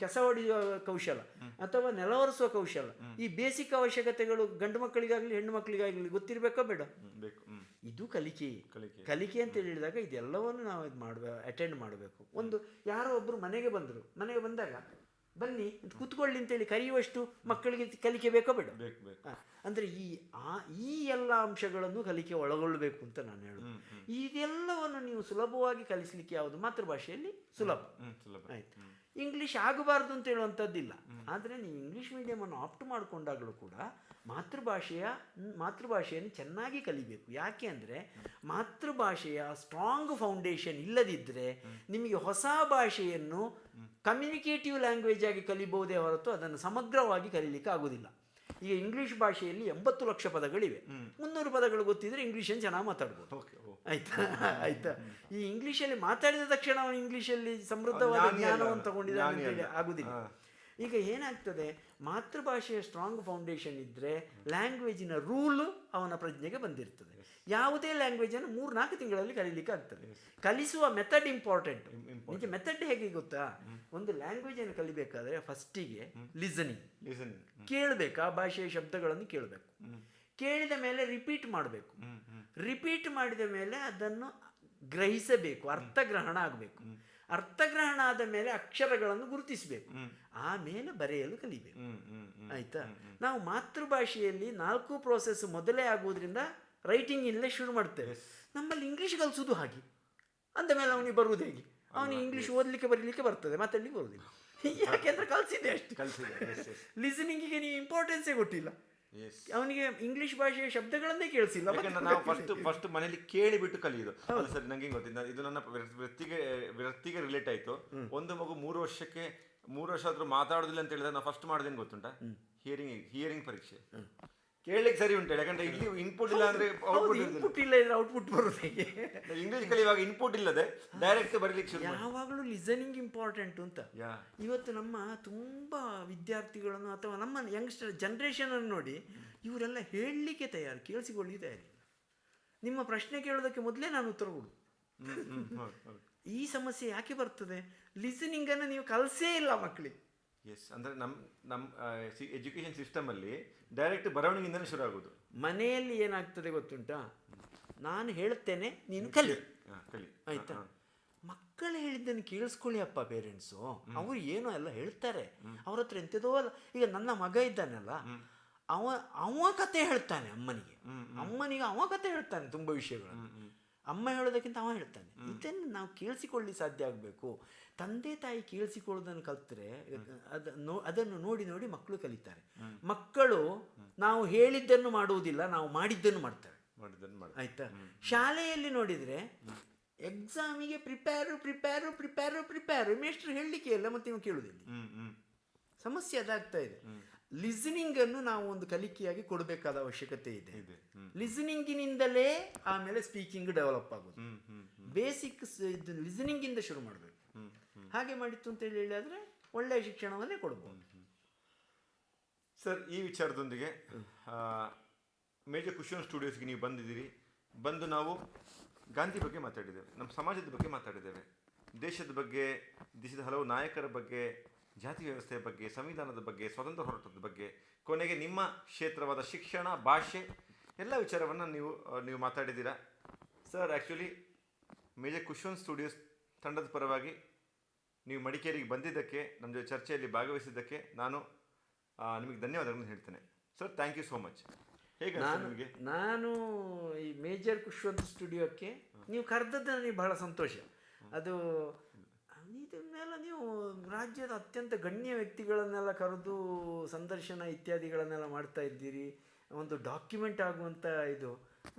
ಕಸ ಹೊಡೆಯುವ ಕೌಶಲ ಅಥವಾ ನೆಲ ಒರೆಸುವ ಕೌಶಲ, ಈ ಬೇಸಿಕ್ ಅವಶ್ಯಕತೆಗಳು ಗಂಡು ಮಕ್ಕಳಿಗಾಗಲಿ ಹೆಣ್ಣು ಮಕ್ಕಳಿಗಾಗಲಿ ಗೊತ್ತಿರಬೇಕೋ ಬೇಡ? ಇದು ಕಲಿಕೆ ಅಂತ ಹೇಳಿದಾಗ ಇದೆಲ್ಲವನ್ನು ನಾವು ಇದು ಅಟೆಂಡ್ ಮಾಡಬೇಕು. ಒಂದು ಯಾರೋ ಒಬ್ಬರು ಮನೆಗೆ ಬಂದಾಗ ಬನ್ನಿ ಕೂತ್ಕೊಳ್ಳಿ ಅಂತೇಳಿ ಕರೆಯುವಷ್ಟು ಮಕ್ಕಳಿಗೆ ಕಲಿಕೆ ಬೇಕೋ ಬೇಡ? ಅಂದರೆ ಈ ಎಲ್ಲ ಅಂಶಗಳನ್ನು ಕಲಿಕೆ ಒಳಗೊಳ್ಳಬೇಕು ಅಂತ ನಾನು ಹೇಳೋದು. ಇದೆಲ್ಲವನ್ನು ನೀವು ಸುಲಭವಾಗಿ ಕಲಿಸಲಿಕ್ಕೆ ಯಾವುದು? ಮಾತೃಭಾಷೆಯಲ್ಲಿ ಸುಲಭ. ಆಯ್ತು, ಇಂಗ್ಲೀಷ್ ಆಗಬಾರ್ದು ಅಂತ ಹೇಳುವಂಥದ್ದಿಲ್ಲ. ಆದರೆ ನೀವು ಇಂಗ್ಲೀಷ್ ಮೀಡಿಯಮನ್ನು ಆಪ್ಟ್ ಮಾಡಿಕೊಂಡಾಗಲೂ ಕೂಡ ಮಾತೃಭಾಷೆಯನ್ನು ಚೆನ್ನಾಗಿ ಕಲಿಬೇಕು. ಯಾಕೆ ಅಂದರೆ ಮಾತೃಭಾಷೆಯ ಸ್ಟ್ರಾಂಗ್ ಫೌಂಡೇಶನ್ ಇಲ್ಲದಿದ್ದರೆ ನಿಮಗೆ ಹೊಸ ಭಾಷೆಯನ್ನು ಕಮ್ಯುನಿಕೇಟಿವ್ ಲ್ಯಾಂಗ್ವೇಜ್ ಆಗಿ ಕಲಿಬಹುದೇ ಹೊರತು ಅದನ್ನು ಸಮಗ್ರವಾಗಿ ಕಲೀಲಿಕ್ಕೆ ಆಗೋದಿಲ್ಲ. ಈಗ ಇಂಗ್ಲೀಷ್ ಭಾಷೆಯಲ್ಲಿ 80 ಲಕ್ಷ ಪದಗಳಿವೆ. 300 ಪದಗಳು ಗೊತ್ತಿದ್ರೆ ಇಂಗ್ಲೀಷನ್ನು ಚೆನ್ನಾಗಿ ಮಾತಾಡ್ಬೋದು. ಆಯ್ತಾ? ಈ ಇಂಗ್ಲೀಷಲ್ಲಿ ಮಾತಾಡಿದ ತಕ್ಷಣ ಅವನು ಇಂಗ್ಲೀಷಲ್ಲಿ ಸಮೃದ್ಧವಾದ ಜ್ಞಾನವನ್ನು ತಗೊಂಡಿದ್ದಾನೆ ಅಂತೇಳಿ ಆಗುದಿಲ್ಲ. ಈಗ ಏನಾಗ್ತದೆ, ಮಾತೃಭಾಷೆಯ ಸ್ಟ್ರಾಂಗ್ ಫೌಂಡೇಶನ್ ಇದ್ದರೆ ಲ್ಯಾಂಗ್ವೇಜಿನ ರೂಲು ಅವನ ಪ್ರಜ್ಞೆಗೆ ಬಂದಿರ್ತದೆ. ಯಾವುದೇ ಲ್ಯಾಂಗ್ವೇಜನ್ನು 3-4 ತಿಂಗಳಲ್ಲಿ ಕಲೀಲಿಕ್ಕೆ ಆಗ್ತದೆ. ಕಲಿಸುವ ಮೆಥಡ್ ಇಂಪಾರ್ಟೆಂಟ್. ನಿಮಗೆ ಮೆಥಡ್ ಹೇಗೆ ಗೊತ್ತಾ? ಒಂದು ಲ್ಯಾಂಗ್ವೇಜನ್ನು ಕಲಿಬೇಕಾದ್ರೆ ಫಸ್ಟಿಗೆ ಲಿಸನಿಂಗ್, ಕೇಳಬೇಕು, ಆ ಭಾಷೆಯ ಶಬ್ದಗಳನ್ನು ಕೇಳಬೇಕು. ಕೇಳಿದ ಮೇಲೆ ರಿಪೀಟ್ ಮಾಡಬೇಕು. ರಿಪೀಟ್ ಮಾಡಿದ ಮೇಲೆ ಅದನ್ನು ಗ್ರಹಿಸಬೇಕು, ಅರ್ಥಗ್ರಹಣ ಆಗಬೇಕು. ಅರ್ಥಗ್ರಹಣ ಆದ ಮೇಲೆ ಅಕ್ಷರಗಳನ್ನು ಗುರುತಿಸಬೇಕು, ಆಮೇಲೆ ಬರೆಯಲು ಕಲಿಬೇಕು. ಆಯ್ತಾ? ನಾವು ಮಾತೃಭಾಷೆಯಲ್ಲಿ 4 ಪ್ರೋಸೆಸ್ ಮೊದಲೇ ಆಗುವುದರಿಂದ ರೈಟಿಂಗ್ ಇಲ್ಲೇ ಶುರು ಮಾಡ್ತೇವೆ. ನಮ್ಮಲ್ಲಿ ಇಂಗ್ಲೀಷ್ ಕಲಿಸೋದು ಹಾಗೆ. ಅಂದ ಮೇಲೆ ಅವನಿಗೆ ಬರುವುದು ಹೇಗೆ? ಅವನಿಗೆ ಇಂಗ್ಲೀಷ್ ಓದಲಿಕ್ಕೆ ಬರೀಲಿಕ್ಕೆ ಬರ್ತದೆ, ಮಾತಾಡಲಿಕ್ಕೆ ಬರುವುದಿಲ್ಲ. ಯಾಕೆಂದ್ರೆ ಕಲಿಸಿದೆ ಅಷ್ಟು. ಲಿಸನಿಂಗಿಗೆ ನೀವು ಇಂಪಾರ್ಟೆನ್ಸೇ ಕೊಟ್ಟಿಲ್ಲ. ಅವನಿಗೆ ಇಂಗ್ಲಿಷ್ ಭಾಷೆಯ ಶಬ್ದಗಳನ್ನೇ ಕೇಳಿಸಿಲ್ಲ. ನಾವು ಫಸ್ಟ್ ಮನೇಲಿ ಕೇಳಿಬಿಟ್ಟು ಕಲಿಯೋದು. ಸರಿ, ನಂಗೆ ಗೊತ್ತಿಲ್ಲ, ಇದು ನನ್ನ ವೃತ್ತಿಗೆ ರಿಲೇಟ್ ಆಯಿತು. ಒಂದು ಮಗು 3 ವರ್ಷ ಆದರೂ ಮಾತಾಡೋದಿಲ್ಲ ಅಂತ ಹೇಳಿದ್ರೆ ನಾವು ಫಸ್ಟ್ ಮಾಡೋದೇನು ಗೊತ್ತುಂಟಾ? ಹಿಯರಿಂಗ್ ಪರೀಕ್ಷೆ. ಕೇಳಲಿಕ್ಕೆ ಸರಿ ಉಂಟು, ಯಾಕಂದ್ರೆ ಇಲ್ಲಿ ಇನ್ಪುಟ್ ಇಲ್ಲ ಅಂದ್ರೆ ಔಟ್ಪುಟ್ ಇನ್ಪುಟ್ ಇಲ್ಲ ಇದ್ರೆ ಔಟ್ಪುಟ್ ಬರೋದು ಹೇಗೆ? ಇಂಗ್ಲಿಷ್ ಕಲಿಯುವಾಗ ಇನ್ಪುಟ್ ಇಲ್ಲದೆ ಡೈರೆಕ್ಟ್ ಬರಲಿಕ್ಕೆ ಶುರು ಯಾವಾಗಲೂ ಲಿಸನಿಂಗ್ ಇಂಪಾರ್ಟೆಂಟ್ ಅಂತ. ಯಾ ಇವತ್ತು ನಮ್ಮ ತುಂಬ ವಿದ್ಯಾರ್ಥಿಗಳನ್ನು ಅಥವಾ ನಮ್ಮ ಯಂಗ್ಸ್ಟರ್ ಜನ್ರೇಷನನ್ನು ನೋಡಿ, ಇವರೆಲ್ಲ ಹೇಳಲಿಕ್ಕೆ ತಯಾರು, ಕೇಳಿಸಿಕೊಳ್ಳಿ ತಯಾರಿ. ನಿಮ್ಮ ಪ್ರಶ್ನೆ ಕೇಳೋದಕ್ಕೆ ಮೊದಲೇ ನಾನು ಉತ್ತರ ಕೊಡು. ಈ ಸಮಸ್ಯೆ ಯಾಕೆ ಬರ್ತದೆ? ಲಿಸನಿಂಗನ್ನು ನೀವು ಕಲಿಸೇ ಇಲ್ಲ ಮಕ್ಕಳಿಗೆ. ಎಸ್, ಅಂದರೆ ನಮ್ಮ ಎಜುಕೇಷನ್ ಸಿಸ್ಟಮಲ್ಲಿ ಡೈರೆಕ್ಟ್ ಬರವಣಿಗೆಯಿಂದನೇ ಶುರು ಆಗೋದು. ಮನೆಯಲ್ಲಿ ಏನಾಗ್ತದೆ ಗೊತ್ತುಂಟಾ? ನಾನು ಹೇಳ್ತೇನೆ, ನೀನು ಕಲಿ. ಆಯ್ತಾ? ಮಕ್ಕಳು ಹೇಳಿದ್ದನ್ನು ಕೇಳಿಸ್ಕೊಳ್ಳಿ ಅಪ್ಪ ಪೇರೆಂಟ್ಸು. ಅವರು ಏನೋ ಎಲ್ಲ ಹೇಳ್ತಾರೆ, ಅವ್ರ ಹತ್ರ ಎಂಥದೋ ಅಲ್ಲ. ಈಗ ನನ್ನ ಮಗ ಇದ್ದಾನಲ್ಲ, ಅವ ಕತೆ ಹೇಳ್ತಾನೆ ಅಮ್ಮನಿಗೆ ಅವ ಕತೆ ಹೇಳ್ತಾನೆ ತುಂಬ ವಿಷಯಗಳನ್ನು. ಅಮ್ಮ ಹೇಳೋದಕ್ಕಿಂತ ಅವ ಹೇಳ್ತಾನೆ. ಇದನ್ನು ನಾವು ಕೇಳಿಸಿಕೊಳ್ಳಿ ಸಾಧ್ಯ ಆಗಬೇಕು. ತಂದೆ ತಾಯಿ ಕೇಳಿಸಿಕೊಳ್ಳೋದನ್ನು ಕಲ್ತ್ರೆ ಅದನ್ನು ನೋಡಿ ನೋಡಿ ಮಕ್ಕಳು ಕಲಿತಾರೆ. ಮಕ್ಕಳು ನಾವು ಹೇಳಿದ್ದನ್ನು ಮಾಡುವುದಿಲ್ಲ, ನಾವು ಮಾಡಿದ್ದನ್ನು ಮಾಡ್ತಾರೆ. ಆಯ್ತಾ? ಶಾಲೆಯಲ್ಲಿ ನೋಡಿದರೆ ಎಕ್ಸಾಮಿಗೆ ಪ್ರಿಪೇರು ಮೇಷ್ಟ್ರು ಹೇಳಲಿಕ್ಕೆ ಇಲ್ಲ, ಮತ್ತೆ ಇವು ಕೇಳುವುದಿಲ್ಲ. ಸಮಸ್ಯೆ ಅದಾಗ್ತಾ ಇದೆ. ಲಿಸನಿಂಗ್ ಅನ್ನು ನಾವು ಒಂದು ಕಲಿಕೆಯಾಗಿ ಕೊಡಬೇಕಾದ ಅವಶ್ಯಕತೆ ಇದೆ. ಲಿಸನಿಂಗಿನಿಂದಲೇ ಆಮೇಲೆ ಸ್ಪೀಕಿಂಗ್ ಡೆವಲಪ್ ಆಗೋದು. ಬೇಸಿಕ್ ಇದು ಲಿಸನಿಂಗ್ ಇಂದ ಶುರು ಮಾಡಬೇಕು. ಹಾಗೆ ಮಾಡಿತ್ತು ಅಂತ ಹೇಳಿದ್ರೆ ಒಳ್ಳೆಯ ಶಿಕ್ಷಣವನ್ನೇ ಕೊಡ್ಬೋದು. ಸರ್, ಈ ವಿಚಾರದೊಂದಿಗೆ ಮೇಜರ್ ಕುಶನ್ ಸ್ಟುಡಿಯೋಸ್ಗೆ ನೀವು ಬಂದಿದ್ದೀರಿ. ಬಂದು ನಾವು ಗಾಂಧಿ ಬಗ್ಗೆ ಮಾತಾಡಿದ್ದೇವೆ, ನಮ್ಮ ಸಮಾಜದ ಬಗ್ಗೆ ಮಾತಾಡಿದ್ದೇವೆ, ದೇಶದ ಬಗ್ಗೆ, ದೇಶದ ಹಲವು ನಾಯಕರ ಬಗ್ಗೆ, ಜಾತಿ ವ್ಯವಸ್ಥೆಯ ಬಗ್ಗೆ, ಸಂವಿಧಾನದ ಬಗ್ಗೆ, ಸ್ವಾತಂತ್ರ್ಯ ಹೋರಾಟದ ಬಗ್ಗೆ, ಕೊನೆಗೆ ನಿಮ್ಮ ಕ್ಷೇತ್ರವಾದ ಶಿಕ್ಷಣ, ಭಾಷೆ ಎಲ್ಲ ವಿಚಾರವನ್ನು ನೀವು ಮಾತಾಡಿದ್ದೀರಾ. Sir, actually major Kushan studios ತಂಡದ ಪರವಾಗಿ ನೀವು ಮಡಿಕೇರಿಗೆ ಬಂದಿದ್ದಕ್ಕೆ, ನಮ್ಮ ಜೊತೆ ಚರ್ಚೆಯಲ್ಲಿ ಭಾಗವಹಿಸಿದ್ದಕ್ಕೆ ನಾನು ನಿಮಗೆ ಧನ್ಯವಾದಗಳನ್ನು ಹೇಳ್ತೇನೆ. Sir, thank you so much. ಹೇಗೆ ನಿಮಗೆ? ನಾನು ಈ ಮೇಜರ್ ಕುಶ್ವಂತ್ ಸ್ಟುಡಿಯೋಕ್ಕೆ ನೀವು ಕರೆದದ್ದು ನನಗೆ ಬಹಳ ಸಂತೋಷ. ಅದು ಇದನ್ನೆಲ್ಲ ನೀವು ರಾಜ್ಯದ ಅತ್ಯಂತ ಗಣ್ಯ ವ್ಯಕ್ತಿಗಳನ್ನೆಲ್ಲ ಕರೆದು ಸಂದರ್ಶನ ಇತ್ಯಾದಿಗಳನ್ನೆಲ್ಲ ಮಾಡ್ತಾ ಇದ್ದೀರಿ. ಒಂದು ಡಾಕ್ಯುಮೆಂಟ್ ಆಗುವಂಥ ಇದು.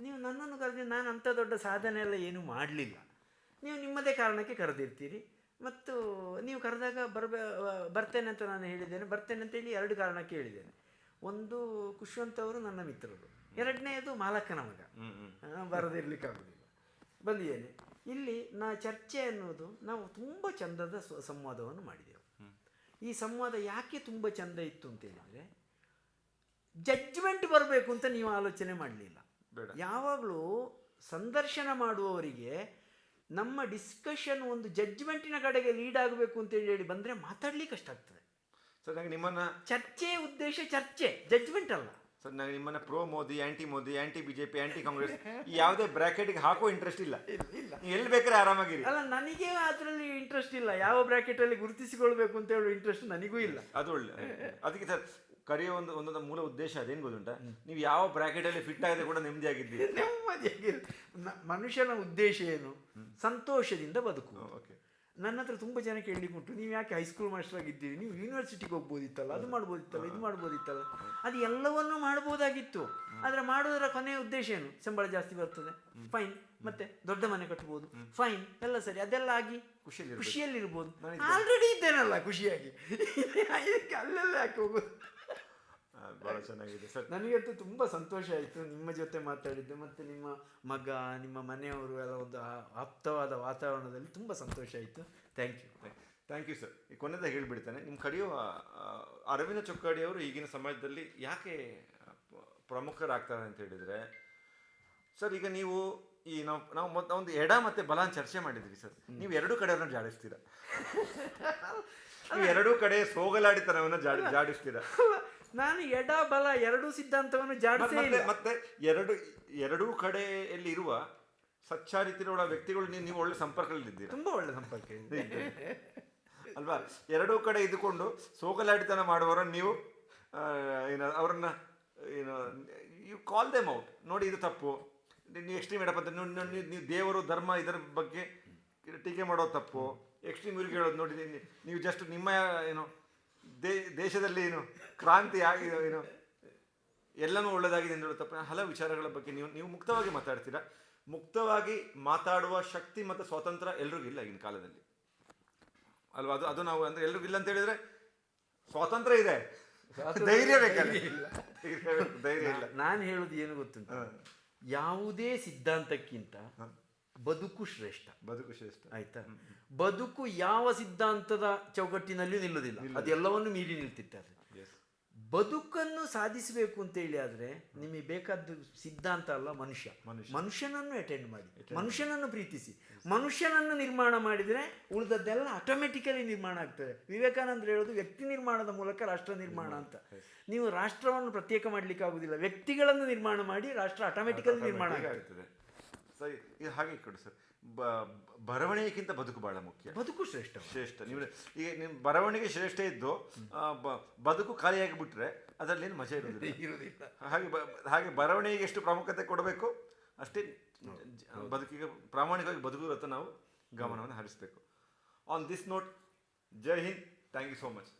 ನೀವು ನನ್ನನ್ನು ಕರೆದು ನಾನು ಅಂಥ ದೊಡ್ಡ ಸಾಧನೆ ಎಲ್ಲ ಏನೂ ಮಾಡಲಿಲ್ಲ. ನೀವು ನಿಮ್ಮದೇ ಕಾರಣಕ್ಕೆ ಕರೆದಿರ್ತೀರಿ. ಮತ್ತು ನೀವು ಕರೆದಾಗ ಬರ್ತೇನೆ ಅಂತ ನಾನು ಹೇಳಿದ್ದೇನೆ. ಬರ್ತೇನೆ ಅಂತೇಳಿ 2 ಕಾರಣಕ್ಕೆ ಹೇಳಿದ್ದೇನೆ. ಒಂದು, ಕುಶ್ವಂತ್ ಅವರು ನನ್ನ ಮಿತ್ರರು. ಎರಡನೇದು ಮಾಲಕ್ಕನ ಮಗ, ಬರದಿರ್ಲಿಕ್ಕಾಗೋದಿಲ್ಲ. ಬಂದಿದ್ದೇನೆ. ಇಲ್ಲಿ ಚರ್ಚೆ ಅನ್ನೋದು ನಾವು ತುಂಬ ಚಂದದ ಸಂವಾದವನ್ನು ಮಾಡಿದೆವು. ಈ ಸಂವಾದ ಯಾಕೆ ತುಂಬ ಚಂದ ಇತ್ತು ಅಂತ ಹೇಳಿದರೆ, ಜಡ್ಜ್ಮೆಂಟ್ ಬರಬೇಕು ಅಂತ ನೀವು ಆಲೋಚನೆ ಮಾಡಲಿಲ್ಲ. ಯಾವಾಗಲೂ ಸಂದರ್ಶನ ಮಾಡುವವರಿಗೆ ನಮ್ಮ ಡಿಸ್ಕಷನ್ ಒಂದು ಜಡ್ಜ್ಮೆಂಟಿನ ಕಡೆಗೆ ಲೀಡ್ ಆಗಬೇಕು ಅಂತೇಳಿ ಹೇಳಿ ಬಂದರೆ ಮಾತಾಡ್ಲಿಕ್ಕೆ ಕಷ್ಟ ಆಗ್ತದೆ. ಸರ್, ನನಗೆ ನಿಮ್ಮನ್ನು ಚರ್ಚೆಯ ಉದ್ದೇಶ ಚರ್ಚೆ, ಜಡ್ಜ್ಮೆಂಟ್ ಅಲ್ಲ. ಸರ್, ನನಗೆ ನಿಮ್ಮನ್ನು ಪ್ರೋ ಮೋದಿ, ಆ್ಯಂಟಿ BJP, ಆ್ಯಂಟಿ ಕಾಂಗ್ರೆಸ್ ಯಾವುದೇ ಬ್ರ್ಯಾಕೆಟ್ಗೆ ಹಾಕೋ ಇಂಟ್ರೆಸ್ಟ್ ಇಲ್ಲ. ಎಲ್ಲಿ ಬೇಕಾದ್ರೆ ಆರಾಮಾಗಿರಿ. ಅಲ್ಲ, ನನಗೆ ಅದರಲ್ಲಿ ಇಂಟ್ರೆಸ್ಟ್ ಇಲ್ಲ. ಯಾವ ಬ್ರ್ಯಾಕೆಟಲ್ಲಿ ಗುರುತಿಸಿಕೊಳ್ಬೇಕು ಅಂತ ಹೇಳೋ ಇಂಟ್ರೆಸ್ಟ್ ನನಗೂ ಇಲ್ಲ. ಅದು ಒಳ್ಳೆ. ಅದಕ್ಕೆ ಸರ್ ಕರೆಯೋ ಒಂದೊಂದು ಮೂಲ ಉದ್ದೇಶ ಅದೇನು ಗೊತ್ತುಂಟಾ? ನೀವು ಯಾವ ಬ್ರ್ಯಾಕೆಟಲ್ಲಿ ಫಿಟ್ ಆಗಿದೆ ಕೂಡ ನೆಮ್ಮದಿಯಾಗಿದ್ದೀರಿ. ಮನುಷ್ಯನ ಉದ್ದೇಶ ಏನು? ಸಂತೋಷದಿಂದ ಬದುಕು. ನನ್ನ ಹತ್ರ ತುಂಬ ಜನ ಕೇಳಲಿಕ್ಕೆ ಉಂಟು, ನೀವು ಯಾಕೆ ಹೈಸ್ಕೂಲ್ ಮಾಸ್ಟರ್ ಆಗಿದ್ದೀರಿ, ನೀವು ಯೂನಿವರ್ಸಿಟಿಗೆ ಹೋಗ್ಬೋದಿತ್ತಲ್ಲ, ಅದು ಮಾಡ್ಬೋದಿತ್ತಲ್ಲ, ಇದು ಮಾಡ್ಬೋದಿತ್ತಲ್ಲ. ಅದು ಎಲ್ಲವನ್ನೂ ಮಾಡ್ಬೋದಾಗಿತ್ತು. ಆದರೆ ಮಾಡೋದರ ಕೊನೆಯ ಉದ್ದೇಶ ಏನು? ಸಂಬಳ ಜಾಸ್ತಿ ಬರ್ತದೆ, ಫೈನ್. ಮತ್ತೆ ದೊಡ್ಡ ಮನೆ ಕಟ್ಬೋದು, ಫೈನ್, ಎಲ್ಲ ಸರಿ. ಅದೆಲ್ಲ ಆಗಿ ಖುಷಿಯಲ್ಲಿರ್ಬೋದು. ಆಲ್ರೆಡಿ ಇದ್ದೇನಲ್ಲ ಖುಷಿಯಾಗಿ, ಅಲ್ಲೆಲ್ಲ ಯಾಕೆ ಹೋಗೋದು? ಭಾಳ ಚೆನ್ನಾಗಿದೆ ಸರ್. ನನಗಂತೂ ತುಂಬ ಸಂತೋಷ ಆಯಿತು ನಿಮ್ಮ ಜೊತೆ ಮಾತಾಡಿದ್ದು. ಮತ್ತು ನಿಮ್ಮ ಮಗ, ನಿಮ್ಮ ಮನೆಯವರು ಎಲ್ಲ ಒಂದು ಆಪ್ತವಾದ ವಾತಾವರಣದಲ್ಲಿ ತುಂಬ ಸಂತೋಷ ಆಯಿತು. Thank you sir. ಈ ಕೊನೆದಾಗ ಹೇಳಿಬಿಡ್ತೇನೆ, ನಿಮ್ಮ ಕಡೆಯೋ ಅರವಿಂದ ಚೊಕ್ಕಾಡಿಯವರು ಈಗಿನ ಸಮಾಜದಲ್ಲಿ ಯಾಕೆ ಪ್ರಮುಖರಾಗ್ತಾರೆ ಅಂತ ಹೇಳಿದರೆ, ಸರ್ ಈಗ ನೀವು ನಾವು ಒಂದು ಎಡ ಮತ್ತು ಬಲ ಚರ್ಚೆ ಮಾಡಿದ್ರಿ ಸರ್. ನೀವು 2 ಕಡೆಯವ್ರನ್ನ ಜಾಡಿಸ್ತೀರ. ನೀವು 2 ಕಡೆ ಸೋಗಲಾಡಿತನವನ್ನು ಜಾಡಿಸ್ತೀರ. ನಾನು ಎಡ ಬಲ 2 ಸಿದ್ಧಾಂತವನ್ನು ಜಾಡಿಸೇ ಇಲ್ಲ. ಮತ್ತೆ ಎರಡೂ ಕಡೆಯಲ್ಲಿ ಇರುವ ಸಚ್ಚಾರಿತ್ರ್ಯವುಳ್ಳ ವ್ಯಕ್ತಿಗಳು ನೀವು ಒಳ್ಳೆ ಸಂಪರ್ಕದಲ್ಲಿದ್ದೀರಿ. ತುಂಬ ಒಳ್ಳೆ ಸಂಪರ್ಕ ಇದೆ ಅಲ್ವಾ? 2 ಕಡೆ ಇದ್ದುಕೊಂಡು ಸೋಗಲಾಡಿತನ ಮಾಡುವವರನ್ನು ನೀವು ಅವರನ್ನ ಯು ಕಾಲ್ ದೆಮ್ ಔಟ್. ನೋಡಿ, ಇದು ತಪ್ಪು, ನೀವು ಎಕ್ಸ್ಟ್ರೀಮ್ ಎಡಪಂಥ, ನೀವು ದೇವರು ಧರ್ಮ ಇದರ ಬಗ್ಗೆ ಟೀಕೆ ಮಾಡೋದು ತಪ್ಪು, ಎಕ್ಸ್ಟ್ರೀಮ್ ಇವ್ರಿಗೆ ಹೇಳೋದು ನೋಡಿ, ನೀವು ಜಸ್ಟ್ ನಿಮ್ಮ ದೇಶದಲ್ಲಿ ಕ್ರಾಂತಿ ಆಗಿ ಎಲ್ಲನೂ ಒಳ್ಳೆಯದಾಗಿದೆ ಅಂತ ಹೇಳೋ ತಪ್ಪು. ಹಲವು ವಿಚಾರಗಳ ಬಗ್ಗೆ ನೀವು ಮುಕ್ತವಾಗಿ ಮಾತಾಡ್ತೀರಾ. ಮುಕ್ತವಾಗಿ ಮಾತಾಡುವ ಶಕ್ತಿ ಮತ್ತು ಸ್ವಾತಂತ್ರ್ಯ ಎಲ್ರಿಗೂ ಇಲ್ಲ ಈಗಿನ ಕಾಲದಲ್ಲಿ ಅಲ್ವಾ? ಅದು ನಾವು ಅಂದರೆ ಎಲ್ರಿಗೂ ಇಲ್ಲ ಅಂತ ಹೇಳಿದರೆ ಸ್ವಾತಂತ್ರ್ಯ ಇದೆ, ಧೈರ್ಯ ಬೇಕಲ್ಲ. ಧೈರ್ಯ ಇಲ್ಲ. ನಾನು ಹೇಳೋದು ಏನು ಗೊತ್ತುಂಟು, ಯಾವುದೇ ಸಿದ್ಧಾಂತಕ್ಕಿಂತ ಬದುಕು ಶ್ರೇಷ್ಠ. ಬದುಕು ಶ್ರೇಷ್ಠ. ಆಯ್ತಾ? ಬದುಕು ಯಾವ ಸಿದ್ಧಾಂತದ ಚೌಕಟ್ಟಿನಲ್ಲಿಯೂ ನಿಲ್ಲುವುದಿಲ್ಲ, ಅದೆಲ್ಲವನ್ನು ಮೀರಿ ನಿಲ್ತಿರ್ತಾರೆ. ಬದುಕನ್ನು ಸಾಧಿಸಬೇಕು ಅಂತೇಳಿ ಆದರೆ ನಿಮಗೆ ಬೇಕಾದ್ದು ಸಿದ್ಧಾಂತ ಅಲ್ಲ, ಮನುಷ್ಯನನ್ನು ಅಟೆಂಡ್ ಮಾಡಿ, ಮನುಷ್ಯನನ್ನು ಪ್ರೀತಿಸಿ, ಮನುಷ್ಯನನ್ನು ನಿರ್ಮಾಣ ಮಾಡಿದರೆ ಉಳಿದದ್ದೆಲ್ಲ ಆಟೋಮೆಟಿಕಲಿ ನಿರ್ಮಾಣ ಆಗ್ತದೆ. ವಿವೇಕಾನಂದರು ಹೇಳೋದು ವ್ಯಕ್ತಿ ನಿರ್ಮಾಣದ ಮೂಲಕ ರಾಷ್ಟ್ರ ನಿರ್ಮಾಣ ಅಂತ. ನೀವು ರಾಷ್ಟ್ರವನ್ನು ಪ್ರತ್ಯೇಕ ಮಾಡಲಿಕ್ಕೆ ಆಗುದಿಲ್ಲ, ವ್ಯಕ್ತಿಗಳನ್ನು ನಿರ್ಮಾಣ ಮಾಡಿ ರಾಷ್ಟ್ರ ಆಟೋಮೆಟಿಕಲಿ ನಿರ್ಮಾಣ ಆಗ್ತದೆ. ಸರಿ, ಇದು ಹಾಗೆ ಕೊಡಿ ಸರ್. ಬರವಣಿಗೆಗಿಂತ ಬದುಕು ಬಹಳ ಮುಖ್ಯ. ಬದುಕು ಶ್ರೇಷ್ಠ. ನೀವು ಈಗ ನಿಮ್ಮ ಬರವಣಿಗೆ ಶ್ರೇಷ್ಠ ಇದ್ದು ಬದುಕು ಖಾಲಿಯಾಗಿ ಬಿಟ್ರೆ ಅದರಲ್ಲೇನು ಮಜಾ ಇರೋದಿಲ್ಲ. ಹಾಗೆ ಬರವಣಿಗೆಗೆ ಎಷ್ಟು ಪ್ರಾಮುಖ್ಯತೆ ಕೊಡಬೇಕು ಅಷ್ಟೇ ಬದುಕಿಗೆ ಪ್ರಾಮಾಣಿಕವಾಗಿ ಬದುಕುವತ್ತ ನಾವು ಗಮನವನ್ನು ಹರಿಸಬೇಕು. ಆನ್ ದಿಸ್ ನೋಟ್, ಜೈ ಹಿಂದ್, ಥ್ಯಾಂಕ್ ಯು ಸೋ ಮಚ್.